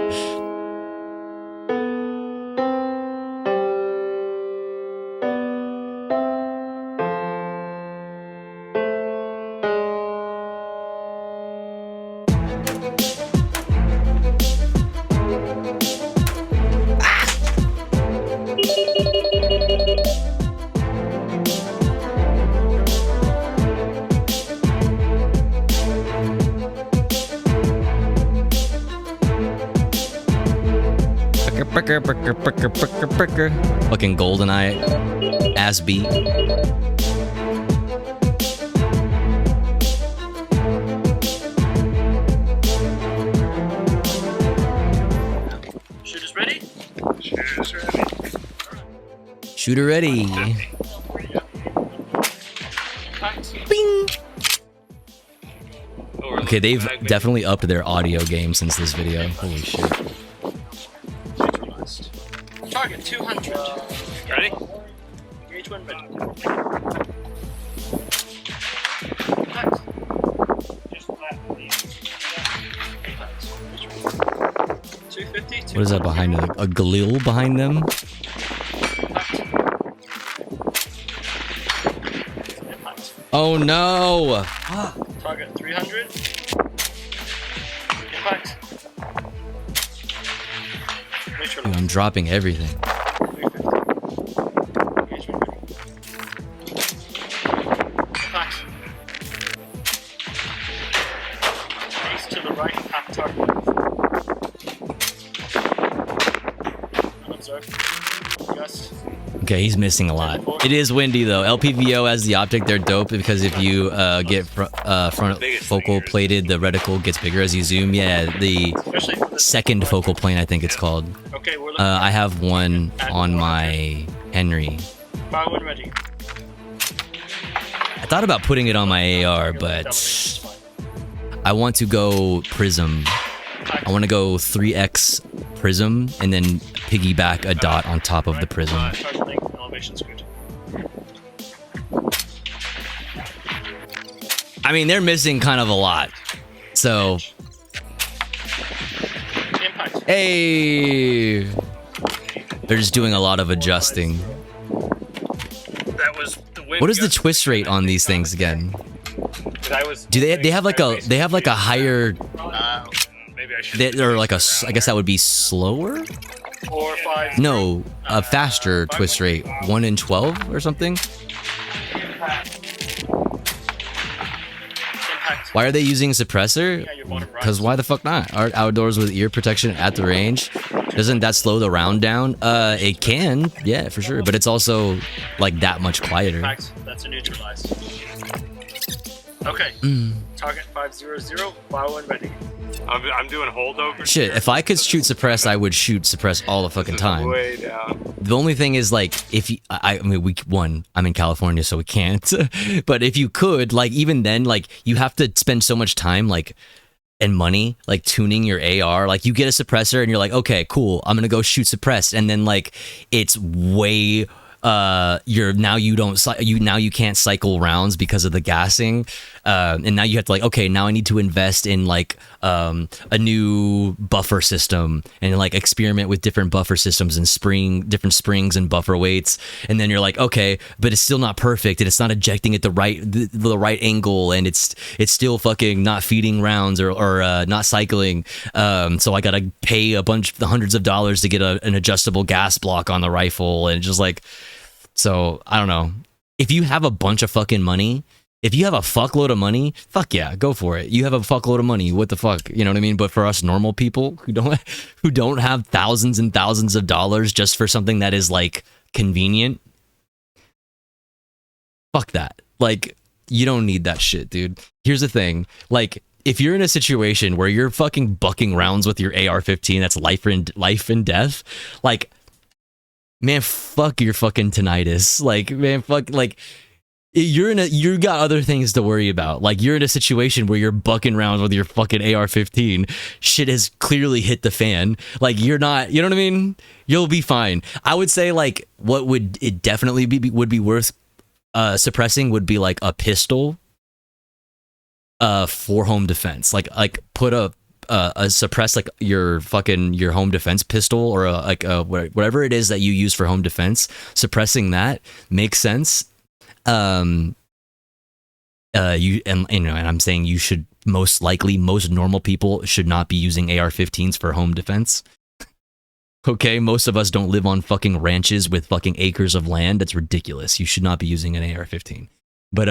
Fucking GoldenEye ass beat. Shooters ready? Shooters ready. Shooter ready. Bing. Okay, they've definitely upped their audio game since this video. Holy shit. Target 200. Ready? Engage when ready. What is that behind them? A Galil behind them? Oh no! Target 300. Impact. Dude, I'm dropping everything. Impact. Face to the right, half target. Unobserved. Gust. Okay, he's missing a lot. It is windy though. LPVO as the optic, they're dope because if you get front focal plated, the reticle gets bigger as you zoom. Yeah, the second focal plane, I think it's called. Okay, we're looking I have one on my Henry. Fire when ready. I thought about putting it on my AR, but I want to go Prism. I want to go 3x Prism and then piggyback a dot on top of the Prism. Elevation's good. I mean, they're missing kind of a lot. So, Hey! They're just doing a lot of adjusting. That was the wind. What is the twist rate on these things again? I was Do they have like a higher maybe I should. or like a I guess that would be slower? 4 or 5. No, a faster twist rate, 1 in 12 or something. Why are they using suppressor? Because why the fuck not? Art outdoors with ear protection at the range. Doesn't that slow the round down? It can, yeah, for sure. But it's also like that much quieter. Impact. That's a neutralized. Okay. Target 500. Fire when ready. I'm doing holdover. Shit, if I could shoot suppress, I would shoot suppress all the fucking time. Way down. The only thing is, like, if you, I mean, I'm in California, so we can't. But if you could, like, even then, like, you have to spend so much time, like, and money, like, tuning your AR. Like, you get a suppressor, and you're like, okay, cool, I'm gonna go shoot suppressed, and then, like, it's way. You can't cycle rounds because of the gassing, and now you have to like, okay, now I need to invest in like a new buffer system and like experiment with different buffer systems and different springs and buffer weights, and then you're like, okay, but it's still not perfect and it's not ejecting at the right angle, and it's still fucking not feeding rounds or not cycling, so I gotta pay the hundreds of dollars to get an adjustable gas block on the rifle, and just like. So, I don't know. If you have a bunch of fucking money, if you have a fuckload of money, fuck yeah, go for it. You have a fuckload of money, what the fuck? You know what I mean? But for us normal people who don't have thousands and thousands of dollars just for something that is like convenient, fuck that. Like, you don't need that shit, dude. Here's the thing. Like, if you're in a situation where you're fucking bucking rounds with your AR-15, that's life and death, like, man, fuck your fucking tinnitus. Like, man, fuck, like, you got other things to worry about. Like, you're in a situation where you're bucking rounds with your fucking AR-15. Shit has clearly hit the fan. Like, you're not, you know what I mean? You'll be fine. I would say, like, what would it definitely would be worth suppressing would be like a pistol for home defense. Like put a suppress like your home defense pistol or whatever it is that you use for home defense. Suppressing that makes sense. And I'm saying you should most normal people should not be using AR-15s for home defense. Okay, most of us don't live on fucking ranches with fucking acres of land. That's ridiculous. You should not be using an AR-15. But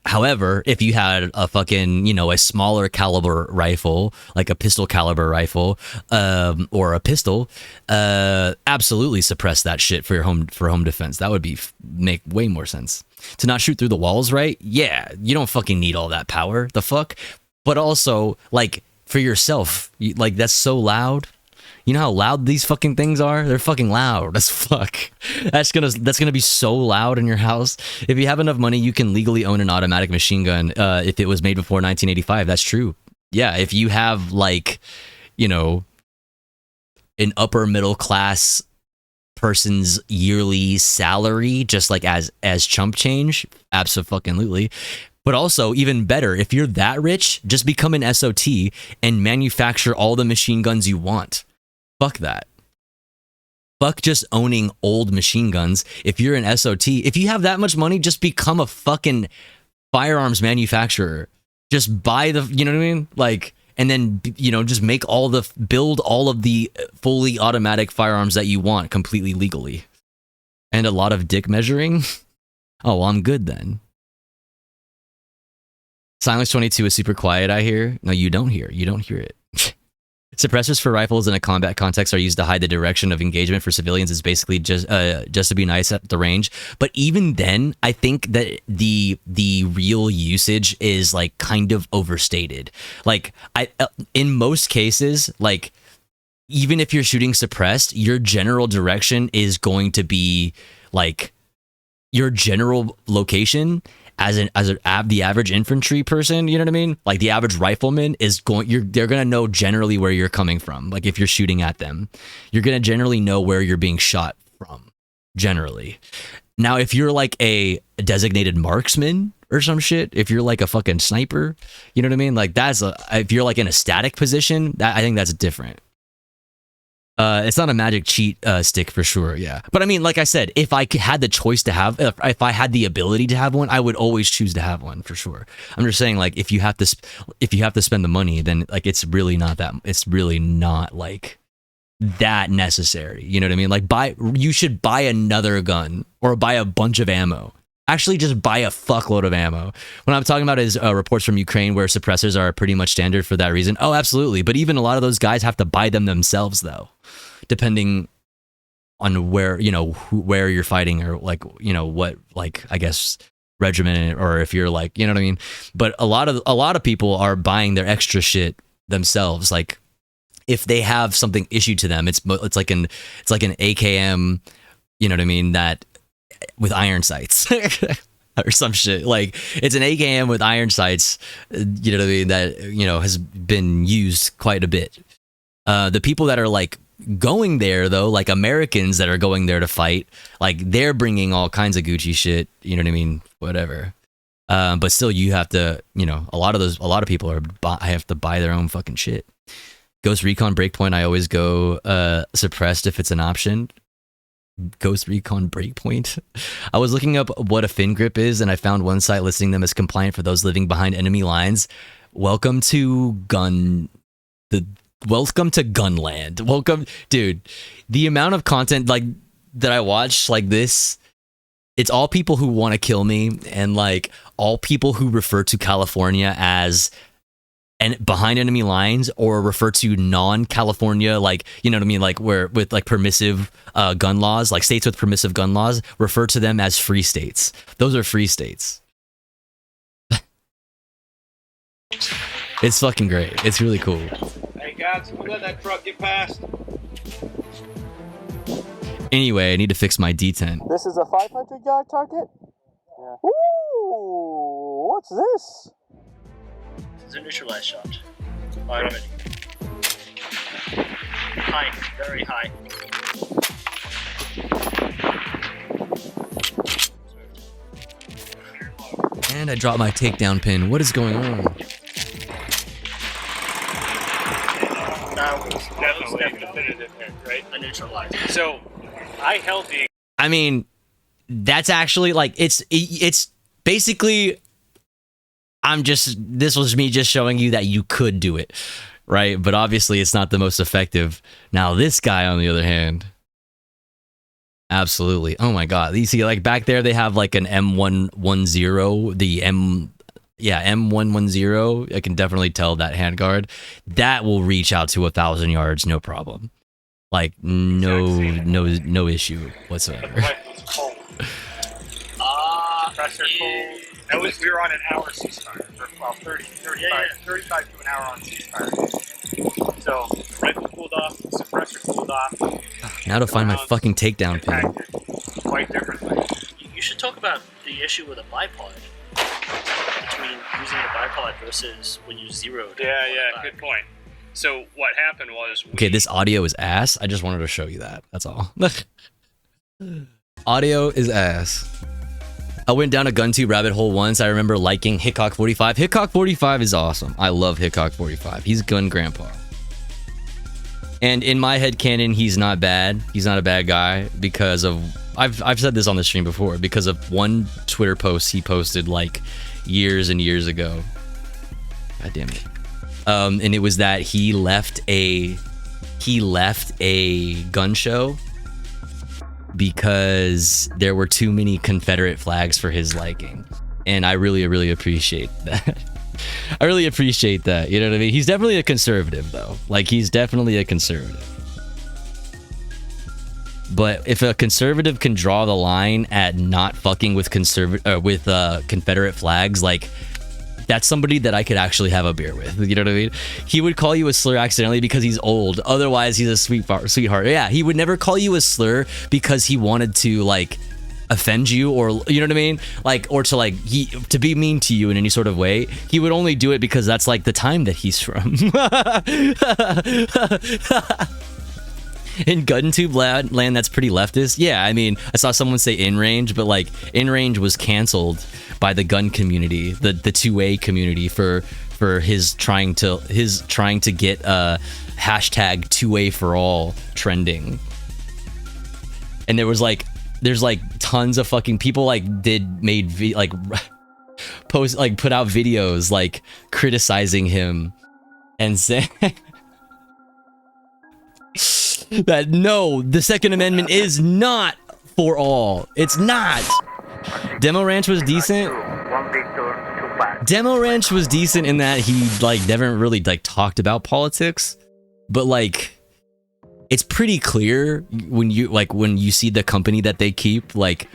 however, if you had a fucking, a smaller caliber rifle, like a pistol caliber rifle, or a pistol, absolutely suppress that shit for home defense. That would make way more sense. To not shoot through the walls, right? Yeah, you don't fucking need all that power. The fuck? But also, like, for yourself, like, that's so loud. You know how loud these fucking things are? They're fucking loud as fuck. That's gonna be so loud in your house. If you have enough money, you can legally own an automatic machine gun. If it was made before 1985, that's true. Yeah, if you have like, an upper middle class person's yearly salary, just like as chump change, absolutely. But also, even better, if you're that rich, just become an SOT and manufacture all the machine guns you want. Fuck that. Fuck just owning old machine guns. If you're an SOT, if you have that much money, just become a fucking firearms manufacturer. Just buy the, you know what I mean? Like, and then, just build all of the fully automatic firearms that you want completely legally. And a lot of dick measuring. Oh, well, I'm good then. Silence 22 is super quiet, I hear. No, you don't hear. You don't hear it. Suppressors for rifles in a combat context are used to hide the direction of engagement. For civilians, it's basically just to be nice at the range. But even then, I think that the real usage is like kind of overstated. Like, in most cases, like, even if you're shooting suppressed, your general direction is going to be like your general location. As the average infantry person, you know what I mean? Like, the average rifleman they're gonna know generally where you're coming from. Like, if you're shooting at them, you're gonna generally know where you're being shot from, generally. Now, if you're like a designated marksman or some shit, if you're like a fucking sniper, you know what I mean? Like if you're like in a static position, I think that's different. It's not a magic cheat stick for sure, yeah. But I mean, like I said, if I had the choice to have, if I had the ability to have one, I would always choose to have one for sure. I'm just saying, like, if you have to spend the money, then like it's really not like that necessary. You know what I mean? Like you should buy another gun or buy a bunch of ammo. Actually, just buy a fuckload of ammo. What I'm talking about is reports from Ukraine where suppressors are pretty much standard for that reason. Oh, absolutely. But even a lot of those guys have to buy them themselves, though, depending on where you're fighting or like, what, like, I guess regiment, or if you're like, you know what I mean? But a lot of people are buying their extra shit themselves. Like if they have something issued to them, it's like an AKM, you know what I mean? That with iron sights or some shit. Like it's an AKM with iron sights, you know what I mean, that has been used quite a bit. The people that are like going there though, like Americans that are going there to fight, like they're bringing all kinds of Gucci shit, you know what I mean, whatever. But still you have to, a lot of people have to buy their own fucking shit. Ghost Recon Breakpoint, I always go suppressed if it's an option. Ghost Recon Breakpoint. I was looking up what a fin grip is, and I found one site listing them as compliant for those living behind enemy lines. Welcome to Gunland. Welcome, dude. The amount of content like that I watch like this, it's all people who want to kill me, and like all people who refer to California as and behind enemy lines, or refer to non-California, like, you know what I mean, like where with like permissive gun laws, like states with permissive gun laws, refer to them as free states. Those are free states. It's fucking great. It's really cool. Hey guys, can we let that truck get past? Anyway, I need to fix my D10. This is a 500 yard target? Yeah. Ooh, what's this? It's a neutralized shot. Alright. High, very high. And I dropped my takedown pin. What is going on? That was definitely definitive hit, right? A neutralized. So, I held the... I mean, that's actually like, it's basically... this was me just showing you that you could do it, right? But obviously it's not the most effective. Now this guy, on the other hand, absolutely. Oh my God. You see, like back there, they have like an M110, the M110. I can definitely tell that handguard. That will reach out to 1,000 yards, no problem. Like no issue whatsoever. Pressure cold. We were on an hour ceasefire, or well, 35 to an hour on ceasefire. So, rifle cooled off, suppressor cooled off. Now to find my fucking takedown pin. Quite differently. You should talk about the issue with a bipod. Between using a bipod versus when you zeroed. Yeah, good point. So, what happened was... Okay, this audio is ass. I just wanted to show you that. That's all. Audio is ass. I went down a GunTube rabbit hole once. I remember liking Hickok 45. Hickok 45 is awesome. I love Hickok 45. He's gun grandpa. And in my head canon, he's not bad. He's not a bad guy because of... I've said this on the stream before. Because of one Twitter post he posted like years and years ago. God damn it. And it was that he left a gun show because there were too many Confederate flags for his liking. And I really appreciate that. I really appreciate that. You know what I mean? He's definitely a conservative, though. Like, he's definitely a conservative. But if a conservative can draw the line at not fucking with Confederate flags, like, that's somebody that I could actually have a beer with. You know what I mean? He would call you a slur accidentally because he's old. Otherwise, he's a sweetheart. Yeah, he would never call you a slur because he wanted to, like, offend you, or, you know what I mean? Like, or to, like, to be mean to you in any sort of way. He would only do it because that's, like, the time that he's from. In gun tube land, that's pretty leftist. Yeah, I mean, I saw someone say in range, but like in range was canceled by the gun community, the 2A community for his trying to get hashtag 2A for all trending. And there's like tons of fucking people like put out videos like criticizing him and saying that no, the Second Amendment is not for all. It's not. Demo Ranch was decent. Demo Ranch was decent in that he like never really like talked about politics, but like it's pretty clear when you see the company that they keep like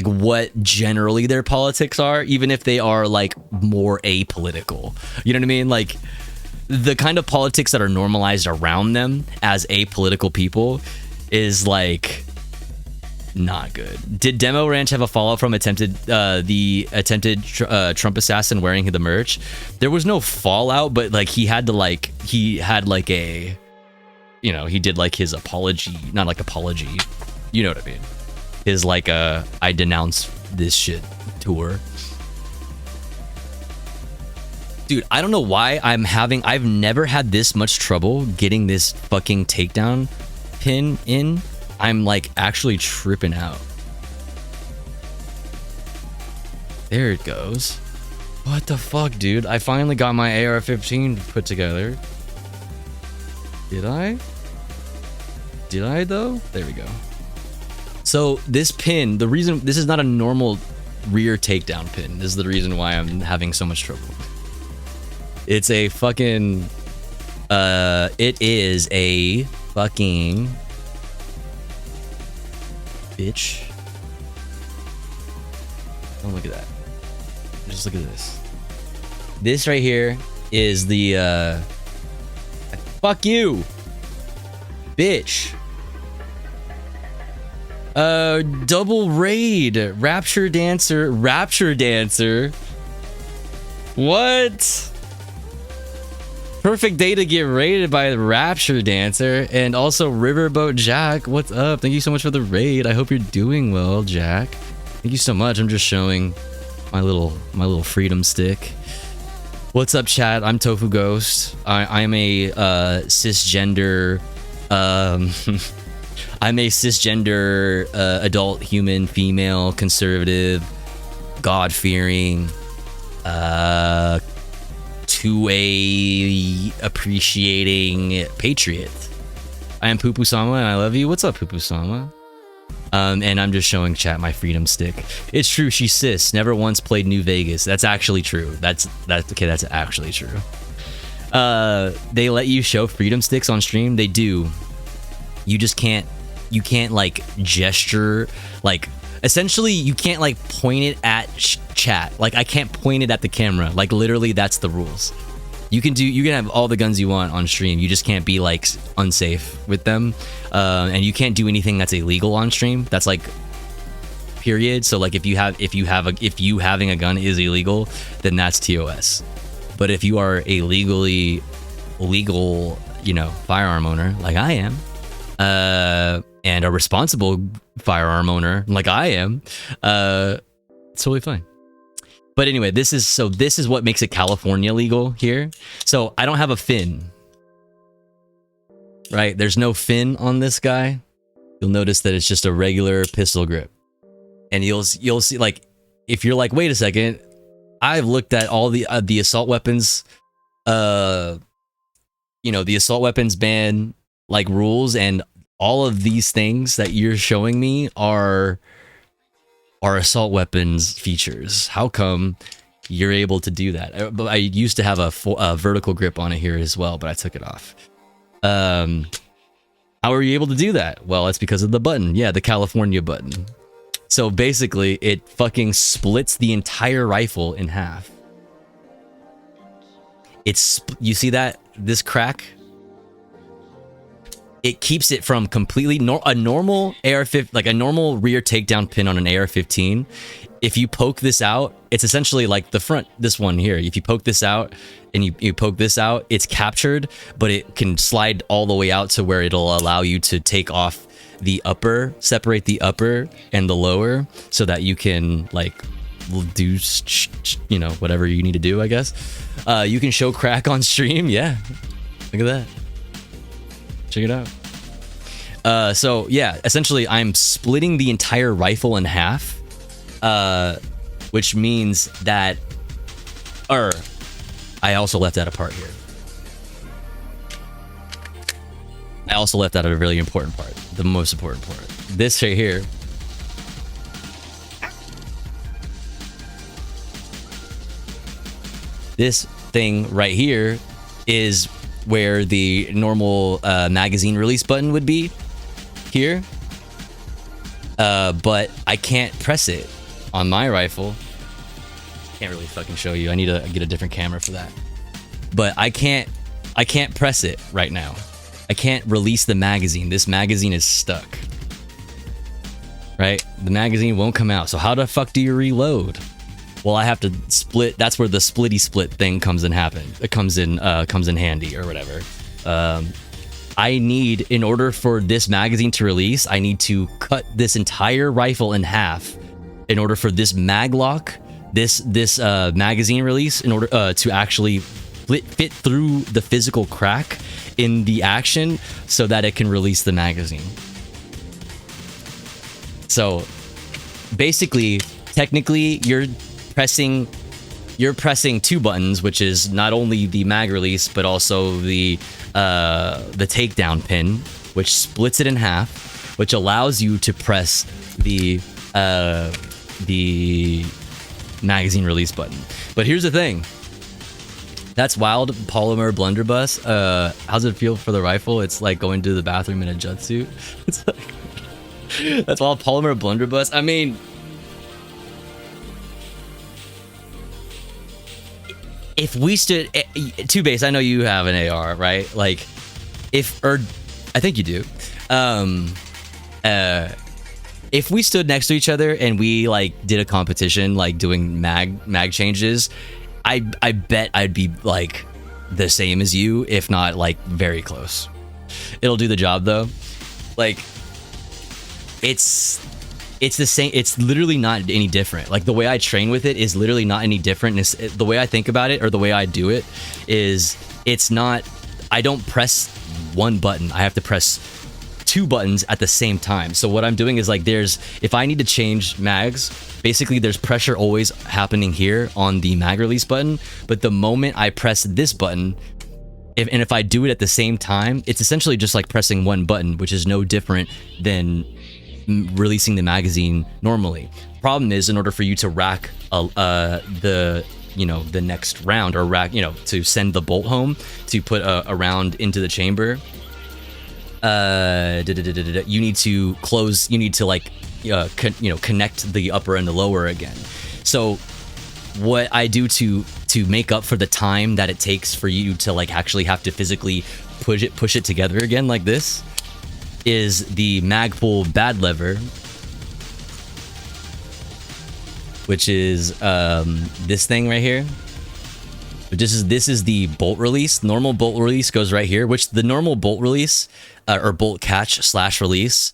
what generally their politics are, even if they are like more apolitical. You know what I mean? Like the kind of politics that are normalized around them as apolitical people is like not good. Did Demo Ranch have a fallout from the attempted Trump assassin wearing the merch? There was no fallout, but like he had a, you know, he did like his apology, not like apology, you know what I mean? His like I denounce this shit tour. Dude, I don't know why I've never had this much trouble getting this fucking takedown pin in. I'm like actually tripping out. There it goes. What the fuck, dude? I finally got my AR-15 put together. Did I? Did I though? There we go. So this pin, the reason this is not a normal rear takedown pin. This is the reason why I'm having so much trouble. It's a fucking it is a fucking bitch. Oh, look at that. Just look at this. This right here is the fuck you, bitch. Double raid, Rapture Dancer. What? Perfect day to get raided by the Rapture Dancer. And also Riverboat Jack, what's up? Thank you so much for the raid. I hope you're doing well, Jack. Thank you so much. I'm just showing my little freedom stick. What's up, chat? I'm Tofu Ghost. I'm a cisgender I'm a cisgender adult human female conservative God-fearing 2A appreciating patriot. I am Poo Sama and I love you. What's up, Poo Sama? And I'm just showing chat my freedom stick. It's true, she's cis. Never once played New Vegas. That's actually true. That's okay. That's actually true. They let you show freedom sticks on stream. They do. You just can't. You can't like gesture. Like essentially, you can't like point it at chat. Like I can't point it at the camera. Like literally, that's the rules. You can have all the guns you want on stream. You just can't be like unsafe with them, and you can't do anything that's illegal on stream. That's like period. So like if you having a gun is illegal, then that's TOS. But if you are a legal, you know, firearm owner like I am, and a responsible firearm owner like I am, it's totally fine. But anyway, this is what makes it California legal here. So I don't have a fin, right? There's no fin on this guy. You'll notice that it's just a regular pistol grip. And you'll see, like, if you're like, wait a second, I've looked at all the assault weapons, you know, the assault weapons ban like rules, and all of these things that you're showing me are assault weapons features. How come you're able to do that? But I used to have a vertical grip on it here as well, but I took it off. How are you able to do that? Well, it's because of the button. Yeah, the California button. So basically, it fucking splits the entire rifle in half. You see that? This crack? It keeps it from completely a normal AR-15, like a normal rear takedown pin on an AR-15 if you poke this out, it's essentially like the front, this one here. If you poke this out and you poke this out, it's captured, but it can slide all the way out to where it'll allow you to take off the upper, separate the upper and the lower, so that you can like do, you know, whatever you need to do, I guess. You can show crack on stream. Yeah, look at that. Check it out. So yeah, essentially I'm splitting the entire rifle in half, which means that, I also left out a part here. I also left out a really important part, the most important part. This right here. This thing right here is where the normal magazine release button would be here. But I can't press it on my rifle. Can't really fucking show you. I need to get a different camera for that. But I can't press it right now. I can't release the magazine. This magazine is stuck. Right? The magazine won't come out. So how the fuck do you reload? Well, I have to split. That's where the splitty split thing comes in handy or whatever. I need, in order for this magazine to release, I need to cut this entire rifle in half in order for this mag lock, this magazine release, in order to actually fit through the physical crack in the action so that it can release the magazine. So basically, technically, you're pressing two buttons, which is not only the mag release but also the takedown pin, which splits it in half, which allows you to press the magazine release button. But here's the thing. That's wild. Polymer blunderbuss. How's it feel for the rifle? It's like going to the bathroom in a jumpsuit. It's like, that's wild. Polymer blunderbuss. I mean, if we stood, two base, I know you have an AR, right? Like, I think you do. If we stood next to each other and we like did a competition, like doing mag changes, I bet I'd be like the same as you, if not like very close. It'll do the job though. Like, it's the same. It's literally not any different. Like, the way I train with it is literally not any different. The way I think about it, or the way I do it, is it's not, I don't press one button. I have to press two buttons at the same time. So what I'm doing is like, if I need to change mags, basically there's pressure always happening here on the mag release button. But the moment I press this button, if I do it at the same time, it's essentially just like pressing one button, which is no different than releasing the magazine normally. Problem is, in order for you to rack the next round, or rack, to send the bolt home, to put a round into the chamber, you need to close, you need to like connect the upper and the lower again. So what I do to make up for the time that it takes for you to like actually have to physically push it together again like this, is the mag pull bad lever, which is this thing right here. This is the bolt release. Normal bolt release goes right here, which the normal bolt release or bolt catch / release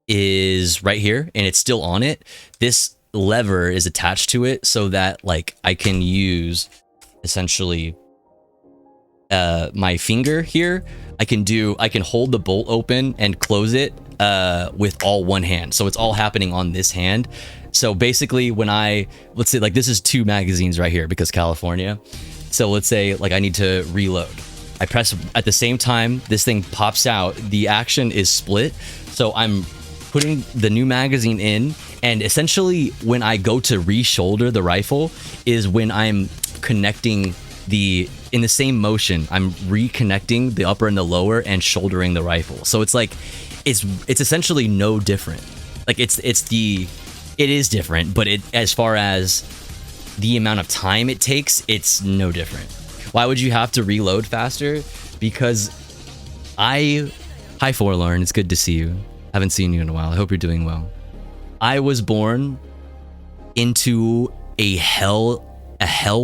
is right here, and it's still on it. This lever is attached to it so that like I can use essentially my finger here. I can hold the bolt open and close it with all one hand. So it's all happening on this hand. So basically when let's say like this is 2 magazines right here because California. So let's say like I need to reload. I press at the same time, this thing pops out, the action is split. So I'm putting the new magazine in, and essentially when I go to re-shoulder the rifle is when I'm connecting in the same motion, I'm reconnecting the upper and the lower and shouldering the rifle. So it's like, it's essentially no different. Like it is different, but as far as the amount of time it takes, it's no different. Why would you have to reload faster? Because hi Forlorn, it's good to see you. Haven't seen you in a while. I hope you're doing well. I was born into a hell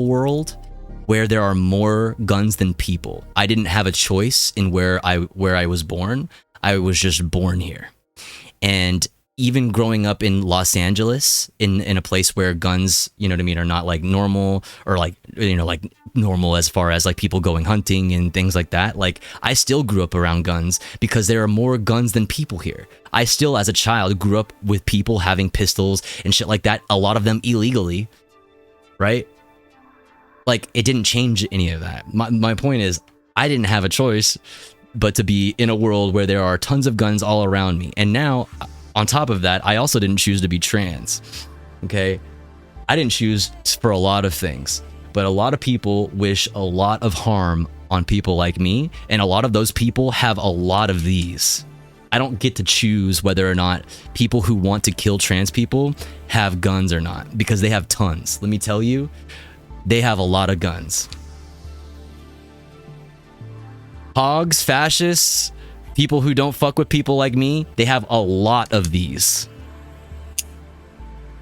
world where there are more guns than people. I didn't have a choice in where I was born. I was just born here. And even growing up in Los Angeles, in a place where guns, you know what I mean, are not like normal, or like, you know, like normal as far as like people going hunting and things like that. Like, I still grew up around guns because there are more guns than people here. I still, as a child, grew up with people having pistols and shit like that. A lot of them illegally, right? Like, it didn't change any of that. My point is, I didn't have a choice but to be in a world where there are tons of guns all around me. And now, on top of that, I also didn't choose to be trans, okay? I didn't choose for a lot of things, but a lot of people wish a lot of harm on people like me, and a lot of those people have a lot of these. I don't get to choose whether or not people who want to kill trans people have guns or not, because they have tons. Let me tell you, they have a lot of guns. Hogs, fascists, people who don't fuck with people like me, they have a lot of these.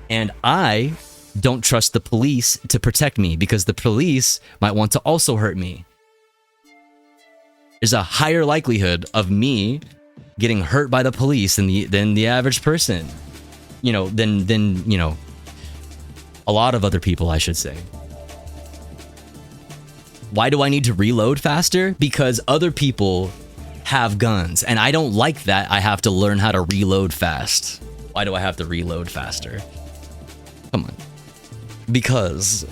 And I don't trust the police to protect me because the police might want to also hurt me. There's a higher likelihood of me getting hurt by the police than the average person. You know, than you know, a lot of other people, I should say. Why do I need to reload faster? Because other people have guns, and I don't like that I have to learn how to reload fast. Why do I have to reload faster? Come on. Because.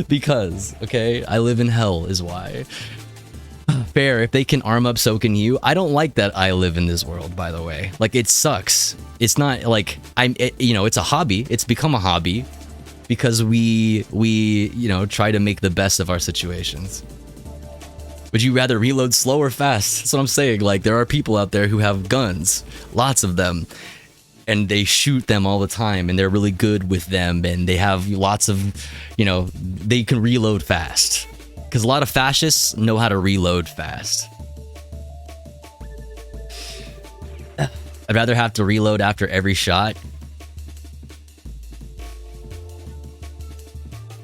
Because, okay? I live in hell is why. Fair, if they can arm up, so can you. I don't like that I live in this world, by the way. Like, it sucks. It's not like you know, it's a hobby. It's become a hobby because we you know, try to make the best of our situations. Would you rather reload slow or fast? That's what I'm saying. Like, there are people out there who have guns, lots of them, and they shoot them all the time, and they're really good with them, and they have lots of, you know, they can reload fast. Because a lot of fascists know how to reload fast. I'd rather have to reload after every shot.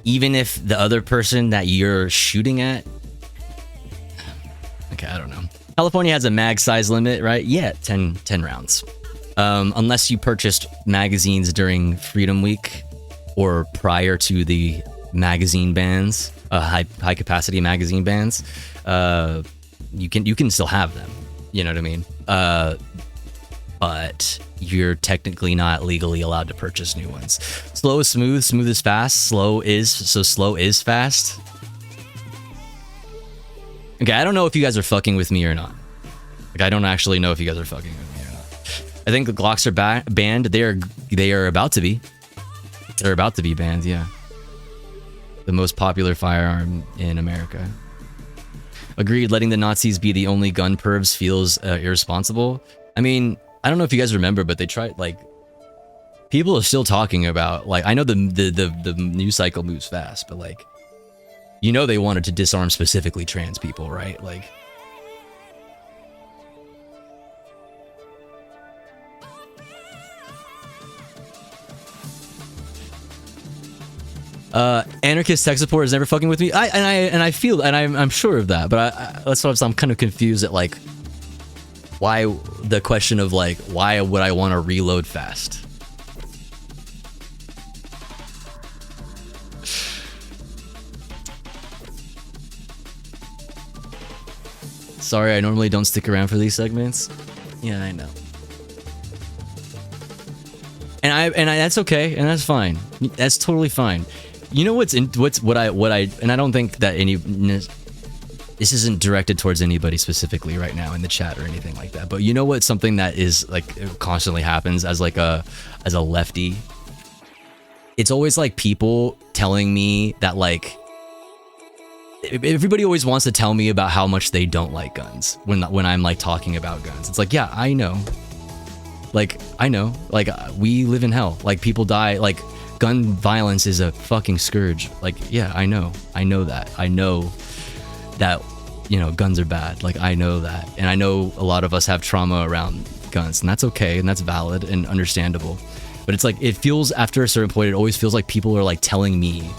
Even if the other person that you're shooting at... Okay, I don't know. California has a mag size limit, right? Yeah, 10 rounds. Unless you purchased magazines during Freedom Week or prior to the magazine bans, high capacity magazine bans, you can still have them. You know what I mean? But you're technically not legally allowed to purchase new ones. Slow is smooth, smooth is fast, slow is fast. Okay, I don't know if you guys are fucking with me or not. Like, I don't actually know if you guys are fucking with me or not. I think the Glocks are banned. They are about to be. They're about to be banned, yeah. The most popular firearm in America. Agreed, letting the Nazis be the only gun pervs feels irresponsible. I mean, I don't know if you guys remember, but they tried, like, people are still talking about, like, I know the news cycle moves fast, but, like, you know they wanted to disarm specifically trans people, right? Like, anarchist tech support is never fucking with me. I'm sure of that, but that's what I'm kind of confused at, like, why the question of, like, why would I want to reload fast? Sorry, I normally don't stick around for these segments. Yeah, I know. And that's okay, and that's fine. That's totally fine. You know what I don't think that this isn't directed towards anybody specifically right now in the chat or anything like that. But you know what? Something that is, like, constantly happens as a lefty. It's always like people telling me that, like, everybody always wants to tell me about how much they don't like guns when I'm, like, talking about guns. It's like, yeah, I know. Like, I know. Like, we live in hell. Like, people die. Like, gun violence is a fucking scourge. Like, yeah, I know. I know that. I know that, you know, guns are bad. Like, I know that. And I know a lot of us have trauma around guns, and that's okay, and that's valid and understandable. But it's like, it feels, after a certain point, it always feels like people are like telling me,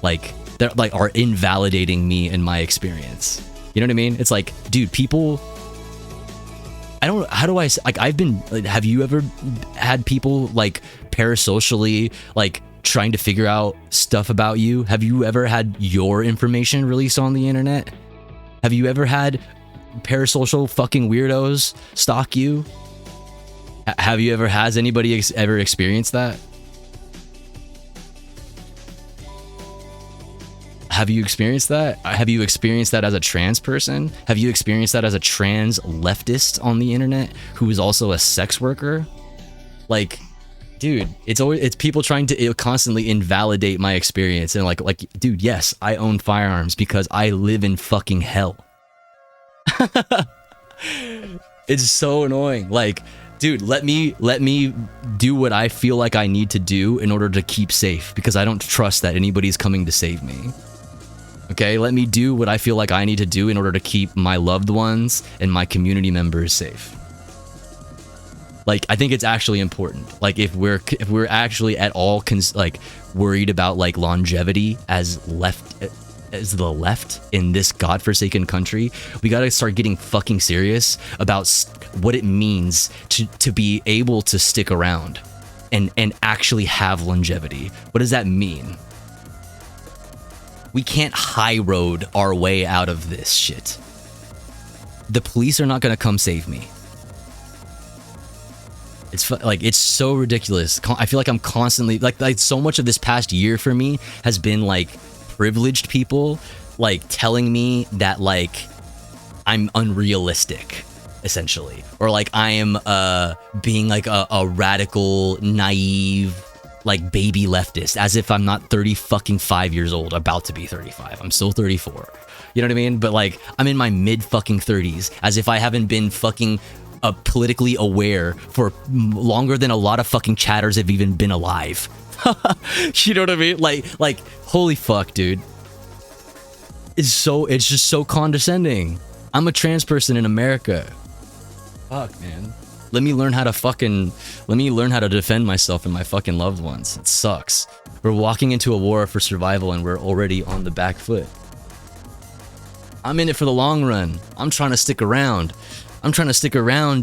like, they're like, are invalidating me and my experience. You know what I mean? It's like, dude, people, I don't, how do I, like, I've been, like, have you ever had people like parasocially, like, trying to figure out stuff about you? Have you ever had your information released on the internet? Have you ever had parasocial fucking weirdos stalk you? Have you ever, has anybody ever experienced that? Have you experienced that? Have you experienced that as a trans person? Have you experienced that as a trans leftist on the internet who is also a sex worker? Like, dude, it's people trying to constantly invalidate my experience, and like, dude, yes, I own firearms because I live in fucking hell. It's so annoying. Like, dude, let me do what I feel like I need to do in order to keep safe, because I don't trust that anybody's coming to save me. Okay, let me do what I feel like I need to do in order to keep my loved ones and my community members safe. Like, I think it's actually important. Like, if we're actually at all like worried about like longevity as the left in this godforsaken country, we gotta start getting fucking serious about what it means to be able to stick around and actually have longevity. What does that mean? We can't high road our way out of this shit. The police are not gonna come save me. It's like, it's so ridiculous. I feel like I'm constantly like so much of this past year for me has been like privileged people like telling me that like I'm unrealistic, essentially, or like I am being like a radical, naive, like baby leftist, as if I'm not 5 years old, about to be 35. I'm still 34. You know what I mean? But like, I'm in my mid fucking 30s, as if I haven't been fucking politically aware for longer than a lot of fucking chatters have even been alive. You know what I mean? Like, holy fuck, dude. It's just so condescending. I'm a trans person in America. Fuck, man. Let me learn how to defend myself and my fucking loved ones. It sucks. We're walking into a war for survival and we're already on the back foot. I'm in it for the long run. I'm trying to stick around.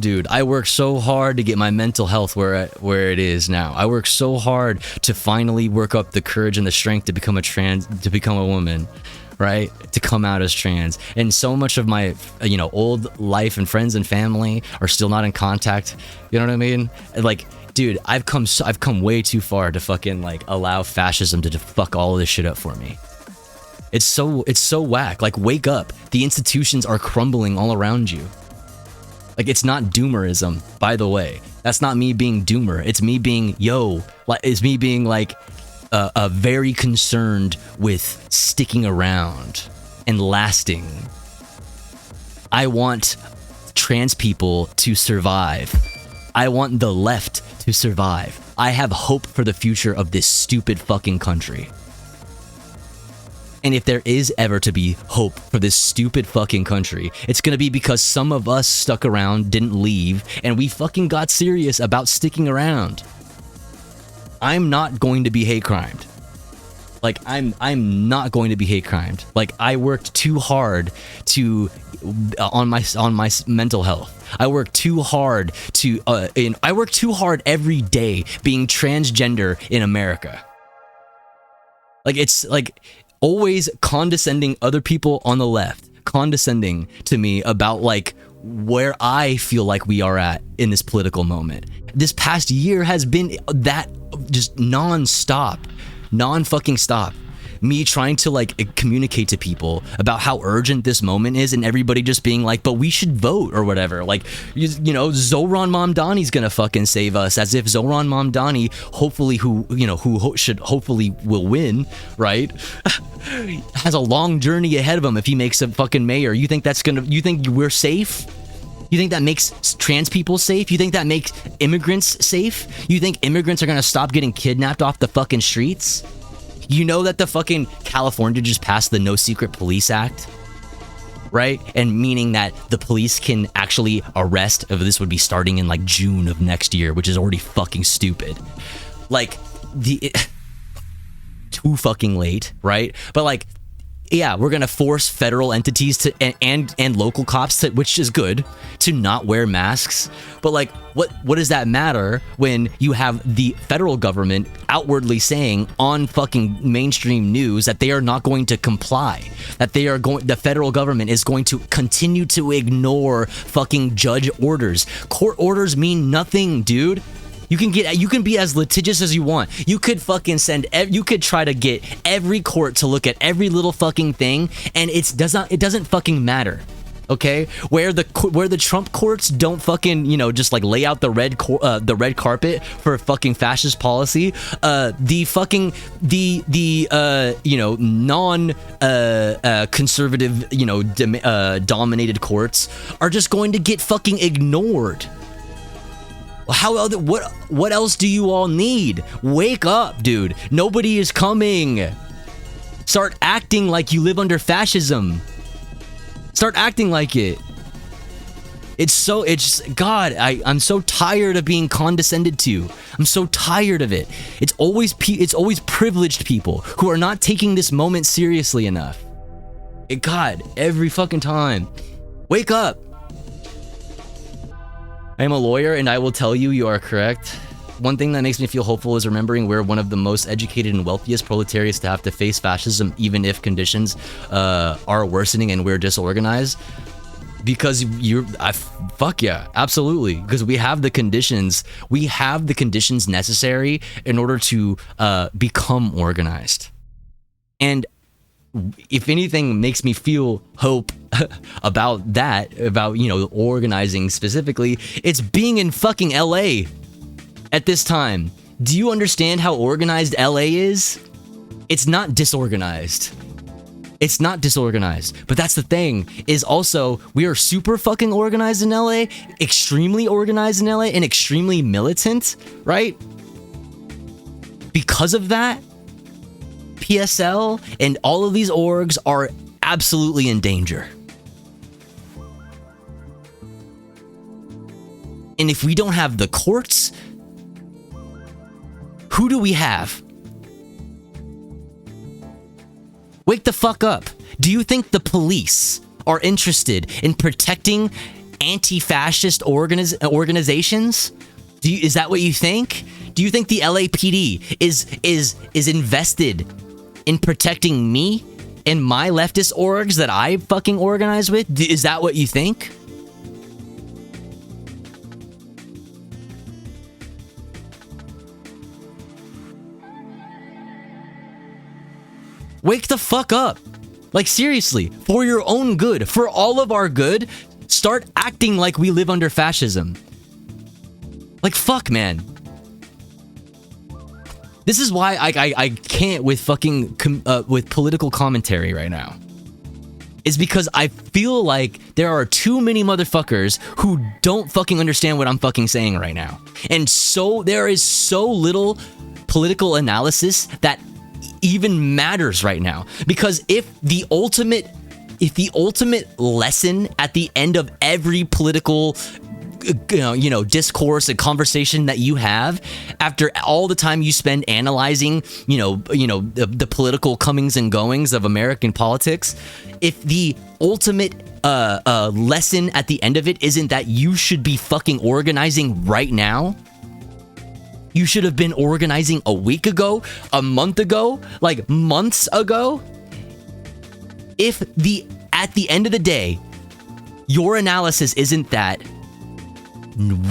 Dude. I work so hard to get my mental health where it is now. I work so hard to finally work up the courage and the strength to become a woman, right? To come out as trans. And so much of my, old life and friends and family are still not in contact. You know what I mean? Like, dude, I've come way too far to fucking like allow fascism to fuck all of this shit up for me. It's so whack. Like, wake up. The institutions are crumbling all around you. Like, it's not doomerism, by the way. That's not me being doomer. It's me being, very concerned with sticking around and lasting. I want trans people to survive. I want the left to survive. I have hope for the future of this stupid fucking country. And if there is ever to be hope for this stupid fucking country, it's gonna be because some of us stuck around, didn't leave, and we fucking got serious about sticking around. I'm not going to be hate crimed. Like, I'm not going to be hate crimed. Like, I worked too hard on my mental health. I worked too hard I work too hard every day being transgender in America. Like, it's like always condescending other people on the left, condescending to me about like where I feel like we are at in this political moment. This past year has been that just non-stop, non-fucking stop. Me trying to like communicate to people about how urgent this moment is, and everybody just being like, but we should vote or whatever. Like, Zohran Mamdani's gonna fucking save us, as if Zohran Mamdani, hopefully, who should hopefully will win, right? Has a long journey ahead of him if he makes a fucking mayor. You think we're safe? You think that makes trans people safe? You think that makes immigrants safe? You think immigrants are gonna stop getting kidnapped off the fucking streets? You know that the fucking California just passed the No Secret Police Act, right? And meaning that the police can actually arrest, this would be starting in like June of next year, which is already fucking stupid. Like, too fucking late, right? But like, yeah, we're gonna force federal entities to and local cops to, which is good, to not wear masks. But like, what does that matter when you have the federal government outwardly saying on fucking mainstream news that they are not going to comply, that the federal government is going to continue to ignore fucking judge orders. Court orders mean nothing, dude. You can be as litigious as you want. You could fucking you could try to get every court to look at every little fucking thing, and it doesn't fucking matter. Okay? Where the Trump courts don't fucking, just like lay out the red carpet for fucking fascist policy, conservative, dominated courts are just going to get fucking ignored. What else do you all need? Wake up, dude. Nobody is coming. Start acting like you live under fascism. Start acting like it. God, I'm so tired of being condescended to. I'm so tired of it. It's always privileged people who are not taking this moment seriously enough. God, every fucking time. Wake up. I am a lawyer, and I will tell you, you are correct. One thing that makes me feel hopeful is remembering we're one of the most educated and wealthiest proletariats to have to face fascism, even if conditions are worsening and we're disorganized. Because fuck yeah, absolutely. Because we have the conditions. We have the conditions necessary in order to become organized. And if anything makes me feel hope about that, about, organizing specifically, it's being in fucking LA at this time. Do you understand how organized LA is? It's not disorganized. It's not disorganized. But that's the thing, is also, we are super fucking organized in LA, extremely organized in LA, and extremely militant, right? Because of that, PSL and all of these orgs are absolutely in danger. And if we don't have the courts, who do we have? Wake the fuck up. Do you think the police are interested in protecting anti-fascist organizations? Is that what you think? Do you think the LAPD is invested in protecting me and my leftist orgs that I fucking organize with? Is that what you think? Wake the fuck up. Like, seriously, for your own good, for all of our good, start acting like we live under fascism. Like, fuck, man. This is why I can't with fucking with political commentary right now. Is because I feel like there are too many motherfuckers who don't fucking understand what I'm fucking saying right now. And so there is so little political analysis that even matters right now. Because if the ultimate lesson at the end of every political discourse and conversation that you have, after all the time you spend analyzing, the political comings and goings of American politics, if the ultimate lesson at the end of it isn't that you should be fucking organizing right now, you should have been organizing a week ago, a month ago, like months ago. If at the end of the day, your analysis isn't that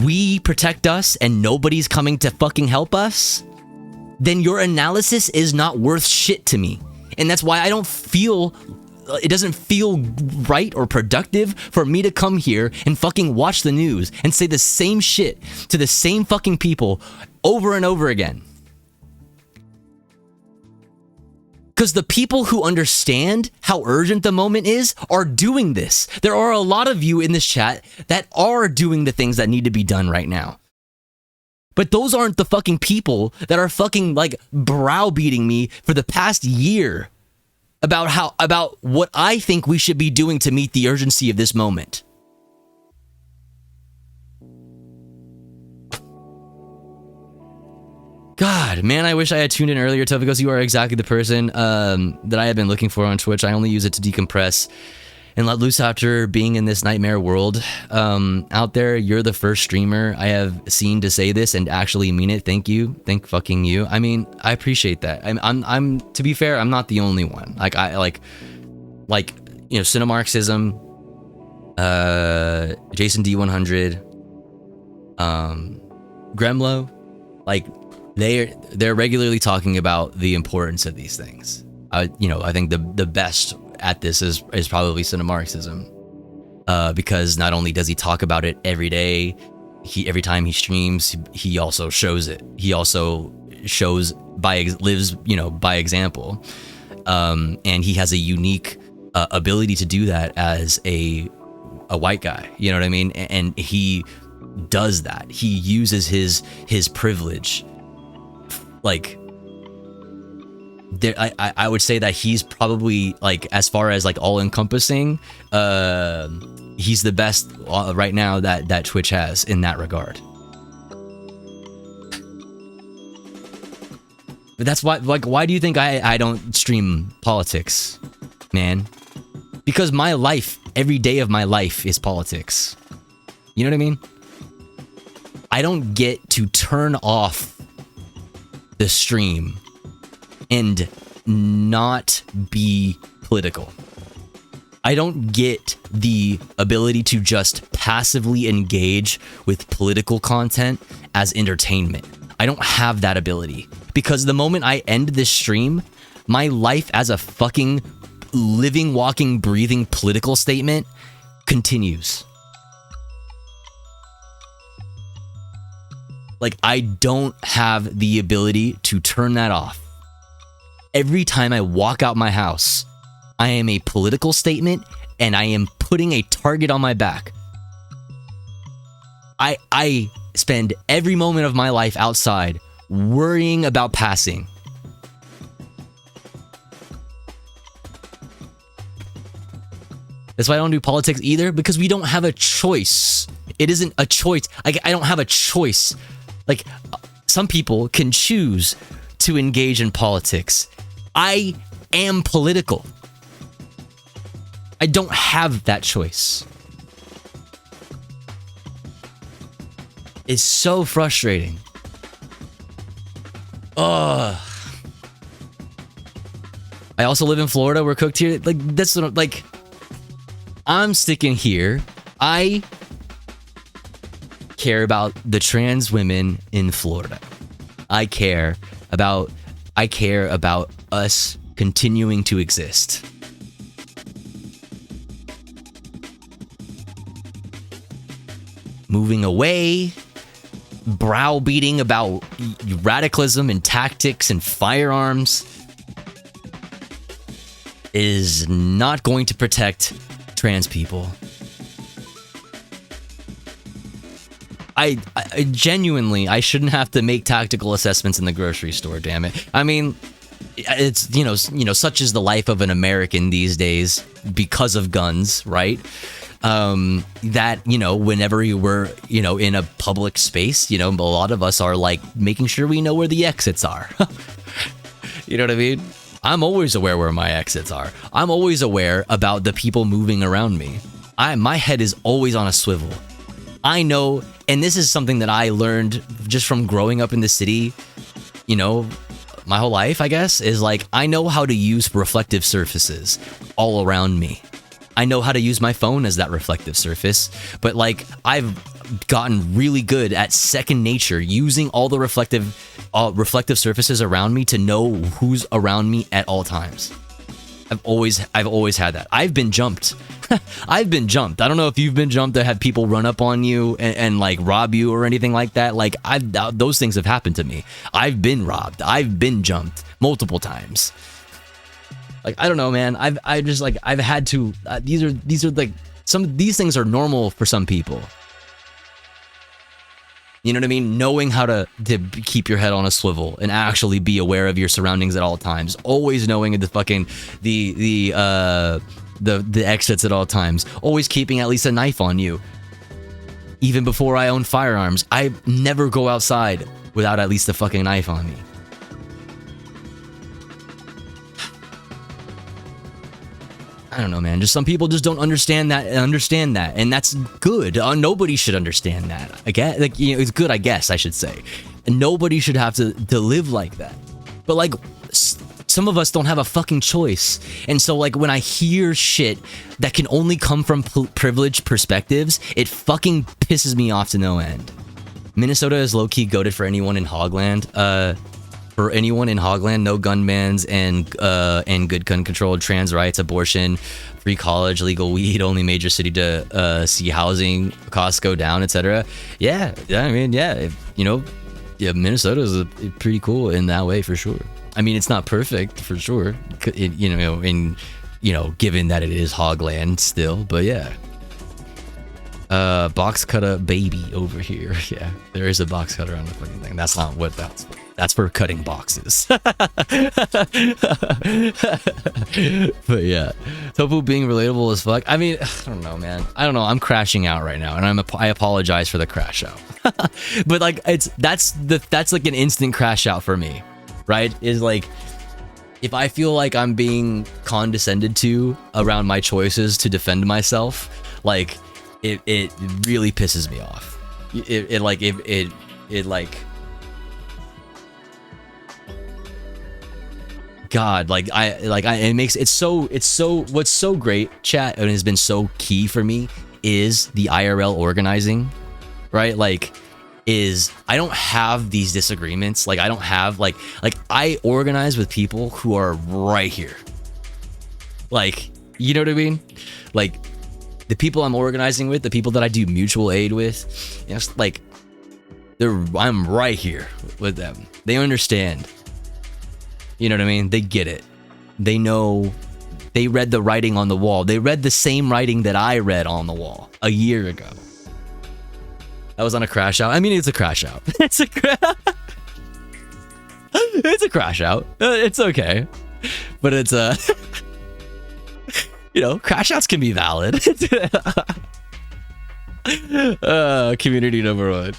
we protect us and nobody's coming to fucking help us, then your analysis is not worth shit to me. And that's why it doesn't feel right or productive for me to come here and fucking watch the news and say the same shit to the same fucking people over and over again. Because the people who understand how urgent the moment is are doing this. There are a lot of you in this chat that are doing the things that need to be done right now. But those aren't the fucking people that are fucking like browbeating me for the past year about what I think we should be doing to meet the urgency of this moment. God, man, I wish I had tuned in earlier, Toph, because you are exactly the person that I have been looking for on Twitch. I only use it to decompress and let loose after being in this nightmare world. Out there, you're the first streamer I have seen to say this and actually mean it. Thank you. Thank fucking you. I mean, I appreciate that. I'm to be fair, I'm not the only one. Like, you know, Cinemarxism, Jason D100, Gremlo, like, they're regularly talking about the importance of these things. You know, I think the best at this is probably Cinemarxism, because not only does he talk about it every day, every time he streams, he also shows it. He also lives, you know, by example, and he has a unique ability to do that as a white guy. You know what I mean? And he does that. He uses his privilege. Like, I would say that he's probably, like, as far as like all encompassing, he's the best right now that Twitch has in that regard. But that's why, like, why do you think I don't stream politics, man? Because my life, every day of my life is politics. You know what I mean? I don't get to turn off the stream and not be political. I don't get the ability to just passively engage with political content as entertainment. I don't have that ability, because the moment I end this stream, my life as a fucking living, walking, breathing political statement continues. Like, I don't have the ability to turn that off. Every time I walk out my house, I am a political statement and I am putting a target on my back. I spend every moment of my life outside worrying about passing. That's why I don't do politics either, because we don't have a choice. It isn't a choice. I don't have a choice. Like, some people can choose to engage in politics. I am political. I don't have that choice. It's so frustrating. Ugh. I also live in Florida. We're cooked here. Like, that's what, like, I'm sticking here. I care about the trans women in Florida. I care about us continuing to exist. Moving away, browbeating about radicalism and tactics and firearms is not going to protect trans people. I genuinely, I shouldn't have to make tactical assessments in the grocery store, damn it. I mean, it's, you know, such is the life of an American these days because of guns, right? That, you know, whenever you were, you know, in a public space, you know, a lot of us are like making sure we know where the exits are. You know what I mean? I'm always aware where my exits are. I'm always aware about the people moving around me. My head is always on a swivel. I know, and this is something that I learned just from growing up in the city, you know, my whole life, I guess, is like, I know how to use reflective surfaces all around me. I know how to use my phone as that reflective surface, but like, I've gotten really good at second nature, using all the reflective surfaces around me to know who's around me at all times. I've always had that. I've been jumped. I've been jumped. I don't know if you've been jumped, that have people run up on you and like rob you or anything like that. Like, those things have happened to me. I've been robbed. I've been jumped multiple times. Like, I don't know, man. I've had to. These are like, some of these things are normal for some people. You know what I mean? Knowing how to keep your head on a swivel and actually be aware of your surroundings at all times. Always knowing the fucking the exits at all times. Always keeping at least a knife on you. Even before I owned firearms, I never go outside without at least a fucking knife on me. I don't know, man. Just some people just don't understand that, and that's good. Nobody should understand that. Again, like, you know, it's good, I guess I should say. And nobody should have to live like that. But like, some of us don't have a fucking choice. And so like, when I hear shit that can only come from privileged perspectives, it fucking pisses me off to no end. Minnesota is low-key goated for anyone in Hogland. For anyone in Hogland, no gun bans and good gun control, trans rights, abortion, free college, legal weed, only major city to see housing costs go down, etc. Yeah, I mean, yeah, Minnesota is pretty cool in that way for sure. I mean, it's not perfect for sure, given that it is Hogland still, but yeah. Box cutter baby over here. Yeah, there is a box cutter on the fucking thing. That's not what that's for. That's for cutting boxes. But yeah, Tofu being relatable as fuck. I mean, I don't know, man. I don't know. I'm crashing out right now, and I apologize for the crash out. But like, that's like an instant crash out for me, right? Is like, if I feel like I'm being condescended to around my choices to defend myself, like it really pisses me off. It God, it makes it so what's so great, chat, and has been so key for me is the IRL organizing, right? Like, is I don't have these disagreements. Like, I don't have like I organize with people who are right here. Like, you know what I mean? Like, the people I'm organizing with, the people that I do mutual aid with, you know, like, I'm right here with them. They understand. You know what I mean? They get it. They know. They read the writing on the wall. They read the same writing that I read on the wall a year ago. That was on a crash out. I mean, it's a crash out. It's a crash out. It's okay. But it's crash outs can be valid. Community number one.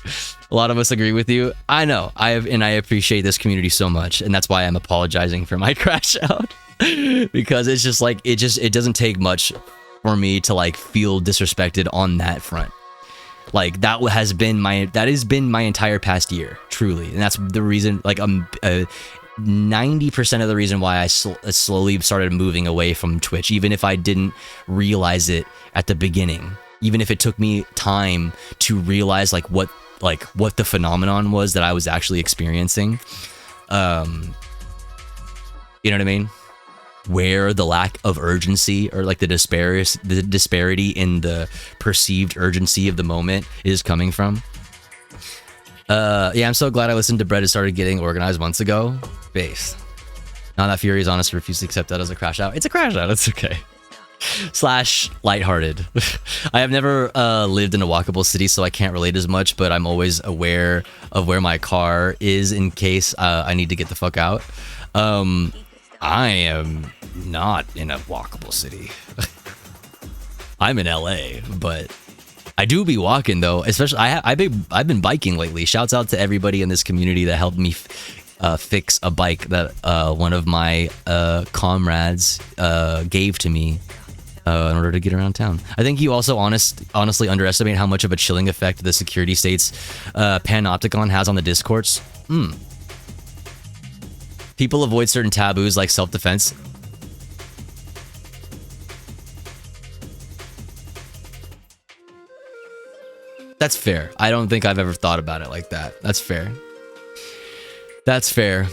A lot of us agree with you. I know. I appreciate this community so much, and that's why I'm apologizing for my crash out. Because it's just like it doesn't take much for me to like feel disrespected on that front. Like, that has been my entire past year, truly, and that's the reason. Like, 90% of the reason why I slowly started moving away from Twitch, even if I didn't realize it at the beginning, even if it took me time to realize what the phenomenon was that I was actually experiencing. You know what I mean? Where the lack of urgency, or like the disparity in the perceived urgency of the moment is coming from. Yeah, I'm so glad I listened to Brett and started getting organized months ago. Base. Now that Fury is honest, refuse to accept that as a crash out. It's a crash out. It's okay. / lighthearted. I have never lived in a walkable city, so I can't relate as much, but I'm always aware of where my car is in case I need to get the fuck out. I am not in a walkable city. I'm in LA, but I do be walking though. Especially, I've been biking lately. Shouts out to everybody in this community that helped me fix a bike that one of my comrades gave to me in order to get around town. I think you also honestly underestimate how much of a chilling effect the security state's panopticon has on the discourse. People avoid certain taboos like self-defense. That's fair. I don't think I've ever thought about it like that. That's fair. That's fair.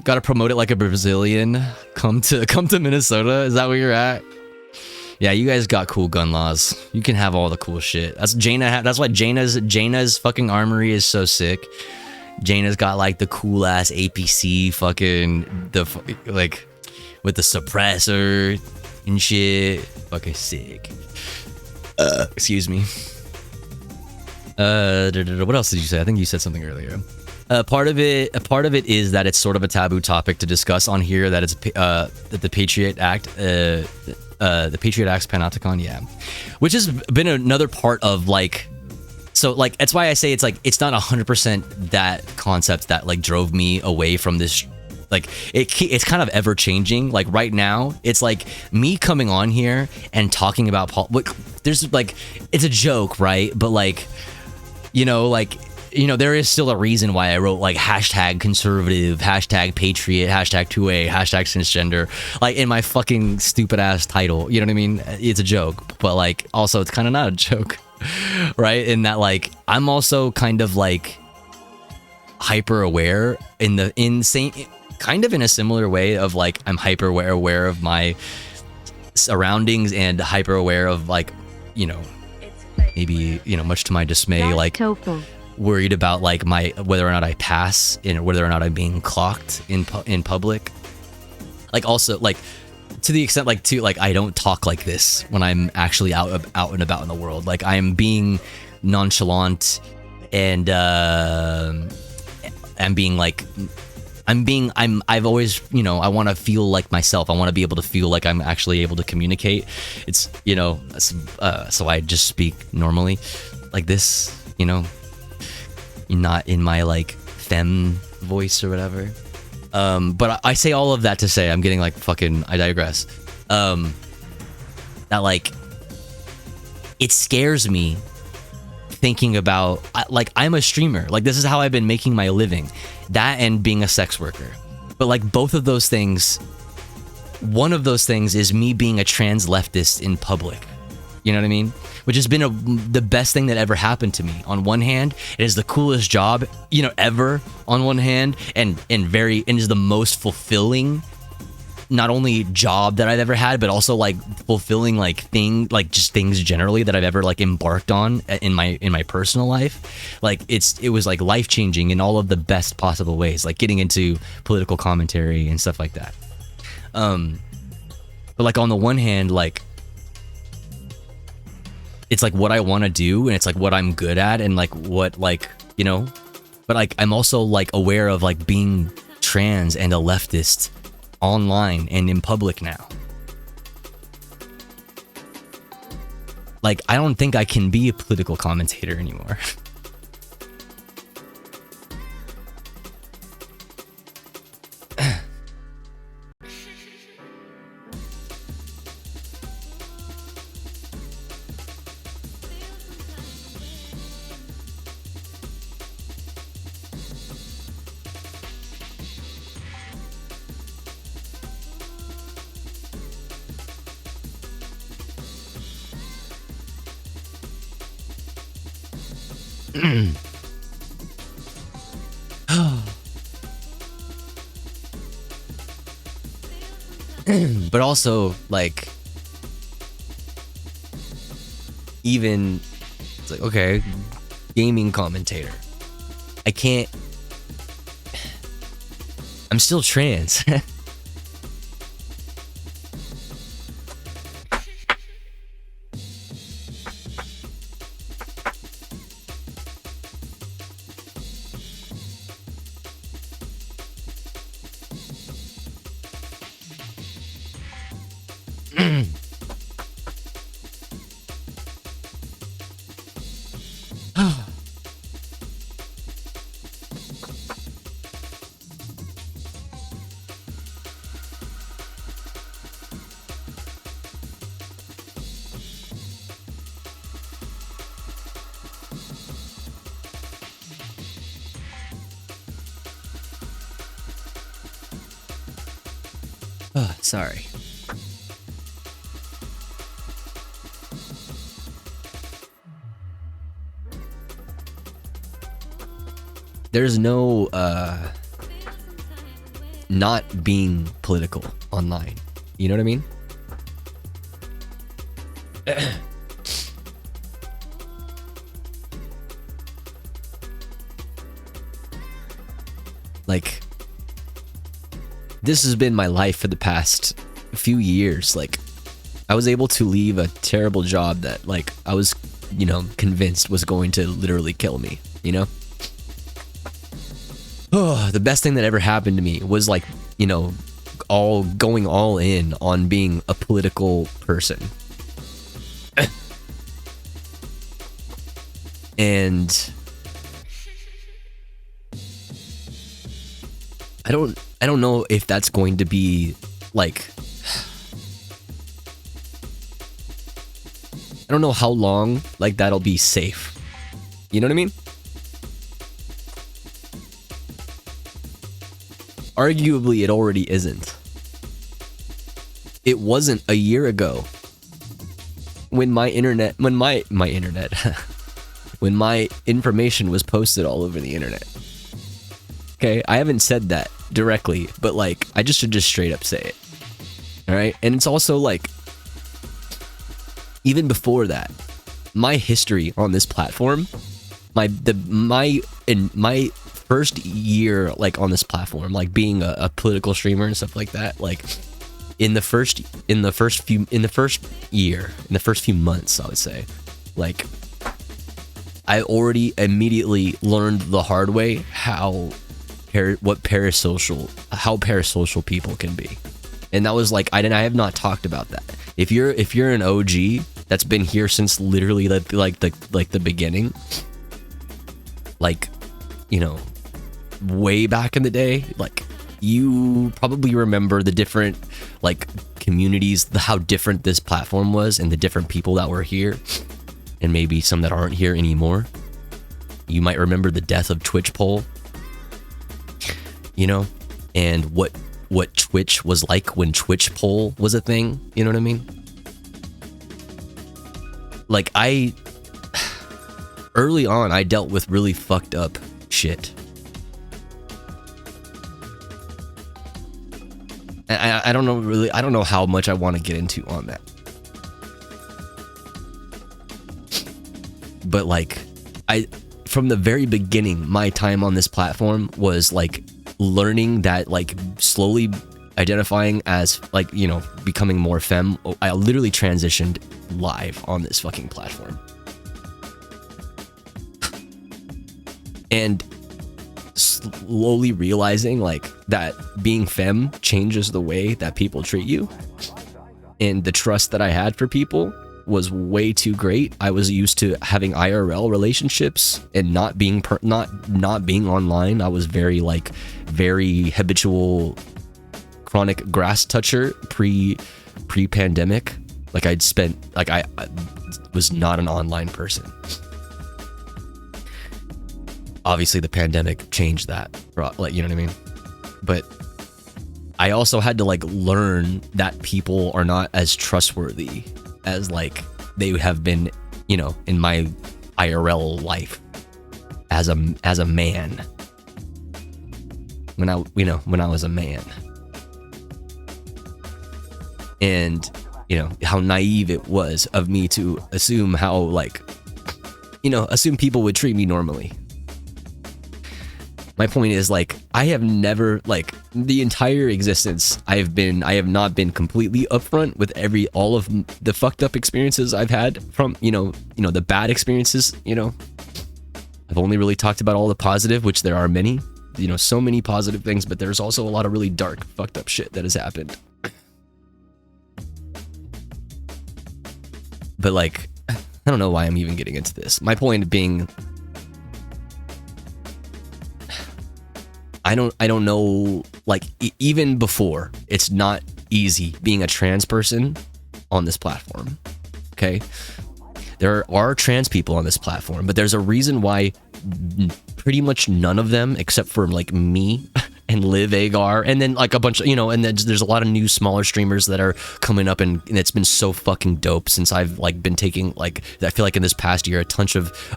Gotta promote it like a Brazilian. Come to Minnesota. Is that where you're at? Yeah, you guys got cool gun laws. You can have all the cool shit. That's why Jaina's fucking armory is so sick. Jaina's got like the cool ass APC fucking like with the suppressor and shit. Fucking sick. Excuse me. What else did you say? I think you said something earlier. Part of it is that it's sort of a taboo topic to discuss on here. That it's that the Patriot Act, the Patriot Act's Panopticon, yeah, which has been another part of like. So like that's why I say it's like it's not 100% that concept that like drove me away from this. Like it's kind of ever changing. Like right now, it's like me coming on here and talking about there's like it's a joke, right? But like there is still a reason why I wrote like hashtag conservative, hashtag patriot, hashtag 2A, hashtag cisgender, like in my fucking stupid ass title. You know what I mean? It's a joke, but like also it's kind of not a joke, right? In that like I'm also kind of like hyper aware in a similar way of like I'm hyper aware of my surroundings and hyper aware of like maybe much to my dismay like worried about like whether or not I pass and whether or not I'm being clocked in public. Like also like to the extent like I don't talk like this when I'm actually out and about in the world. Like I'm being nonchalant and I've always, I want to feel like myself. I want to be able to feel like I'm actually able to communicate. It's, so I just speak normally like this, not in my like femme voice or whatever. But I say all of that to say I'm getting like fucking, I digress. That like, it scares me thinking about like I'm a streamer. Like this is how I've been making my living. That and being a sex worker. But like both of those things, one of those things is me being a trans leftist in public. You know what I mean? Which has been the best thing that ever happened to me. On one hand, it is the coolest job, ever on one hand, and is the most fulfilling, not only job that I've ever had, but also like fulfilling just things generally that I've ever like embarked on in my personal life. Like it was like life changing in all of the best possible ways, like getting into political commentary and stuff like that. But like on the one hand, like it's like what I want to do and it's like what I'm good at and like what like, but like I'm also like aware of like being trans and a leftist online and in public now. Like I don't think I can be a political commentator anymore. But also like even it's like okay, gaming commentator. I can't, I'm still trans. Oh, sorry. There's no not being political online. You know what I mean? Like, this has been my life for the past few years. Like, I was able to leave a terrible job that, like, I was you know, convinced was going to literally kill me, you know? Oh, the best thing that ever happened to me was like, you know, going all in on being a political person. And I don't know if that's going to be like, I don't know how long like that'll be safe. You know what I mean? Arguably, it already isn't. It wasn't a year ago when my internet, when my information was posted all over the internet. Okay, I haven't said that directly, but like I just should just straight up say it. All right, and it's also like even before that, my history on this platform, my first year like on this platform, like being a political streamer and stuff like that, like in the first few months, I would say, like I already immediately learned the hard way how parasocial people can be. And that was like I have not talked about that. If you're an OG that's been here since literally the beginning, like, you know, way back in the day, like you probably remember the different like communities, how different this platform was and the different people that were here, and maybe some that aren't here anymore. You might remember the death of Twitch Poll, you know, and what Twitch was like when Twitch Poll was a thing, you know what I mean? Like early on, I dealt with really fucked up shit. And I don't know how much I want to get into on that. But like, from the very beginning, my time on this platform was like learning that, like slowly identifying as like, you know, becoming more femme. I literally transitioned live on this fucking platform. And slowly realizing like that being femme changes the way that people treat you. And the trust that I had for people was way too great. I was used to having IRL relationships and not being not being online. I was very habitual chronic grass toucher pre-pandemic. Like I was not an online person. Obviously the pandemic changed that, like, you know what I mean? But I also had to like learn that people are not as trustworthy as like they have been, you know, in my IRL life as a man. When I was a man. And, you know, how naive it was of me to assume how, like, you know, assume people would treat me normally. My point is, like, I have never, like, the entire existence, I have not been completely upfront with all of the fucked up experiences I've had from, you know, the bad experiences, you know. I've only really talked about all the positive, which there are many, you know, so many positive things, but there's also a lot of really dark, fucked up shit that has happened. But, like, I don't know why I'm even getting into this. My point being, I don't know, like, even before, it's not easy being a trans person on this platform, okay? There are trans people on this platform, but there's a reason why pretty much none of them, except for, like, me and Liv Agar, and then, like, a bunch of, you know, and then there's a lot of new smaller streamers that are coming up, and it's been so fucking dope since I've, like, been taking, like, I feel like in this past year, a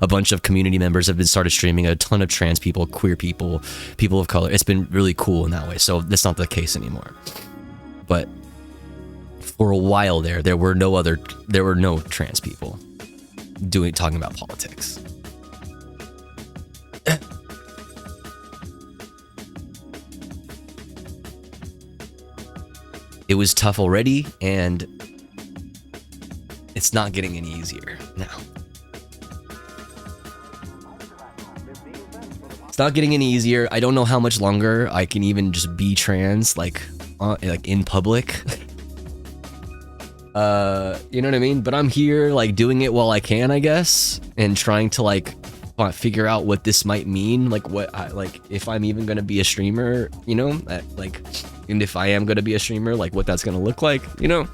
bunch of community members have been started streaming, a ton of trans people, queer people, people of color. It's been really cool in that way, so that's not the case anymore. But for a while there were no trans people talking about politics. It was tough already, and it's not getting any easier now. It's not getting any easier. I don't know how much longer I can even just be trans, like in public. You know what I mean? But I'm here, like, doing it while I can, I guess, and trying to, like, figure out what this might mean, like, like, if I'm even gonna be a streamer, you know, like, and if I am gonna be a streamer, like, what that's gonna look like, you know?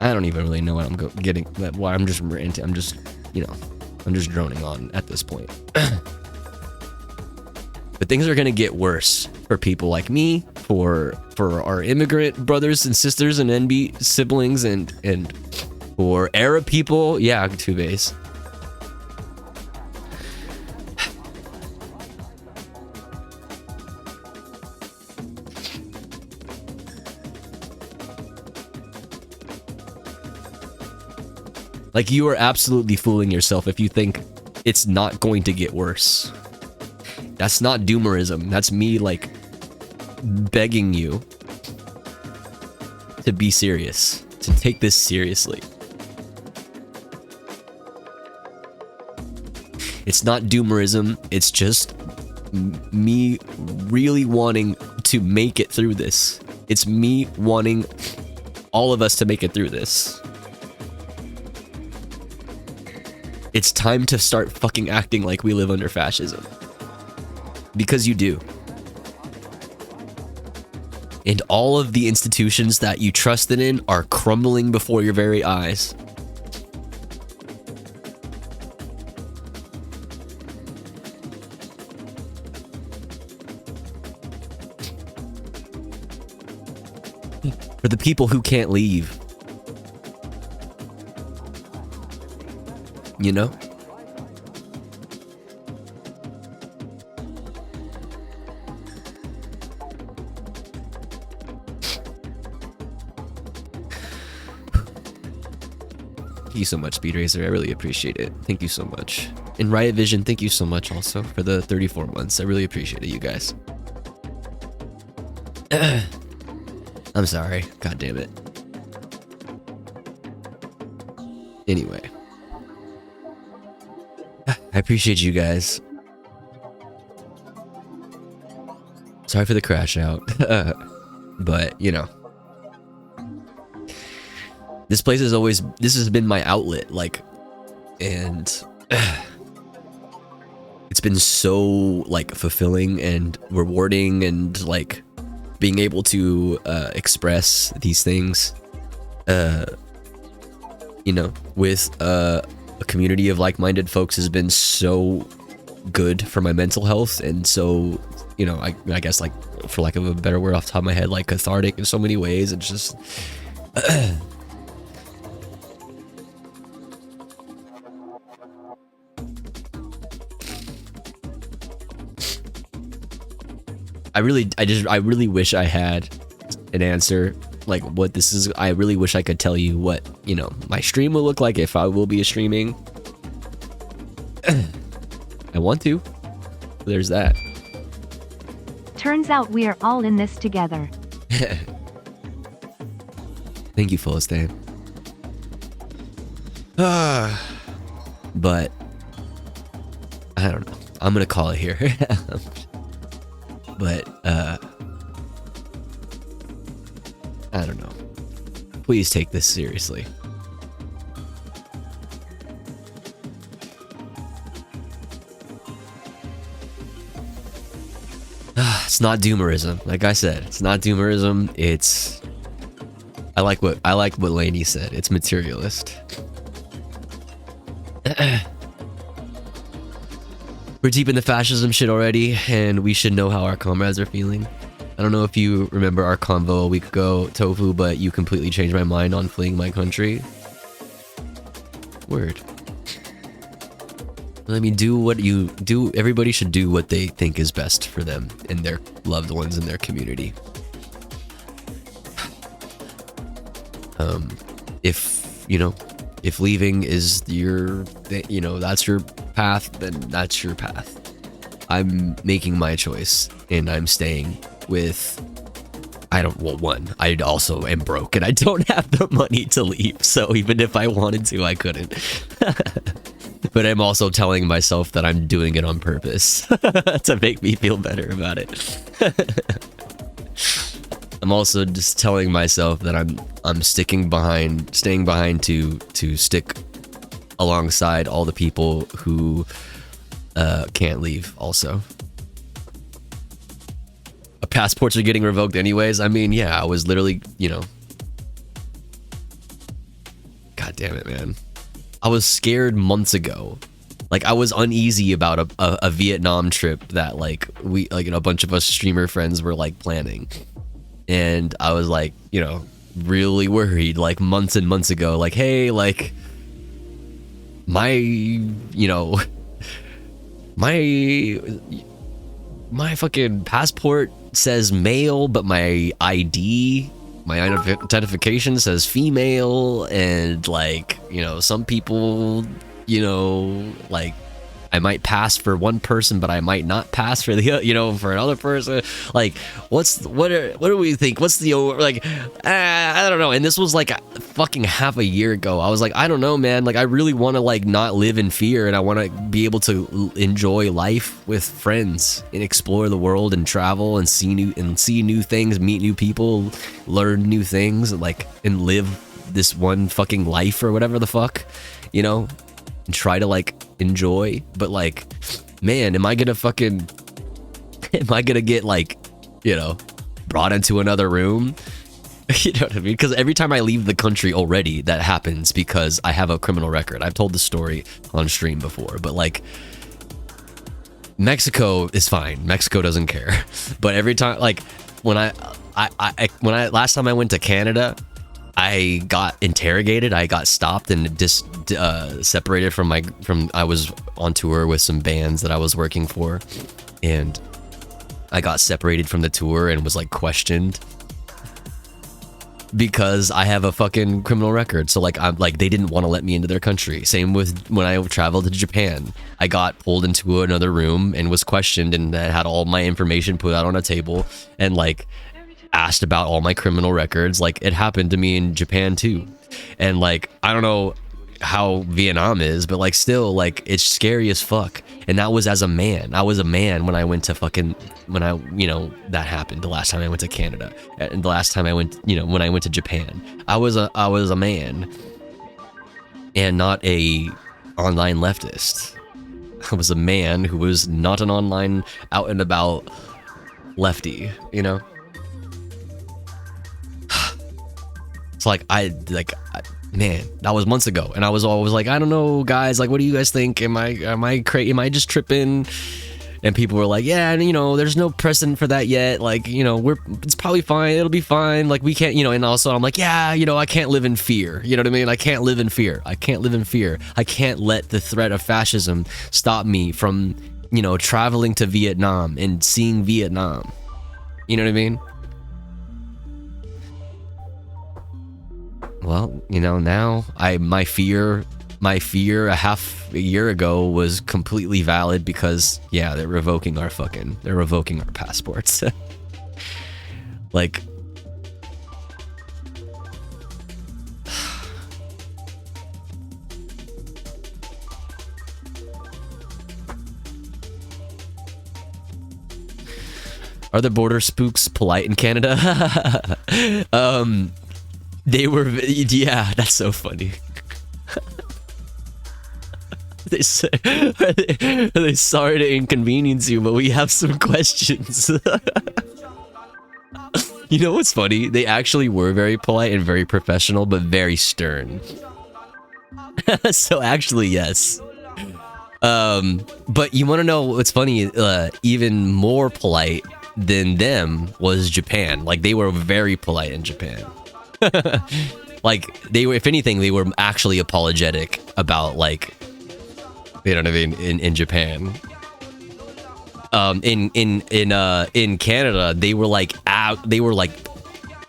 I don't even really know what I'm getting, why I'm just ranting, I'm just, you know, I'm just droning on at this point. But things are gonna get worse for people like me, for our immigrant brothers and sisters and NB siblings, and for Arab people. Yeah, 2 base. Like, you are absolutely fooling yourself if you think it's not going to get worse. That's not doomerism. That's me, like, begging you to be serious, to take this seriously. It's not doomerism. It's just me really wanting to make it through this. It's me wanting all of us to make it through this. It's time to start fucking acting like we live under fascism. Because you do. And all of the institutions that you trusted in are crumbling before your very eyes. For the people who can't leave. You know? Thank you so much, Speed Racer. I really appreciate it. Thank you so much. And Riot Vision, thank you so much also for the 34 months. I really appreciate it, you guys. I'm sorry. God damn it. Anyway. I appreciate you guys. Sorry for the crash out. But, you know. This place is always, this has been my outlet, like, and it's been so, like, fulfilling and rewarding, and, like, being able to express these things, you know, with a community of like-minded folks has been so good for my mental health, and so, you know, I guess, like, for lack of a better word off the top of my head, like, cathartic in so many ways. It's just I really wish I had an answer, like, what this is. I really wish I could tell you what, you know, my stream will look like, if I will be streaming. I want to. There's that. Turns out we are all in this together. Thank you, Philistine. But I don't know. I'm gonna call it here. But I don't know. Please take this seriously. It's not doomerism. Like I said, it's not doomerism. It's I like what Lainey said. It's materialist. We're deep in the fascism shit already, and we should know how our comrades are feeling. I don't know if you remember our convo a week ago, Tofu, but you completely changed my mind on fleeing my country. Word. I mean, do what you do. Everybody should do what they think is best for them and their loved ones in their community. If, you know, if leaving is your, you know, that's your path, then that's your path. I'm making my choice, and I'm staying with, one, I also am broke, and I don't have the money to leave, so even if I wanted to, I couldn't. but I'm also telling myself that I'm doing it on purpose to make me feel better about it. I'm also just telling myself that I'm staying behind to stick alongside all the people who can't leave also. Passports are getting revoked anyways. I mean, yeah, I was literally, God damn it, man. I was scared months ago. Like, I was uneasy about a Vietnam trip that a bunch of us streamer friends were like planning. And I was like, really worried like months and months ago, like, hey, like my fucking passport says male, but my ID, my identification says female, and like, some people, like, I might pass for one person, but I might not pass for the, for another person. Like, what do we think? What's the, like, I don't know. And this was like fucking half a year ago. I was like, I don't know, man. Like, I really want to like not live in fear, and I want to be able to enjoy life with friends and explore the world and travel and see new things, meet new people, learn new things, and live this one fucking life or whatever the fuck, and try to like enjoy. But like, man, am I gonna get like, brought into another room? You know what I mean? Because every time I leave the country already, that happens because I have a criminal record. I've told the story on stream before, but like, Mexico is fine. Mexico doesn't care. But every time, like, when last time I went to Canada, I got interrogated. I got stopped and separated from I was on tour with some bands that I was working for, and I got separated from the tour and was like questioned because I have a fucking criminal record. So like, they didn't want to let me into their country. Same with when I traveled to Japan. I got pulled into another room and was questioned, and had all my information put out on a table and like asked about all my criminal records. Like, it happened to me in Japan too. And like, I don't know how Vietnam is, but like, still, like, it's scary as fuck. And that was as a man. I was a man when I went to that happened the last time I went to Canada, and the last time I went, when I went to Japan, I was a man and not a online leftist. I was a man who was not an online out and about lefty, It's like, man, that was months ago, and I was always like, I don't know, guys, like, what do you guys think? Am I just tripping? And people were like, yeah, and there's no precedent for that yet. Like, it's probably fine. It'll be fine. Like, we can't, and also I'm like, yeah, I can't live in fear. You know what I mean? I can't live in fear. I can't live in fear. I can't let the threat of fascism stop me from, traveling to Vietnam and seeing Vietnam. You know what I mean? Well, now my fear a half a year ago was completely valid because, yeah, they're revoking our passports. Like, are the border spooks polite in Canada? They were, yeah, that's so funny. They say, are they sorry to inconvenience you, but we have some questions. You know what's funny? They actually were very polite and very professional, but very stern. So actually, yes. But you want to know what's funny? Even more polite than them was Japan. Like, they were very polite in Japan. Like, they were, if anything, they were actually apologetic about, like, you know what I mean, in Japan. In Canada, they were like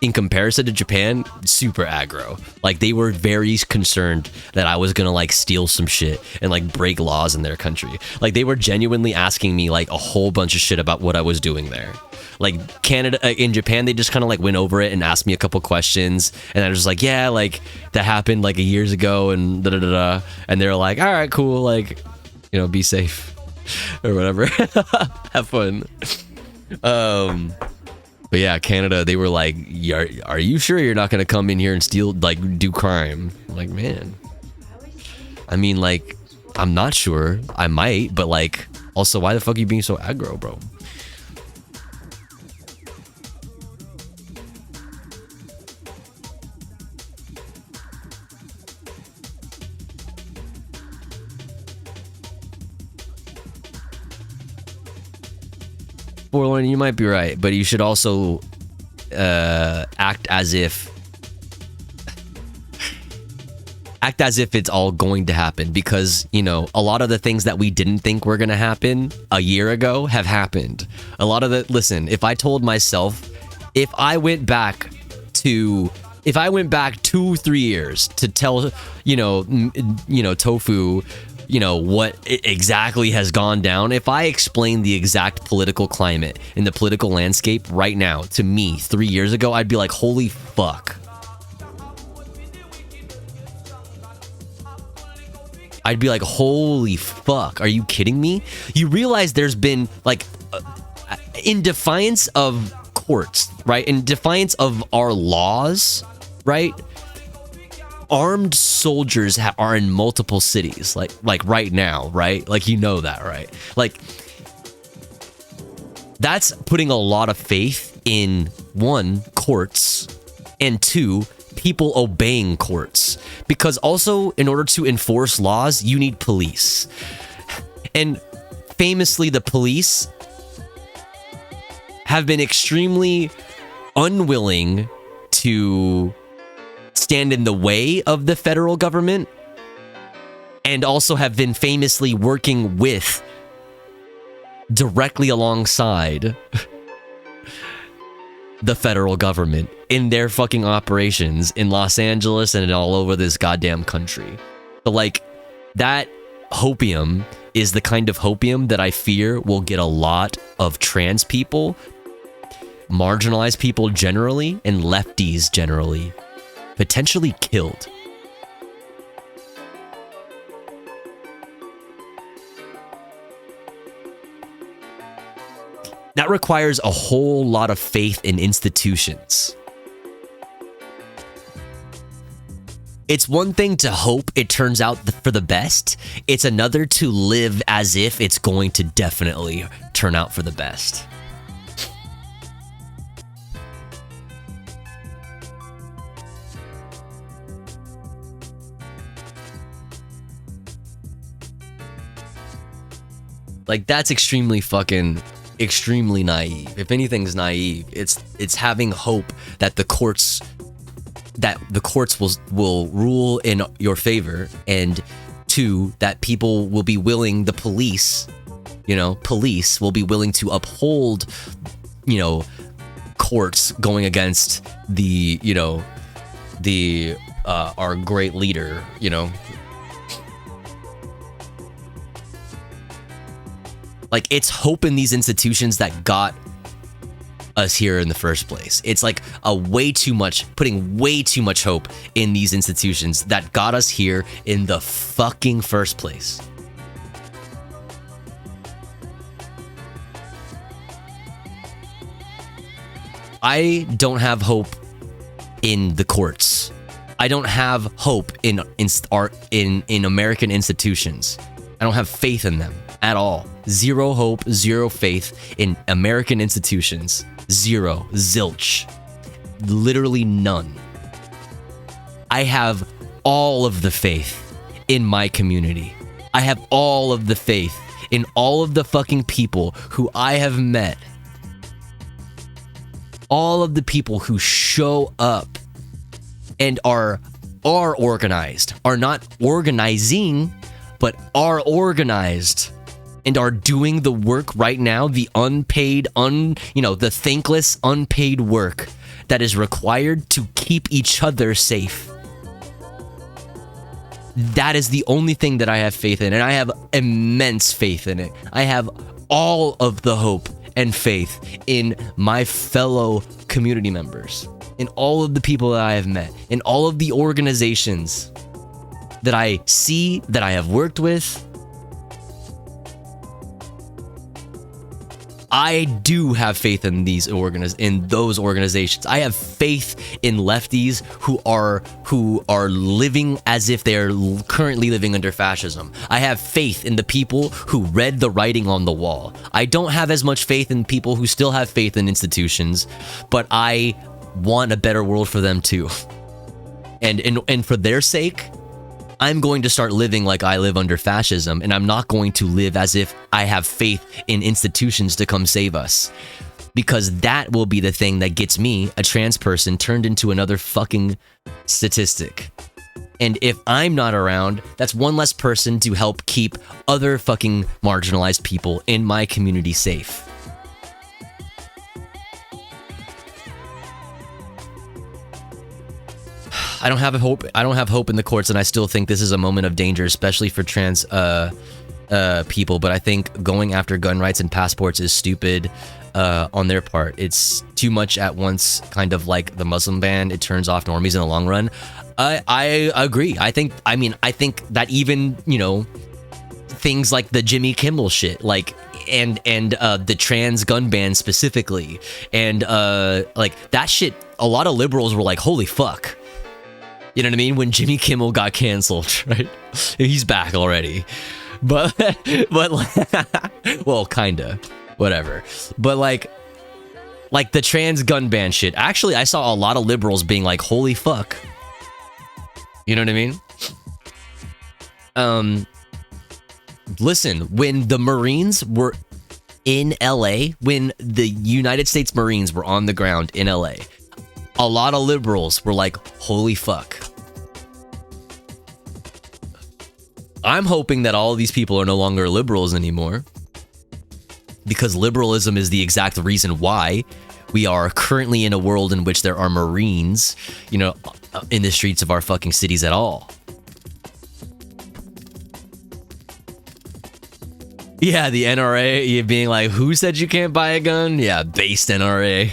in comparison to Japan, super aggro. Like, they were very concerned that I was gonna like steal some shit and like break laws in their country. Like, they were genuinely asking me like a whole bunch of shit about what I was doing there. Like, Canada, in Japan, they just kind of like went over it and asked me a couple questions, and I was just like, yeah, like that happened like years ago, and da da da da. And they're like, all right, cool, like, you know, be safe or whatever. Have fun. But yeah, Canada, they were like, are you sure you're not gonna come in here and steal, like, do crime? I'm like, man, I mean, like, I'm not sure. I might, but like, also, why the fuck are you being so aggro, bro? Forlorn, you might be right, but you should also act as if it's all going to happen, because, you know, a lot of the things that we didn't think were going to happen a year ago have happened. A lot of the, listen, if I told myself, if I went back 2-3 years to tell, you know, Tofu, you know, what exactly has gone down, if I explain the exact political climate and the political landscape right now to me 3 years ago, I'd be like, holy fuck. I'd be like, holy fuck, are you kidding me? You realize there's been, like, in defiance of courts, right? In defiance of our laws, right? Armed soldiers are in multiple cities, like right now, right? Like, you know that, right? Like, that's putting a lot of faith in, one, courts, and two, people obeying courts. Because also, in order to enforce laws, you need police. And famously, the police have been extremely unwilling to stand in the way of the federal government, and also have been famously working with, directly alongside the federal government in their fucking operations in Los Angeles and all over this goddamn country. So, like, that hopium is the kind of hopium that I fear will get a lot of trans people, marginalized people generally, and lefties generally potentially killed. That requires a whole lot of faith in institutions. It's one thing to hope it turns out for the best. It's another to live as if it's going to definitely turn out for the best. Like, that's extremely naive. If anything's naive, it's having hope that the courts will rule in your favor, and two, that people will be willing, the police will be willing to uphold, you know, courts going against the, you know, the our great leader, you know. Like, it's hope in these institutions that got us here in the first place. It's like putting way too much hope in these institutions that got us here in the fucking first place. I don't have hope in the courts. I don't have hope in American institutions. I don't have faith in them at all. Zero hope, zero faith in American institutions. Zero. Zilch. Literally none. I have all of the faith in my community. I have all of the faith in all of the fucking people who I have met. All of the people who show up and are organized, are not organizing, but are organized and are doing the work right now, the unpaid, the thankless, unpaid work that is required to keep each other safe. That is the only thing that I have faith in, and I have immense faith in it. I have all of the hope and faith in my fellow community members, in all of the people that I have met, in all of the organizations that I see, that I have worked with. I do have faith in those organizations. I have faith in lefties who are living as if they're currently living under fascism. I have faith in the people who read the writing on the wall. I don't have as much faith in people who still have faith in institutions, but I want a better world for them too. And for their sake, I'm going to start living like I live under fascism, and I'm not going to live as if I have faith in institutions to come save us. Because that will be the thing that gets me, a trans person, turned into another fucking statistic. And if I'm not around, that's one less person to help keep other fucking marginalized people in my community safe. I don't have hope in the courts, and I still think this is a moment of danger, especially for trans people. But I think going after gun rights and passports is stupid on their part. It's too much at once, kind of like the Muslim ban. It turns off normies in the long run. I agree. I think that even, you know, things like the Jimmy Kimmel shit, like and the trans gun ban specifically, and like that shit, a lot of liberals were like, holy fuck. You know what I mean? When Jimmy Kimmel got canceled, right? He's back already. But well, kinda. Whatever. But like the trans gun ban shit. Actually, I saw a lot of liberals being like, holy fuck. You know what I mean? Listen, when the Marines were in LA, when the United States Marines were on the ground in LA, a lot of liberals were like, holy fuck. I'm hoping that all of these people are no longer liberals anymore, because liberalism is the exact reason why we are currently in a world in which there are Marines, you know, in the streets of our fucking cities at all. Yeah, the NRA, you being like, who said you can't buy a gun? Yeah, based NRA.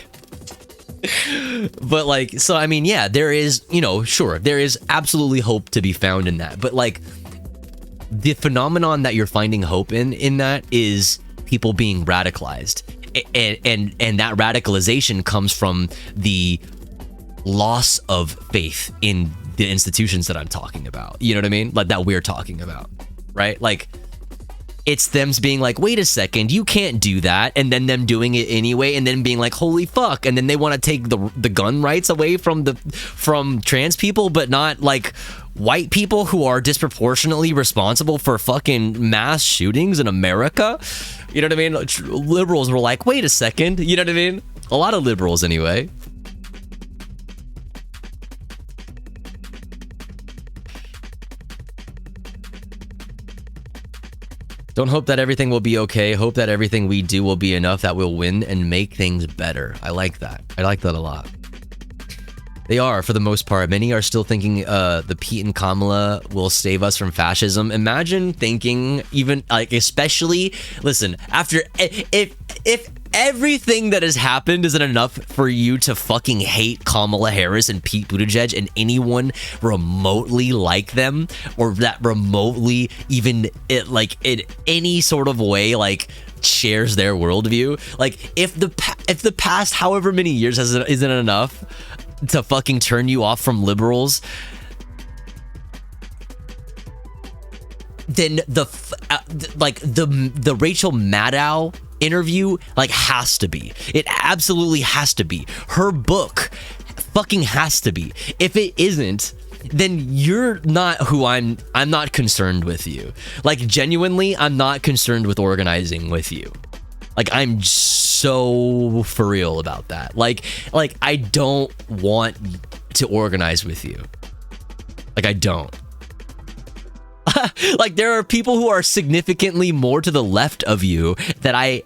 But like, so I mean, yeah, there is, you know, sure, there is absolutely hope to be found in that. But like, the phenomenon that you're finding hope in that is people being radicalized. And that radicalization comes from the loss of faith in the institutions that I'm talking about. You know what I mean? Like that we're talking about, right? Like, it's them being like, wait a second, you can't do that, and then them doing it anyway, and then being like, holy fuck, and then they want to take the gun rights away from trans people, but not like white people who are disproportionately responsible for fucking mass shootings in America. You know what I mean? Liberals were like, wait a second, you know what I mean? A lot of liberals anyway. Don't hope that everything will be okay. Hope that everything we do will be enough that we'll win and make things better. I like that. I like that a lot. They are, for the most part. Many are still thinking the Pete and Kamala will save us from fascism. Imagine thinking, even like, especially, listen, after if everything that has happened isn't enough for you to fucking hate Kamala Harris and Pete Buttigieg and anyone remotely like them, or that remotely even like in any sort of way like shares their worldview. Like if the past however many years isn't enough to fucking turn you off from liberals, then the Rachel Maddow interview like has to be. It absolutely has to be. Her book fucking has to be. If it isn't, then you're not who I'm not concerned with you. Like genuinely, I'm not concerned with organizing with you. Like I'm so for real about that. Like I don't want to organize with you. Like I don't. Like there are people who are significantly more to the left of you that I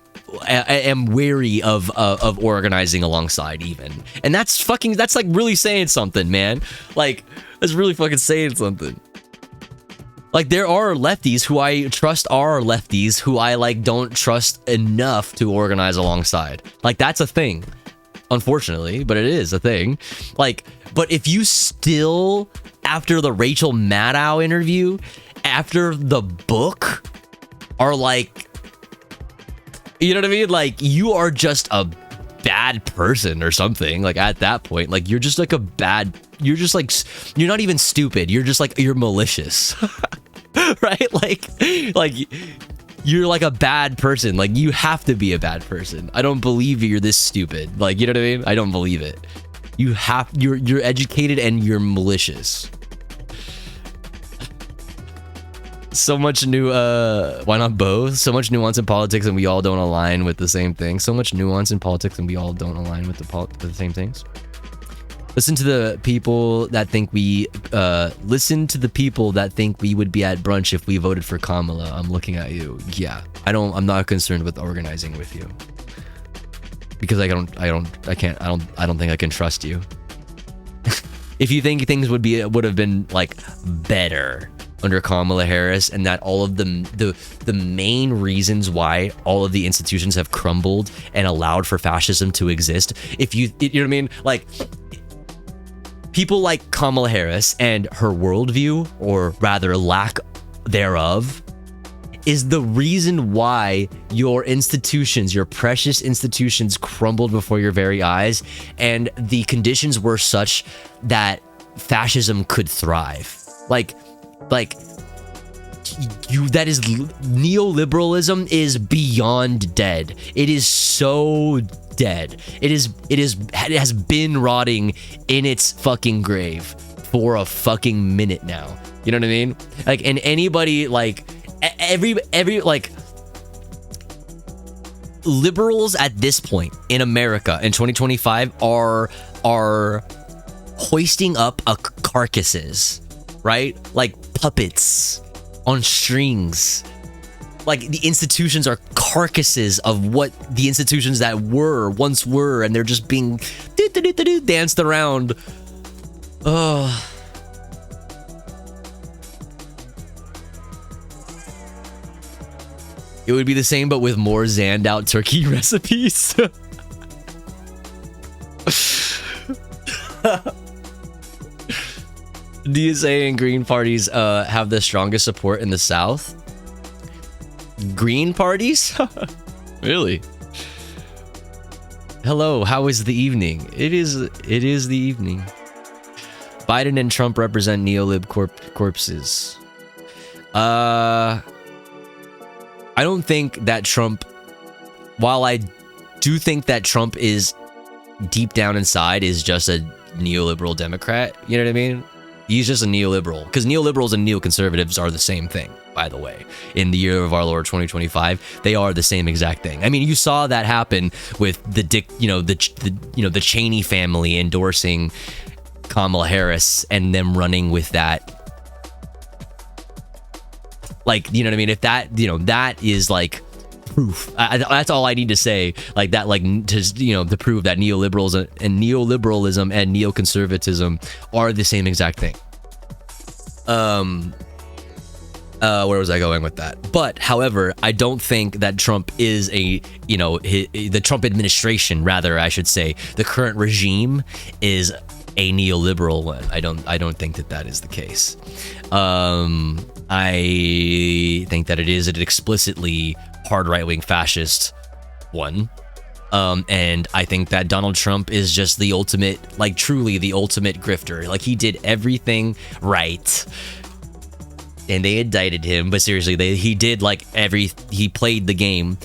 am wary of organizing alongside even. And that's like really saying something, man. Like, that's really fucking saying something. Like, there are lefties who I trust are lefties who I, like, don't trust enough to organize alongside. Like, that's a thing. Unfortunately, but it is a thing. Like, but if you still, after the Rachel Maddow interview, after the book, are like, you know what I mean? Like, you are just a bad person or something. Like, at that point, like, you're just like you're just like, you're not even stupid. You're just like, you're malicious. Right? Like you're like a bad person. Like, you have to be a bad person. I don't believe you're this stupid. Like, you know what I mean? I don't believe it. You're educated and you're malicious. So much why not both? So much nuance in politics and we all don't align with the same thing. So much nuance in politics and we all don't align with the same things. Listen to the people that think we would be at brunch if we voted for Kamala. I'm looking at you. Yeah. I'm not concerned with organizing with you. Because I don't think I can trust you. If you think things would have been like better under Kamala Harris, and that all of the main reasons why all of the institutions have crumbled and allowed for fascism to exist, you know what I mean? Like, people like Kamala Harris and her worldview, or rather lack thereof, is the reason why your institutions, your precious institutions, crumbled before your very eyes, and the conditions were such that fascism could thrive. Neoliberalism is beyond dead. It is so dead. It has been rotting in its fucking grave for a fucking minute now. You know what I mean? Like, and anybody, like, every like, liberals at this point in America in 2025 are hoisting up carcasses, right? Like puppets on strings. Like, the institutions are carcasses of what the institutions that once were, and they're just being danced around. Oh. It would be the same, but with more zanned out turkey recipes. DSA and Green parties have the strongest support in the South. Green parties? Really? Hello, how is the evening? It is the evening. Biden and Trump represent neolib corpses. I don't think that Trump, while I do think that Trump is deep down inside is just a neoliberal Democrat, you know what I mean? He's just a neoliberal, because neoliberals and neoconservatives are the same thing, by the way. In the year of our Lord 2025, they are the same exact thing. I mean, you saw that happen with the Cheney family endorsing Kamala Harris and them running with that. Like, you know what I mean? If that, that is like proof. That's all I need to say. Like that, like to prove that neoliberalism and neoconservatism are the same exact thing. Where was I going with that? But however, I don't think that Trump is the Trump administration, rather, I should say, the current regime is a neoliberal one. I don't think that is the case. I think that it is an explicitly hard right-wing fascist one. And I think that Donald Trump is just the ultimate, like truly the ultimate grifter. Like, he did everything right. And they indicted him, but seriously, he did he played the game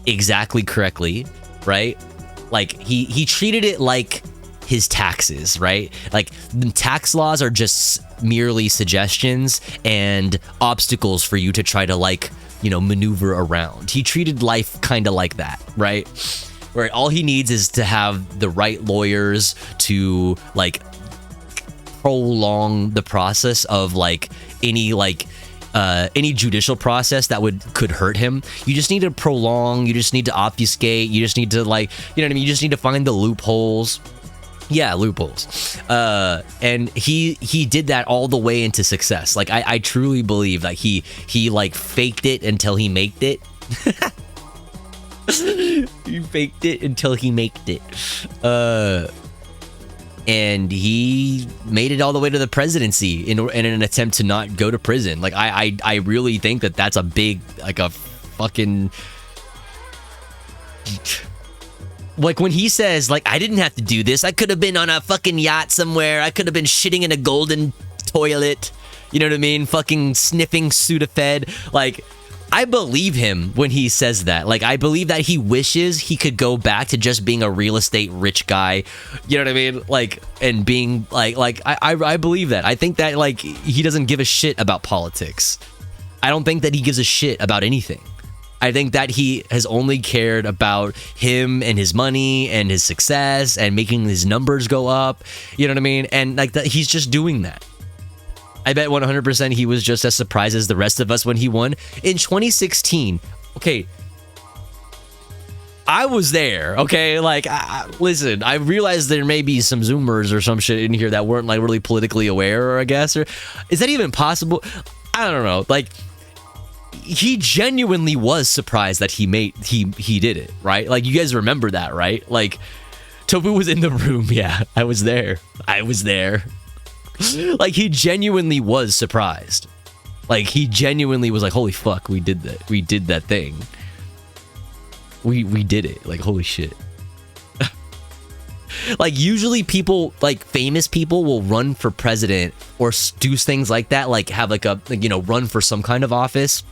exactly correctly, right? Like, he treated it like his taxes, right? Like, the tax laws are just merely suggestions and obstacles for you to try to maneuver around. He treated life kind of like that, right? Where all he needs is to have the right lawyers to prolong the process of any any judicial process that could hurt him. You just need to prolong, you just need to obfuscate, you just need to, like, you know what I mean, you just need to find the loopholes. Yeah, loopholes. And he did that all the way into success. Like, I truly believe that he like faked it until he maked it. He faked it until he made it. And he made it all the way to the presidency in an attempt to not go to prison. Like, I really think that that's a big, like, a fucking... Like, when he says, like, I didn't have to do this. I could have been on a fucking yacht somewhere. I could have been shitting in a golden toilet. You know what I mean? Fucking sniffing Sudafed. Like, I believe him when he says that. Like, I believe that he wishes he could go back to just being a real estate rich guy. You know what I mean? Like, and being, like, I believe that. I think that, like, he doesn't give a shit about politics. I don't think that he gives a shit about anything. I think that he has only cared about him and his money and his success and making his numbers go up. You know what I mean? And, like, that, he's just doing that. I bet 100% he was just as surprised as the rest of us when he won. In 2016, okay, I was there, okay? Like, listen, I realized there may be some Zoomers or some shit in here that weren't, like, really politically aware, I guess. Or is that even possible? I don't know. Like, he genuinely was surprised that he did it, right? Like, you guys remember that, right? Like, Tofu was in the room. Yeah, I was there. Like, he genuinely was surprised. Like, he genuinely was like, holy fuck, we did that. We did that thing. We did it. Like, holy shit. Like, usually people, like, famous people will run for president or do things like that, like, have, like, a, you know, run for some kind of office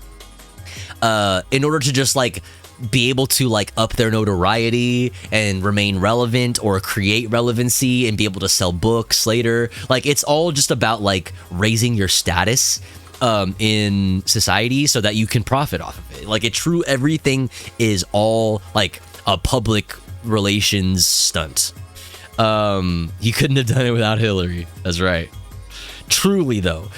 in order to just, like, be able to, like, up their notoriety and remain relevant or create relevancy and be able to sell books later. Like, it's all just about, like, raising your status in society so that you can profit off of it. Like, everything is all, like, a public relations stunt. He couldn't have done it without Hillary. That's right. Truly, though,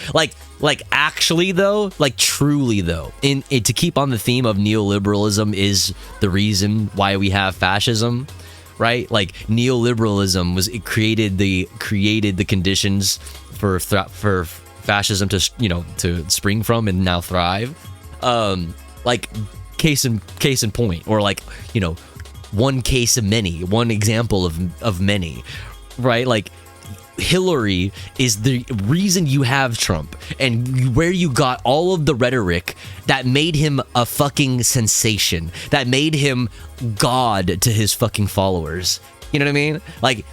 actually though, like, truly though, to keep on the theme of neoliberalism is the reason why we have fascism, right? Like, neoliberalism created the conditions for fascism to, you know, to spring from and now thrive. Like, case in point, or, like, you know, one case of many, one example of many, right? Like, Hillary is the reason you have Trump, and where you got all of the rhetoric that made him a fucking sensation, that made him God to his fucking followers. You know what I mean? Like,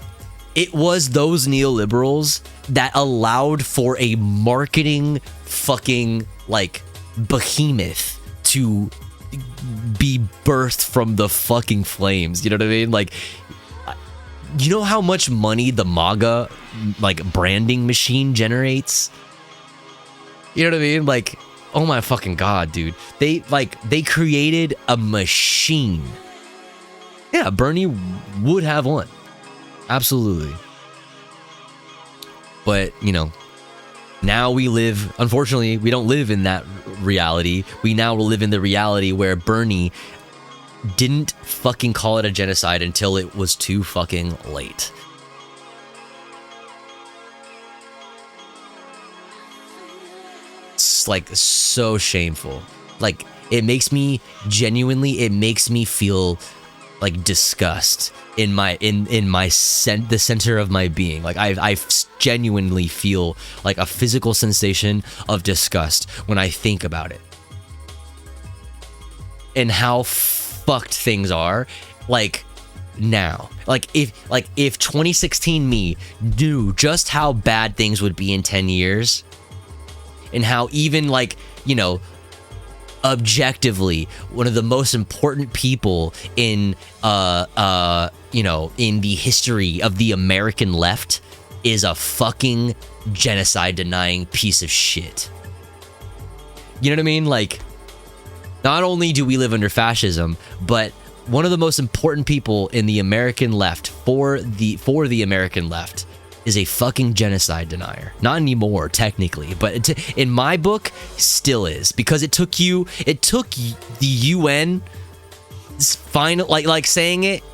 it was those neoliberals that allowed for a marketing fucking, like, behemoth to be birthed from the fucking flames. You know what I mean? Like, you know how much money the MAGA, like, branding machine generates? You know what I mean? Like, oh my fucking god, dude. They created a machine. Yeah, Bernie would have won. Absolutely. But, you know, now unfortunately, we don't live in that reality. We now live in the reality where Bernie didn't fucking call it a genocide until it was too fucking late. It's, like, so shameful. Like, it makes me feel, like, disgust in the center of my being. Like, I genuinely feel, like, a physical sensation of disgust when I think about it. And how fucked things are, like, now. Like, if 2016 me knew just how bad things would be in 10 years, and how even, like, you know, objectively, one of the most important people in you know, in the history of the American left is a fucking genocide denying piece of shit. You know what I mean? Like, not only do we live under fascism, but one of the most important people in the American left, for the American left, is a fucking genocide denier. Not anymore, technically, but in my book, still is, because it took the UN final, like saying it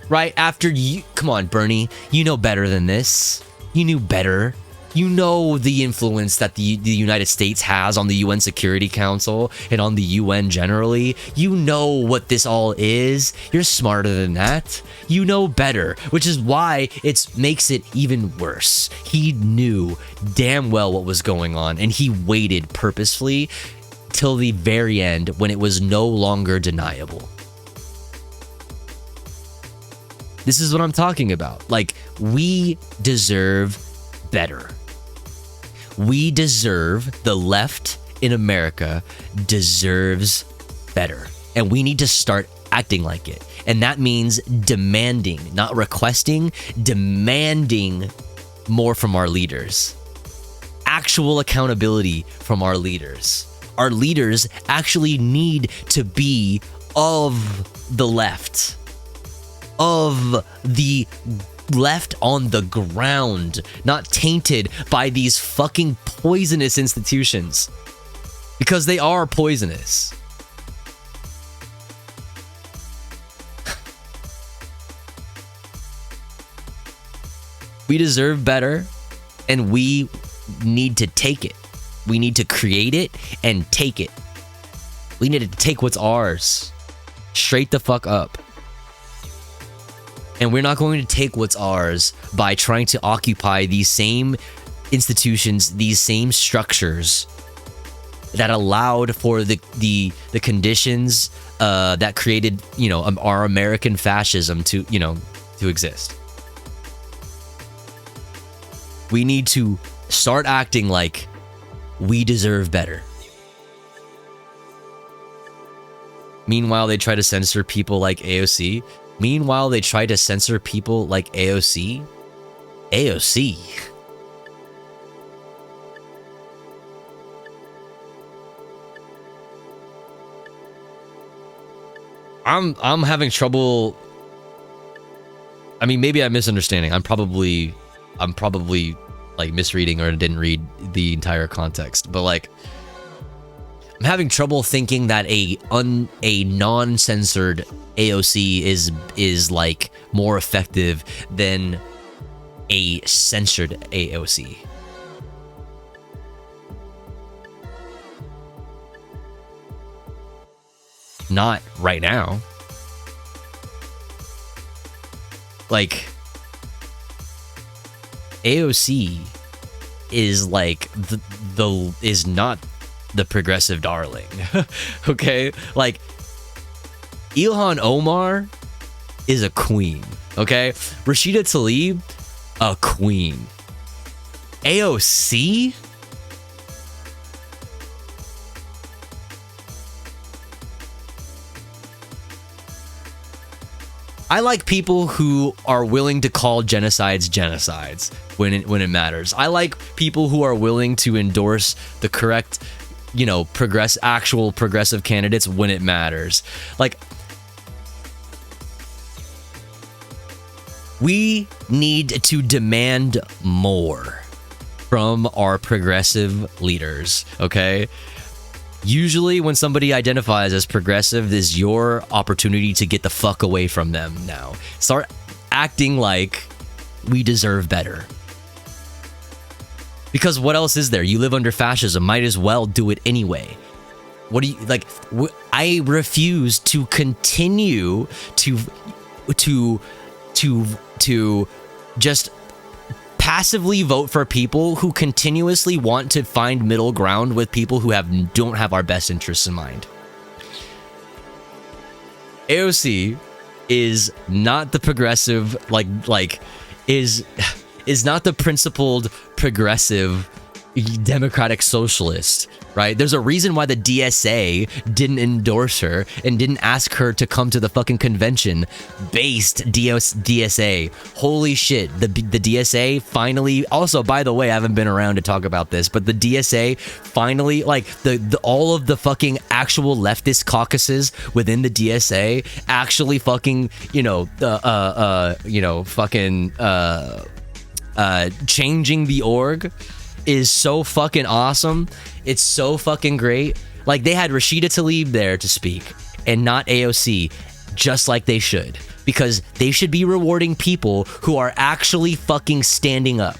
right after you. Come on, Bernie, you know better than this. You knew better. You know the influence that the United States has on the UN Security Council and on the UN generally. You know what this all is. You're smarter than that. You know better, which is why it makes it even worse. He knew damn well what was going on, and he waited purposefully till the very end when it was no longer deniable. This is what I'm talking about. Like, we deserve better. We deserve, the left in America deserves better. And we need to start acting like it. And that means demanding, not requesting, demanding more from our leaders. Actual accountability from our leaders. Our leaders actually need to be of the left. Of the left on the ground, not tainted by these fucking poisonous institutions, because they are poisonous. We deserve better, and we need to take it. We need to create it and take it. We need to take what's ours straight the fuck up. And we're not going to take what's ours by trying to occupy these same institutions, these same structures that allowed for the conditions that created, you know, our American fascism to exist. We need to start acting like we deserve better. Meanwhile, they try to censor people like AOC. Meanwhile, they try to censor people like AOC. AOC. I'm having trouble. I mean, maybe I'm misunderstanding. I'm probably like misreading or didn't read the entire context. But like, I'm having trouble thinking that a non-censored AOC is like more effective than a censored AOC. Not right now. Like, AOC is like is not the progressive darling. Okay? Like, Ilhan Omar is a queen. Okay? Rashida Tlaib, a queen. AOC? I like people who are willing to call genocides when it matters. I like people who are willing to endorse the correct, actual progressive candidates when it matters. Like, we need to demand more from our progressive leaders, okay? Usually when somebody identifies as progressive, this is your opportunity to get the fuck away from them now. Start acting like we deserve better. Because what else is there? You live under fascism, might as well do it anyway. What do you, like, I refuse to continue to just passively vote for people who continuously want to find middle ground with people who don't have our best interests in mind. AOC is not the progressive, is not the principled progressive democratic socialist, right? There's a reason why the DSA didn't endorse her and didn't ask her to come to the fucking convention based DSA. Holy shit, the DSA finally, also, by the way, I haven't been around to talk about this, but the DSA finally, like, all of the fucking actual leftist caucuses within the DSA actually fucking, changing the org is so fucking awesome. It's so fucking great. Like, they had Rashida Tlaib there to speak and not AOC, just like they should, because they should be rewarding people who are actually fucking standing up,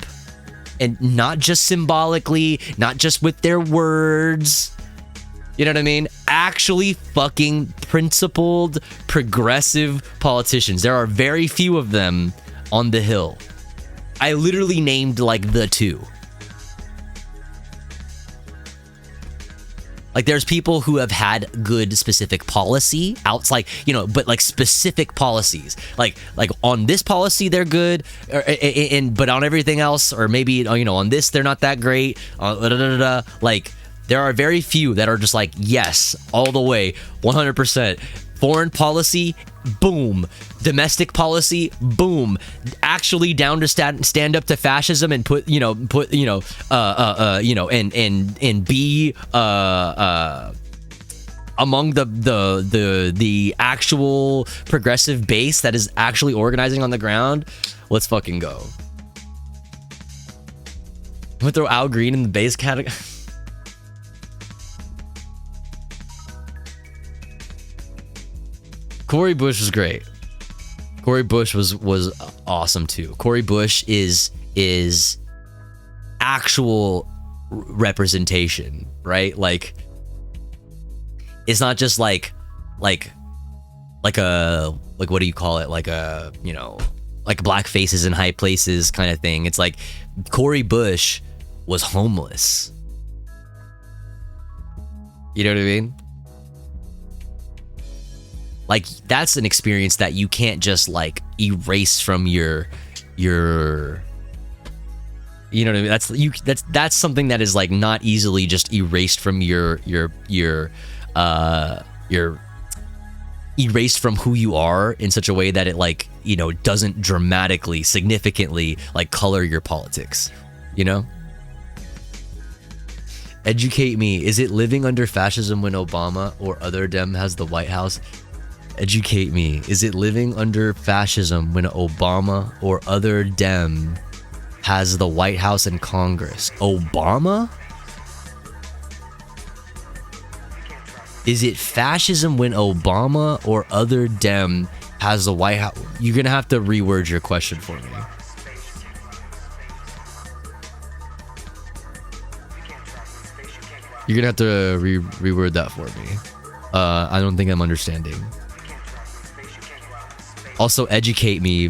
and not just symbolically, not just with their words. You know what I mean? Actually fucking principled, progressive politicians. There are very few of them on the Hill. I literally named like the two. Like, there's people who have had good specific policy outs, like, you know, but like specific policies, like on this policy they're good, but on everything else, or maybe, you know, on this they're not that great. Like, there are very few that are just like, yes, all the way, 100%. Foreign policy, boom. Domestic policy, boom. Actually down to stand up to fascism and and be among the actual progressive base that is actually organizing on the ground. Let's fucking go. I'm gonna throw Al Green in the base category. Cori Bush was great. Cori Bush was awesome too. Cori Bush is actual representation, right? Like, it's not just like what do you call it? Like a, you know, like black faces in high places kind of thing. It's like Cori Bush was homeless. You know what I mean? Like, that's an experience that you can't just like erase from your you know what I mean? That's something that is like not easily just erased from your erased from who you are in such a way that it, like, you know, doesn't dramatically, significantly like color your politics, you know? Educate me. Is it living under fascism when Obama or other Dem has the White House? Educate me. Is it living under fascism when Obama or other Dem has the White House and Congress? Obama? Is it fascism when Obama or other Dem has the White House? You're gonna have to reword your question for me. You're gonna have to reword that for me. I don't think I'm understanding. Also, educate me,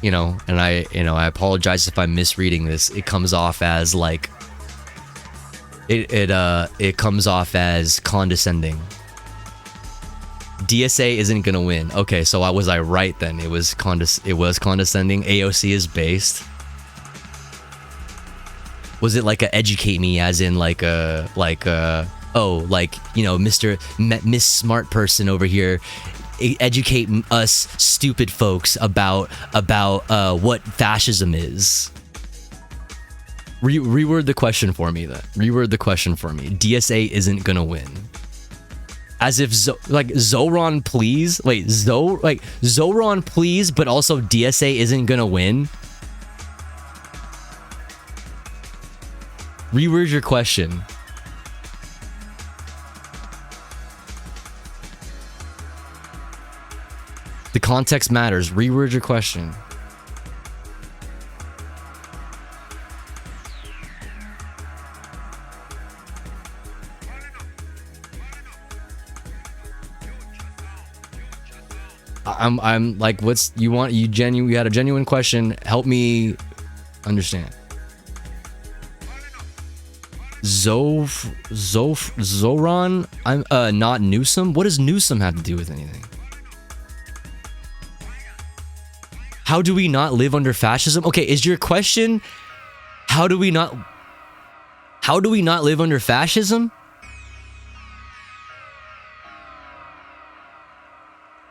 you know, and I apologize if I'm misreading this. It comes off as like it comes off as condescending. DSA isn't gonna win. Okay, so was I right then? It was condescending. AOC is based. Was it like a educate me, as in like a oh, like, you know, Miss Smart Person over here, educate us stupid folks about what fascism is? Reword the question for me then. Reword the question for me. DSA isn't gonna win. As if Zoran, please. Wait, Zoran, please, but also DSA isn't gonna win. Reword your question. The context matters. Reword your question. I'm like, what's you want? You had a genuine question. Help me understand. Zoran? I'm not Newsom. What does Newsom have to do with anything? How do we not live under fascism? Okay, is your question, how do we not live under fascism?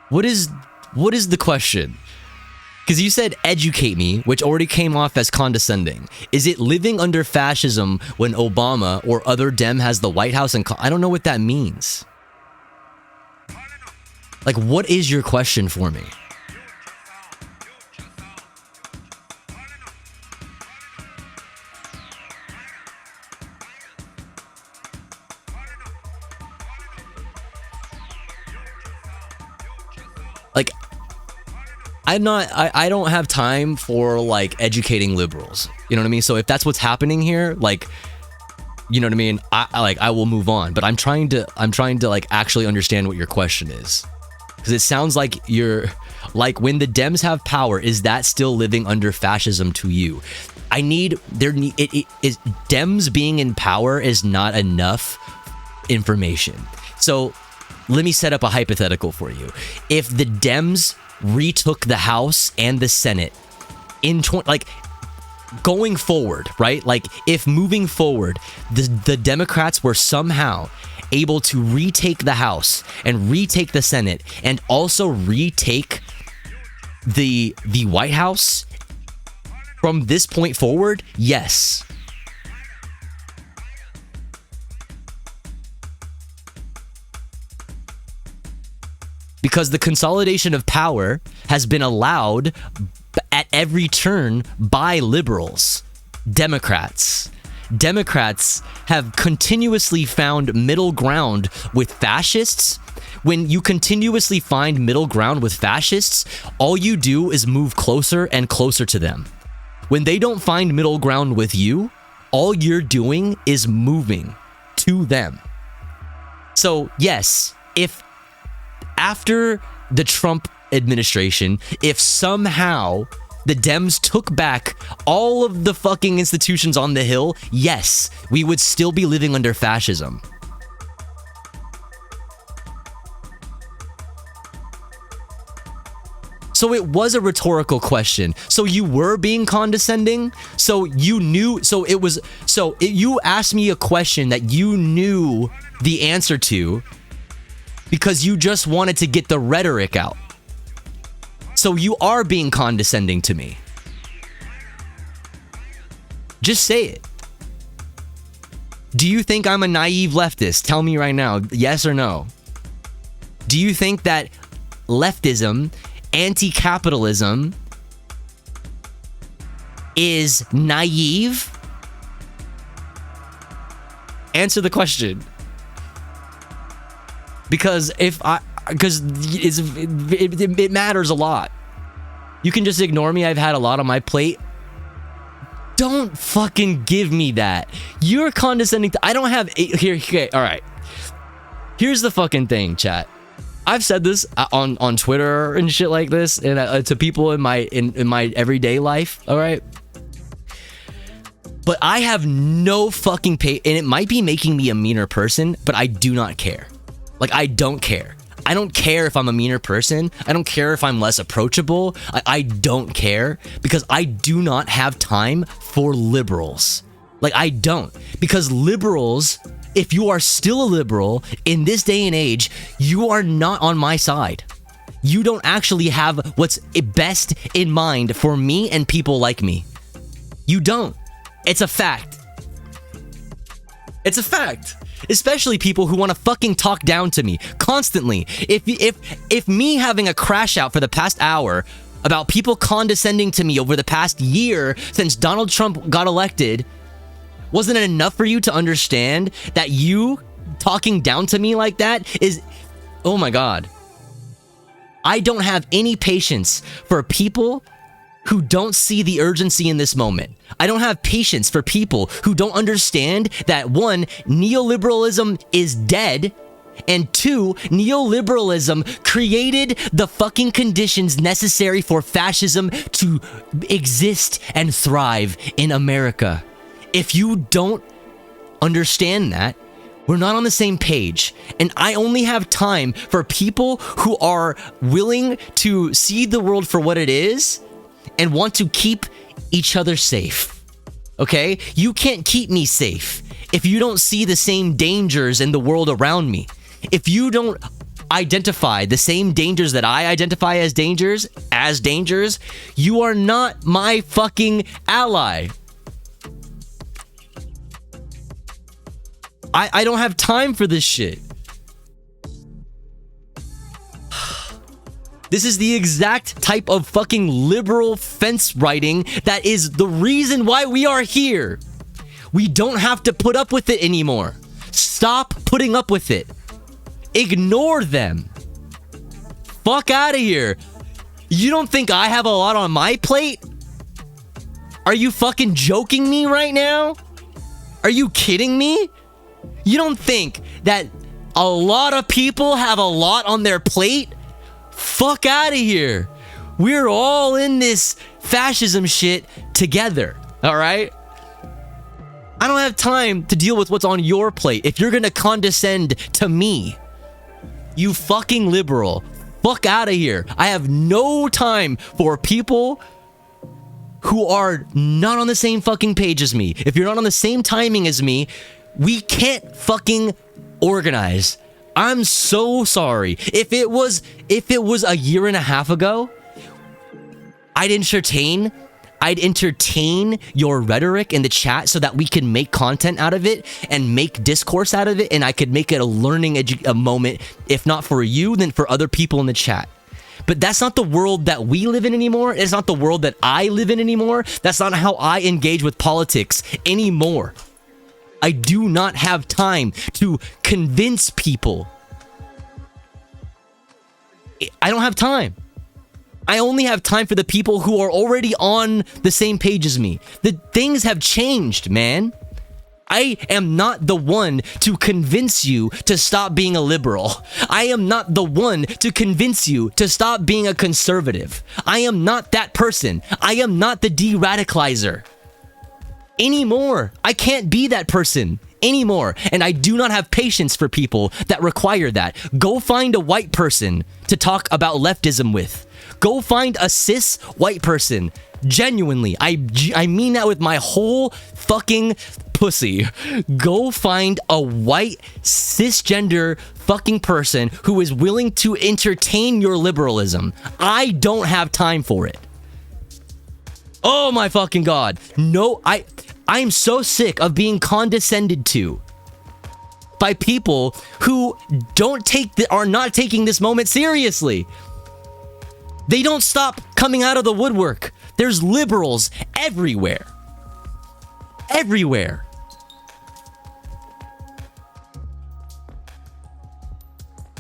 What is the question? Because you said educate me, which already came off as condescending. Is it living under fascism when Obama or other Dem has the White House and I don't know what that means. Like, what is your question for me? I don't have time for like educating liberals. You know what I mean? So if that's what's happening here, like, you know what I mean? I will move on, but I'm trying to like actually understand what your question is. Because it sounds like you're like, when the Dems have power, is that still living under fascism to you? Dems being in power is not enough information. So let me set up a hypothetical for you. If the Dems retook the House and the Senate in going forward, right? Like if moving forward, the Democrats were somehow able to retake the House and retake the Senate and also retake the White House from this point forward, yes. Because the consolidation of power has been allowed at every turn by liberals, Democrats. Democrats have continuously found middle ground with fascists. When you continuously find middle ground with fascists, all you do is move closer and closer to them. When they don't find middle ground with you, all you're doing is moving to them. So yes, if after the Trump administration, if somehow the Dems took back all of the fucking institutions on the Hill, yes, we would still be living under fascism. So it was a rhetorical question. So you were being condescending? So you knew, you asked me a question that you knew the answer to because you just wanted to get the rhetoric out. So you are being condescending to me. Just say it. Do you think I'm a naive leftist? Tell me right now, yes or no. Do you think that leftism, anti-capitalism is naive? Answer the question. Because it matters a lot. You can just ignore me. I've had a lot on my plate. Don't fucking give me that. You're condescending. I don't have here. Okay, all right. Here's the fucking thing, chat. I've said this on Twitter and shit like this, and to people in my everyday life. All right. But I have no fucking and it might be making me a meaner person, but I do not care. Like, I don't care. I don't care if I'm a meaner person. I don't care if I'm less approachable. I don't care because I do not have time for liberals. Like, I don't. Because liberals, if you are still a liberal in this day and age, you are not on my side. You don't actually have what's best in mind for me and people like me. You don't. It's a fact. It's a fact. Especially people who want to fucking talk down to me constantly. If me having a crash out for the past hour about people condescending to me over the past year since Donald Trump got elected, wasn't it enough for you to understand that you talking down to me like that is, oh my God. I don't have any patience for people who don't see the urgency in this moment. I don't have patience for people who don't understand that, one, neoliberalism is dead, and two, neoliberalism created the fucking conditions necessary for fascism to exist and thrive in America. If you don't understand that, we're not on the same page. And I only have time for people who are willing to see the world for what it is and want to keep each other safe. Okay? You can't keep me safe if you don't see the same dangers in the world around me. If you don't identify the same dangers that I identify as dangers, you are not my fucking ally. I don't have time for this shit. This is the exact type of fucking liberal fence writing that is the reason why we are here. We don't have to put up with it anymore. Stop putting up with it. Ignore them. Fuck out of here. You don't think I have a lot on my plate? Are you fucking joking me right now? Are you kidding me? You don't think that a lot of people have a lot on their plate? Fuck out of here. We're all in this fascism shit together, all right? I don't have time to deal with what's on your plate if you're gonna condescend to me. You fucking liberal. Fuck out of here. I have no time for people who are not on the same fucking page as me. If you're not on the same timing as me, we can't fucking organize. I'm so sorry. If it was a year and a half ago, I'd entertain your rhetoric in the chat so that we can make content out of it and make discourse out of it, and I could make it a learning moment, if not for you, then for other people in the chat. But that's not the world that we live in anymore. It's not the world that I live in anymore. That's not how I engage with politics anymore. I do not have time to convince people. I don't have time. I only have time for the people who are already on the same page as me. The things have changed, man. I am not the one to convince you to stop being a liberal. I am not the one to convince you to stop being a conservative. I am not that person. I am not the de-radicalizer anymore. I can't be that person anymore. And I do not have patience for people that require that. Go find a white person to talk about leftism with. Go find a cis white person. Genuinely, I mean that with my whole fucking pussy. Go find a white cisgender fucking person who is willing to entertain your liberalism. I don't have time for it. Oh my fucking god. No, I'm so sick of being condescended to by people who are not taking this moment seriously. They don't stop coming out of the woodwork. There's liberals everywhere. Everywhere.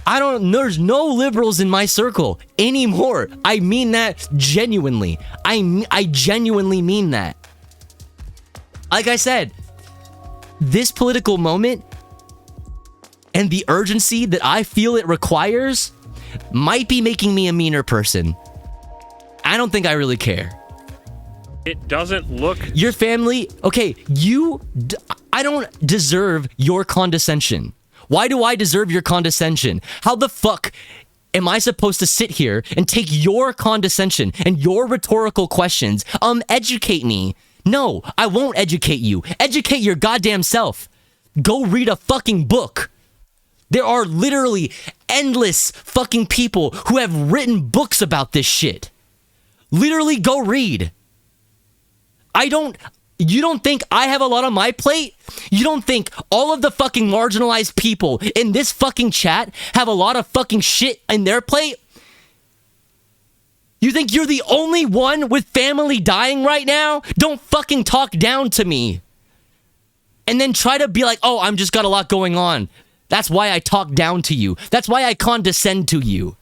There's no liberals in my circle anymore. I mean that genuinely. I genuinely mean that. Like I said, this political moment and the urgency that I feel it requires might be making me a meaner person. I don't think I really care. It doesn't look... Your family... Okay, I don't deserve your condescension. Why do I deserve your condescension? How the fuck am I supposed to sit here and take your condescension and your rhetorical questions? Educate me. No, I won't educate you. Educate your goddamn self. Go read a fucking book. There are literally endless fucking people who have written books about this shit. Literally go read. You don't think I have a lot on my plate? You don't think all of the fucking marginalized people in this fucking chat have a lot of fucking shit in their plate? You think you're the only one with family dying right now? Don't fucking talk down to me. And then try to be like, oh, I'm just got a lot going on. That's why I talk down to you. That's why I condescend to you.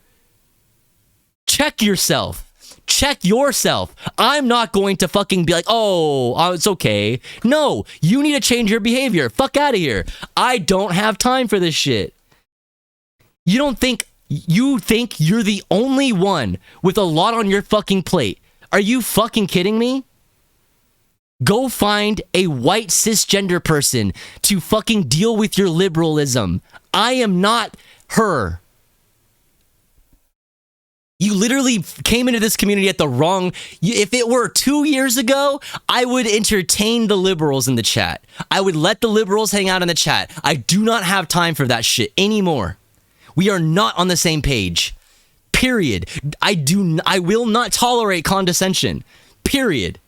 Check yourself. Check yourself. I'm not going to fucking be like, oh, it's okay. No, you need to change your behavior. Fuck out of here. I don't have time for this shit. You think you're the only one with a lot on your fucking plate. Are you fucking kidding me? Go find a white cisgender person to fucking deal with your liberalism. I am not her. You literally came into this community at the wrong... If it were 2 years ago, I would entertain the liberals in the chat. I would let the liberals hang out in the chat. I do not have time for that shit anymore. We are not on the same page. Period. I will not tolerate condescension. Period.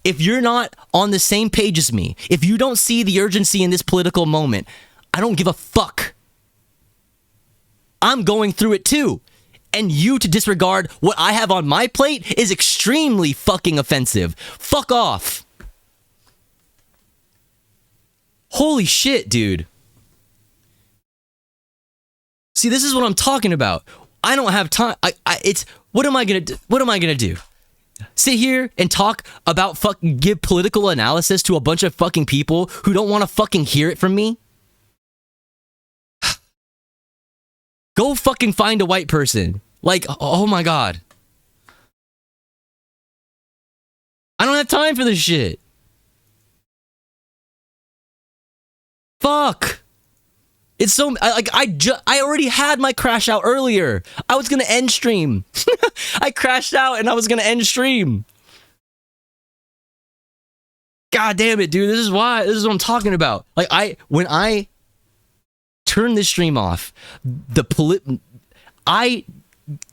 If you're not on the same page as me, if you don't see the urgency in this political moment, I don't give a fuck. I'm going through it too. And you to disregard what I have on my plate is extremely fucking offensive. Fuck off. Holy shit, dude. See, this is what I'm talking about. I don't have time. It's what am I gonna do? What am I gonna do? Sit here and talk about give political analysis to a bunch of fucking people who don't want to fucking hear it from me? Go fucking find a white person. Like, oh my god. I don't have time for this shit. Fuck. It's so I already had my crash out earlier. I was gonna end stream. I crashed out and I was gonna end stream. God damn it, dude. This is what I'm talking about. Like when I turn this stream off, I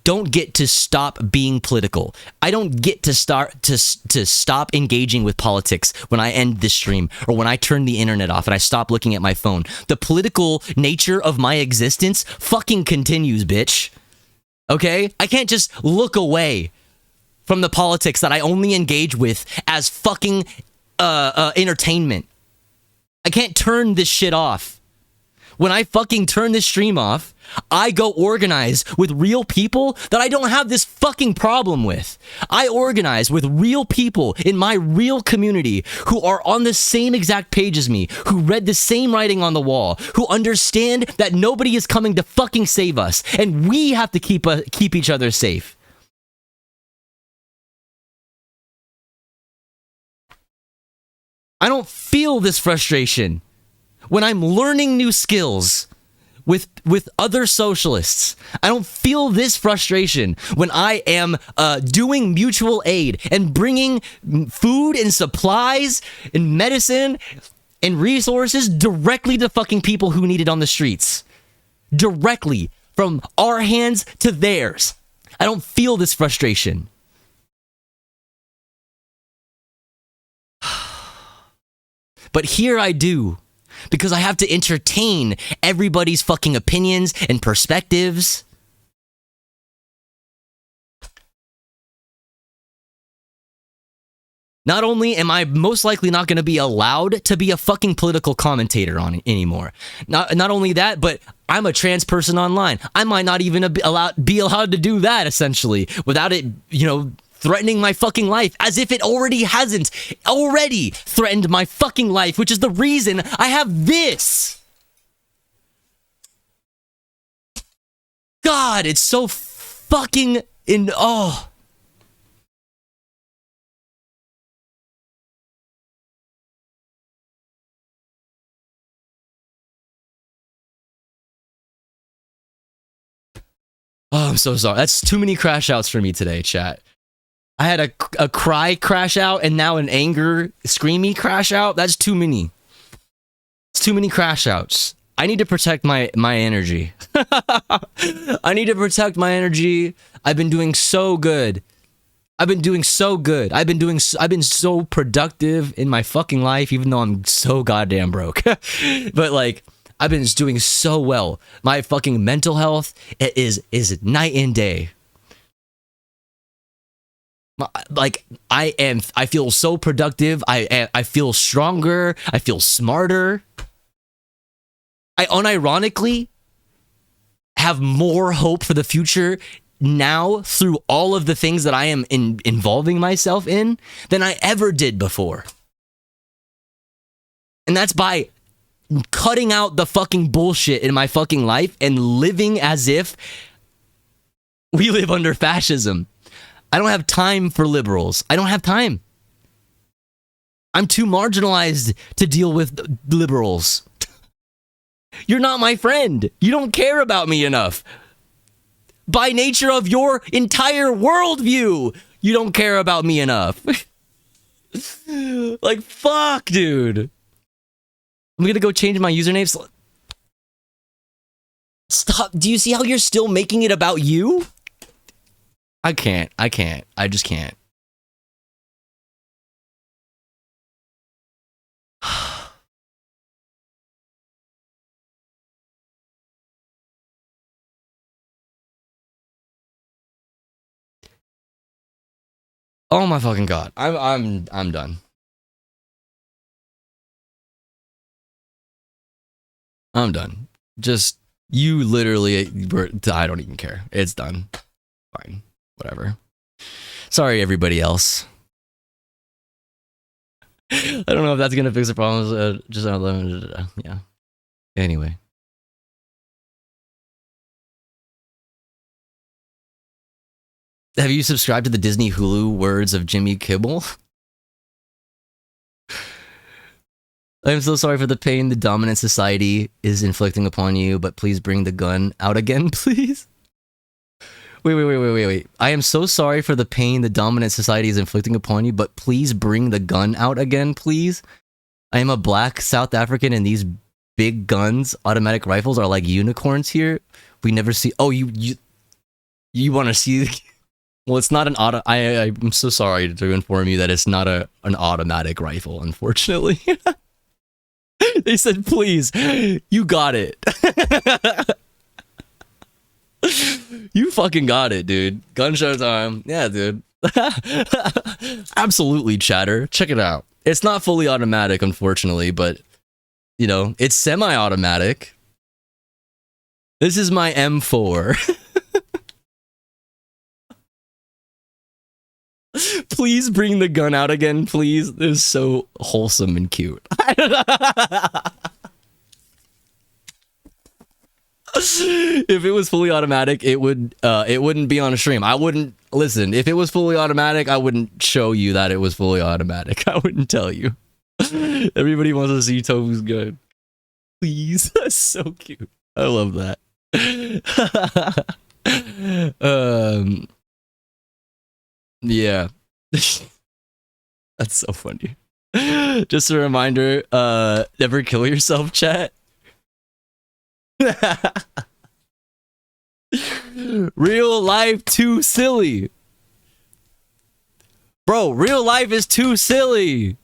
don't get to stop being political. I don't get to stop engaging with politics when I end this stream or when I turn the internet off and I stop looking at my phone. The political nature of my existence fucking continues, bitch. Okay? I can't just look away from the politics that I only engage with as fucking entertainment. I can't turn this shit off. When I fucking turn this stream off, I go organize with real people that I don't have this fucking problem with. I organize with real people in my real community who are on the same exact page as me, who read the same writing on the wall, who understand that nobody is coming to fucking save us, and we have to keep each other safe. I don't feel this frustration when I'm learning new skills with other socialists. I don't feel this frustration when I am doing mutual aid and bringing food and supplies and medicine and resources directly to fucking people who need it on the streets. Directly from our hands to theirs. I don't feel this frustration. But here I do. Because I have to entertain everybody's fucking opinions and perspectives. Not only am I most likely not going to be allowed to be a fucking political commentator on it anymore. Not only that, but I'm a trans person online. I might not even be allowed to do that, essentially, without it, threatening my fucking life, as if it already hasn't already threatened my fucking life, which is the reason I have this. God, it's so fucking oh. Oh, I'm so sorry. That's too many crash outs for me today, chat. I had a cry crash out and now an anger screamy crash out. That's too many. It's too many crash outs. I need to protect my energy. I need to protect my energy. I've been doing so good. I've been so productive in my fucking life, even though I'm so goddamn broke. But like, I've been doing so well. My fucking mental health is night and day. Like I feel so productive. I feel stronger. I feel smarter. I unironically have more hope for the future now through all of the things that I am involving myself in than I ever did before. And that's by cutting out the fucking bullshit in my fucking life and living as if we live under fascism. I don't have time for liberals. I don't have time. I'm too marginalized to deal with liberals. You're not my friend. You don't care about me enough. By nature of your entire worldview, you don't care about me enough. Like, fuck, dude. I'm gonna go change my username. Stop. Do you see how you're still making it about you? I can't. I just can't. Oh my fucking god. I'm done. I'm done. Just You literally were. I don't even care. It's done. Fine. Whatever. Sorry, everybody else. I don't know if that's gonna fix the problems. Yeah. Anyway. Have you subscribed to the Disney Hulu words of Jimmy Kimmel? I am so sorry for the pain the dominant society is inflicting upon you, but please bring the gun out again, please. Wait. I am so sorry for the pain the dominant society is inflicting upon you, but please bring the gun out again, please. I am a black South African and these big guns, automatic rifles, are like unicorns here. We never see... Oh, you want to see... Well, it's not an auto... I'm so sorry to inform you that it's not an automatic rifle, unfortunately. They said, please, you got it. You fucking got it, dude. Gunshot time. Yeah, dude. Absolutely, chatter. Check it out. It's not fully automatic, unfortunately, but, you know, it's semi-automatic. This is my M4. Please bring the gun out again, please. This is so wholesome and cute. If it was fully automatic, it wouldn't be on a stream. I wouldn't listen. If it was fully automatic, I wouldn't show you that it was fully automatic. I wouldn't tell you. Everybody wants to see Tofu's gun. Please. That's so cute. I love that. Yeah. That's so funny. Just a reminder, never kill yourself, chat. Real life too silly. Bro, real life is too silly.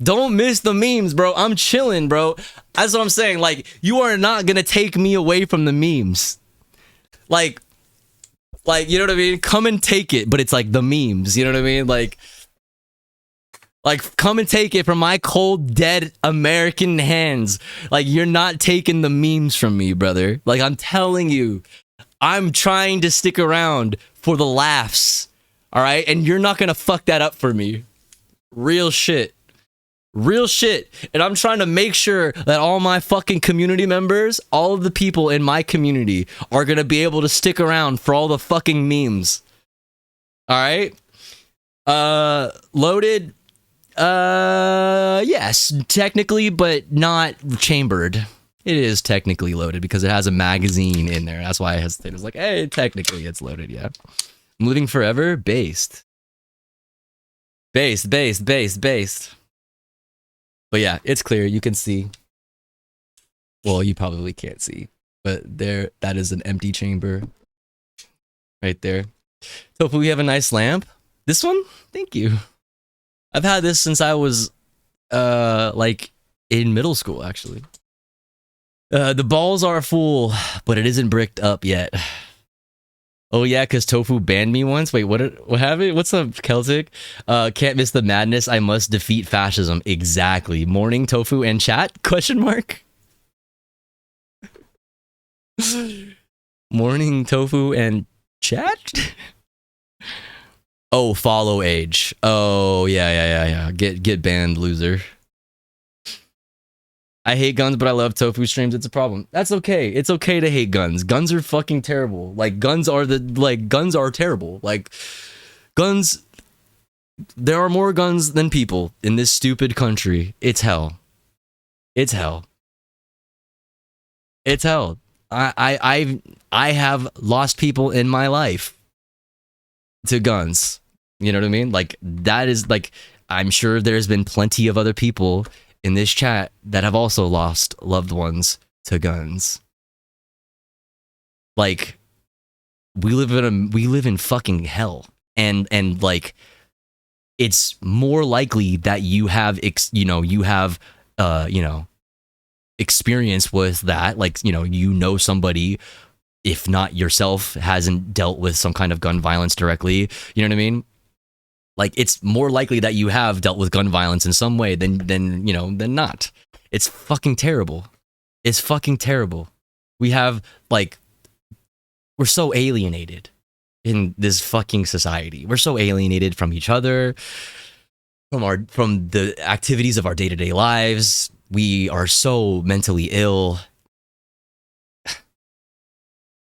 Don't miss the memes, bro. I'm chilling, bro. That's what I'm saying. Like, you are not gonna take me away from the memes. Like, you know what I mean? Come and take it, but it's like the memes, you know what I mean? Like, come and take it from my cold, dead American hands. Like, you're not taking the memes from me, brother. Like, I'm telling you, I'm trying to stick around for the laughs, all right? And you're not gonna fuck that up for me. Real shit. Real shit. And I'm trying to make sure that all my fucking community members, all of the people in my community, are gonna be able to stick around for all the fucking memes. All right? Loaded. Yes, technically, but not chambered. It is technically loaded because it has a magazine in there. That's why I hesitated. It's like, hey, technically it's loaded, yeah. I'm living forever? Based. Based. But yeah, it's clear. You can see. Well, you probably can't see. But there, that is an empty chamber. Right there. Hopefully we have a nice lamp. This one? Thank you. I've had this since I was, like, in middle school, actually. The balls are full, but it isn't bricked up yet. Oh yeah, because Tofu banned me once? Wait, what happened? What's up, Celtic? Can't miss the madness. I must defeat fascism. Exactly. Morning, Tofu and chat? Question mark? Morning, Tofu and chat? Oh, follow age. Oh, yeah. Get banned, loser. I hate guns, but I love Tofu streams. It's a problem. That's okay. It's okay to hate guns. Guns are fucking terrible. Like, guns are terrible. Like, guns... There are more guns than people in this stupid country. It's hell. It's hell. It's hell. I have lost people in my life to guns. You know what I mean? Like, that is, like, I'm sure there's been plenty of other people in this chat that have also lost loved ones to guns. Like, we live in fucking hell, and like, it's more likely that you have experience with that. Like, you know somebody, if not yourself, hasn't dealt with some kind of gun violence directly. You know what I mean? Like, it's more likely that you have dealt with gun violence in some way than not. It's fucking terrible. It's fucking terrible. We have, like, we're so alienated in this fucking society. We're so alienated from each other, from the activities of our day-to-day lives. We are so mentally ill.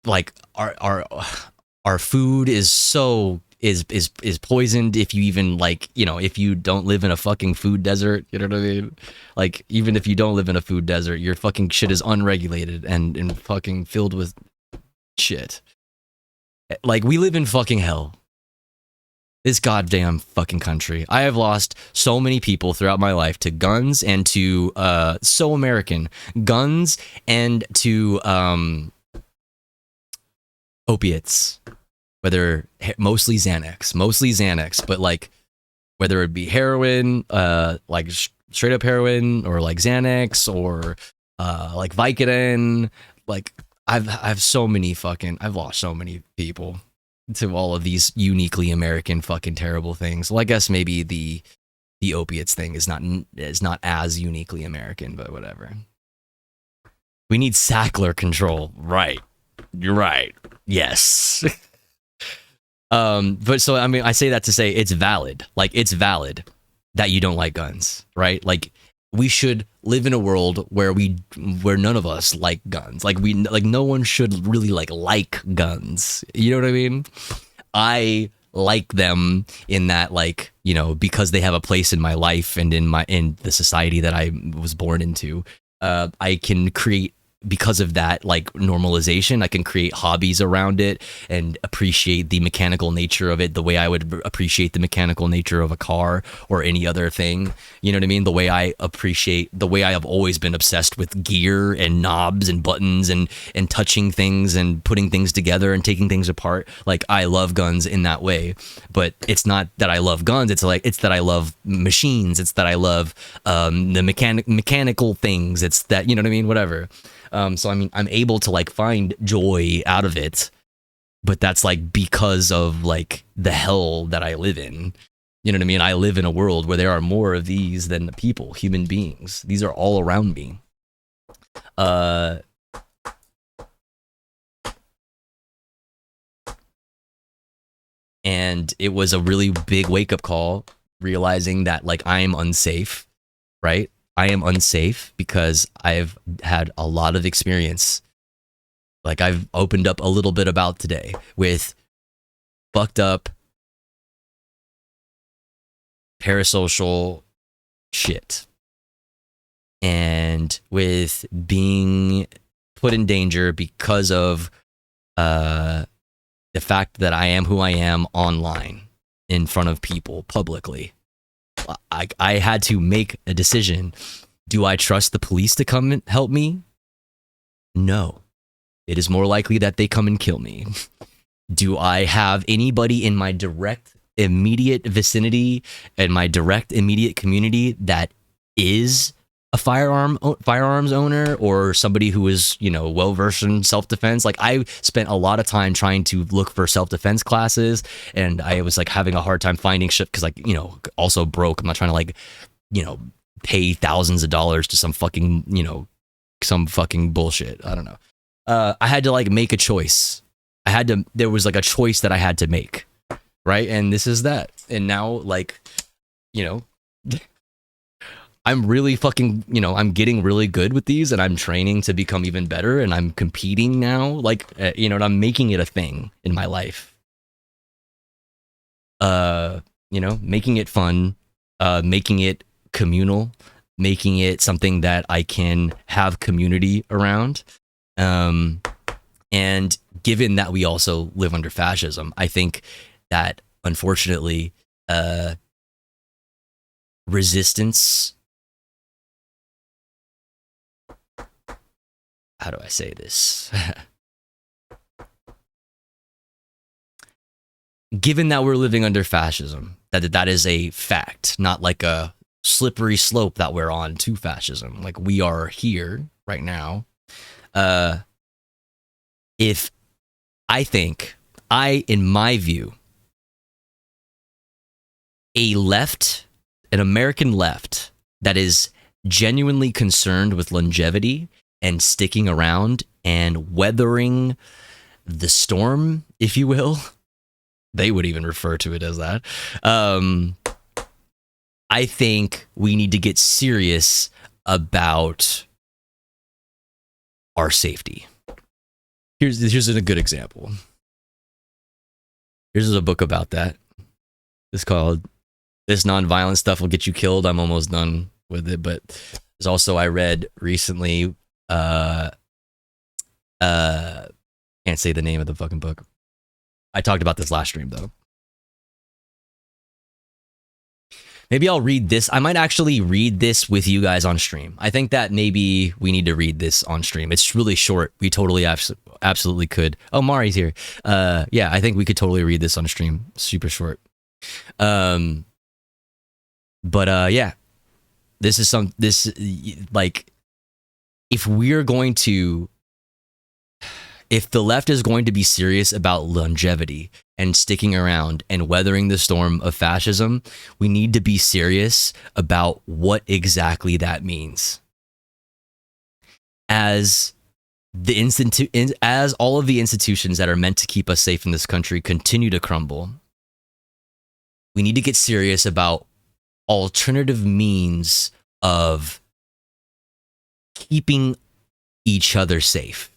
Like, our food is so is poisoned if you even, like, if you don't live in a fucking food desert, you know what I mean? Like, even if you don't live in a food desert, your fucking shit is unregulated and fucking filled with shit. Like, we live in fucking hell. This goddamn fucking country. I have lost so many people throughout my life to guns and to so American guns and to opiates. Whether mostly Xanax, but like whether it be heroin, like straight up heroin, or like Xanax, or like Vicodin. Like, I've lost so many people to all of these uniquely American fucking terrible things. Well, I guess maybe the opiates thing is not as uniquely American, but whatever. We need Sackler control, right? You're right. Yes. But so, I mean, I say that to say it's valid. Like, it's valid that you don't like guns, right? Like, we should live in a world where none of us like guns. Like, no one should really like guns. You know what I mean? I like them in that, like, because they have a place in my life and in the society that I was born into. I can create, because of that, like, normalization, I can create hobbies around it and appreciate the mechanical nature of it the way I would appreciate the mechanical nature of a car or any other thing. You know what I mean? The way I have always been obsessed with gear and knobs and buttons and touching things and putting things together and taking things apart. Like, I love guns in that way, but it's not that I love guns. It's that I love machines. It's that I love the mechanical things. It's that, you know what I mean? Whatever. So, I mean, I'm able to, like, find joy out of it, but that's, like, because of, like, the hell that I live in. You know what I mean? I live in a world where there are more of these than the people, human beings. These are all around me. And it was a really big wake-up call, realizing that, like, I am unsafe, right? I am unsafe because I've had a lot of experience, like I've opened up a little bit about today, with fucked up parasocial shit, and with being put in danger because of the fact that I am who I am online in front of people publicly. I had to make a decision. Do I trust the police to come and help me? No. It is more likely that they come and kill me. Do I have anybody in my direct, immediate vicinity and my direct, immediate community that is a firearms owner, or somebody who is, you know, well-versed in self-defense? Like, I spent a lot of time trying to look for self-defense classes, and I was like having a hard time finding shit because, like, you know, also broke. I'm not trying to, like, you know, pay thousands of dollars to some fucking, you know, some fucking bullshit. I don't know. I had to, like, make a choice. There was like a choice that I had to make, right? And this is that. And now, like, you know, I'm really fucking, you know, I'm getting really good with these, and I'm training to become even better, and I'm competing now, like, you know, and I'm making it a thing in my life. You know, making it fun, making it communal, making it something that I can have community around. And given that we also live under fascism, I think that, unfortunately, resistance, how do I say this? Given that we're living under fascism, that is a fact, not like a slippery slope that we're on to fascism. Like, we are here right now. If I think, in my view, an American left that is genuinely concerned with longevity and sticking around and weathering the storm, if you will. They would even refer to it as that. I think we need to get serious about our safety. Here's a good example. Here's a book about that. It's called "This Nonviolent Stuff Will Get You Killed." I'm almost done with it, but there's also, I read recently, can't say the name of the fucking book. I talked about this last stream though. Maybe I'll read this. I might actually read this with you guys on stream. I think that maybe we need to read this on stream. It's really short. We totally absolutely could. Oh, Mari's here. Yeah, I think we could totally read this on stream. Super short. Yeah, this is like, if the left is going to be serious about longevity and sticking around and weathering the storm of fascism, we need to be serious about what exactly that means. As all of the institutions that are meant to keep us safe in this country continue to crumble, we need to get serious about alternative means of keeping each other safe.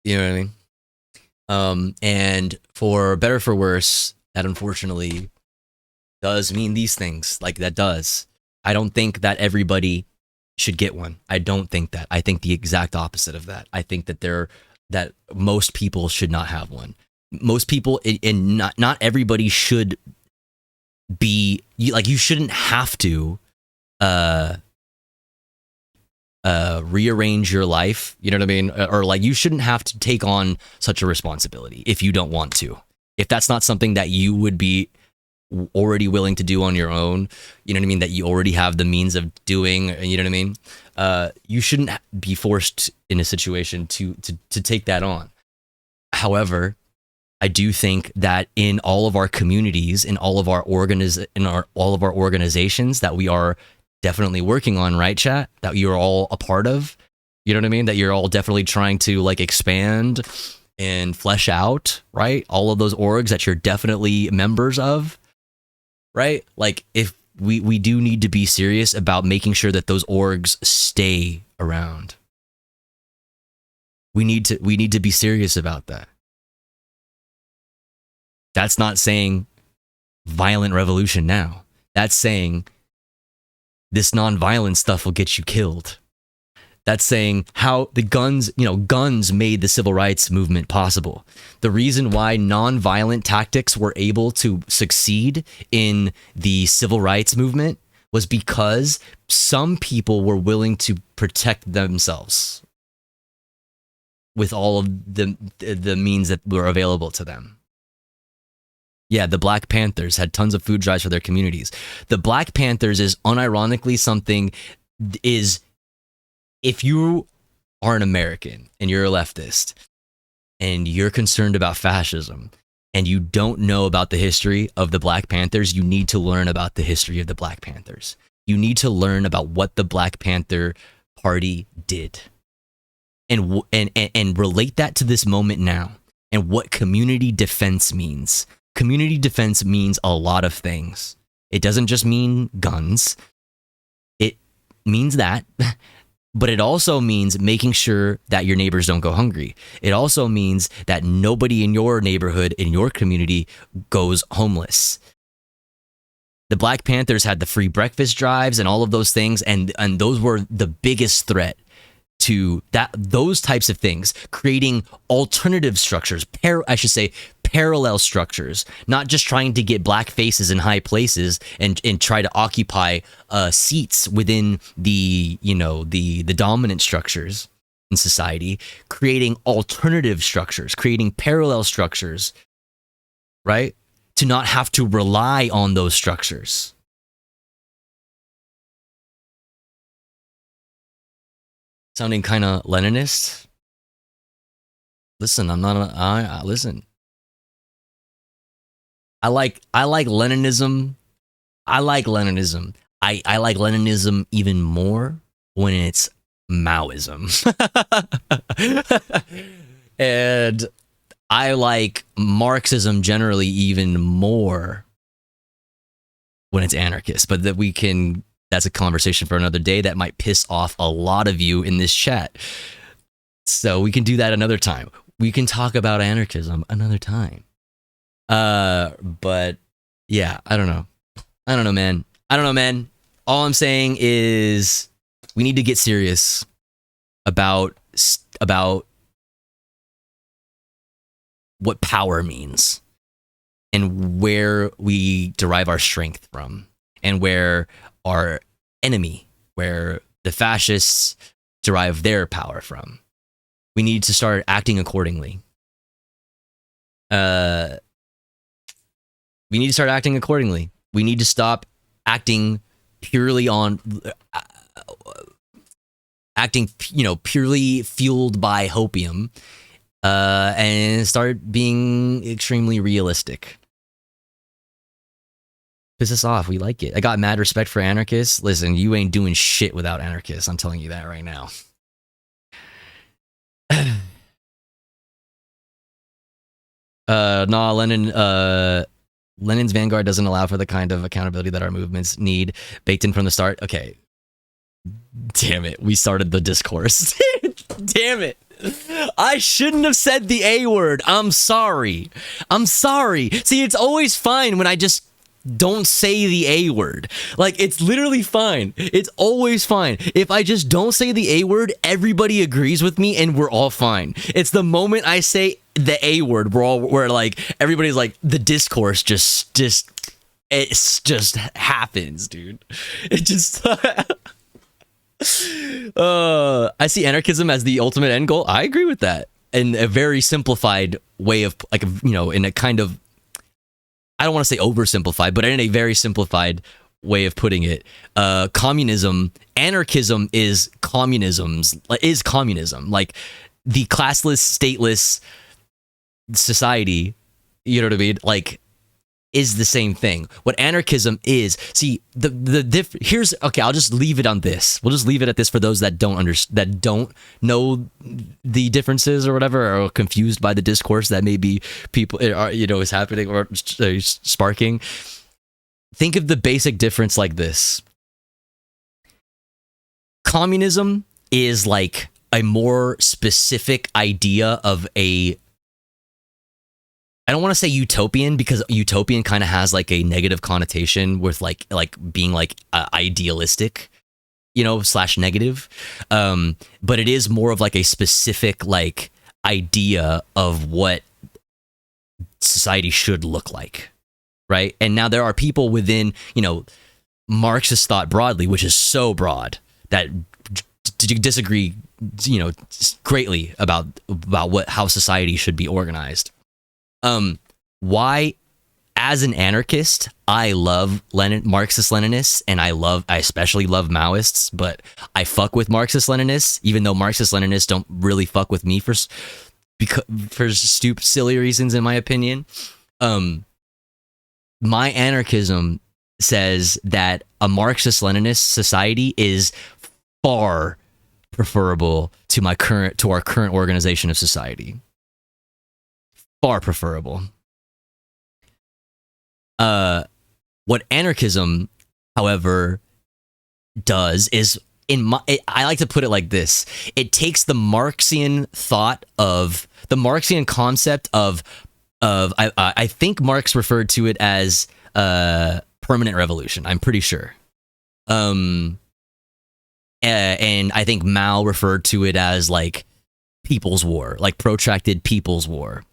You know what I mean? And for better or for worse, that unfortunately does mean these things. Like, that does. I don't think that everybody should get one. I don't think that. I think the exact opposite of that. I think that most people should not have one. Most people, and not everybody should be, like, you shouldn't have to rearrange your life, you know what I mean? Or like, you shouldn't have to take on such a responsibility if you don't want to. If that's not something that you would be already willing to do on your own, you know what I mean, that you already have the means of doing, you know what I mean? You shouldn't be forced in a situation to take that on. However, I do think that in all of our communities, in all of our organizations that we are definitely working on, right, chat? That you're all a part of, you know what I mean? That you're all definitely trying to like expand and flesh out, right? All of those orgs that you're definitely members of, right? Like, if we do need to be serious about making sure that those orgs stay around. We need to be serious about that. That's not saying violent revolution now. That's saying this non-violent stuff will get you killed. That's saying how the guns made the civil rights movement possible. The reason why non-violent tactics were able to succeed in the civil rights movement was because some people were willing to protect themselves with all of the means that were available to them. Yeah, the Black Panthers had tons of food drives for their communities. The Black Panthers is unironically something is, if you are an American and you're a leftist and you're concerned about fascism and you don't know about the history of the Black Panthers, you need to learn about the history of the Black Panthers. You need to learn about what the Black Panther Party did and relate that to this moment now and what community defense means. Community defense means a lot of things. It doesn't just mean guns. It means that, but it also means making sure that your neighbors don't go hungry. It also means that nobody in your neighborhood, in your community, goes homeless. The Black Panthers had the free breakfast drives and all of those things, and those were the biggest threat to those types of things, creating alternative structures, parallel structures, not just trying to get black faces in high places and try to occupy seats within the dominant structures in society, creating alternative structures, creating parallel structures, right? To not have to rely on those structures. sounding kind of Leninist. Listen, I'm not. Listen. I like Leninism. I like Leninism. I like Leninism even more when it's Maoism. And I like Marxism generally even more when it's anarchist. But that's a conversation for another day that might piss off a lot of you in this chat. So we can do that another time. We can talk about anarchism another time. But yeah, I don't know, man. All I'm saying is we need to get serious about what power means and where we derive our strength from, and where our enemy, where the fascists derive their power from. We need to start acting accordingly. We need to start acting accordingly. We need to stop acting purely purely fueled by hopium, and start being extremely realistic. Piss us off. We like it. I got mad respect for anarchists. Listen, you ain't doing shit without anarchists. I'm telling you that right now. Lenin's vanguard doesn't allow for the kind of accountability that our movements need, baked in from the start. Okay. Damn it. We started the discourse. Damn it. I shouldn't have said the A word. I'm sorry. See, it's always fine when I just don't say the A word. Like, it's literally fine. It's always fine. If I just don't say the A word, everybody agrees with me and we're all fine. It's the moment I say the A word, where like everybody's like, the discourse just happens, dude. It just I see anarchism as the ultimate end goal. I agree with that. In a very simplified way of, like, in a kind of, I don't want to say oversimplified, but in a very simplified way of putting it, anarchism is communism. Like, the classless, stateless society, you know what I mean? Like, is the same thing. What anarchism is, see, here's, okay, I'll just leave it on this. We'll just leave it at this for those that don't know the differences or whatever, or are confused by the discourse that maybe people are, is happening or sparking. Think of the basic difference like this. Communism is like a more specific idea of I don't want to say utopian, because utopian kind of has like a negative connotation with like being like idealistic, / negative. But it is more of like a specific like idea of what society should look like, right? And now there are people within, Marxist thought broadly, which is so broad that disagree, greatly about how society should be organized. Why, as an anarchist, I love Marxist Leninists, and I especially love Maoists, but I fuck with Marxist Leninists, even though Marxist Leninists don't really fuck with me for silly reasons, in my opinion. My anarchism says that a Marxist Leninist society is far preferable to our current organization of society. Far preferable. What anarchism, however, does is, I like to put it like this: it takes the Marxian thought of the Marxian concept of I think Marx referred to it as permanent revolution. I'm pretty sure. And I think Mao referred to it as like people's war, like protracted people's war.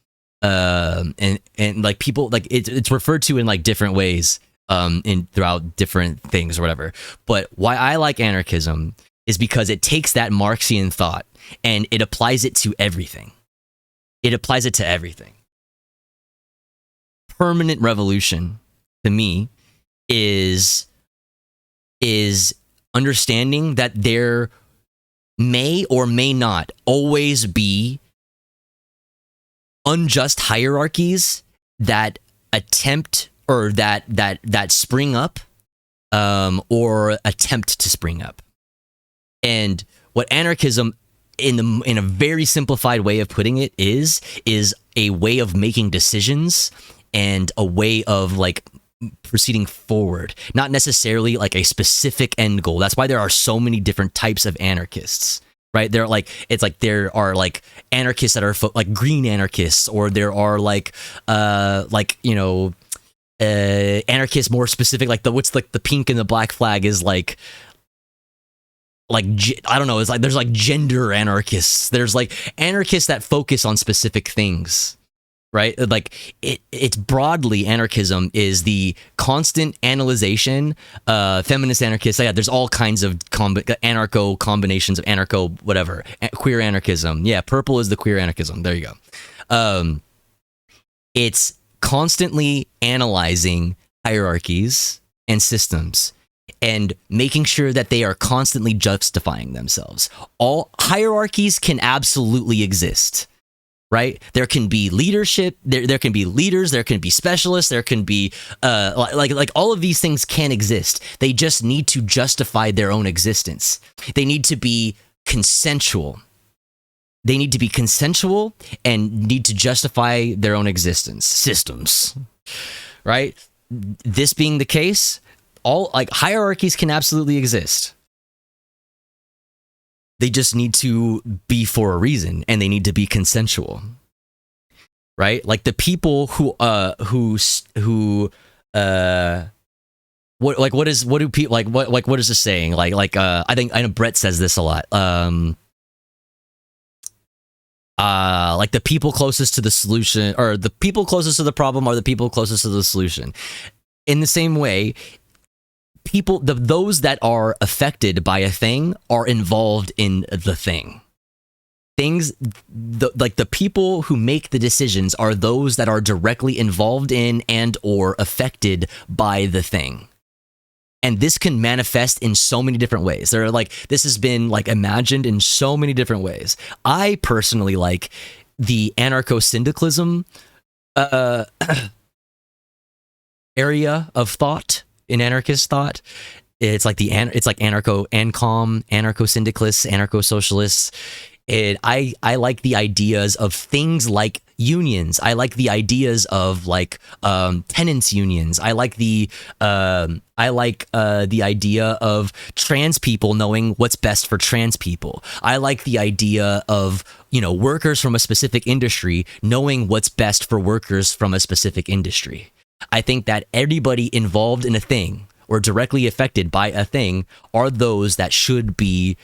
And like people, like it's referred to in like different ways throughout different things or whatever. But why I like anarchism is because it takes that Marxian thought and it applies it to everything. Permanent revolution to me is understanding that there may or may not always be unjust hierarchies that attempt or that spring up or attempt to spring up. And what anarchism in a very simplified way of putting it is a way of making decisions and a way of like proceeding forward, not necessarily like a specific end goal. That's why there are so many different types of anarchists, right? There are like anarchists that are like green anarchists, or there are anarchists more specific, like the pink and the black flag is like I don't know, it's like there's like gender anarchists, there's like anarchists that focus on specific things, right? Like it's broadly, anarchism is the constant analyzation. Feminist anarchists, yeah, there's all kinds of anarcho combinations of anarcho whatever, queer anarchism, yeah, purple is the queer anarchism, there you go. It's constantly analyzing hierarchies and systems and making sure that they are constantly justifying themselves. All hierarchies can absolutely exist, right? There can be leadership, there can be leaders, there can be specialists, there can be like all of these things can exist. They just need to justify their own existence. They need to be consensual. They need to be consensual and need to justify their own existence. Systems, right? This being the case, all like hierarchies can absolutely exist. They just need to be for a reason, and they need to be consensual, right? Like the people what is this saying? I know Brett says this a lot. Like the people closest to the solution, or the people closest to the problem are the people closest to the solution. In the same way, those that are affected by a thing are involved in the thing. Like the people who make the decisions are those that are directly involved in and or affected by the thing. And this can manifest in so many different ways. This has been like imagined in so many different ways. I personally like the anarcho-syndicalism area of thought, in anarchist thought. It's like anarcho-ancom, anarcho-syndicalists, anarcho-socialists. And I like the ideas of things like unions. I like the ideas of like tenants unions. I like the idea of trans people knowing what's best for trans people. I like the idea of, workers from a specific industry knowing what's best for workers from a specific industry. I think that everybody involved in a thing or directly affected by a thing are those that should be,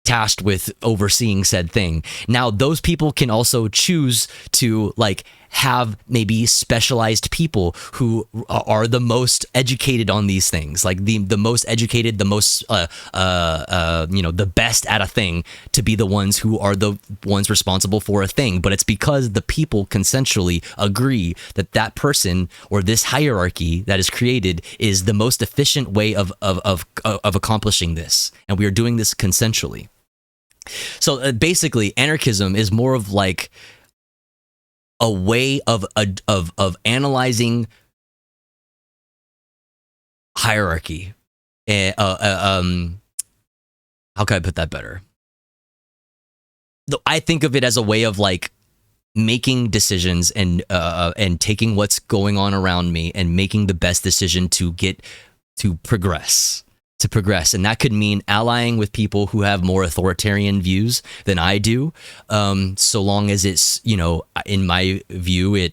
tasked with overseeing said thing. Now, those people can also choose to like have maybe specialized people who are the most educated on these things, like the most educated, the most the best at a thing, to be the ones who are the ones responsible for a thing. But it's because the people consensually agree that that person or this hierarchy that is created is the most efficient way of accomplishing this, and we are doing this consensually. So basically, anarchism is more of like a way of analyzing hierarchy. How can I put that better? I think of it as a way of like making decisions and taking what's going on around me and making the best decision to progress. And that could mean allying with people who have more authoritarian views than I do, so long as it's, in my view, it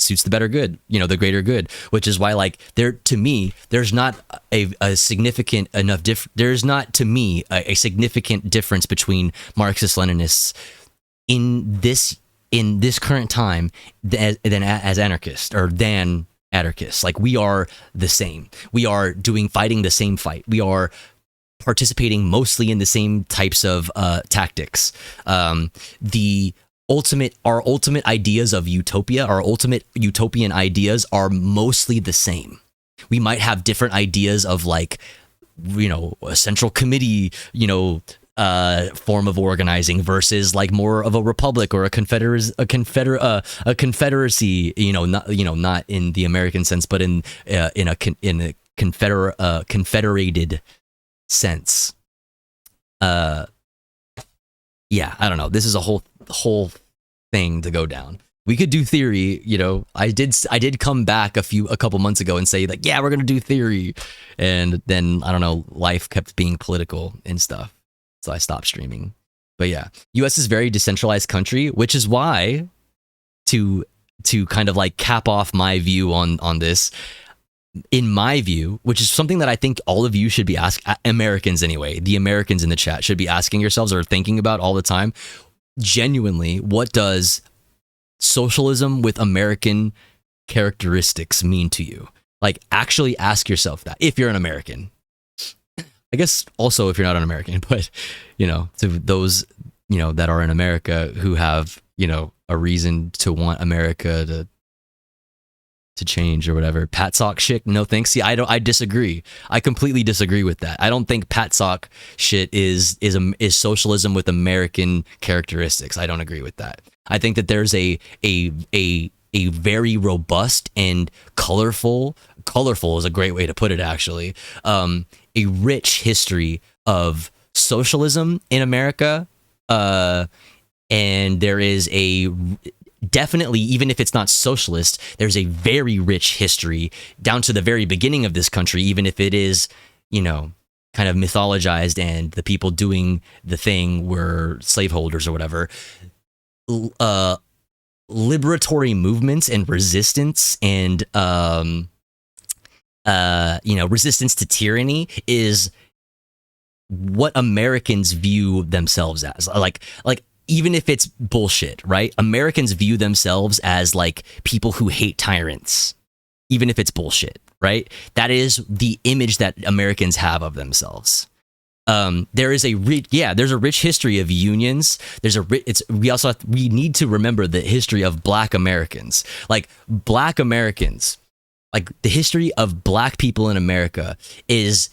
suits the better good, the greater good, which is why, like, to me, there's not a significant enough there's not, to me, a significant difference between Marxist-Leninists in this current time as anarchists than anarchists. Like, we are the same. We are fighting the same fight. We are participating mostly in the same types of tactics. Our ultimate ideas of utopia, our ultimate utopian ideas are mostly the same. We might have different ideas of like a central committee, form of organizing versus like more of a republic or a confederacy, not in the American sense, but in a confederated sense. Yeah, I don't know. This is a whole thing to go down. We could do theory, I did come back a couple months ago and say like, yeah, we're going to do theory. And then I don't know, life kept being political and stuff. So I stopped streaming. But yeah, US is a very decentralized country, which is why to kind of like cap off my view on this, in my view, which is something that I think all of you should be asking, Americans anyway, the Americans in the chat should be asking yourselves or thinking about all the time. Genuinely, what does socialism with American characteristics mean to you? Like, actually ask yourself that if you're an American. I guess also if you're not an American, but, to those, that are in America who have, a reason to want America to change or whatever. Pat sock shit, no thanks. See, I disagree. I completely disagree with that. I don't think pat sock shit is socialism with American characteristics. I don't agree with that. I think that there's a very robust and colorful is a great way to put it, actually, a rich history of socialism in America, and there is definitely, even if it's not socialist, there's a very rich history down to the very beginning of this country, even if it is, kind of mythologized and the people doing the thing were slaveholders or whatever. Liberatory movements and resistance and, resistance to tyranny is what Americans view themselves as. Like, even if it's bullshit, right? Americans view themselves as like people who hate tyrants, even if it's bullshit, right? That is the image that Americans have of themselves. There's a rich history of unions. We need to remember the history of Black Americans. Like, Black Americans, like the history of Black people in America is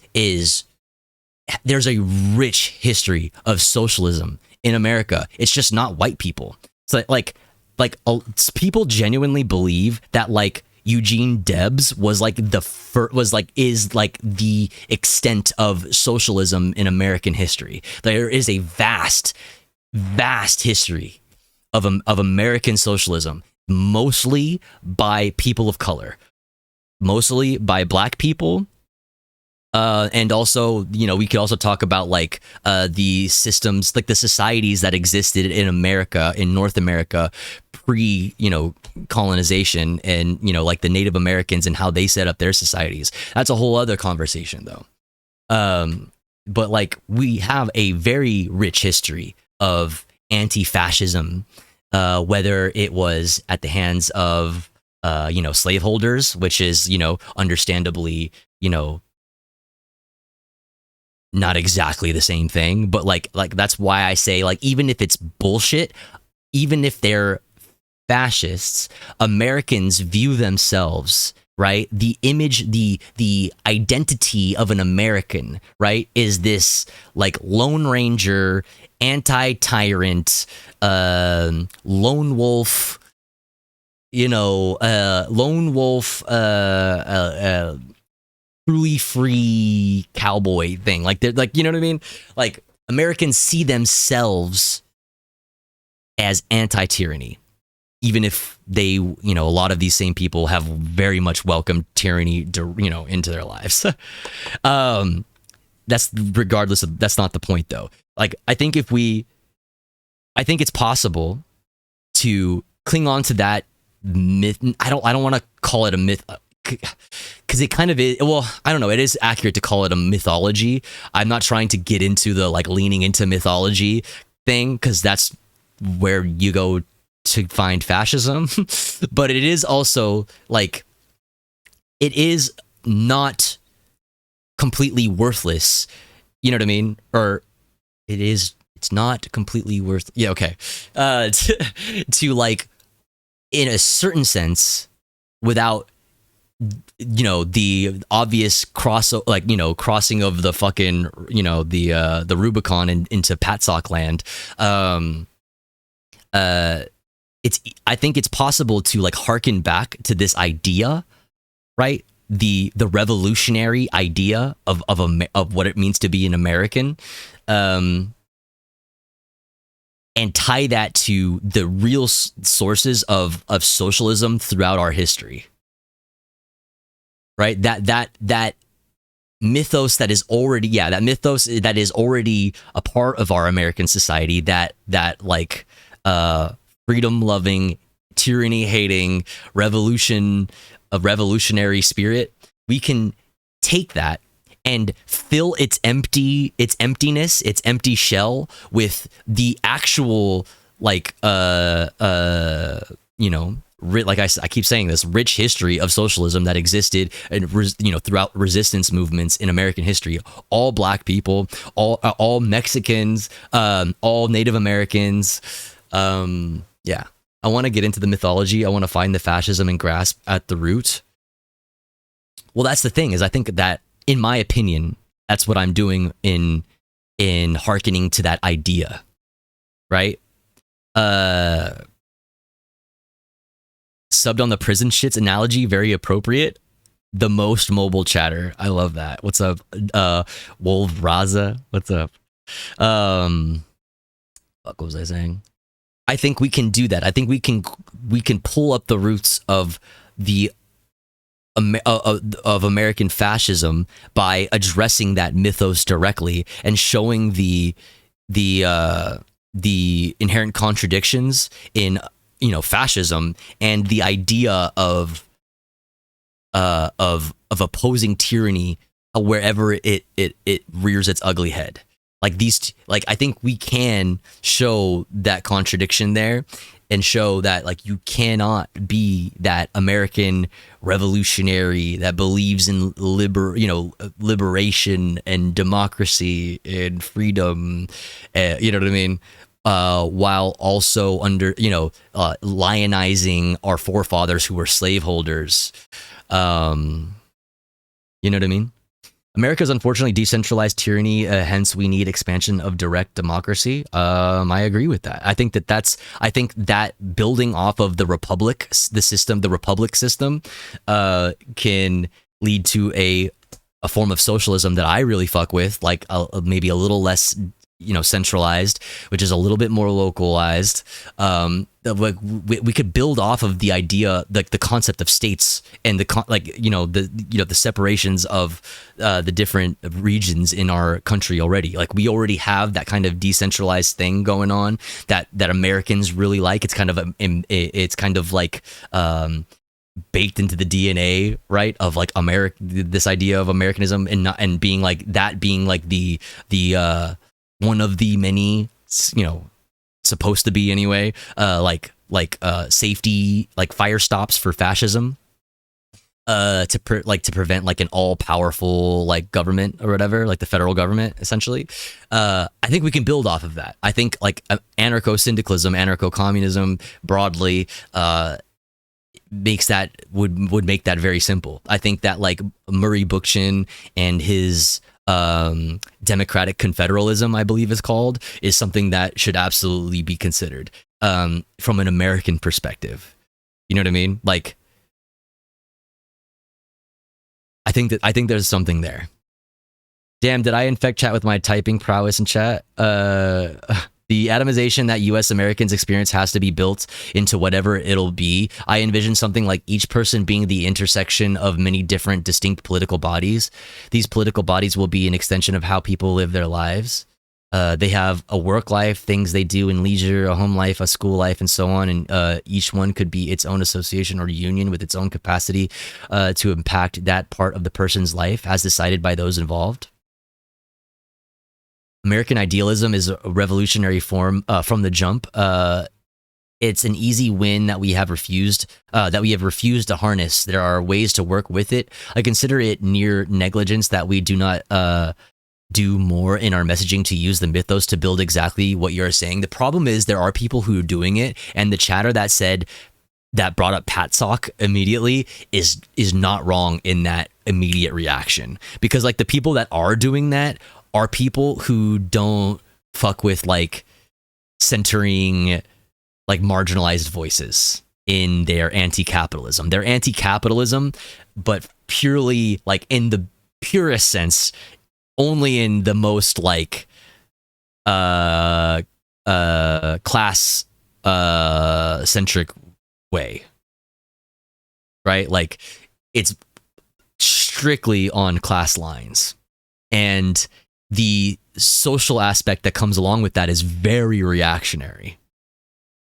there's a rich history of socialism in America. It's just not white people. So like people genuinely believe that like Eugene Debs was like is like the extent of socialism in American history. There is a vast history of American socialism, mostly by people of color, mostly by Black people. And also, we could also talk about like the systems, like the societies that existed in America, in North America, pre, colonization, and, like the Native Americans and how they set up their societies. That's a whole other conversation, though. But like, we have a very rich history of anti-fascism, whether it was at the hands of, slaveholders, which is, understandably, not exactly the same thing, but like that's why I say, like, even if it's bullshit, even if they're fascists, Americans view themselves, right? The image, the identity of an American, right, is this like Lone Ranger, anti-tyrant, lone wolf, truly free cowboy thing. Like, they're like, you know what I mean? Like, Americans see themselves as anti-tyranny, even if they, a lot of these same people have very much welcomed tyranny, into their lives. That's not the point, though. Like, I think it's possible to cling on to that myth. I don't want to call it a myth, because it kind of is. Well, I don't know. It is accurate to call it a mythology. I'm not trying to get into the like leaning into mythology thing, because that's where you go to find fascism. But it is also like, it is not completely worthless. You know what I mean? Or it's not completely worth. Yeah. Okay. To like, in a certain sense, without the obvious crossing of the fucking, the Rubicon into Patsock land. I think it's possible to like harken back to this idea, right? The revolutionary idea of what it means to be an American, and tie that to the real sources of socialism throughout our history. Right? That mythos that is already that is already a part of our American society, that like freedom loving, tyranny hating, revolutionary spirit. We can take that and fill its emptiness, its empty shell with the actual like like I keep saying this, rich history of socialism that existed and throughout resistance movements in American history. All black people, all Mexicans, all Native Americans. Yeah, I want to get into the mythology. I want to find the fascism and grasp at the root. Well, that's the thing, is I think that, in my opinion, that's what I'm doing in hearkening to that idea, right? Subbed on the prison shits analogy, very appropriate. The most mobile chatter. I love that. What's up? Wolf Raza. What's up? What was I saying? I think we can do that. I think we can pull up the roots of the of American fascism by addressing that mythos directly and showing the inherent contradictions in fascism and the idea of opposing tyranny wherever it rears its ugly head. I think we can show that contradiction there and show that like you cannot be that American revolutionary that believes in liberation and democracy and freedom, you know what I mean? While also lionizing our forefathers who were slaveholders. You know what I mean? America is unfortunately decentralized tyranny, hence we need expansion of direct democracy. I agree with that. I think that building off of the republic system, can lead to a form of socialism that I really fuck with, like maybe a little less centralized, which is a little bit more localized. Like we could build off of the idea, like the concept of states and the separations of the different regions in our country already. Like we already have that kind of decentralized thing going on that Americans really like. It's kind of like baked into the DNA, right, of like this idea of Americanism and being like the one of the many, supposed to be anyway, safety, like fire stops for fascism, to prevent like an all powerful like government or whatever, like the federal government essentially. I think we can build off of that. I think like anarcho-syndicalism, anarcho-communism broadly, would make that very simple. I think that like Murray Bookchin and his democratic confederalism, I believe is called, is something that should absolutely be considered from an American perspective. You know what I mean? Like, I think there's something there. Damn, did I infect chat with my typing prowess in chat? The atomization that US Americans experience has to be built into whatever it'll be. I envision something like each person being the intersection of many different distinct political bodies. These political bodies will be an extension of how people live their lives. They have a work life, things they do in leisure, a home life, a school life, and so on. And each one could be its own association or union with its own capacity to impact that part of the person's life as decided by those involved. American idealism is a revolutionary form from the jump. It's an easy win that we have refused to harness. There are ways to work with it. I consider it near negligence that we do not do more in our messaging to use the mythos to build exactly what you're saying. The problem is there are people who are doing it, and the chatter that said that brought up Patsock immediately is not wrong in that immediate reaction, because like the people that are doing that are people who don't fuck with like centering like marginalized voices in their anti-capitalism. They're anti-capitalism, but purely like in the purest sense, only in the most like class centric way, right? Like it's strictly on class lines, and the social aspect that comes along with that is very reactionary.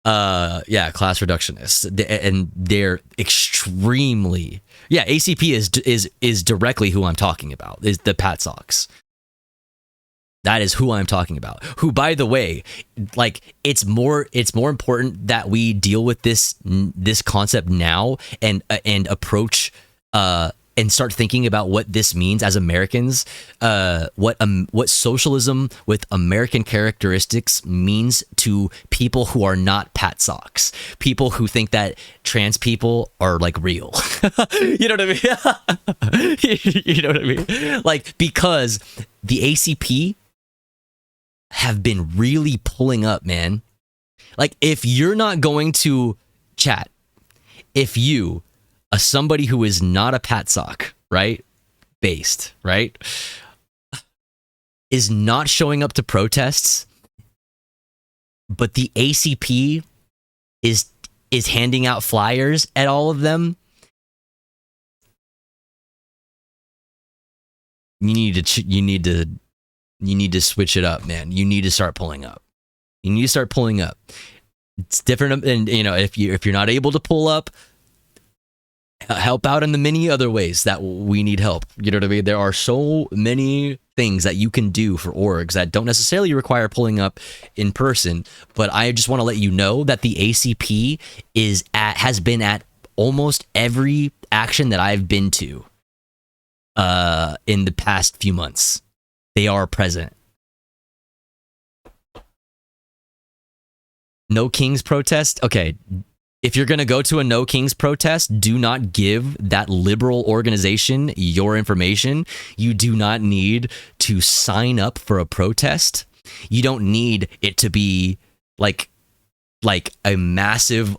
Class reductionists, and they're extremely ACP is directly who I'm talking about, is the Patsocks. That is who I'm talking about. Who, by the way, like it's more important that we deal with this concept now and approach and start thinking about what this means as Americans. What socialism with American characteristics means to people who are not Patsocks, people who think that trans people are like real. You know what I mean? You know what I mean? Like, because the ACP have been really pulling up, man. Like, if you're not going to chat, if you, somebody who is not a Patsock, right, based, right, is not showing up to protests, but the ACP is handing out flyers at all of them, you need to switch it up, man. You need to start pulling up. You need to start pulling up. It's different, and you know, if you're not able to pull up, help out in the many other ways that we need help. You know what I mean? There are so many things that you can do for orgs that don't necessarily require pulling up in person. But I just want to let you know that the ACP has been at almost every action that I've been to in the past few months. They are present. No Kings protest? Okay. If you're going to go to a No Kings protest, do not give that liberal organization your information. You do not need to sign up for a protest. You don't need it to be like a massive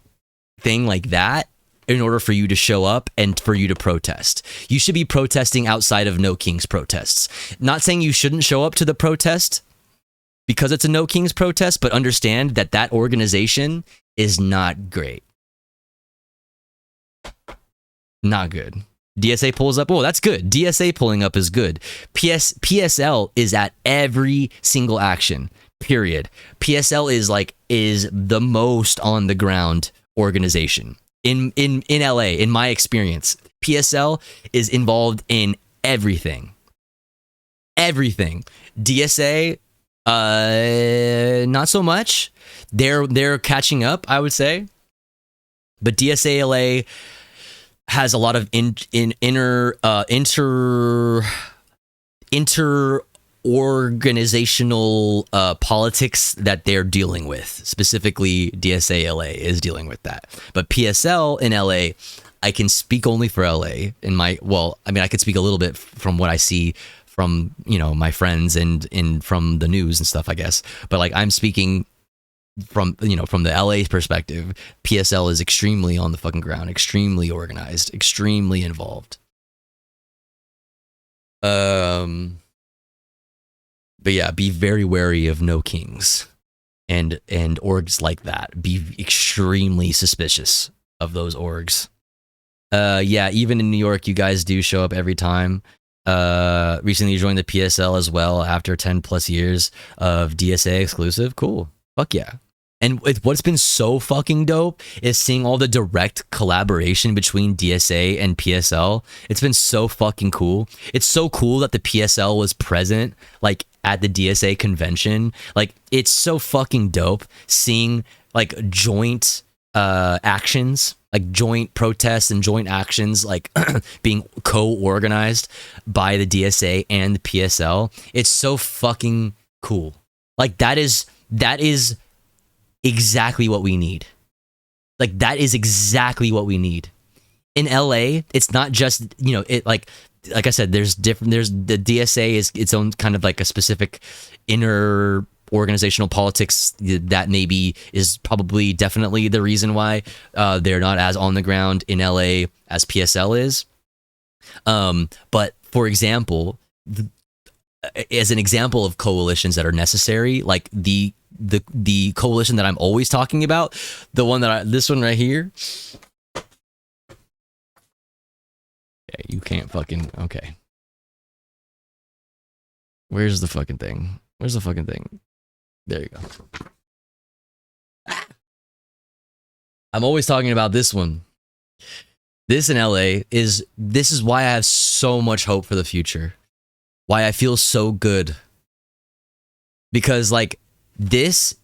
thing like that in order for you to show up and for you to protest. You should be protesting outside of No Kings protests. Not saying you shouldn't show up to the protest because it's a No Kings protest, but understand that that organization is not great. Not good. DSA pulls up. Oh, that's good. DSA pulling up is good. PSL is at every single action, period. PSL is the most on the ground organization in LA, in my experience. PSL is involved in everything. Everything. DSA, not so much. They're catching up, I would say. But DSA LA has a lot of inter-organizational politics that they're dealing with. Specifically, DSA LA is dealing with that. But PSL in LA, I can speak only for LA. I could speak a little bit from what I see from, you know, my friends and from the news and stuff, I guess. But like, I'm speaking from, you know, from the LA perspective. PSL is extremely on the fucking ground, extremely organized, extremely involved. But yeah, be very wary of No Kings and orgs like that. Be extremely suspicious of those orgs. Yeah, even in New York, you guys do show up every time. Recently you joined the PSL as well after 10 plus years of DSA exclusive. Cool. Fuck yeah. And what's been so fucking dope is seeing all the direct collaboration between DSA and PSL. It's been so fucking cool. It's so cool that the PSL was present, like, at the DSA convention. Like, it's so fucking dope seeing, like, joint actions, like joint protests and joint actions, like being co-organized by the DSA and the PSL. It's so fucking cool. Like, that is exactly what we need. Like that is exactly what we need. In LA, it's not just, you know, it like I said, there's the DSA is its own kind of like a specific inner organizational politics that maybe is probably definitely the reason why they're not as on the ground in LA as PSL is. But for example, as an example of coalitions that are necessary, like the coalition that I'm always talking about, the one that this one right here. Yeah, you can't fucking, okay. Where's the fucking thing? Where's the fucking thing? There you go. I'm always talking about this one. This in LA this is why I have so much hope for the future. Why I feel so good. Because like this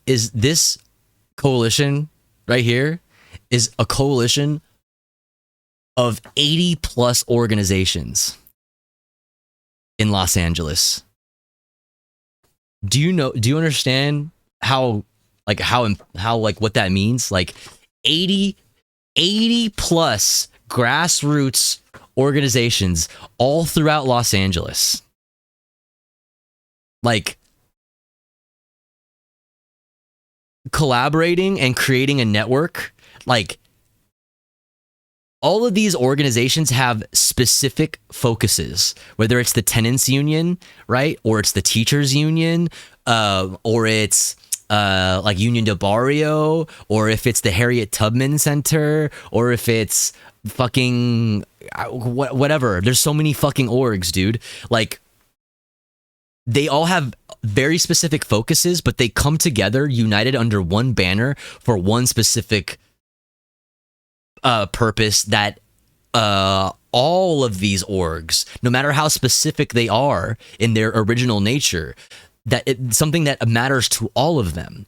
coalition right here is a coalition of 80 plus organizations in Los Angeles. Do you understand how what that means? Like 80 plus grassroots organizations all throughout Los Angeles. Like collaborating and creating a network. Like all of these organizations have specific focuses, whether it's the tenants union, right? Or it's the teachers union, or it's like Union de Barrio, or if it's the Harriet Tubman Center, or if it's fucking whatever. There's so many fucking orgs, dude. Like they all have very specific focuses, but they come together united under one banner for one specific purpose that all of these orgs, no matter how specific they are in their original nature, that it's something that matters to all of them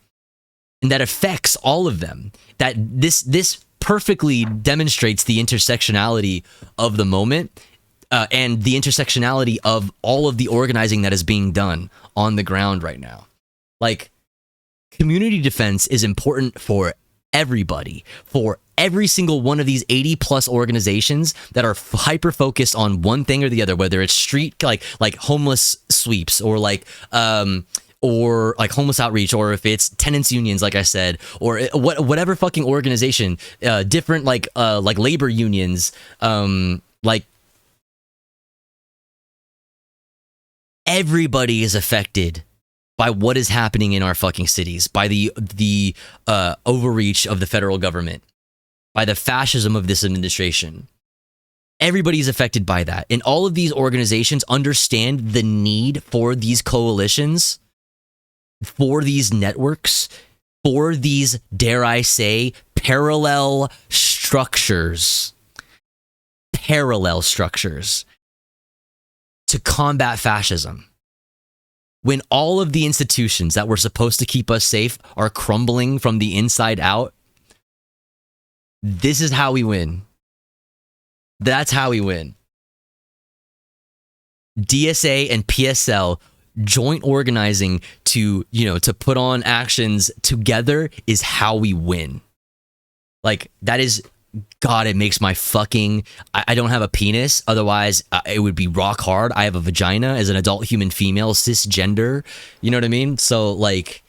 and that affects all of them. That this perfectly demonstrates the intersectionality of the moment and the intersectionality of all of the organizing that is being done on the ground right now. Like community defense is important for everybody, for every single one of these 80 plus organizations that are hyper focused on one thing or the other, whether it's street like homeless sweeps or like homeless outreach, or if it's tenants unions, like I said, or whatever fucking organization, different like labor unions, like everybody is affected by what is happening in our fucking cities, by the overreach of the federal government, by the fascism of this administration. Everybody's affected by that. And all of these organizations understand the need for these coalitions, for these networks, for these, dare I say, parallel structures to combat fascism. When all of the institutions that were supposed to keep us safe are crumbling from the inside out, this is how we win. That's how we win. DSA and PSL joint organizing to put on actions together is how we win. Like that is, God, it makes my fucking, I don't have a penis, otherwise it would be rock hard. I have a vagina as an adult human female, cisgender, you know what I mean? So like,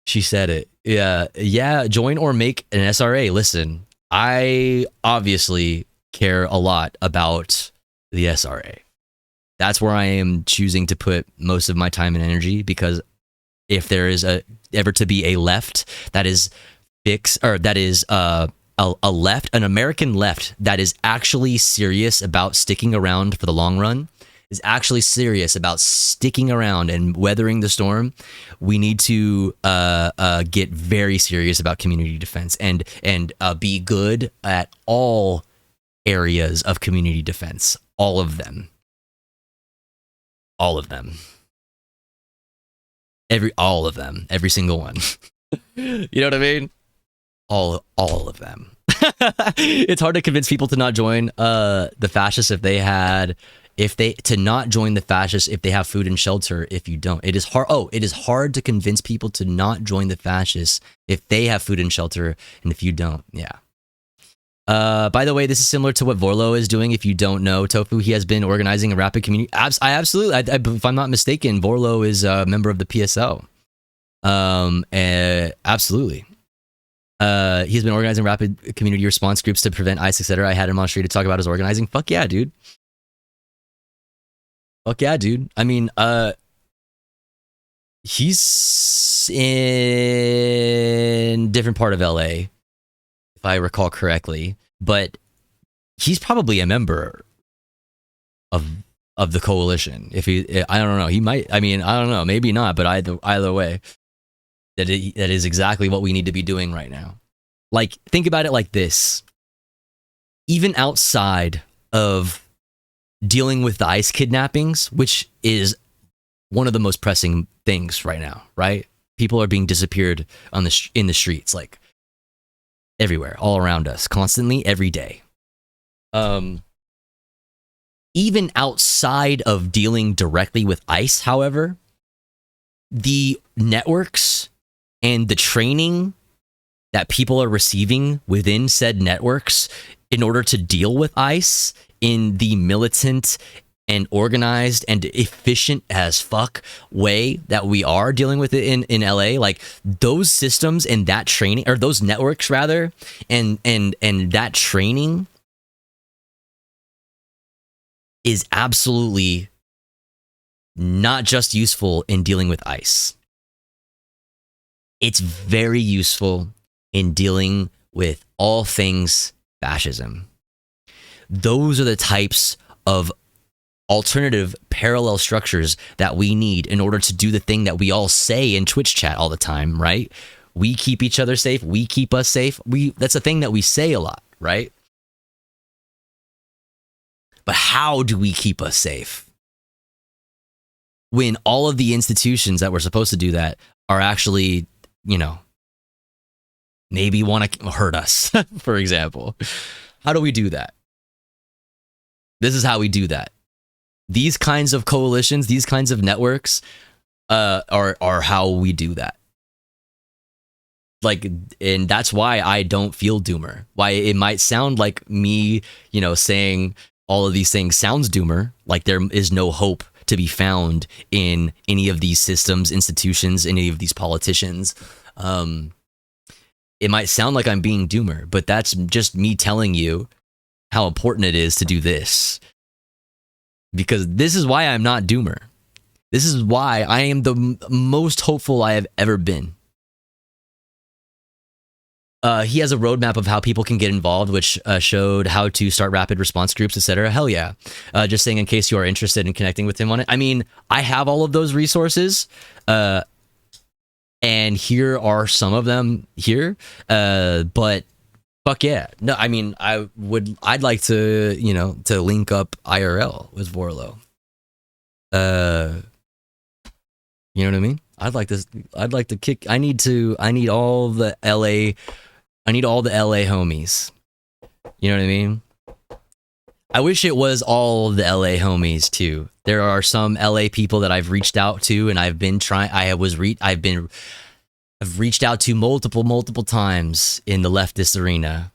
she said it. Yeah, join or make an SRA. Listen, I obviously care a lot about the SRA. That's where I am choosing to put most of my time and energy, because if there is ever to be a left that is a left, an American left that is actually serious about sticking around for the long run, is actually serious about sticking around and weathering the storm, we need to get very serious about community defense and be good at all areas of community defense. All of them. All of them. All of them. Every single one. You know what I mean? All of them. It's hard to convince people to not join the fascists if they had if they to not join the fascists if they have food and shelter. If you don't, it is hard. Oh, it is hard to convince people to not join the fascists if they have food and shelter, and if you don't, yeah. By the way, this is similar to what Vorlo is doing. If you don't know, Tofu, he has been organizing a rapid community. I absolutely, if I'm not mistaken, Vorlo is a member of the PSL. Absolutely. He's been organizing rapid community response groups to prevent ICE, etc. I had him on street to talk about his organizing. Fuck yeah, dude. Fuck yeah, dude. I mean, he's in different part of LA, if I recall correctly, but he's probably a member of the coalition. If he, I don't know, he might. I mean, I don't know, maybe not, but either way, that is exactly what we need to be doing right now. Like, think about it like this: even outside of dealing with the ICE kidnappings, which is one of the most pressing things right now, right? People are being disappeared in the streets, like everywhere, all around us, constantly, every day. Even outside of dealing directly with ICE, however, the networks and the training that people are receiving within said networks in order to deal with ICE in the militant and organized and efficient as fuck way that we are dealing with it in LA, like those systems and that training, or those networks rather, and that training is absolutely not just useful in dealing with ICE. It's very useful in dealing with all things fascism. Those are the types of alternative parallel structures that we need in order to do the thing that we all say in Twitch chat all the time, right? We keep each other safe. We keep us safe. That's a thing that we say a lot, right? But how do we keep us safe when all of the institutions that were supposed to do that are actually, maybe want to hurt us, for example? How do we do that? This is how we do that. These kinds of coalitions, these kinds of networks are how we do that. Like, and that's why I don't feel doomer. Why it might sound like me, saying all of these things sounds doomer, like there is no hope to be found in any of these systems, institutions, any of these politicians. It might sound like I'm being doomer, but that's just me telling you how important it is to do this. Because this is why I'm not doomer. This is why I am the most hopeful I have ever been. He has a roadmap of how people can get involved, which showed how to start rapid response groups, etc. Hell yeah. Just saying in case you are interested in connecting with him on it. I mean, I have all of those resources. And here are some of them here. But fuck yeah. No, I mean, I'd like to, to link up IRL with Vorlo. You know what I mean? I'd like to kick, I need all the LA homies. You know what I mean? I wish it was all the LA homies too. There are some LA people that I've reached out to, and I've reached out to multiple times in the leftist arena.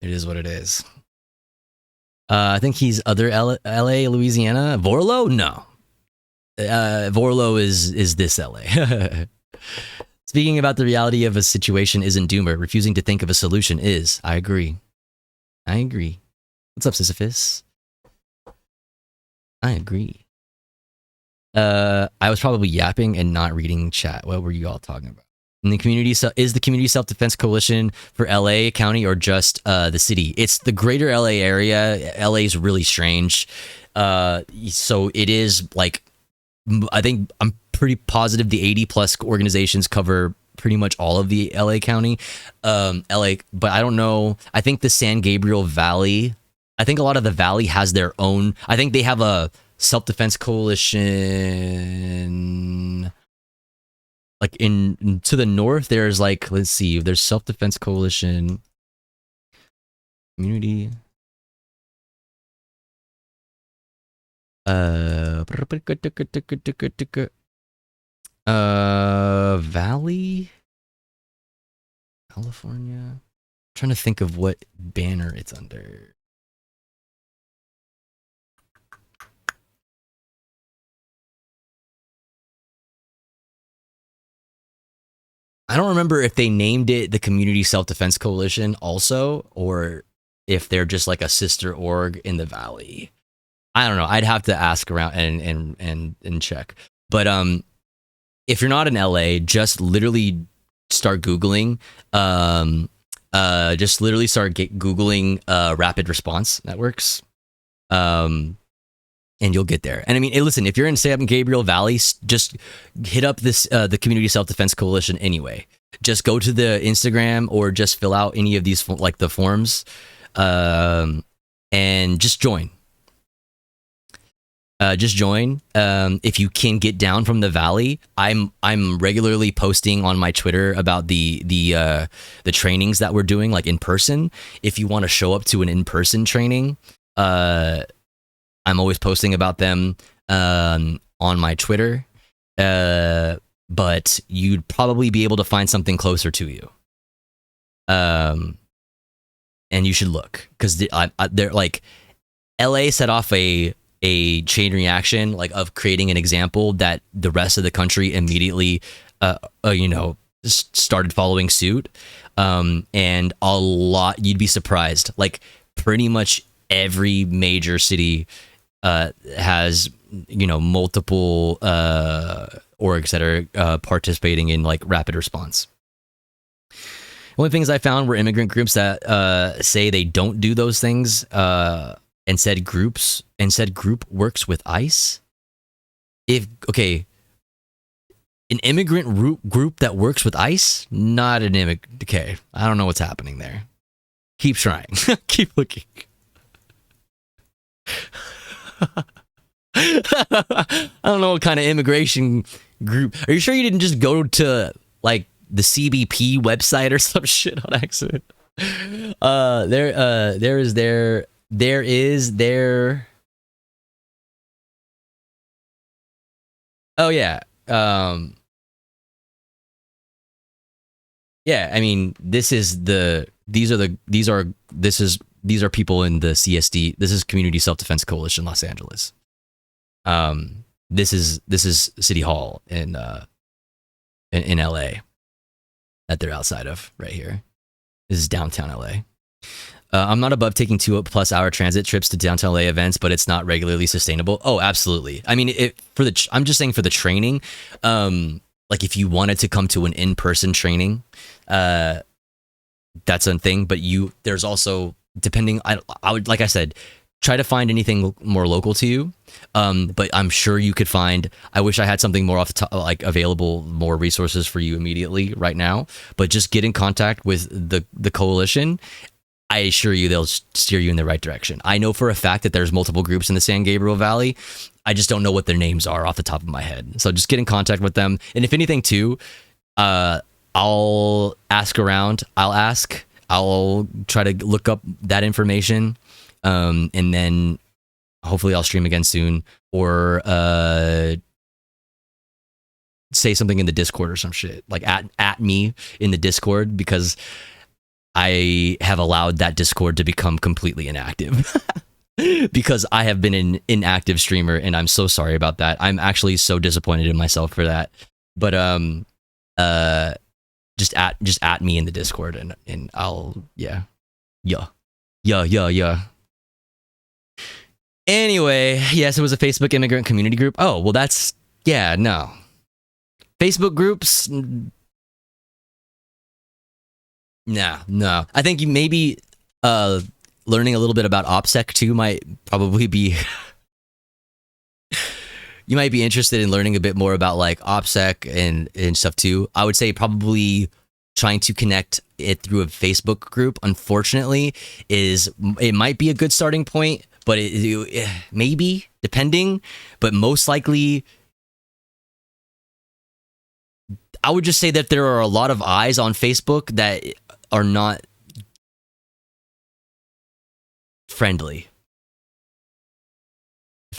It is what it is. I think he's other LA, Louisiana. Vorlo? No. Vorlo is this LA. Speaking about the reality of a situation isn't doomer. Refusing to think of a solution is. I agree. What's up, Sisyphus? I agree. I was probably yapping and not reading chat. What were you all talking about? And the community is the Community Self-Defense Coalition for LA County or just the city? It's the greater LA area. LA is really strange. So it is like, I think I'm pretty positive the 80 plus organizations cover pretty much all of the LA County. LA, but I don't know. I think the San Gabriel Valley, I think a lot of the Valley has their own, I think they have a self-defense coalition. Like to the north, there's like, let's see, there's self-defense coalition, community Valley, California. Trying to think of what banner it's under. I don't remember if they named it the Community Self-Defense Coalition also, or if they're just like a sister org in the Valley. I don't know. I'd have to ask around and check. But if you're not in LA, just literally start Googling. Just literally start Googling rapid response networks. And you'll get there. And I mean, hey, listen, if you're in San Gabriel Valley, just hit up this the Community Self-Defense Coalition anyway. Just go to the Instagram or just fill out any of these like the forms, and just join. Just join. If you can get down from the Valley, I'm regularly posting on my Twitter about the trainings that we're doing, like in person. If you want to show up to an in-person training, I'm always posting about them on my Twitter, but you'd probably be able to find something closer to you. And you should look, because they're like, LA set off a chain reaction, like of creating an example that the rest of the country immediately, started following suit. And a lot, you'd be surprised, like pretty much every major city has multiple orgs that are participating in like rapid response. Only things I found were immigrant groups that say they don't do those things, and said group works with ICE. An immigrant group that works with ICE, not an immigrant. Okay, I don't know what's happening there. Keep trying. Keep looking. I don't know what kind of immigration group. Are you sure you didn't just go to like the CBP website or some shit on accident? There is there. Oh yeah. Yeah, I mean, these are people in the CSD. This is Community Self-Defense Coalition Los Angeles. This is City Hall in LA that they're outside of right here. This is downtown LA. I'm not above taking 2+ hour transit trips to downtown LA events, but it's not regularly sustainable. Oh, absolutely. I mean, I'm just saying for the training, like if you wanted to come to an in-person training, that's a thing. But there's also, depending, I would, like I said, try to find anything more local to you. But I'm sure you could find, I wish I had something more off the top, like available, more resources for you immediately right now, but just get in contact with the coalition. I assure you they'll steer you in the right direction. I know for a fact that there's multiple groups in the San Gabriel Valley. I just don't know what their names are off the top of my head. So just get in contact with them. And if anything too, I'll ask around. I'll try to look up that information. And then hopefully I'll stream again soon, or say something in the Discord or some shit, like at me in the Discord, because I have allowed that Discord to become completely inactive because I have been an inactive streamer, and I'm so sorry about that. I'm actually so disappointed in myself for that. But just at me in the Discord, and I'll yeah. Anyway, yes, it was a Facebook immigrant community group. Oh, well, no. Facebook groups, no. I think you maybe learning a little bit about OPSEC too might probably be. You might be interested in learning a bit more about like OPSEC and stuff too. I would say probably trying to connect it through a Facebook group, unfortunately, it might be a good starting point, but it maybe, depending, but most likely, I would just say that there are a lot of eyes on Facebook that are not friendly.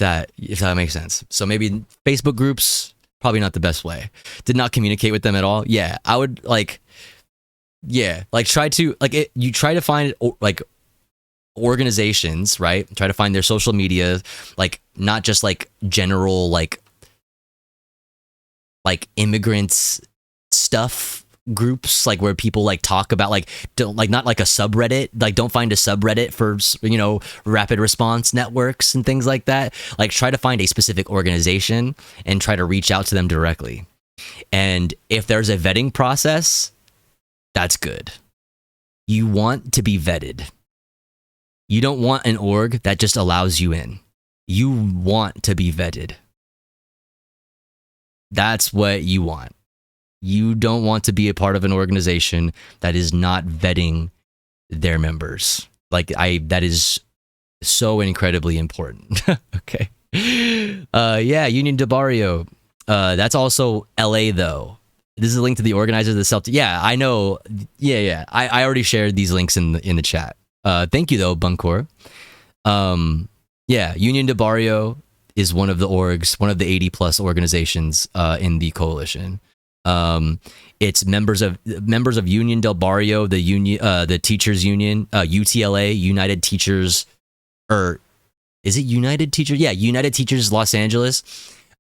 If that makes sense. So maybe Facebook groups, probably not the best way. Did not communicate with them at all. Yeah, I would like, yeah, like try to like it. You try to find like organizations, right? Try to find their social media, like not just like general like immigrants stuff groups, like where people like talk about like don't like not like a subreddit, like don't find a subreddit for, you know, rapid response networks and things like that. Like try to find a specific organization and try to reach out to them directly. And if there's a vetting process, that's good. You want to be vetted. You don't want an org that just allows you in. You want to be vetted. That's what you want. You don't want to be a part of an organization that is not vetting their members. Like that is so incredibly important. Okay. Yeah, Union de Barrio. That's also LA though. This is a link to the organizers of the Celtic. Yeah, I know. Yeah. I already shared these links in the chat. Thank you though, Bunkor. Yeah, Union de Barrio is one of the orgs, one of the 80 plus organizations in the coalition. It's members of Union del Barrio, the teachers union, UTLA, United Teachers, or is it United Teachers? Yeah, United Teachers Los Angeles,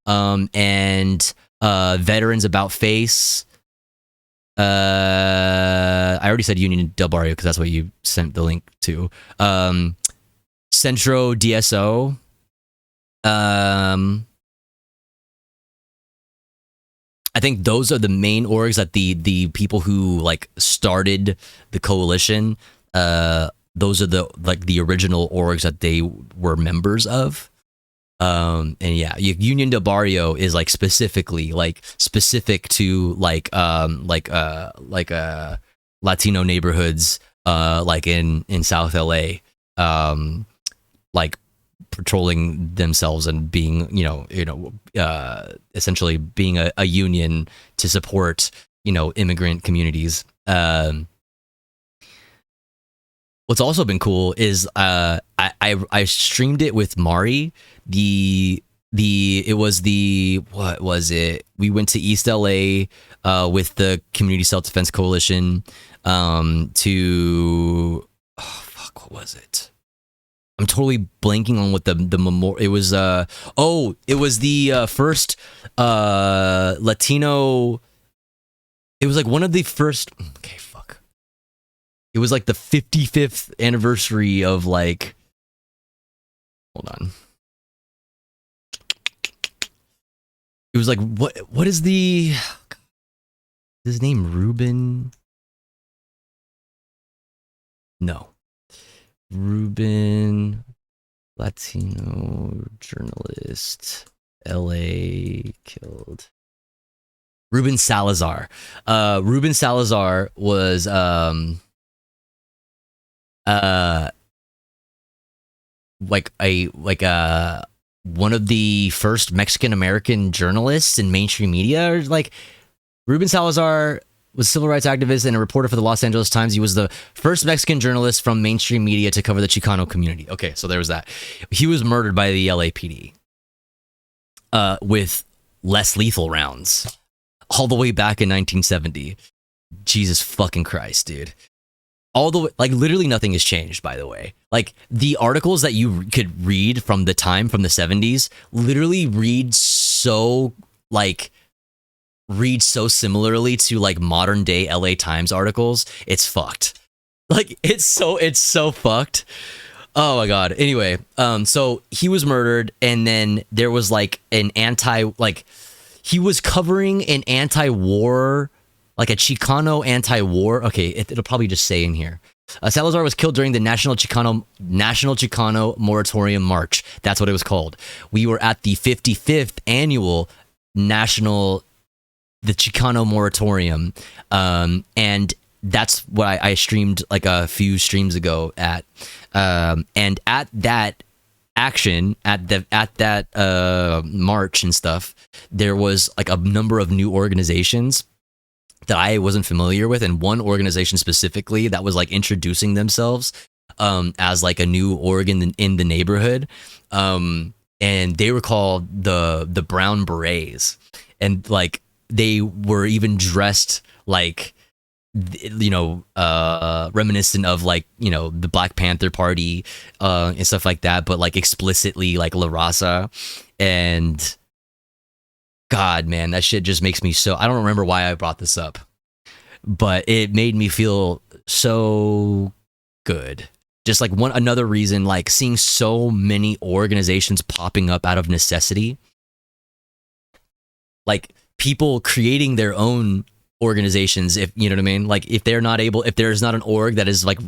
and Veterans About Face. I already said Union del Barrio because that's what you sent the link to. Centro DSO. I think those are the main orgs that the people who like started the coalition. Those are the original orgs that they were members of. And yeah, Union del Barrio is like specifically like specific to like Latino neighborhoods like in South LA, like patrolling themselves and being, essentially being a union to support, immigrant communities. What's also been cool is I streamed it with Mari. What was it? We went to East LA with the Community Self-Defense Coalition to what was it? I'm totally blanking on what the memorial. It was it was the first Latino. It was like one of the first. Okay, fuck. It was like the 55th anniversary of like. Hold on. It was like what is the his name? Ruben? No. Ruben, Latino journalist, LA killed. Ruben Salazar. Ruben Salazar was one of the first Mexican American journalists in mainstream media. Or like Ruben Salazar was a civil rights activist and a reporter for the Los Angeles Times. He was the first Mexican journalist from mainstream media to cover the Chicano community. Okay, so there was that. He was murdered by the LAPD with less lethal rounds all the way back in 1970. Jesus fucking Christ, dude. All the way, like literally nothing has changed, by the way. Like the articles that you could read from the time, from the 70s, literally read so similarly to like modern day LA Times articles. It's fucked. Like it's so fucked. Oh my god. Anyway, so he was murdered, and then there was like he was covering an anti-war, like a Chicano anti-war. Okay, it'll probably just say in here. Salazar was killed during the National Chicano Moratorium March. That's what it was called. We were at the 55th annual the Chicano Moratorium, and that's what I streamed like a few streams ago at, and at that action, at that march and stuff, there was like a number of new organizations that I wasn't familiar with, and one organization specifically that was like introducing themselves as like a new org in the neighborhood. and they were called the Brown Berets, and like they were even dressed like, you know, reminiscent of like, you know, the Black Panther Party and stuff like that, but like explicitly like La Raza. And God, man, that shit just makes me so, I don't remember why I brought this up, but it made me feel so good. Just like another reason, like seeing so many organizations popping up out of necessity, like people creating their own organizations, if you know what I mean. Like if they're not able, if there's not an org that is like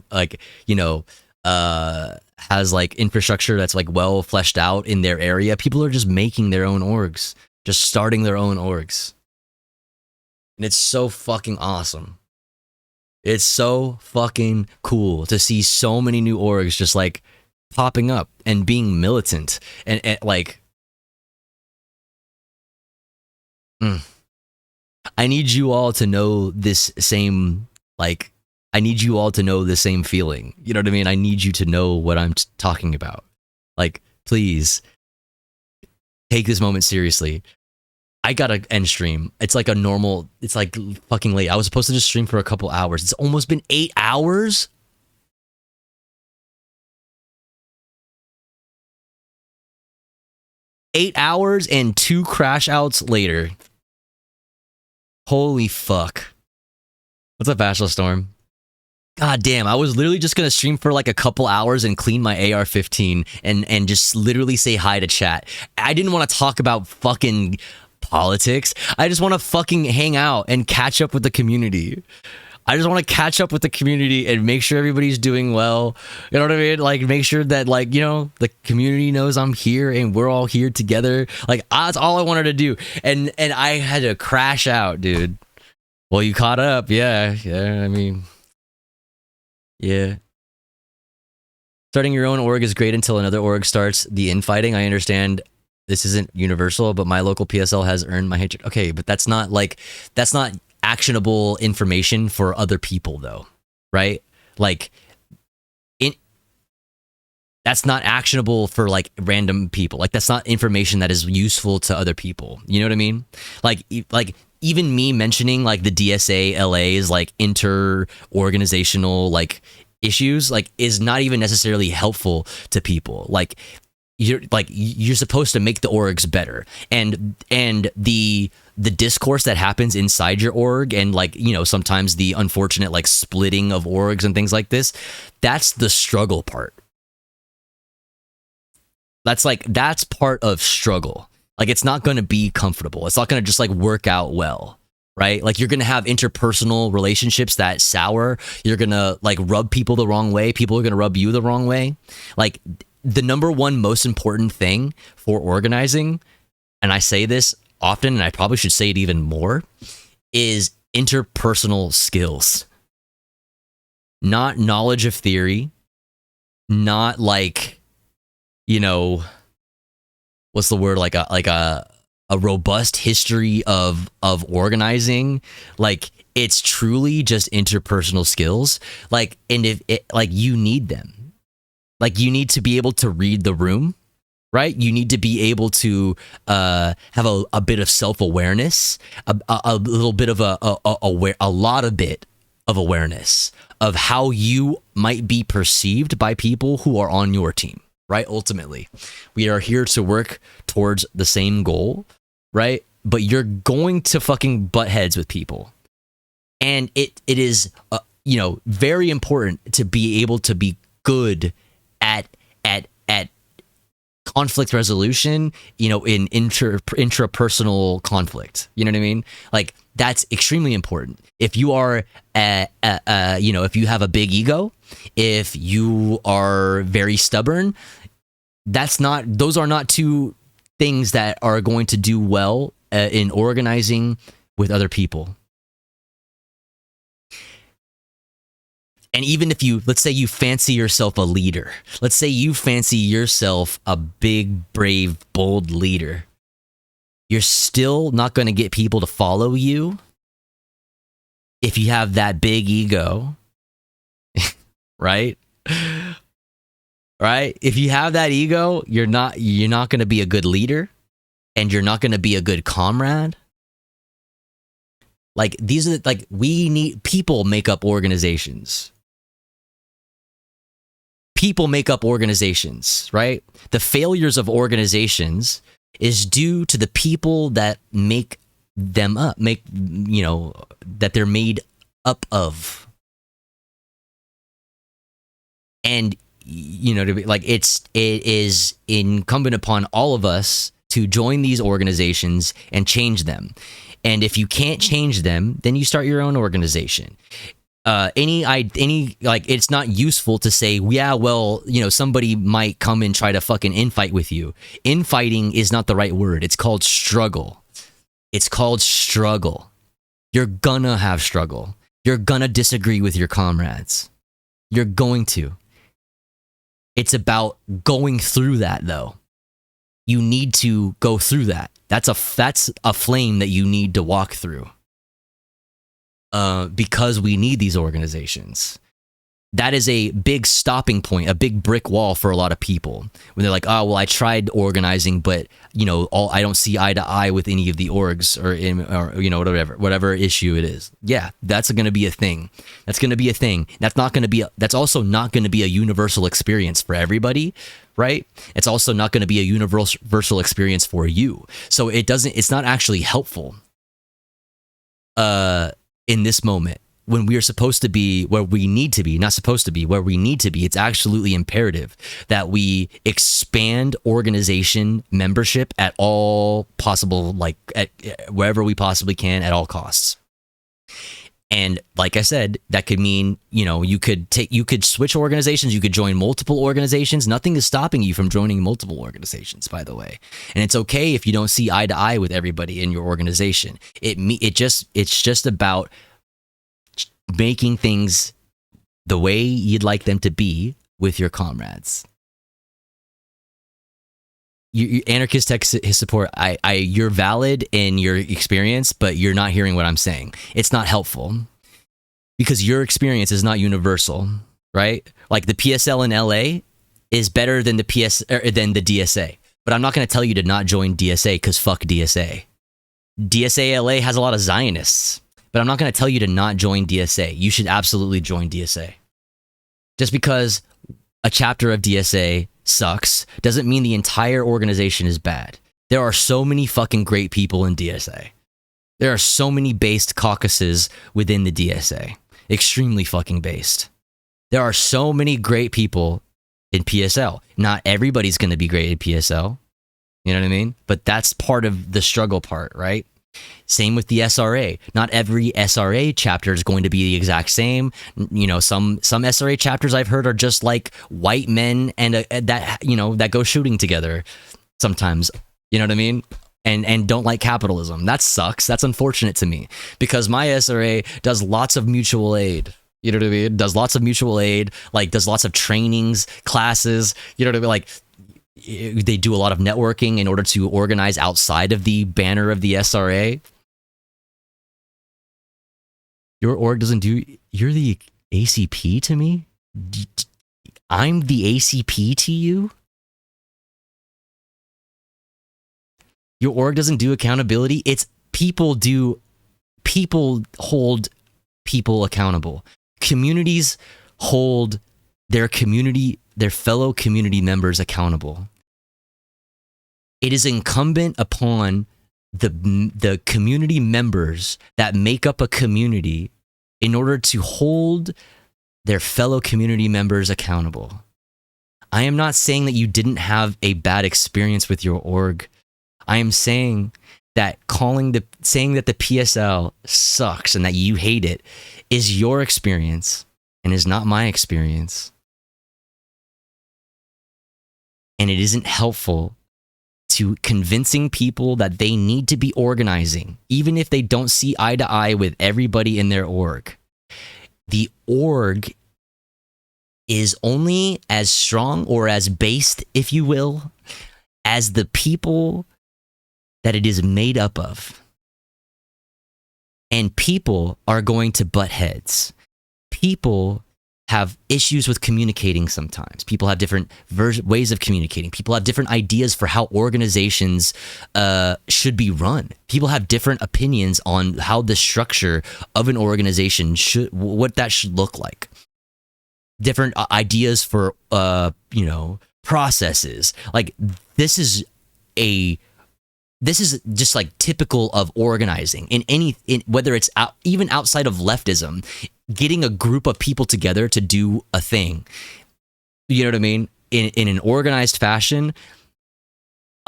you know, has like infrastructure that's like well fleshed out in their area, people are just making their own orgs, just starting their own orgs, and it's so fucking awesome. It's so fucking cool to see so many new orgs just like popping up and being militant and like. I need you all to know this same, like, I need you all to know the same feeling. You know what I mean? I need you to know what I'm talking about. Like, please take this moment seriously. I gotta end stream. It's like a normal, it's like fucking late. I was supposed to just stream for a couple hours. It's almost been 8 hours. Eight hours and 2 crash outs later. Holy fuck. What's up, Bachelor Storm? God damn, I was literally just gonna stream for like a couple hours and clean my AR-15 and just literally say hi to chat. I didn't want to talk about fucking politics. I just want to fucking hang out and catch up with the community. I just want to catch up with the community and make sure everybody's doing well. You know what I mean? Like, make sure that, like, you know, the community knows I'm here and we're all here together. Like, that's all I wanted to do. And I had to crash out, dude. Well, you caught up. Yeah. Yeah. I mean, yeah. Starting your own org is great until another org starts the infighting. I understand this isn't universal, but my local PSL has earned my hatred. Okay, but that's not actionable information for other people though, right? Like that's not actionable for like random people. Like that's not information that is useful to other people. You know what I mean? Like even me mentioning like the DSA LA's like inter-organizational like issues like is not even necessarily helpful to people. Like you're supposed to make the orgs better, and the discourse that happens inside your org, and like, you know, sometimes the unfortunate like splitting of orgs and things like this, that's the struggle part. That's part of struggle. Like, it's not going to be comfortable. It's not going to just like work out well, right? Like, you're going to have interpersonal relationships that sour. You're going to like rub people the wrong way. People are going to rub you the wrong way. Like, the number one most important thing for organizing, and I say this often, and I probably should say it even more, is interpersonal skills. Not knowledge of theory, not like, you know, what's the word, like a robust history of organizing. Like, it's truly just interpersonal skills. Like, and if it, like, you need them. Like, you need to be able to read the room, right? You need to be able to have a bit of self-awareness, a little bit of a lot of bit of awareness of how you might be perceived by people who are on your team, right? Ultimately, we are here to work towards the same goal, right? But you're going to fucking butt heads with people. And it is, you know, very important to be able to be good at conflict resolution, you know, in intrapersonal conflict. You know what I mean? Like, that's extremely important. If you are, you know, if you have a big ego, if you are very stubborn, those are not two things that are going to do well in organizing with other people. And even if you, let's say you fancy yourself a leader, let's say you fancy yourself a big, brave, bold leader, you're still not going to get people to follow you if you have that big ego, right? right? If you have that ego, you're not going to be a good leader, and you're not going to be a good comrade. Like, these are we need people make up organizations. People make up organizations, right? The failures of organizations is due to the people that make them up, that they're made up of. And, to be like, it is incumbent upon all of us to join these organizations and change them. And if you can't change them, then you start your own organization. It's not useful to say, yeah, well, somebody might come and try to fucking infight with you. Infighting is not the right word. It's called struggle. It's called struggle. You're gonna have struggle. You're gonna disagree with your comrades. You're going to. It's about going through that, though. You need to go through that. That's a flame that you need to walk through. Because we need these organizations. That is a big stopping point, a big brick wall for a lot of people. When they're like, oh, well, I tried organizing, but, I don't see eye to eye with any of the orgs or whatever issue it is. Yeah, that's going to be a thing. That's going to be a thing. That's also not going to be a universal experience for everybody, right? It's also not going to be a universal experience for you. So it's not actually helpful. In this moment, when we are supposed to be where we need to be, not supposed to be, where we need to be, it's absolutely imperative that we expand organization membership at all possible, at wherever we possibly can at all costs. And like I said, that could mean, you could switch organizations, you could join multiple organizations. Nothing is stopping you from joining multiple organizations, by the way. And it's okay if you don't see eye to eye with everybody in your organization. It's just about making things the way you'd like them to be with your comrades. Anarchist tech his support. You're valid in your experience, but you're not hearing what I'm saying. It's not helpful because your experience is not universal, right? Like the PSL in LA is better than the DSA, but I'm not going to tell you to not join DSA because fuck DSA. DSA LA has a lot of Zionists, but I'm not going to tell you to not join DSA. You should absolutely join DSA. Just because a chapter of DSA sucks doesn't mean the entire organization is bad. There are so many fucking great people in DSA. There are so many based caucuses within the DSA. Extremely fucking based. There are so many great people in PSL. Not everybody's going to be great at PSL. You know what I mean? But that's part of the struggle part, right? Same with the SRA. Not every SRA chapter is going to be the exact same. Some SRA chapters I've heard are just like white men and that go shooting together sometimes. You know what I mean? And don't like capitalism. That sucks. That's unfortunate to me because my SRA does lots of mutual aid. You know what I mean? Does lots of mutual aid, does lots of trainings, classes. You know what I mean? They do a lot of networking in order to organize outside of the banner of the SRA. Your org doesn't do... You're the ACP to me? I'm the ACP to you? Your org doesn't do accountability? It's people hold people accountable. Communities hold their fellow community members accountable. It is incumbent upon the community members that make up a community in order to hold their fellow community members accountable. I am not saying that you didn't have a bad experience with your org. I am saying that saying that the PSL sucks and that you hate it is your experience and is not my experience. And it isn't helpful to convincing people that they need to be organizing, even if they don't see eye to eye with everybody in their org. The org is only as strong or as based, if you will, as the people that it is made up of. And people are going to butt heads. People have issues with communicating sometimes. People have different ways of communicating. People have different ideas for how organizations should be run. People have different opinions on how the structure of an organization what that should look like. Different ideas for, processes. Like, this is just like typical of organizing whether it's even outside of leftism, getting a group of people together to do a thing, you know what I mean, in an organized fashion.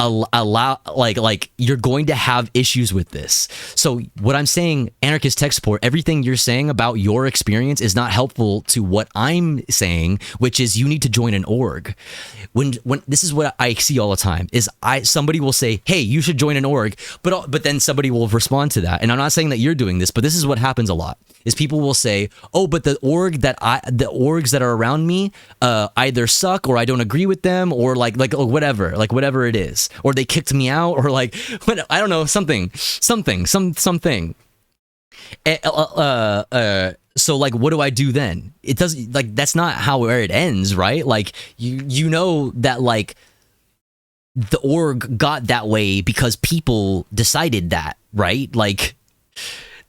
Allow like you're going to have issues with this. So what I'm saying, anarchist tech support, everything you're saying about your experience is not helpful to what I'm saying, which is you need to join an org. When this is what I see all the time is somebody will say, hey, you should join an org, but then somebody will respond to that. And I'm not saying that you're doing this, but this is what happens a lot is people will say, oh, but the orgs that are around me either suck or I don't agree with them or like whatever it is, or they kicked me out or like I don't know, something. So like, what do I do then? It doesn't, like, that's not where it ends, right? Like you know that like the org got that way because people decided that, right? Like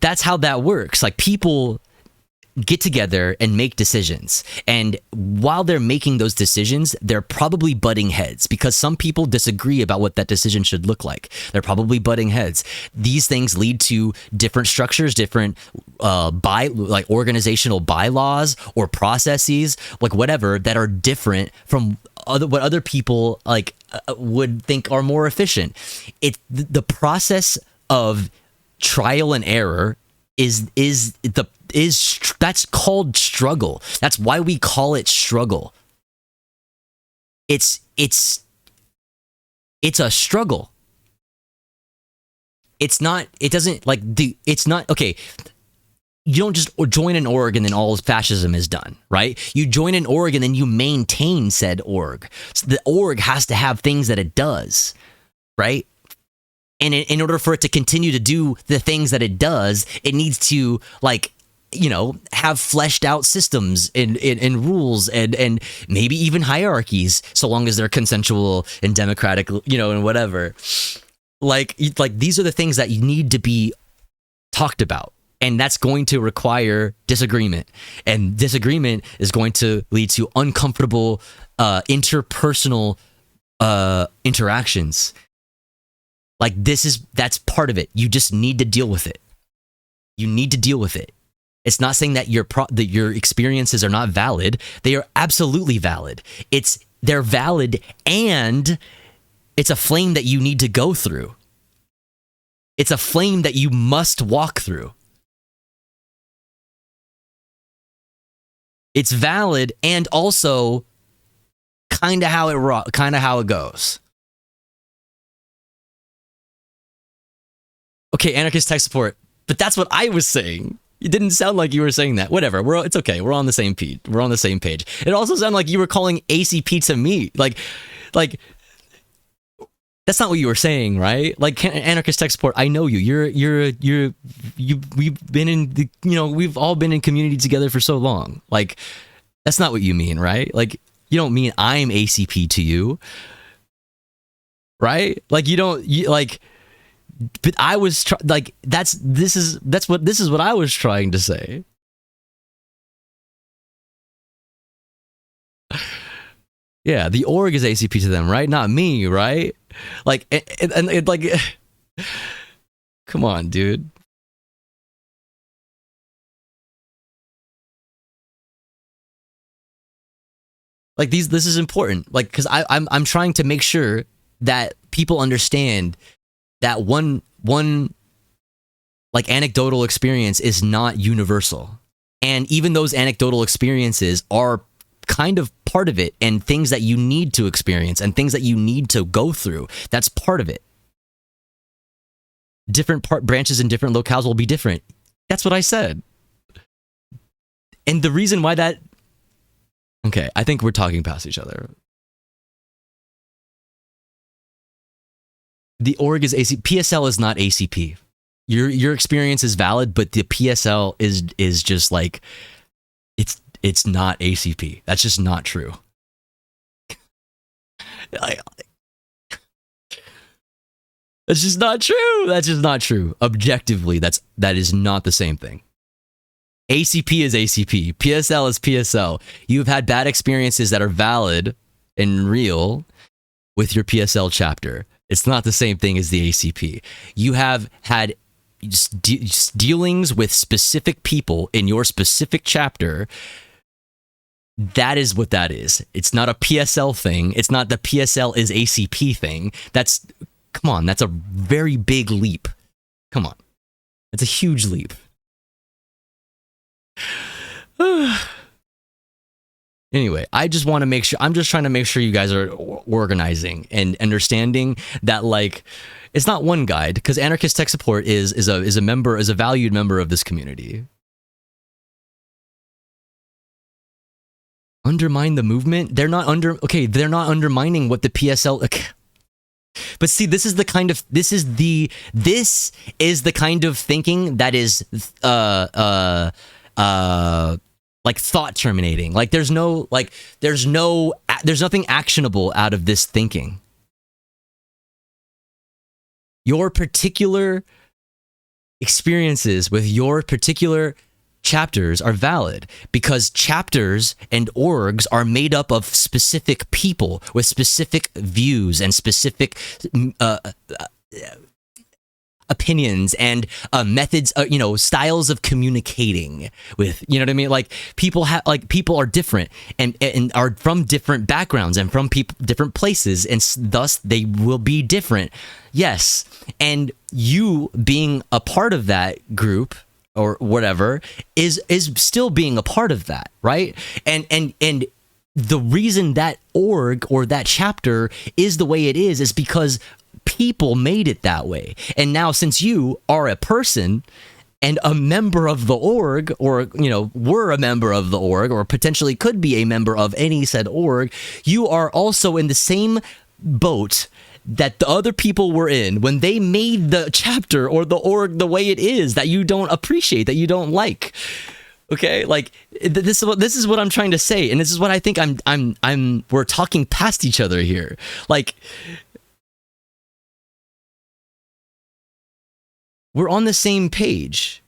that's how that works. Like people get together and make decisions, and while they're making those decisions, they're probably butting heads because some people disagree about what that decision should look like. They're probably butting heads. These things lead to different structures, different organizational bylaws or processes, like whatever, that are different from what other people like would think are more efficient. It's the process of trial and error that's called struggle. That's why we call it struggle. It's a struggle. It's not okay. You don't just join an org and then all fascism is done, right? You join an org and then you maintain said org. So the org has to have things that it does, right? And in order for it to continue to do the things that it does, it needs to have fleshed out systems and rules and maybe even hierarchies, so long as they're consensual and democratic, and whatever. Like these are the things that you need to be talked about. And that's going to require disagreement. And disagreement is going to lead to uncomfortable interpersonal interactions. Like that's part of it. You just need to deal with it. You need to deal with it. It's not saying that your experiences are not valid. They are absolutely valid. They're valid, and it's a flame that you need to go through. It's a flame that you must walk through. It's valid and also kind of how it goes. Okay, anarchist tech support, but that's what I was saying. It didn't sound like you were saying that. Whatever, it's okay. We're on the same page. We're on the same page. It also sounded like you were calling ACP to me. Like that's not what you were saying, right? Like anarchist tech support. I know you. We've been in we've all been in community together for so long. Like that's not what you mean, right? Like you don't mean I'm ACP to you, right? Like but I was this is what I was trying to say. Yeah, the org is ACP to them, right? Not me, right? Like, and like, come on, dude. Like this is important. Like, because I'm trying to make sure that people understand that one like anecdotal experience is not universal. And even those anecdotal experiences are kind of part of it, and things that you need to experience and things that you need to go through. That's part of it. Different branches in different locales will be different. That's what I said. And the reason why that... Okay, I think we're talking past each other. The org is ACP. PSL is not ACP. Your experience is valid, but the PSL is just like it's not ACP. That's just not true. That's just not true. That's just not true. Objectively, that is not the same thing. ACP is ACP. PSL is PSL. You've had bad experiences that are valid and real with your PSL chapter. It's not the same thing as the ACP. You have had just dealings with specific people in your specific chapter. That is what that is. It's not a PSL thing. It's not the PSL is ACP thing. Come on, that's a very big leap. Come on. It's a huge leap. Anyway, I just want to make sure, I'm just trying to make sure you guys are organizing and understanding that, like, it's not one guide, because Anarchist Tech Support is a valued member of this community. Undermine the movement? They're not undermining what the PSL. Okay. But see, this is the kind of thinking that is like thought terminating. Like there's nothing actionable out of this thinking. Your particular experiences with your particular chapters are valid because chapters and orgs are made up of specific people with specific views and specific opinions and methods, styles of communicating with, you know what I mean? Like people are different and are from different backgrounds and from different places, and thus they will be different. Yes, and you being a part of that group or whatever is still being a part of that, right? And the reason that org or that chapter is the way it is because people made it that way. And now since you are a person and a member of the org, or were a member of the org, or potentially could be a member of any said org, you are also in the same boat that the other people were in when they made the chapter or the org the way it is, that you don't appreciate, that you don't like. Okay, like this is what I'm trying to say, and this is what I think we're talking past each other here. Like, we're on the same page.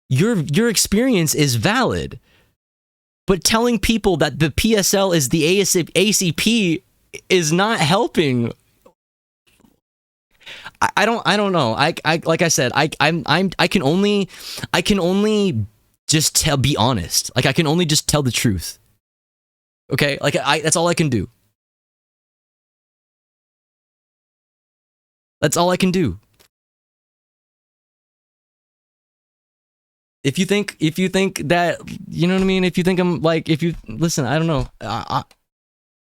Your experience is valid. But telling people that the PSL is the ACP is not helping. I don't know. I like I said, I can only just be honest. Like I can only just tell the truth. Okay? Like that's all I can do. That's all I can do. If you think that, you know what I mean? If you think I'm like, listen, I don't know.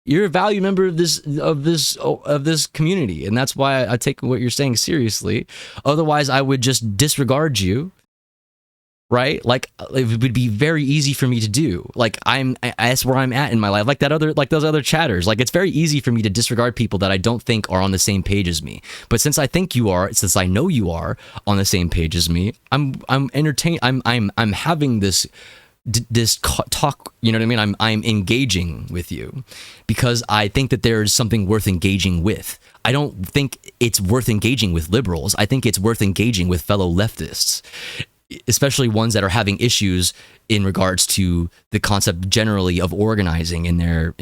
You're a valued member of this community, and that's why I take what you're saying seriously. Otherwise, I would just disregard you. Right? Like it would be very easy for me to do. Like that's where I'm at in my life. Like those other chatters. Like it's very easy for me to disregard people that I don't think are on the same page as me. But since I think you are, since I know you are on the same page as me, I'm entertained. I'm having this talk. You know what I mean? I'm engaging with you because I think that there's something worth engaging with. I don't think it's worth engaging with liberals. I think it's worth engaging with fellow leftists, especially ones that are having issues in regards to the concept generally of organizing in their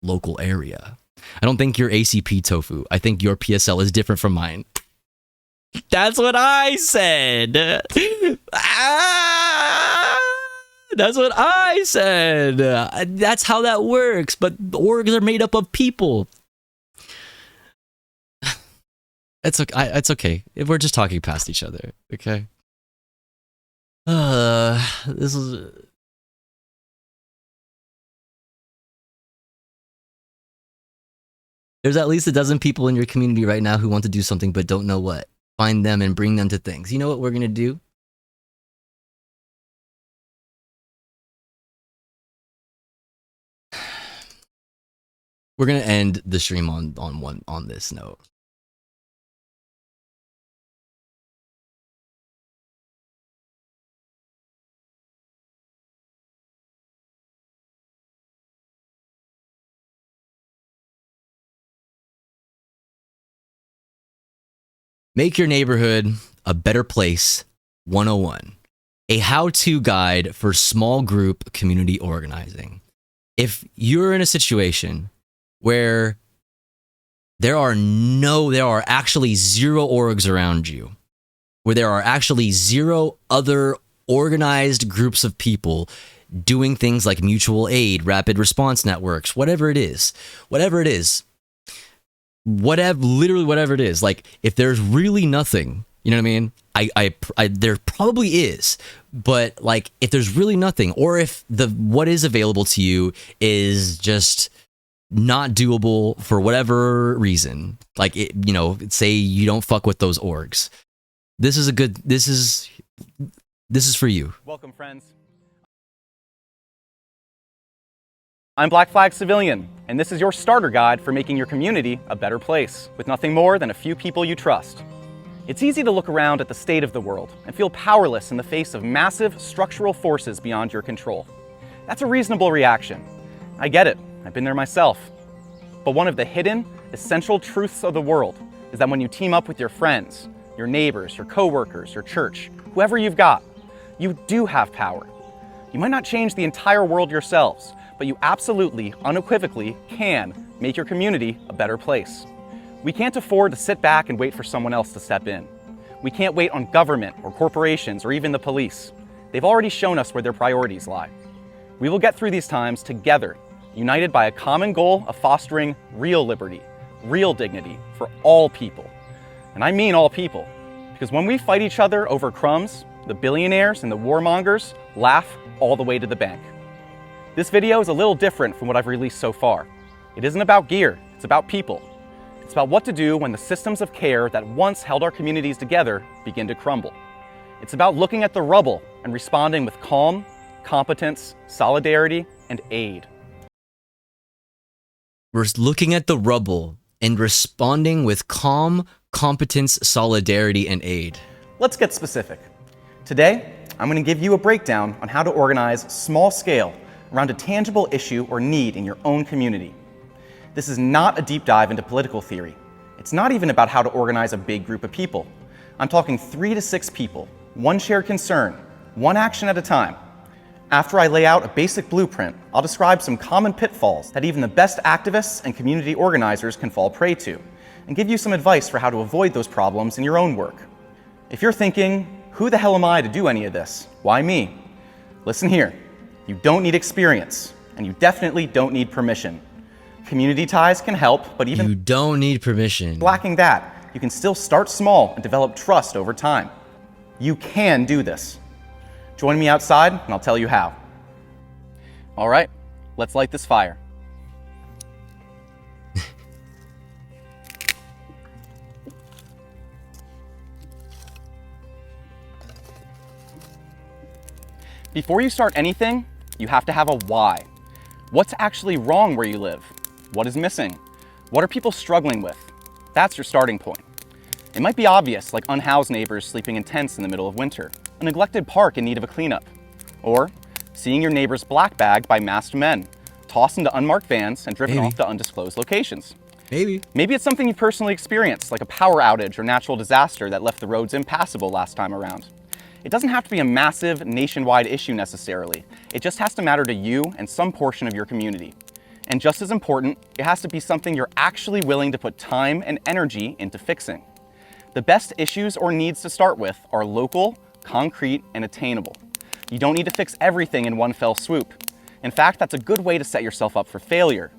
local area. I don't think you're ACP tofu. I think your PSL is different from mine. That's what I said. That's what I said. That's how that works. But orgs are made up of people. It's okay. It's okay. We're just talking past each other. Okay. This is. There's at least a dozen people in your community right now who want to do something but don't know what. Find them and bring them to things. You know what we're gonna do? We're gonna end the stream on this note. Make your neighborhood a better place 101. A how-to guide for small group community organizing. If you're in a situation where there are actually zero orgs around you, where there are actually zero other organized groups of people doing things like mutual aid, rapid response networks, whatever it is, literally whatever it is. Like, if there's really nothing, you know what I mean? There probably is, but like, if there's really nothing, or if what is available to you is just not doable for whatever reason, like, say you don't fuck with those orgs, this is for you. Welcome, friends. I'm Black Flag Civilian, and this is your starter guide for making your community a better place, with nothing more than a few people you trust. It's easy to look around at the state of the world and feel powerless in the face of massive structural forces beyond your control. That's a reasonable reaction. I get it, I've been there myself. But one of the hidden, essential truths of the world is that when you team up with your friends, your neighbors, your coworkers, your church, whoever you've got, you do have power. You might not change the entire world yourselves, but you absolutely, unequivocally can make your community a better place. We can't afford to sit back and wait for someone else to step in. We can't wait on government or corporations or even the police. They've already shown us where their priorities lie. We will get through these times together, united by a common goal of fostering real liberty, real dignity for all people. And I mean all people, because when we fight each other over crumbs, the billionaires and the warmongers laugh all the way to the bank. This video is a little different from what I've released so far. It isn't about gear, it's about people. It's about what to do when the systems of care that once held our communities together begin to crumble. It's about looking at the rubble and responding with calm, competence, solidarity, and aid. We're looking at the rubble and responding with calm, competence, solidarity, and aid. Let's get specific. Today, I'm going to give you a breakdown on how to organize small scale around a tangible issue or need in your own community. This is not a deep dive into political theory. It's not even about how to organize a big group of people. I'm talking 3 to 6 people, one shared concern, one action at a time. After I lay out a basic blueprint, I'll describe some common pitfalls that even the best activists and community organizers can fall prey to, and give you some advice for how to avoid those problems in your own work. If you're thinking, who the hell am I to do any of this? Why me? Listen here, you don't need experience, and you definitely don't need permission. Community ties can help, but even you don't need permission. Lacking that, you can still start small and develop trust over time. You can do this. Join me outside and I'll tell you how. All right, let's light this fire. Before you start anything, you have to have a why. What's actually wrong where you live? What is missing? What are people struggling with? That's your starting point. It might be obvious, like unhoused neighbors sleeping in tents in the middle of winter, a neglected park in need of a cleanup, or seeing your neighbor's black bag by masked men, tossed into unmarked vans and driven off to undisclosed locations. Maybe it's something you personally experienced, like a power outage or natural disaster that left the roads impassable last time around. It doesn't have to be a massive nationwide issue necessarily. It just has to matter to you and some portion of your community. And just as important, it has to be something you're actually willing to put time and energy into fixing. The best issues or needs to start with are local, concrete, and attainable. You don't need to fix everything in one fell swoop. In fact, that's a good way to set yourself up for failure.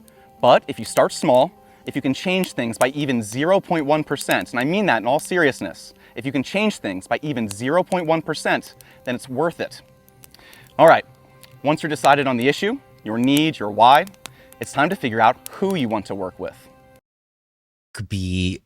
But if you start small, if you can change things by even 0.1%, and I mean that in all seriousness, if you can change things by even 0.1%, then it's worth it. All right, once you're decided on the issue, your need, your why, it's time to figure out who you want to work with. Could be,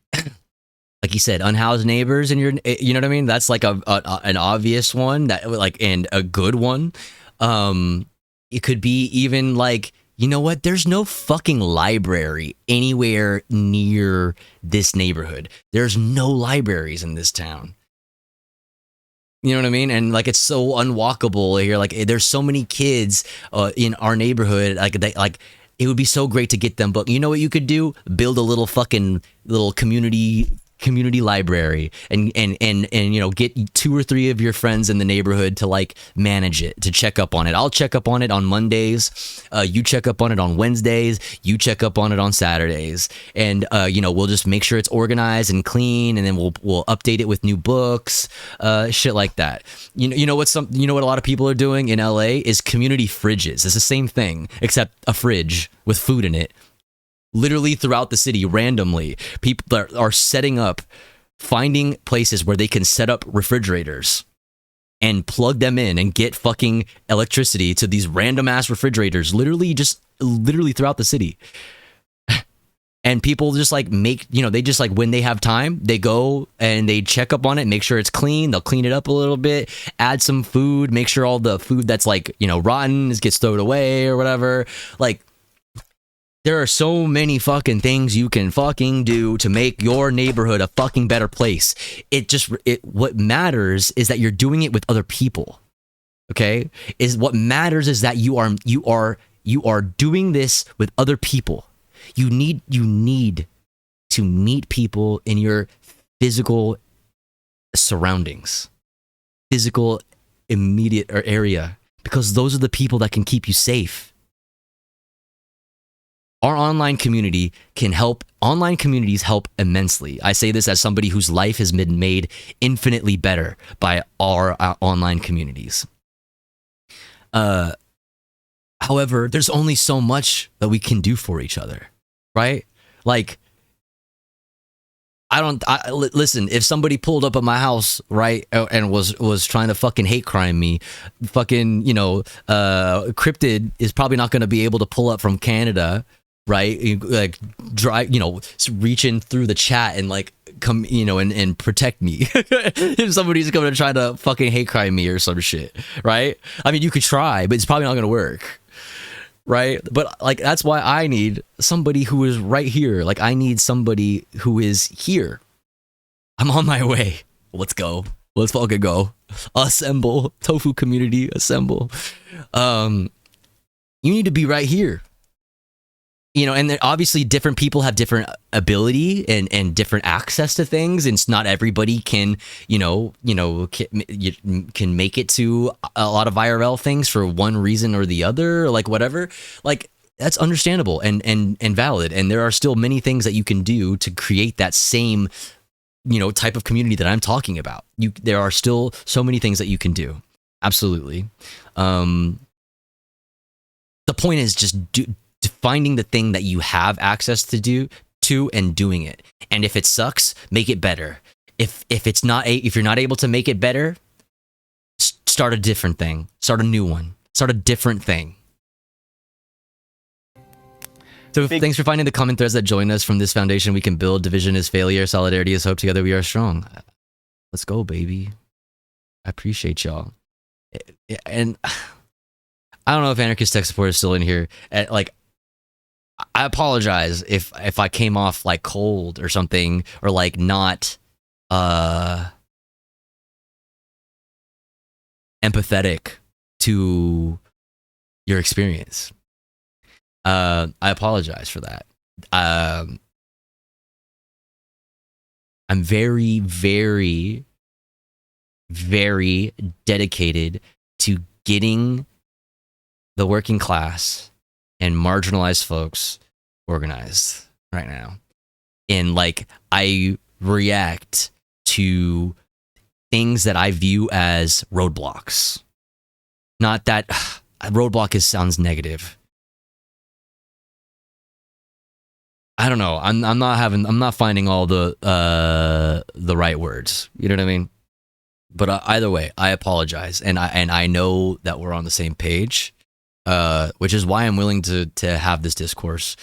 like you said, unhoused neighbors, and you know what I mean? That's like an obvious one, that like, and a good one. It could be even like, you know what? There's no fucking library anywhere near this neighborhood. There's no libraries in this town. You know what I mean? And like, it's so unwalkable here. Like, there's so many kids in our neighborhood. Like it would be so great to get them. But you know what you could do? Build a little fucking little community community library and you know, get 2 or 3 of your friends in the neighborhood to like manage it, to check up on it. I'll check up on it on Mondays, you check up on it on Wednesdays, you check up on it on Saturdays, and you know, we'll just make sure it's organized and clean, and then we'll update it with new books, shit like that. You know what a lot of people are doing in LA is community fridges. It's the same thing except a fridge with food in it. Literally throughout the city, randomly, people are setting up, finding places where they can set up refrigerators and plug them in and get fucking electricity to these random ass refrigerators, literally throughout the city. And people just like they just like, when they have time, they go and they check up on it, make sure it's clean. They'll clean it up a little bit, add some food, make sure all the food that's like, you know, rotten gets thrown away or whatever. Like, there are so many fucking things you can fucking do to make your neighborhood a fucking better place. What matters is that you're doing it with other people. Okay? What matters is that you are doing this with other people. You need to meet people in your physical surroundings, physical immediate area, because those are the people that can keep you safe. Our online community can help. Online communities help immensely. I say this as somebody whose life has been made infinitely better by our online communities. However, there's only so much that we can do for each other, right? Like, listen, if somebody pulled up at my house, right, and was trying to fucking hate crime me, fucking, you know, Cryptid is probably not going to be able to pull up from Canada, right? Like, reach in through the chat and like come, you know, and protect me if somebody's going to try to fucking hate crime me or some shit, right? I mean, you could try, but it's probably not going to work, right? But like, that's why I need somebody who is right here. Like, I need somebody who is here. I'm on my way. Let's go. Let's fucking go. Assemble. Tofu community, assemble. You need to be right here. You know, and then obviously different people have different ability and different access to things, and not everybody can, can make it to a lot of IRL things for one reason or the other, or like whatever. Like, that's understandable and valid, and there are still many things that you can do to create that same, you know, type of community that I'm talking about. There are still so many things that you can do. Absolutely. The point is just finding the thing that you have access to and doing it. And if it sucks, make it better. If you're not able to make it better, start a different thing. Start a new one. Start a different thing. So thanks for finding the common threads that join us. From this foundation we can build. Division is failure, solidarity is hope, together we are strong. Let's go, baby. I appreciate y'all. And I don't know if Anarchist Tech Support is still in here. Like, I apologize if I came off like cold or something, or like not empathetic to your experience. I apologize for that. I'm very, very, very dedicated to getting the working class and marginalized folks organized right now. And like, I react to things that I view as roadblocks. Not that roadblock sounds negative. I don't know. I'm not finding all the right words. You know what I mean? But either way, I apologize, and I know that we're on the same page. Which is why I'm willing to have this discourse,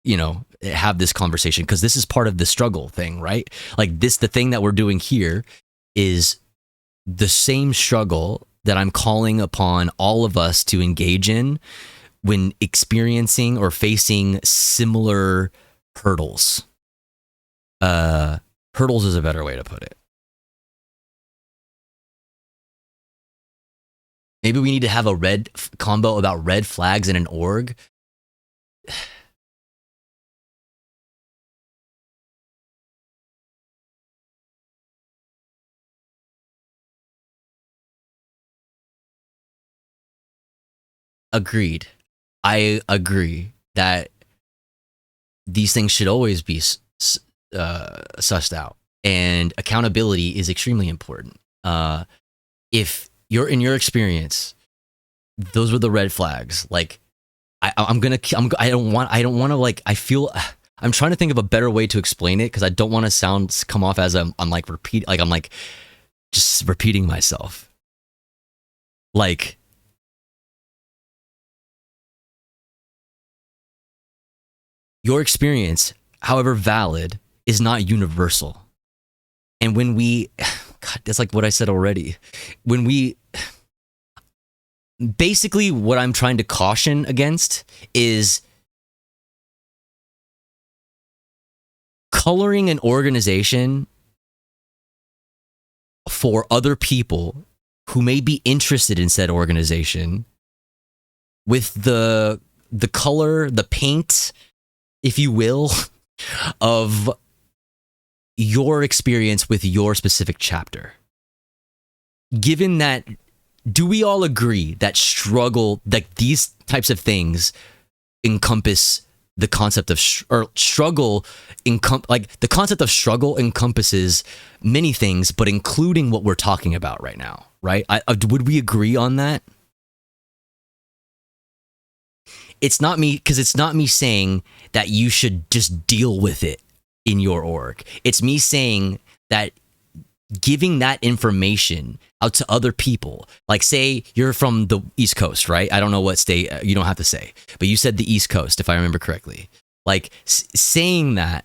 you know, have this conversation, because this is part of the struggle thing, right? Like, the thing that we're doing here is the same struggle that I'm calling upon all of us to engage in when experiencing or facing similar hurdles. Hurdles is a better way to put it. Maybe we need to have a red combo about red flags in an org. Agreed. I agree that these things should always be sussed out, and accountability is extremely important. If you're in your experience, those were the red flags. Like, I don't want to, like, I feel, I'm trying to think of a better way to explain it because I don't want to come off as I'm like I'm like just repeating myself. Like, your experience, however valid, is not universal. And when we, God, that's like what I said already. When we, basically what I'm trying to caution against is coloring an organization for other people who may be interested in said organization with the color, the paint, if you will, of your experience with your specific chapter. Given that, do we all agree that struggle, like these types of things encompass the concept of struggle, like the concept of struggle encompasses many things, but including what we're talking about right now, right? Would we agree on that? It's not me, because it's not me saying that you should just deal with it in your org. It's me saying that giving that information out to other people, like say you're from the East Coast, right? I don't know what state, you don't have to say, but you said the East Coast, if I remember correctly. Like saying that,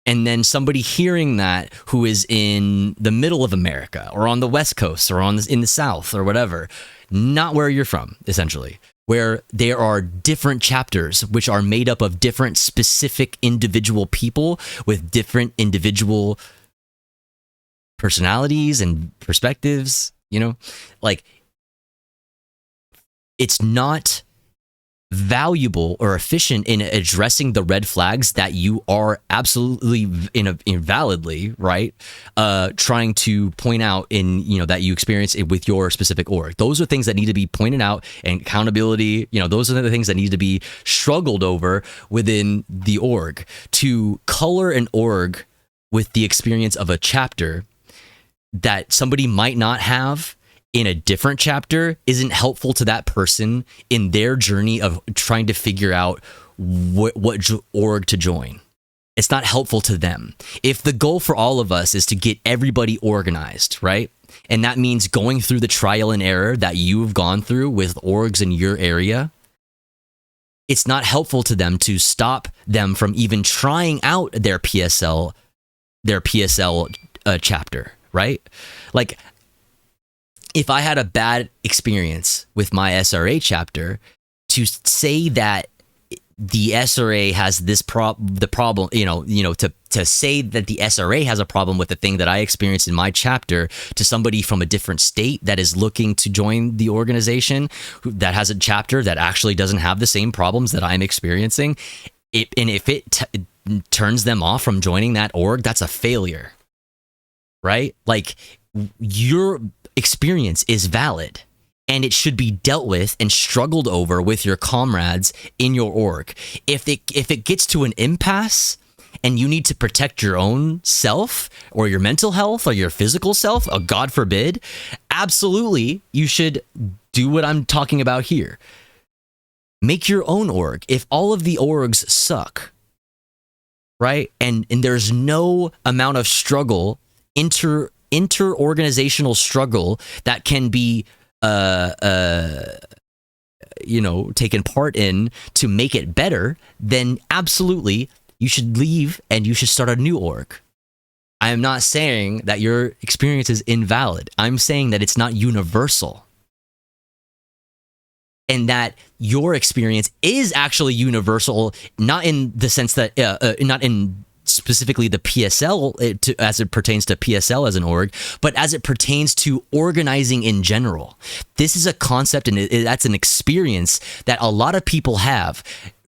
and then somebody hearing that who is in the middle of America or on the West Coast or in the South or whatever, not where you're from, essentially, where there are different chapters which are made up of different specific individual people with different individual personalities and perspectives, you know, like it's not valuable or efficient in addressing the red flags that you are absolutely invalidly, right, trying to point out in, you know, that you experience it with your specific org. Those are things that need to be pointed out, and accountability, you know, those are the things that need to be struggled over within the org. To color an org with the experience of a chapter that somebody might not have in a different chapter isn't helpful to that person in their journey of trying to figure out what org to join. It's not helpful to them. If the goal for all of us is to get everybody organized, right? And that means going through the trial and error that you've gone through with orgs in your area, it's not helpful to them to stop them from even trying out their PSL chapter, right? Like, if I had a bad experience with my SRA chapter, to say that the SRA has the problem, to say that the SRA has a problem with the thing that I experienced in my chapter to somebody from a different state that is looking to join the organization that has a chapter that actually doesn't have the same problems that I'm experiencing, and if it turns them off from joining that org, that's a failure, right? Like, your experience is valid, and it should be dealt with and struggled over with your comrades in your org. If it gets to an impasse and you need to protect your own self or your mental health or your physical self, God forbid, absolutely you should do what I'm talking about here. Make your own org. If all of the orgs suck, right, and there's no amount of struggle, inter-organizational struggle that can be taken part in to make it better, then absolutely you should leave and you should start a new org. I am not saying that your experience is invalid. I'm saying that it's not universal, and that your experience is actually universal, not in the sense that not in specifically the PSL as it pertains to PSL as an org, but as it pertains to organizing in general. This is a concept, and that's an experience that a lot of people have,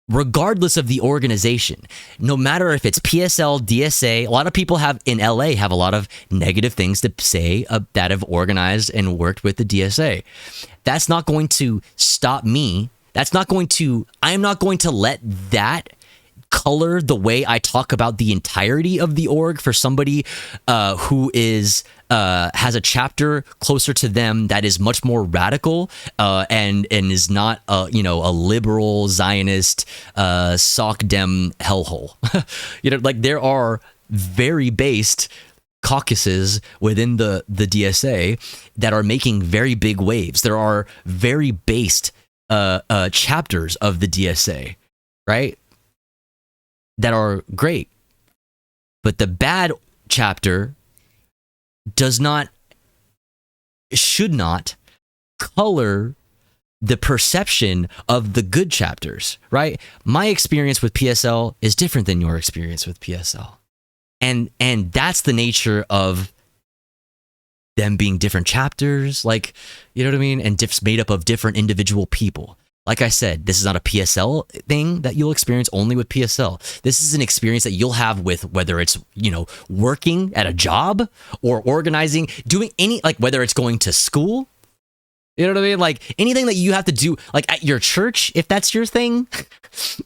regardless of the organization. No matter if it's PSL, DSA, a lot of people in LA have a lot of negative things to say that have organized and worked with the DSA. That's not going to stop me I am not going to let that color the way I talk about the entirety of the org for somebody who is has a chapter closer to them that is much more radical and is not a liberal Zionist sock dem hellhole. Like there are very based caucuses within the DSA that are making very big waves. There are very based chapters of the DSA, right, that are great. But the bad chapter should not color the perception of the good chapters, right? My experience with PSL is different than your experience with PSL. And that's the nature of them being different chapters, like, you know what I mean? And made up of different individual people. Like I said, this is not a PSL thing that you'll experience only with PSL. This is an experience that you'll have with whether it's, working at a job or organizing, doing any, like whether it's going to school. You know what I mean? Like anything that you have to do, like at your church, if that's your thing,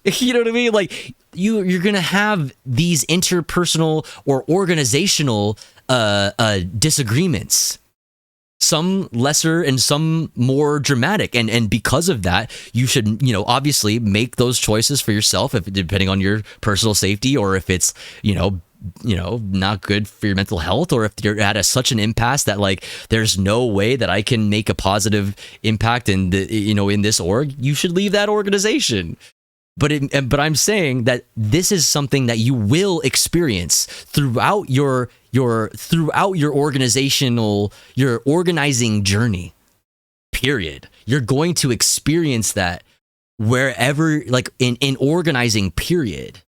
you know what I mean? Like you're going to have these interpersonal or organizational disagreements, some lesser and some more dramatic. And because of that, you should, obviously make those choices for yourself, if depending on your personal safety, or if it's, not good for your mental health, or if you're at such an impasse that like there's no way that I can make a positive impact in in this org, you should leave that organization. But I'm saying that this is something that you will experience throughout your organizing journey. Period. You're going to experience that wherever, like in organizing, period.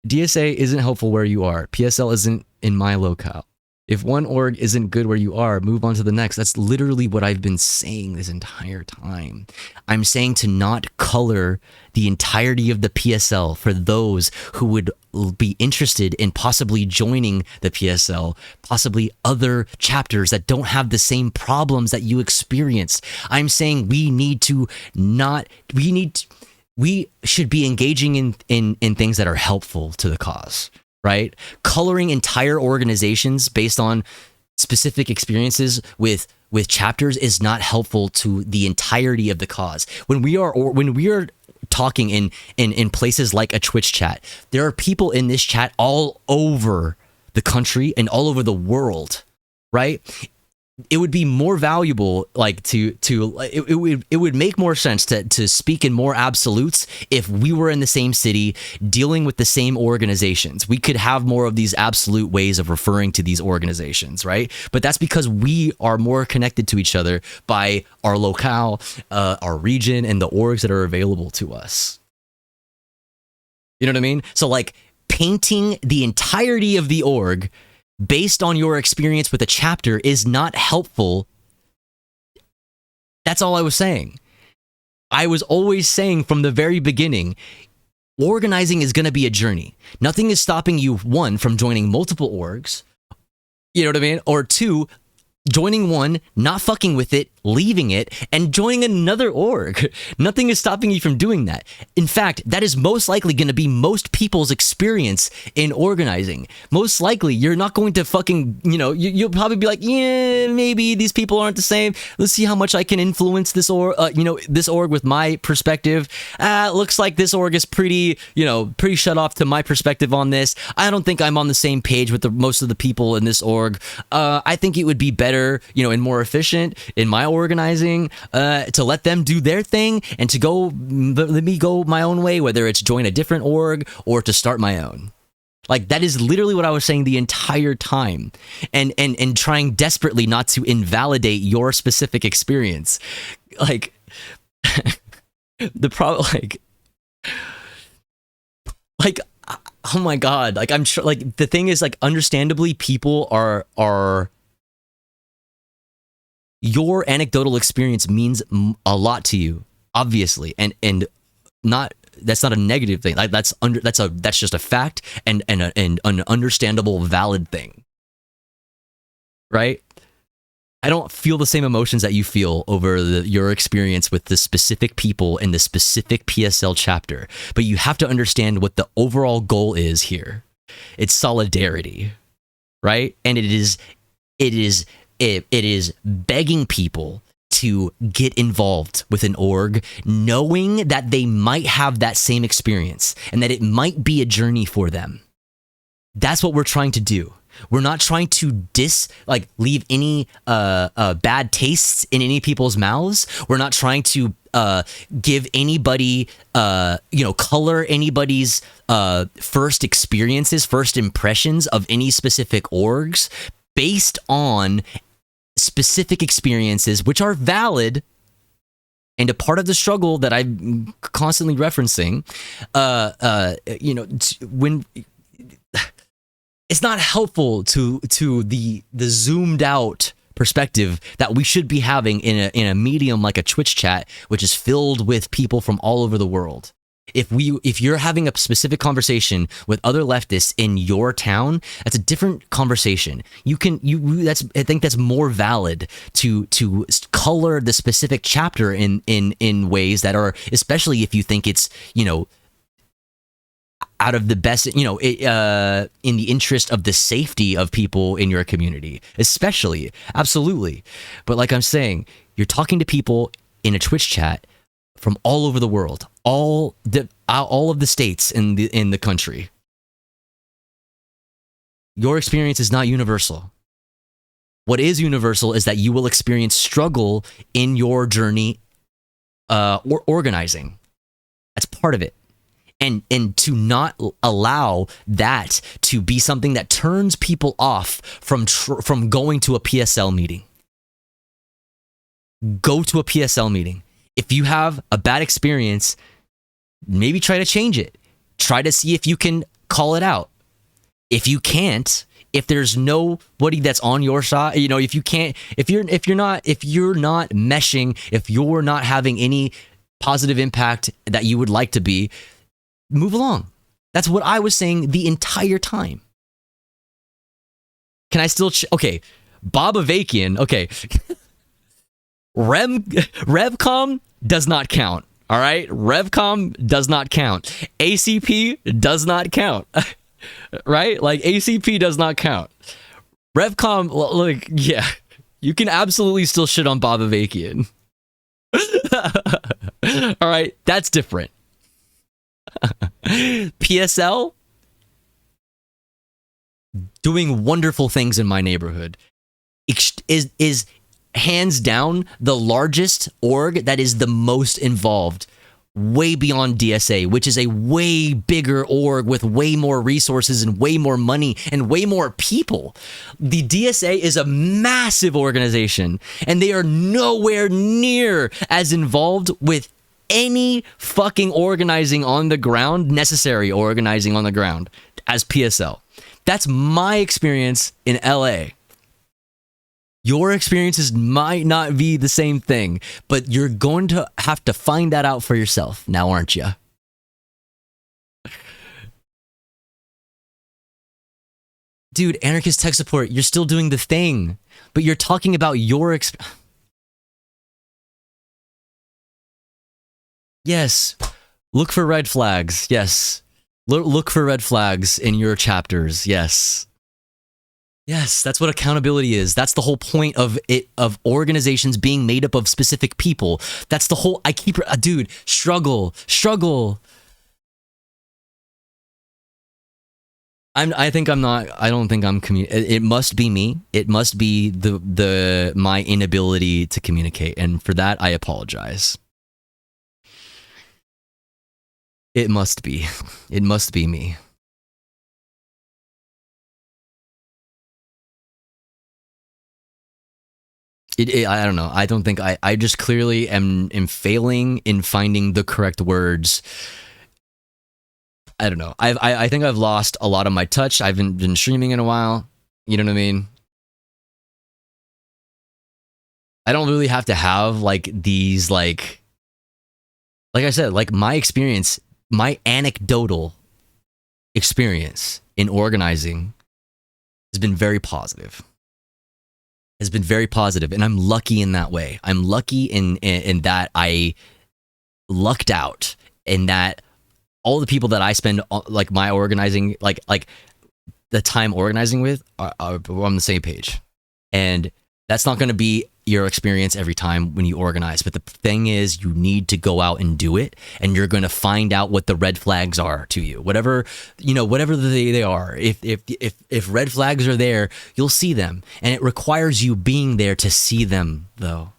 DSA isn't helpful where you are. PSL isn't in my locale. If one org isn't good where you are, move on to the next. That's literally what I've been saying this entire time. I'm saying to not color the entirety of the PSL for those who would be interested in possibly joining the PSL, possibly other chapters that don't have the same problems that you experience. I'm saying we should be engaging in things that are helpful to the cause, right? Coloring entire organizations based on specific experiences with chapters is not helpful to the entirety of the cause. When we are talking in places like a Twitch chat, there are people in this chat all over the country and all over the world, right? It would be more valuable, like it would make more sense to speak in more absolutes if we were in the same city dealing with the same organizations. We could have more of these absolute ways of referring to these organizations, right? But that's because we are more connected to each other by our locale, our region, and the orgs that are available to us. You know what I mean? So like painting the entirety of the org based on your experience with a chapter is not helpful. That's all I was saying. I was always saying from the very beginning, organizing is going to be a journey. Nothing is stopping you, one, from joining multiple orgs, you know what I mean? Or two, joining one, not fucking with it, leaving it, and joining another org. Nothing is stopping you from doing that. In fact, that is most likely going to be most people's experience in organizing. Most likely, you're not going to fucking, you'll probably be like, yeah, maybe these people aren't the same. Let's see how much I can influence this this org with my perspective. Looks like this org is pretty shut off to my perspective on this. I don't think I'm on the same page with most of the people in this org. I think it would be better, and more efficient in my organizing to let them do their thing and to let me go my own way, whether it's join a different org or to start my own. Like that is literally what I was saying the entire time, and trying desperately not to invalidate your specific experience. Like the problem, like oh my god, like I'm sure, like the thing is, like understandably people are your anecdotal experience means a lot to you, obviously, and not that's not a negative thing. Like that's just a fact and an understandable, valid thing, right? I don't feel the same emotions that you feel over your experience with the specific people in the specific PSL chapter, but you have to understand what the overall goal is here. It's solidarity, right? And it is begging people to get involved with an org, knowing that they might have that same experience and that it might be a journey for them. That's what we're trying to do. We're not trying to leave any bad tastes in any people's mouths. We're not trying to give anybody, color anybody's first experiences, first impressions of any specific orgs based on specific experiences, which are valid and a part of the struggle that I'm constantly referencing. When it's not helpful to the zoomed out perspective that we should be having in a medium like a Twitch chat, which is filled with people from all over the world. If you're having a specific conversation with other leftists in your town, that's a different conversation. I think that's more valid to color the specific chapter in ways that are, especially if you think it's, out of the best, in the interest of the safety of people in your community, especially. Absolutely. But like I'm saying, you're talking to people in a Twitch chat from all over the world, all of the states in the country. Your experience is not universal. What is universal is that you will experience struggle in your journey or organizing. That's part of it. And to not allow that to be something that turns people off from going to a PSL meeting. Go to a PSL meeting. If you have a bad experience, maybe try to change it. Try to see if you can call it out. If you can't, if there's nobody that's on your side, if you can't, if you're not meshing, if you're not having any positive impact that you would like to be, move along. That's what I was saying the entire time. Can I still... okay, Bob Avakian, okay. Revcom does not count, all right? Revcom does not count. ACP does not count, right? Like, ACP does not count. Revcom, like, yeah, you can absolutely still shit on Bob Avakian. All right, that's different. PSL doing wonderful things in my neighborhood is hands down the largest org that is the most involved, way beyond DSA, which is a way bigger org with way more resources and way more money and way more people. The DSA is a massive organization and they are nowhere near as involved with any fucking organizing on the ground, necessary organizing on the ground, as PSL. That's my experience in LA. Your experiences might not be the same thing, but you're going to have to find that out for yourself now, aren't you? Dude, anarchist tech support, you're still doing the thing, but you're talking about your experience. Yes. Look for red flags. Yes. Look for red flags in your chapters. Yes. Yes, that's what accountability is. That's the whole point of organizations being made up of specific people. That's the whole... dude, struggle. I don't think I'm it must be me. It must be my inability to communicate, and for that I apologize. It must be. It must be me. I don't know. I don't think I just clearly am failing in finding the correct words. I don't know. I think I've lost a lot of my touch. I haven't been streaming in a while. You know what I mean? I don't really have to have like these like I said, like my experience my anecdotal experience in organizing has been very positive. Has been very positive, and I'm lucky in that way. I'm lucky in that I lucked out, in that all the people that I spend like my organizing, like the time organizing with, are on the same page. And that's not going to be your experience every time when you organize. But the thing is, you need to go out and do it, and you're going to find out what the red flags are to you. Whatever, whatever they are. If red flags are there, you'll see them, and it requires you being there to see them, though.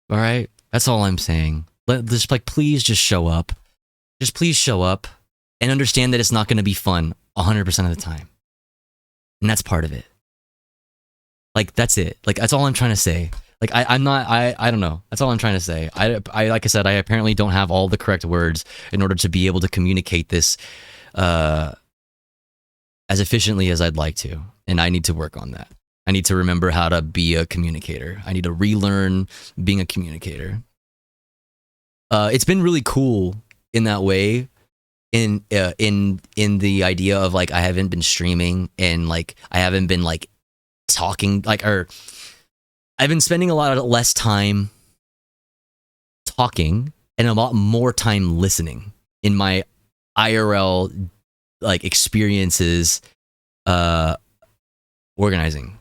All right, that's all I'm saying. Just please just show up. Just please show up, and understand that it's not going to be fun 100% of the time, and that's part of it. Like, that's it. Like, that's all I'm trying to say. Like, I don't know. That's all I'm trying to say. I like I said, I apparently don't have all the correct words in order to be able to communicate this as efficiently as I'd like to. And I need to work on that. I need to remember how to be a communicator. I need to relearn being a communicator. It's been really cool in that way, in the idea of, like, I haven't been streaming, and, like, I haven't been, like, talking, like, or I've been spending a lot less time talking and a lot more time listening in my IRL, like, experiences organizing.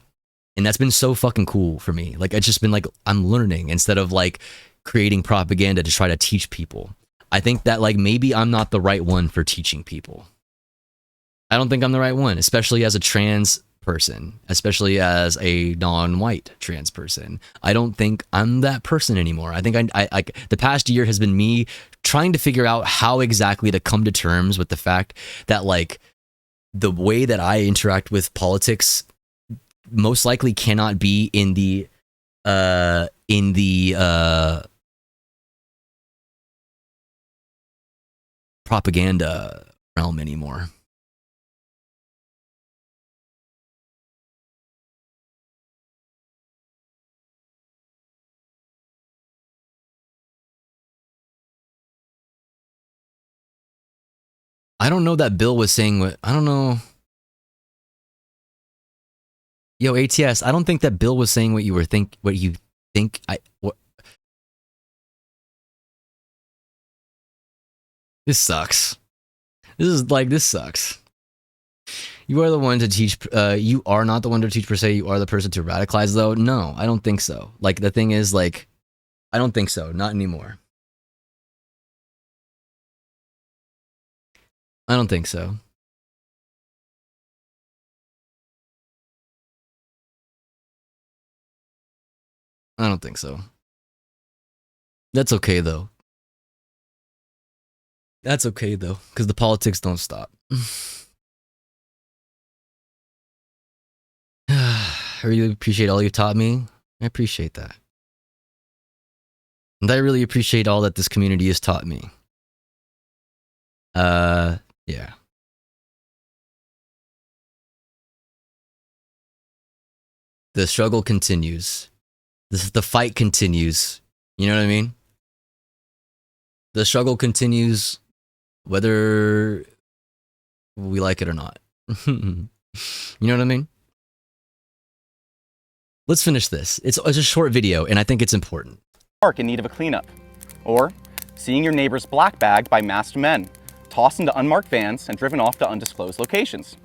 And that's been so fucking cool for me. Like, it's just been like, I'm learning instead of, like, creating propaganda to try to teach people. I think that, like, maybe I'm not the right one for teaching people. I don't think I'm the right one, especially as a trans person, especially as a non-white trans person. I don't think I'm that person anymore. I think I the past year has been me trying to figure out how exactly to come to terms with the fact that, like, the way that I interact with politics most likely cannot be in the propaganda realm anymore. I don't know that Bill was saying what, I don't know. Yo, ATS, I don't think that Bill was saying what you think. This sucks. This sucks. You are the one to teach, you are not the one to teach per se, you are the person to radicalize, though? No, I don't think so. Like, the thing is, like, I don't think so. Not anymore. I don't think so. I don't think so. That's okay, though. That's okay, though, because the politics don't stop. I really appreciate all you taught me. I appreciate that. And I really appreciate all that this community has taught me. Yeah. The struggle continues. The fight continues. You know what I mean? The struggle continues whether we like it or not. You know what I mean? Let's finish this. It's a short video, and I think it's important. Park in need of a cleanup. Or seeing your neighbor's black bag by masked men, tossed into unmarked vans and driven off to undisclosed locations.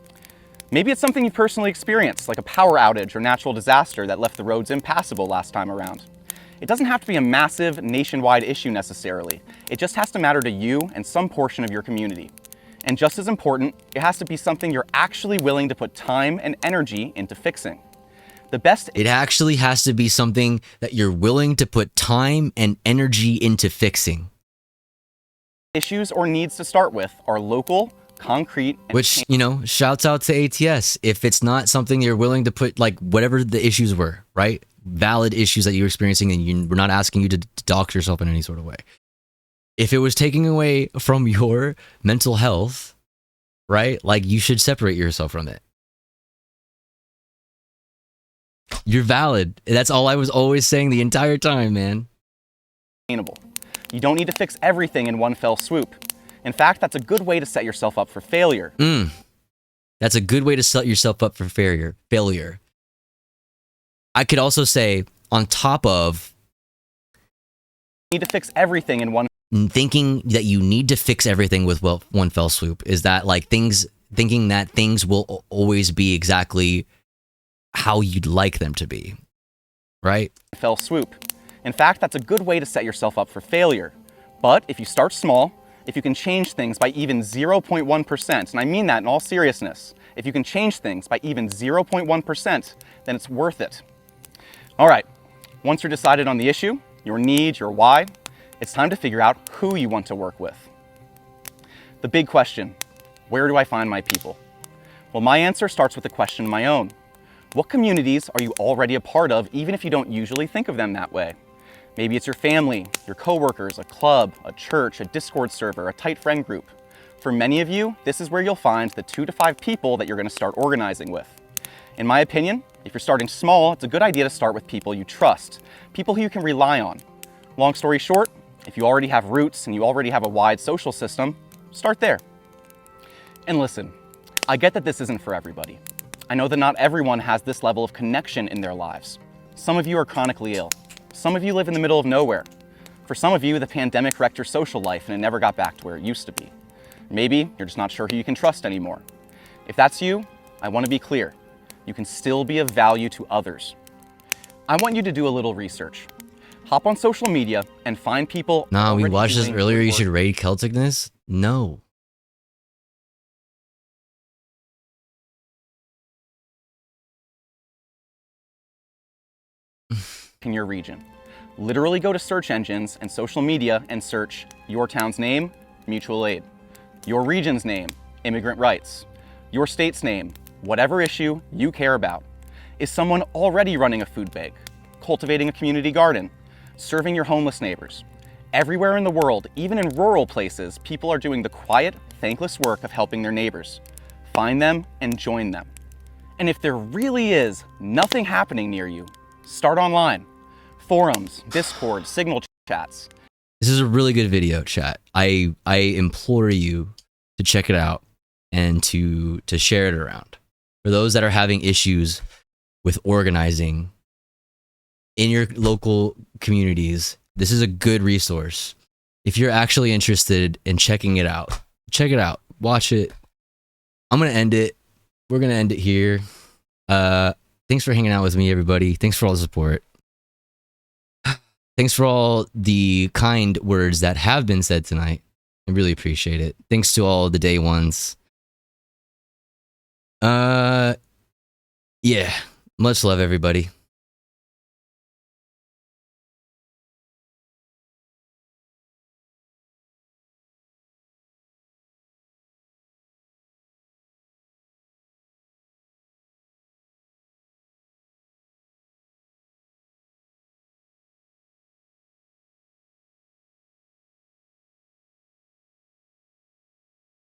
Maybe it's something you personally experienced, like a power outage or natural disaster that left the roads impassable last time around. It doesn't have to be a massive, nationwide issue necessarily. It just has to matter to you and some portion of your community. And just as important, it has to be something you're actually willing to put time and energy into fixing. It actually has to be something that you're willing to put time and energy into fixing. Issues or needs to start with are local, concrete, and which, you know, shouts out to ATS. If it's not something you're willing to put, like, whatever the issues were, right? Valid issues that you're experiencing, and we're not asking you to dox yourself in any sort of way. If it was taking away from your mental health, right? Like, you should separate yourself from it. You're valid. That's all I was always saying the entire time, man. You don't need to fix everything in one fell swoop. In fact, that's a good way to set yourself up for failure. That's a good way to set yourself up for failure. I could also say, on top of You need to fix everything in one. Thinking that you need to fix everything with one fell swoop, is that like thinking that things will always be exactly how you'd like them to be, right? Fell swoop. In fact, that's a good way to set yourself up for failure. But if you start small, if you can change things by even 0.1%, and I mean that in all seriousness, if you can change things by even 0.1%, then it's worth it. All right, once you're decided on the issue, your need, your why, it's time to figure out who you want to work with. The big question, where do I find my people? Well, my answer starts with a question of my own. What communities are you already a part of, even if you don't usually think of them that way? Maybe it's your family, your coworkers, a club, a church, a Discord server, a tight friend group. For many of you, this is where you'll find the 2 to 5 people that you're going to start organizing with. In my opinion, if you're starting small, it's a good idea to start with people you trust, people who you can rely on. Long story short, if you already have roots and you already have a wide social system, start there. And listen, I get that this isn't for everybody. I know that not everyone has this level of connection in their lives. Some of you are chronically ill. Some of you live in the middle of nowhere. For some of you, the pandemic wrecked your social life and it never got back to where it used to be. Maybe you're just not sure who you can trust anymore. If that's you, I want to be clear. You can still be of value to others. I want you to do a little research. Hop on social media and find people. Nah, we watched this doing earlier. good You work. should raid Celticness? No. In your region. Literally go to search engines and social media and search your town's name, mutual aid. Your region's name, immigrant rights. Your state's name, whatever issue you care about. Is someone already running a food bank, cultivating a community garden, serving your homeless neighbors? Everywhere in the world, even in rural places, people are doing the quiet, thankless work of helping their neighbors. Find them and join them. And if there really is nothing happening near you, start online. Forums, Discord, Signal chats. This is a really good video, chat. I implore you to check it out and to share it around. For those that are having issues with organizing in your local communities, this is a good resource. If you're actually interested in checking it out, check it out. Watch it. I'm going to end it. We're going to end it here. Thanks for hanging out with me, everybody. Thanks for all the support. Thanks for all the kind words that have been said tonight. I really appreciate it. Thanks to all the day ones. Yeah. Much love, everybody.